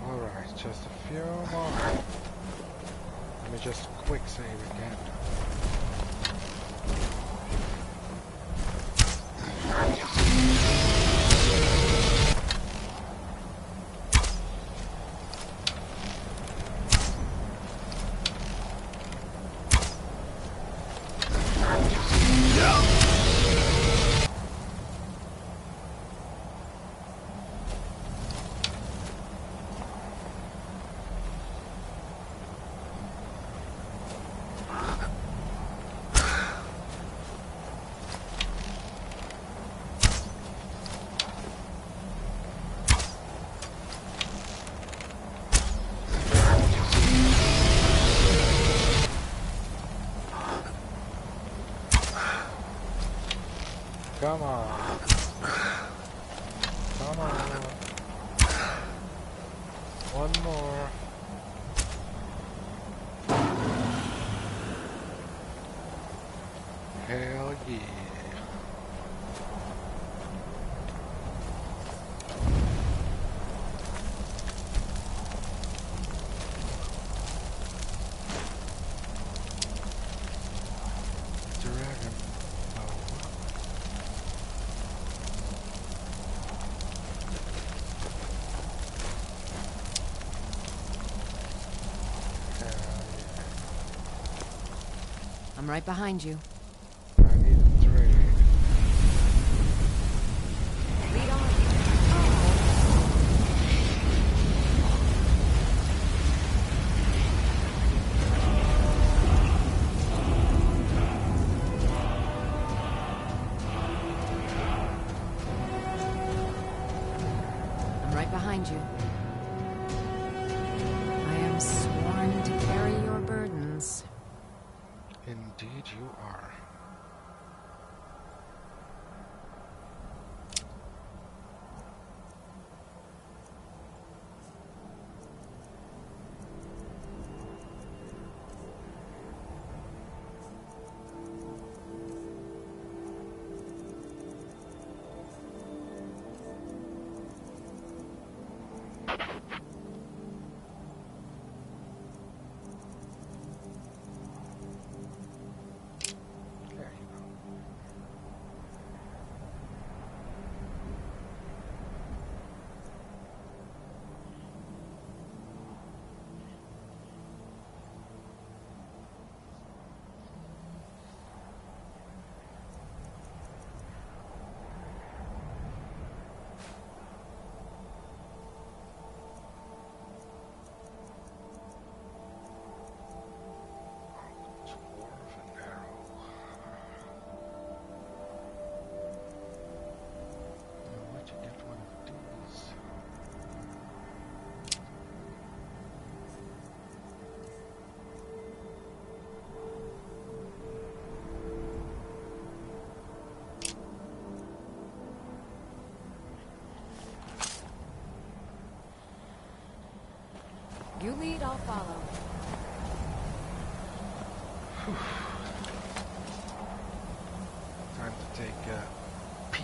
Alright, just a few more. Let me just quick save again. Come on. Come on. One more. Hell yeah. Dragon. I'm right behind you. I need a trade. Lead on. I'm right behind you. I am sworn to carry your burdens. Indeed you are. You lead, I'll follow. Time to take a pee.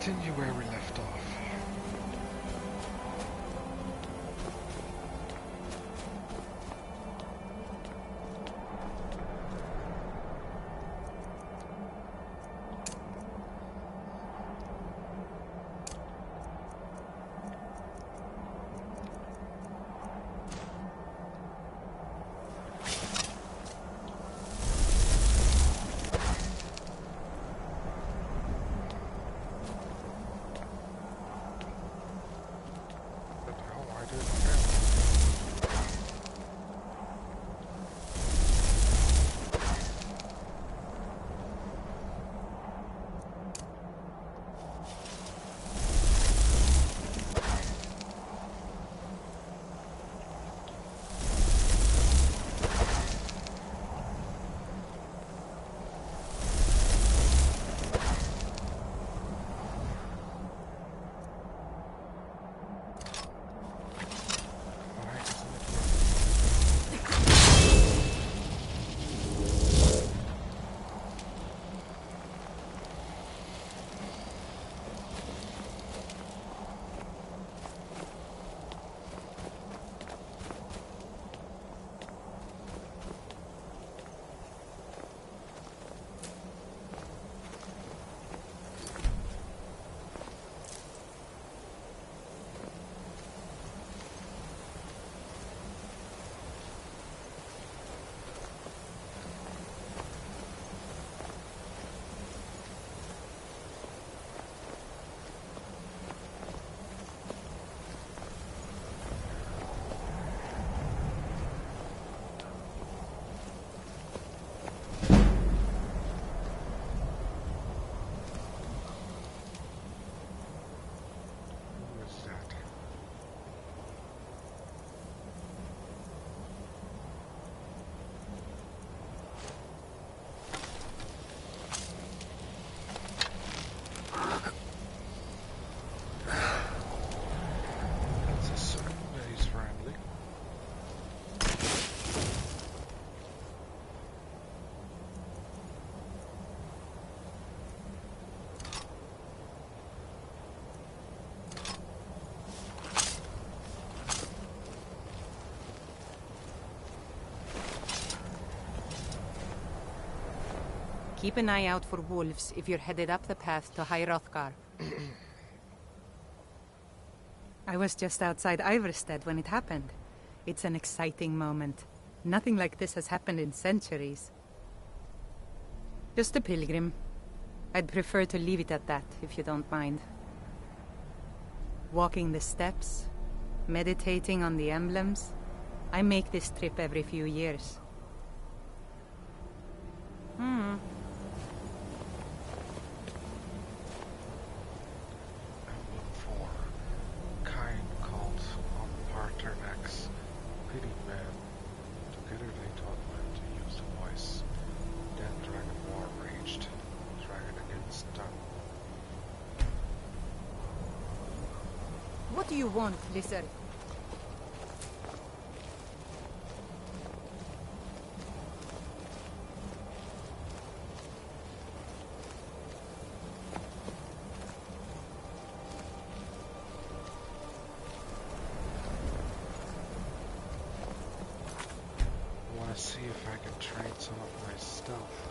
continue where we left off. Keep an eye out for wolves if you're headed up the path to High Hrothgar. I was just outside Iverstead when it happened. It's an exciting moment. Nothing like this has happened in centuries. Just a pilgrim. I'd prefer to leave it at that, if you don't mind. Walking the steps, meditating on the emblems. I make this trip every few years. What do you want, Lizard? I want to see if I can train some of my stuff.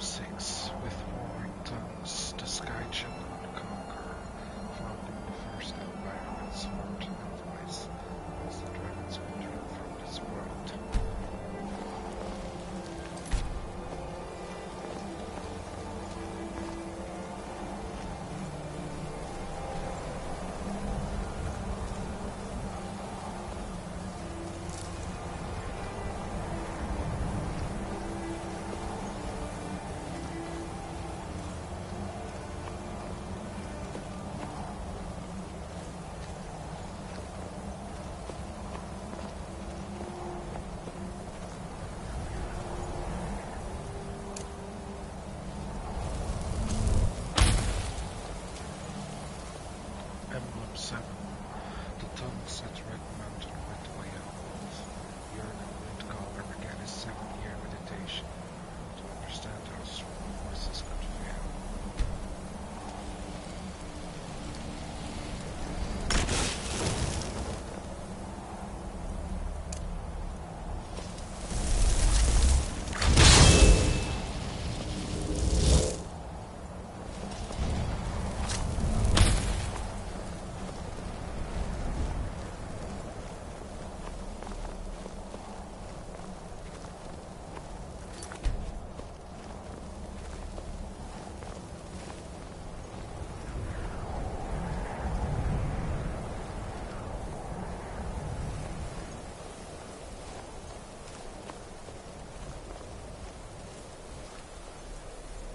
6 with warring tongues, the sky children conquer, founding the first empire with sword and voice, as the dragons withdrew from this world. Emblem 7. The tongues at Red Mountain went way up north. Jurgen Windcaller began his 7-year meditation to understand how strong voices could fail.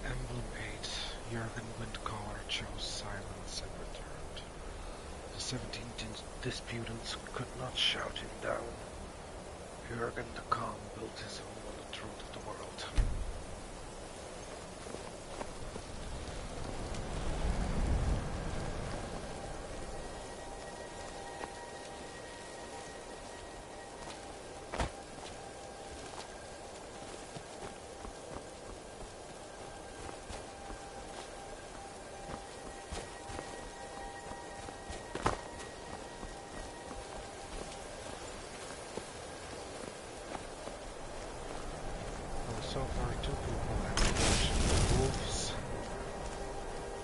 Emblem 8. Jurgen Windcaller chose silence and returned. The 17 disputants could not shout him down. Jurgen the Calm built his home on the truth of the world. So far, 2 people have mentioned wolves,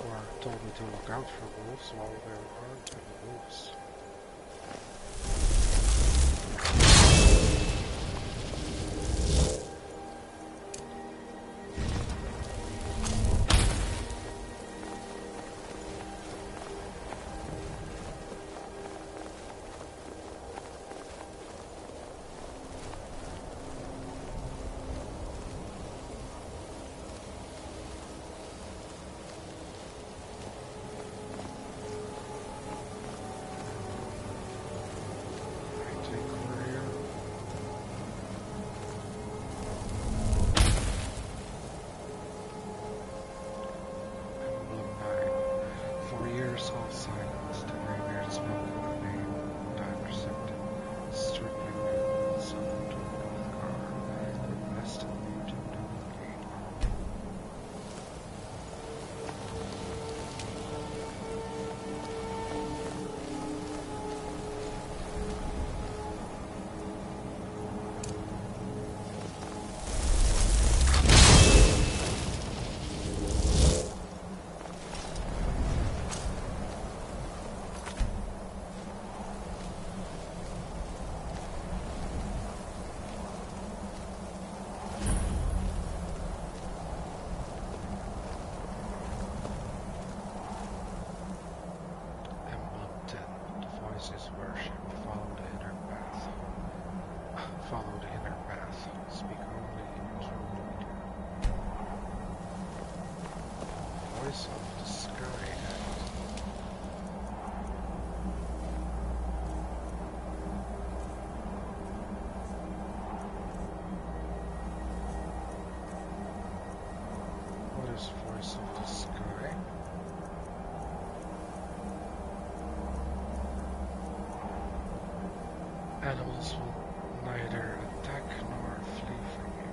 or told me to look out for wolves, while there aren't any wolves. All silenced, and Raybeard spoke my name, and I presented strictly the son of Car, requested me to navigate. His worship, follow the inner path. Follow the inner path. Speak only in true leader. Voice of the sky. What is voice of the sky? Animals will neither attack nor flee from you.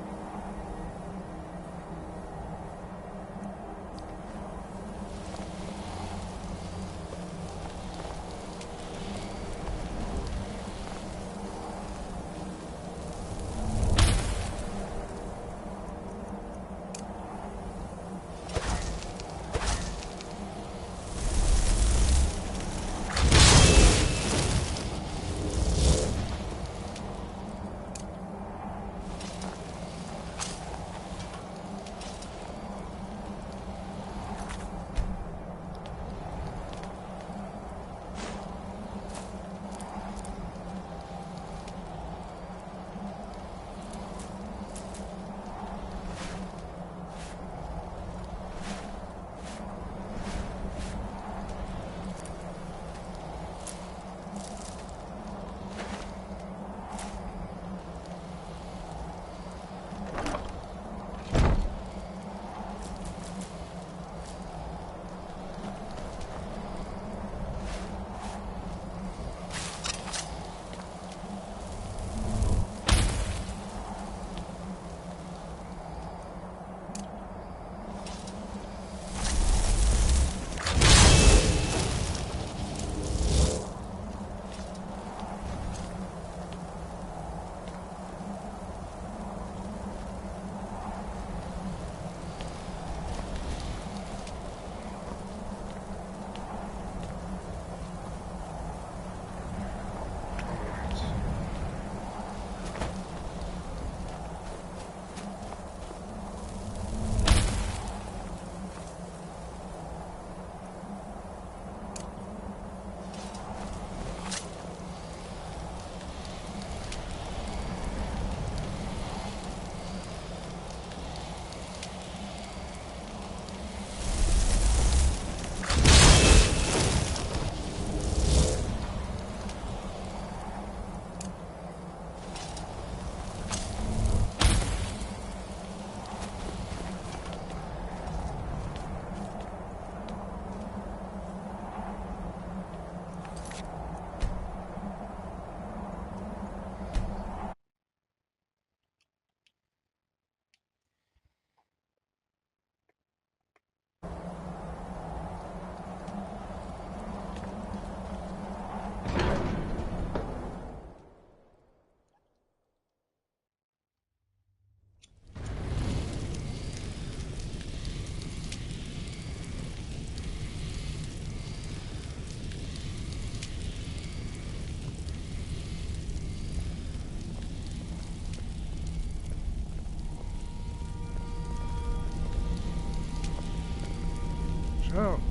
So,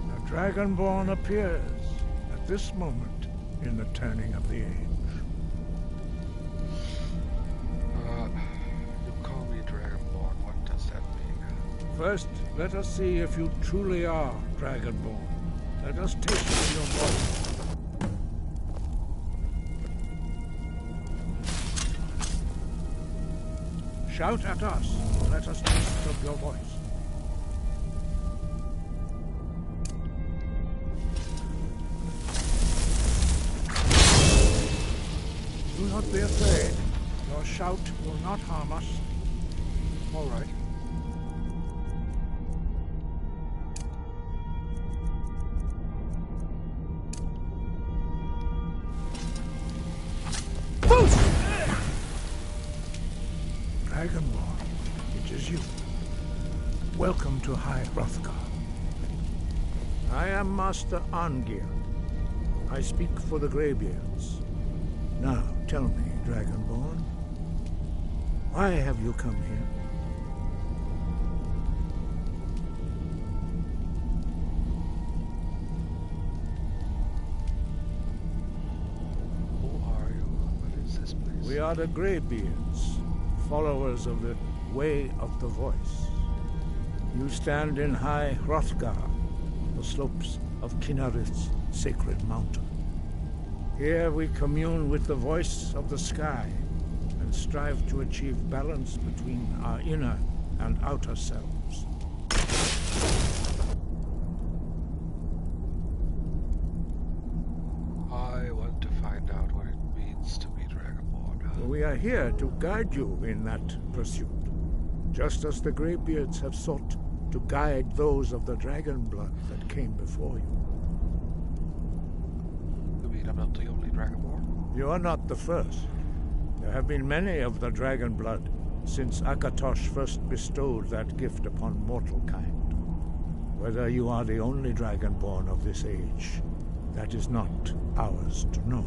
the Dragonborn appears at this moment in the turning of the age. You call me Dragonborn. What does that mean? First, let us see if you truly are Dragonborn. Let us taste your voice. Shout at us. Let us taste of your voice. Do not be afraid. Your shout will not harm us. All right. Dragonborn, it is you. Welcome to High Hrothgar. I am Master Arngir. I speak for the Greybeards. Now, tell me, Dragonborn, why have you come here? Who are you? What is this place? We are the Greybeards, followers of the Way of the Voice. You stand in High Hrothgar, the slopes of Kinnarith's sacred mountain. Here we commune with the voice of the sky and strive to achieve balance between our inner and outer selves. I want to find out what it means to be Dragonborn. We are here to guide you in that pursuit, just as the Greybeards have sought to guide those of the dragon blood that came before you. You mean I'm not the only Dragonborn? You are not the first. There have been many of the dragon blood since Akatosh first bestowed that gift upon mortal kind. Whether you are the only Dragonborn of this age, that is not ours to know.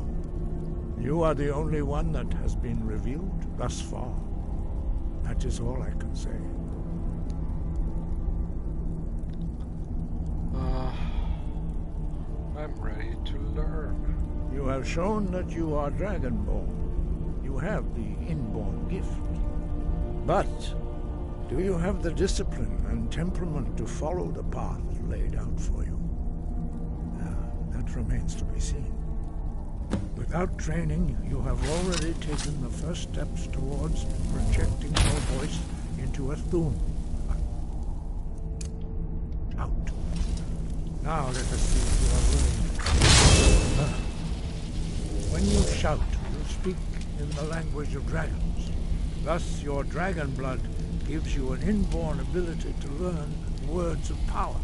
You are the only one that has been revealed thus far. That is all I can say. I'm ready to learn. You have shown that you are Dragonborn. You have the inborn gift. But do you have the discipline and temperament to follow the path laid out for you? That remains to be seen. Without training, you have already taken the first steps towards projecting your voice into a Thum. Out. Now let us see if you are willing. When you shout, you speak in the language of dragons. Thus, your dragon blood gives you an inborn ability to learn words of power.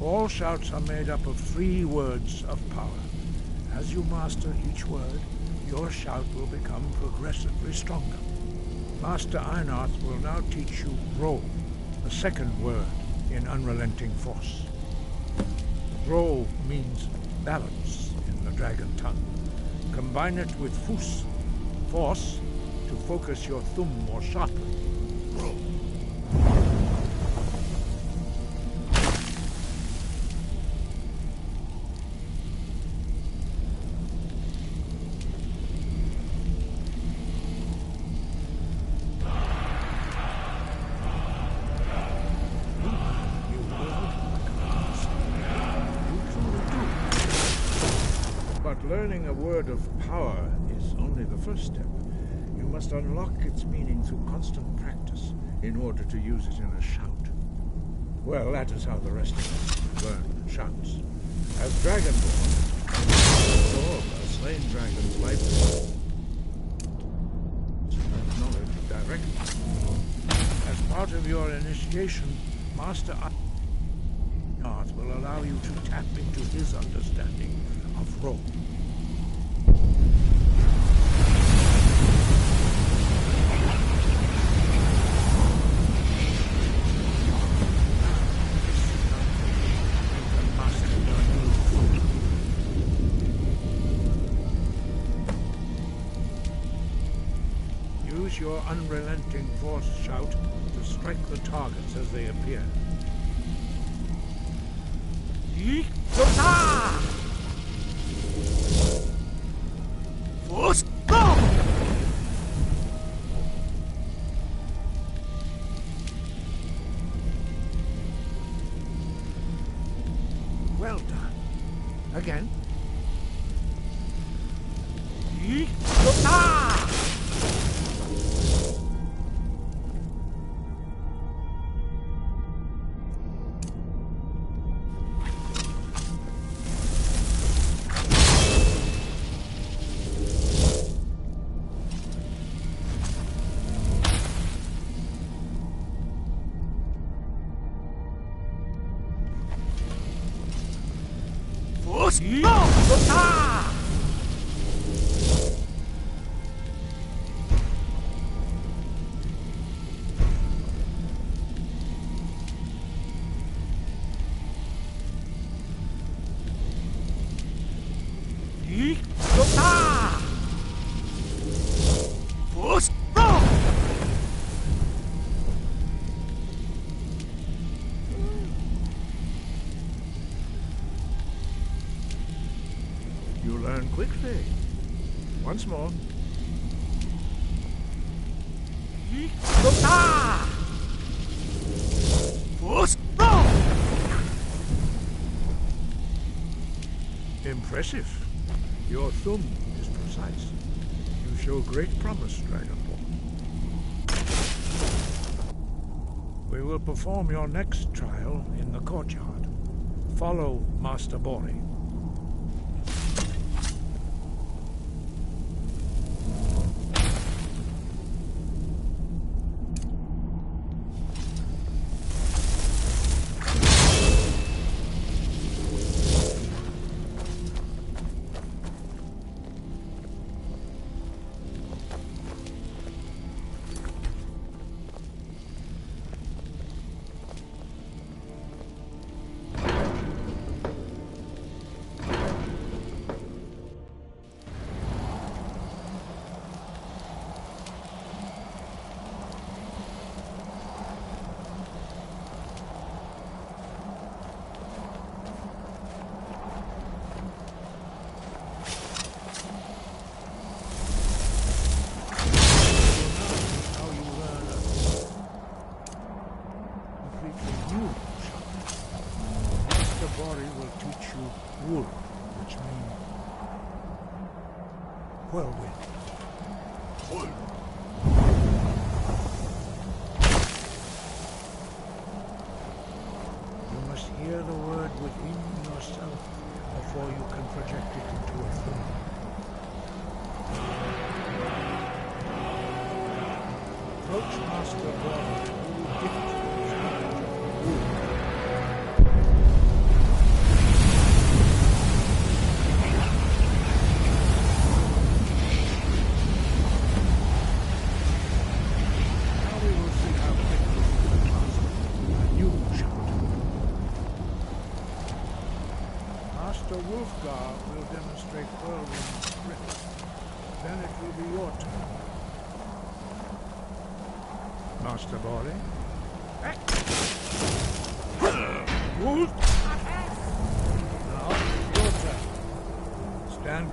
All shouts are made up of 3 words of power. As you master each word, your shout will become progressively stronger. Master Einarth will now teach you Ro, the second word in Unrelenting Force. Ro means balance in the dragon tongue. Combine it with Fus, force, to focus your Thum more sharply. Ro. Learning a word of power is only the first step. You must unlock its meaning through constant practice in order to use it in a shout. Well, that is how the rest of us learn shouts. As Dragonborn, absorb a slain dragon's life knowledge directly. As part of your initiation, Master Einarth will allow you to tap into his understanding of Ro. Use your unrelenting force shout to strike the targets as they appear. Well done. Again. You learn quickly. Once more. Impressive. Your thumb is precise. You show great promise, Dragonborn. We will perform your next trial in the courtyard. Follow Master Bori. Hear the word within yourself before you can project it into a thing. Approach Master Bori who will gift his knowledge of the wood. Now we will see how quickly you can master a new shot. Master Wolfgar will demonstrate whirlwind sprint. Then it will be your turn. Master Bori. Wolf! Now, your turn. Stand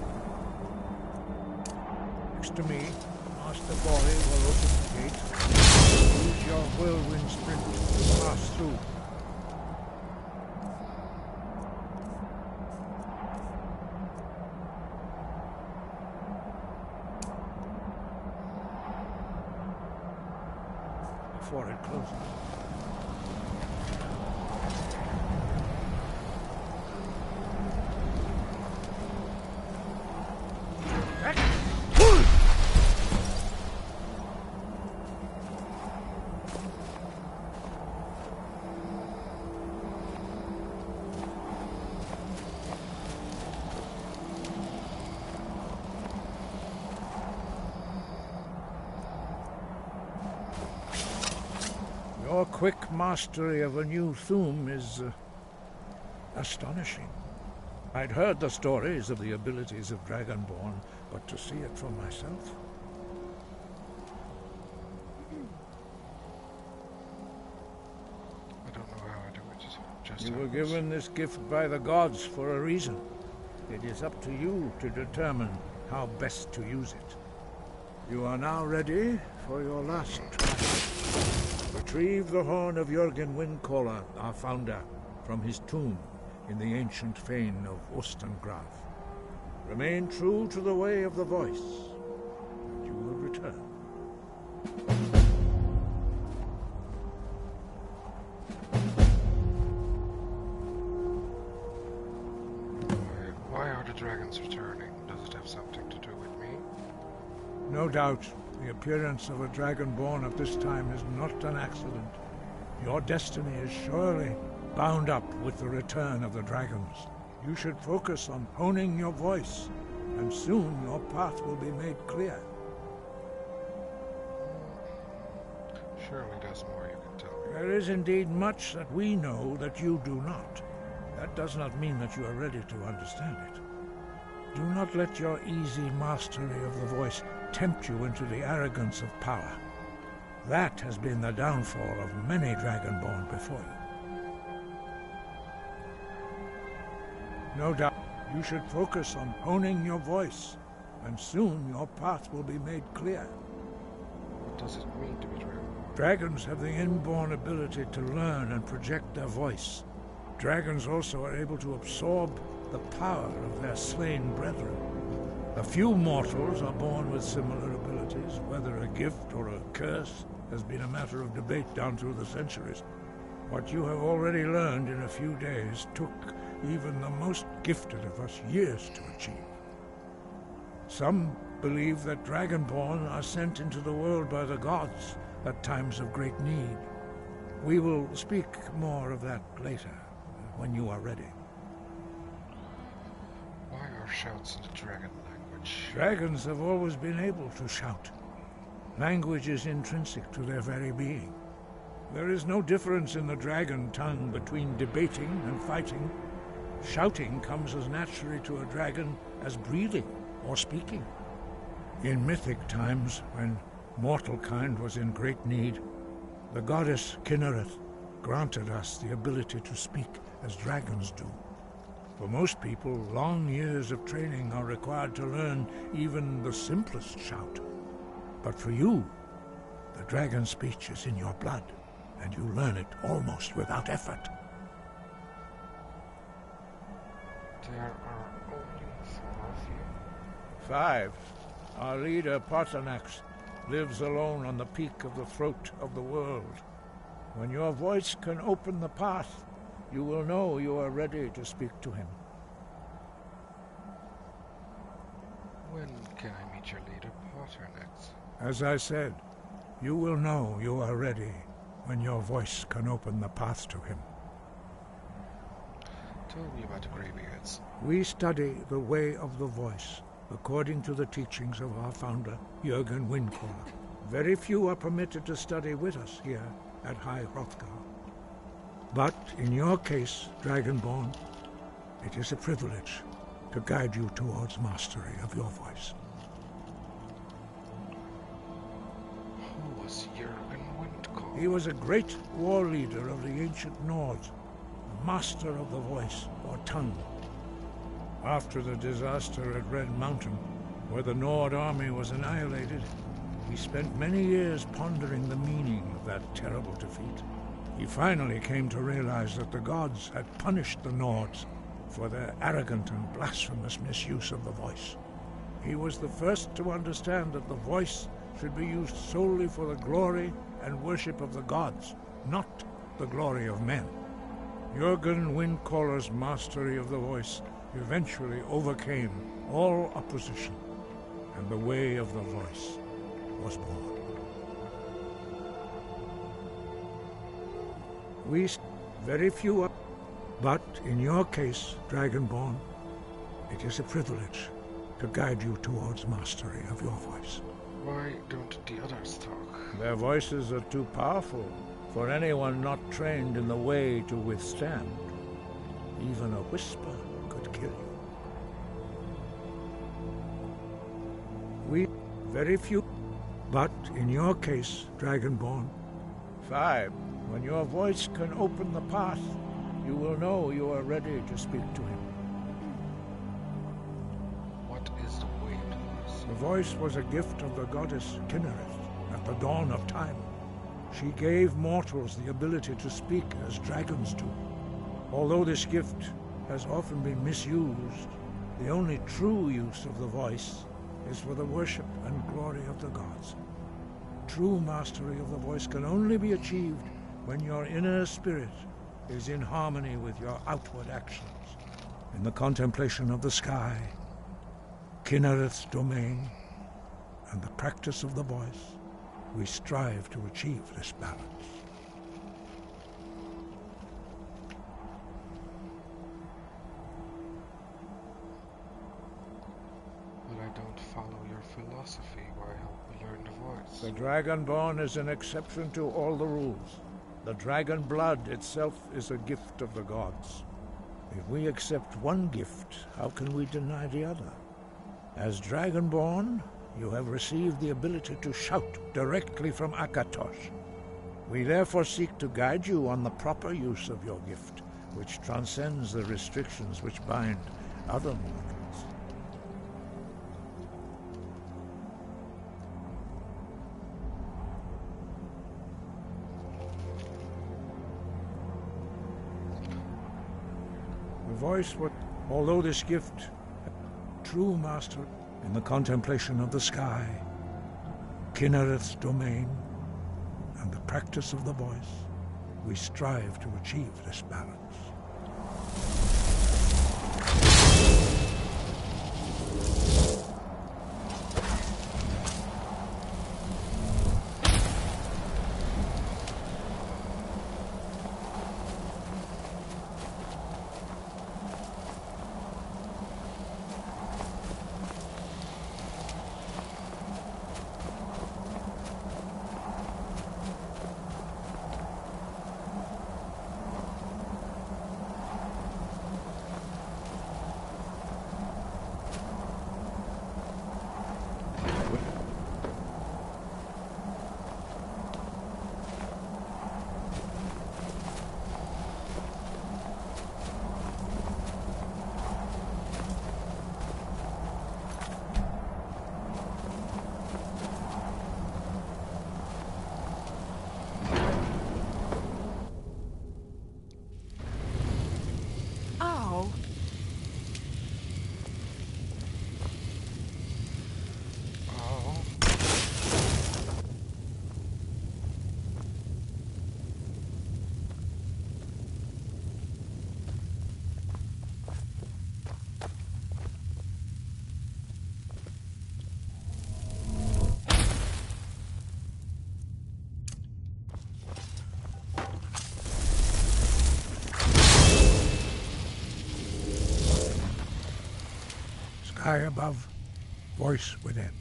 next to me. Master Bori will open the gate. Use your whirlwind sprint to pass through. Before it closes. Your quick mastery of a new Thum is astonishing. I'd heard the stories of the abilities of Dragonborn, but to see it for myself... I don't know how I do it. Just You were given this gift by the gods for a reason. It is up to you to determine how best to use it. You are now ready for your last trial. Retrieve the horn of Jürgen Windcaller, our founder, from his tomb in the ancient fane of Ostengraf. Remain true to the way of the voice, and you will return. Why are the dragons returning? Does it have something to do with me? No doubt, the appearance of a dragonborn at this time is not an accident. Your destiny is surely bound up with the return of the dragons. You should focus on honing your voice, and soon your path will be made clear. Surely there's more you can tell me. There is indeed much that we know that you do not. That does not mean that you are ready to understand it. Do not let your easy mastery of the voice tempt you into the arrogance of power. That has been the downfall of many Dragonborn before you. No doubt, you should focus on honing your voice, and soon your path will be made clear. What does it mean to be Dragonborn? Dragons have the inborn ability to learn and project their voice. Dragons also are able to absorb the power of their slain brethren. A few mortals are born with similar abilities. Whether a gift or a curse has been a matter of debate down through the centuries. What you have already learned in a few days took even the most gifted of us years to achieve. Some believe that Dragonborn are sent into the world by the gods at times of great need. We will speak more of that later, when you are ready. Why are shouts in the dragon language? Dragons have always been able to shout. Language is intrinsic to their very being. There is no difference in the dragon tongue between debating and fighting. Shouting comes as naturally to a dragon as breathing or speaking. In mythic times, when mortal kind was in great need, the goddess Kinnereth granted us the ability to speak as dragons do. For most people, long years of training are required to learn even the simplest shout. But for you, the dragon speech is in your blood, and you learn it almost without effort. There are only 4 of you. 5. Our leader, Partanax, lives alone on the peak of the throat of the world. When your voice can open the path, you will know you are ready to speak to him. When can I meet your leader, Partanax? As I said, you will know you are ready when your voice can open the path to him. Tell me about the Greybeards. We study the way of the voice, according to the teachings of our founder, Jürgen Windcaller. Very few are permitted to study with us here at High Hrothgar. But in your case, Dragonborn, it is a privilege to guide you towards mastery of your voice. Who was Jürgen Windcaller? He was a great war leader of the ancient Nords, a master of the voice, or tongue. After the disaster at Red Mountain, where the Nord army was annihilated, he spent many years pondering the meaning of that terrible defeat. He finally came to realize that the gods had punished the Nords for their arrogant and blasphemous misuse of the voice. He was the first to understand that the voice should be used solely for the glory and worship of the gods, not the glory of men. Jürgen Windcaller's mastery of the voice eventually overcame all opposition, and the way of the voice was born. We very few are, but in your case, Dragonborn, it is a privilege to guide you towards mastery of your voice. Why don't the others talk? Their voices are too powerful for anyone not trained in the way to withstand. Even a whisper could kill you. We very few, but in your case, Dragonborn, 5. When your voice can open the path, you will know you are ready to speak to him. What is the way to us? The voice was a gift of the goddess Kinnereth at the dawn of time. She gave mortals the ability to speak as dragons do. Although this gift has often been misused, the only true use of the voice is for the worship and glory of the gods. True mastery of the voice can only be achieved when your inner spirit is in harmony with your outward actions. In the contemplation of the sky, Kinnereth's domain, and the practice of the voice, we strive to achieve this balance. But I don't follow your philosophy. Why help me learn the voice? The Dragonborn is an exception to all the rules. The dragon blood itself is a gift of the gods. If we accept one gift, how can we deny the other? As Dragonborn, you have received the ability to shout directly from Akatosh. We therefore seek to guide you on the proper use of your gift, which transcends the restrictions which bind other mortals. The voice would, although this gift, true master in the contemplation of the sky, Kinnereth's domain, and the practice of the voice, we strive to achieve this balance. Sky above, voice within.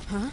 Huh?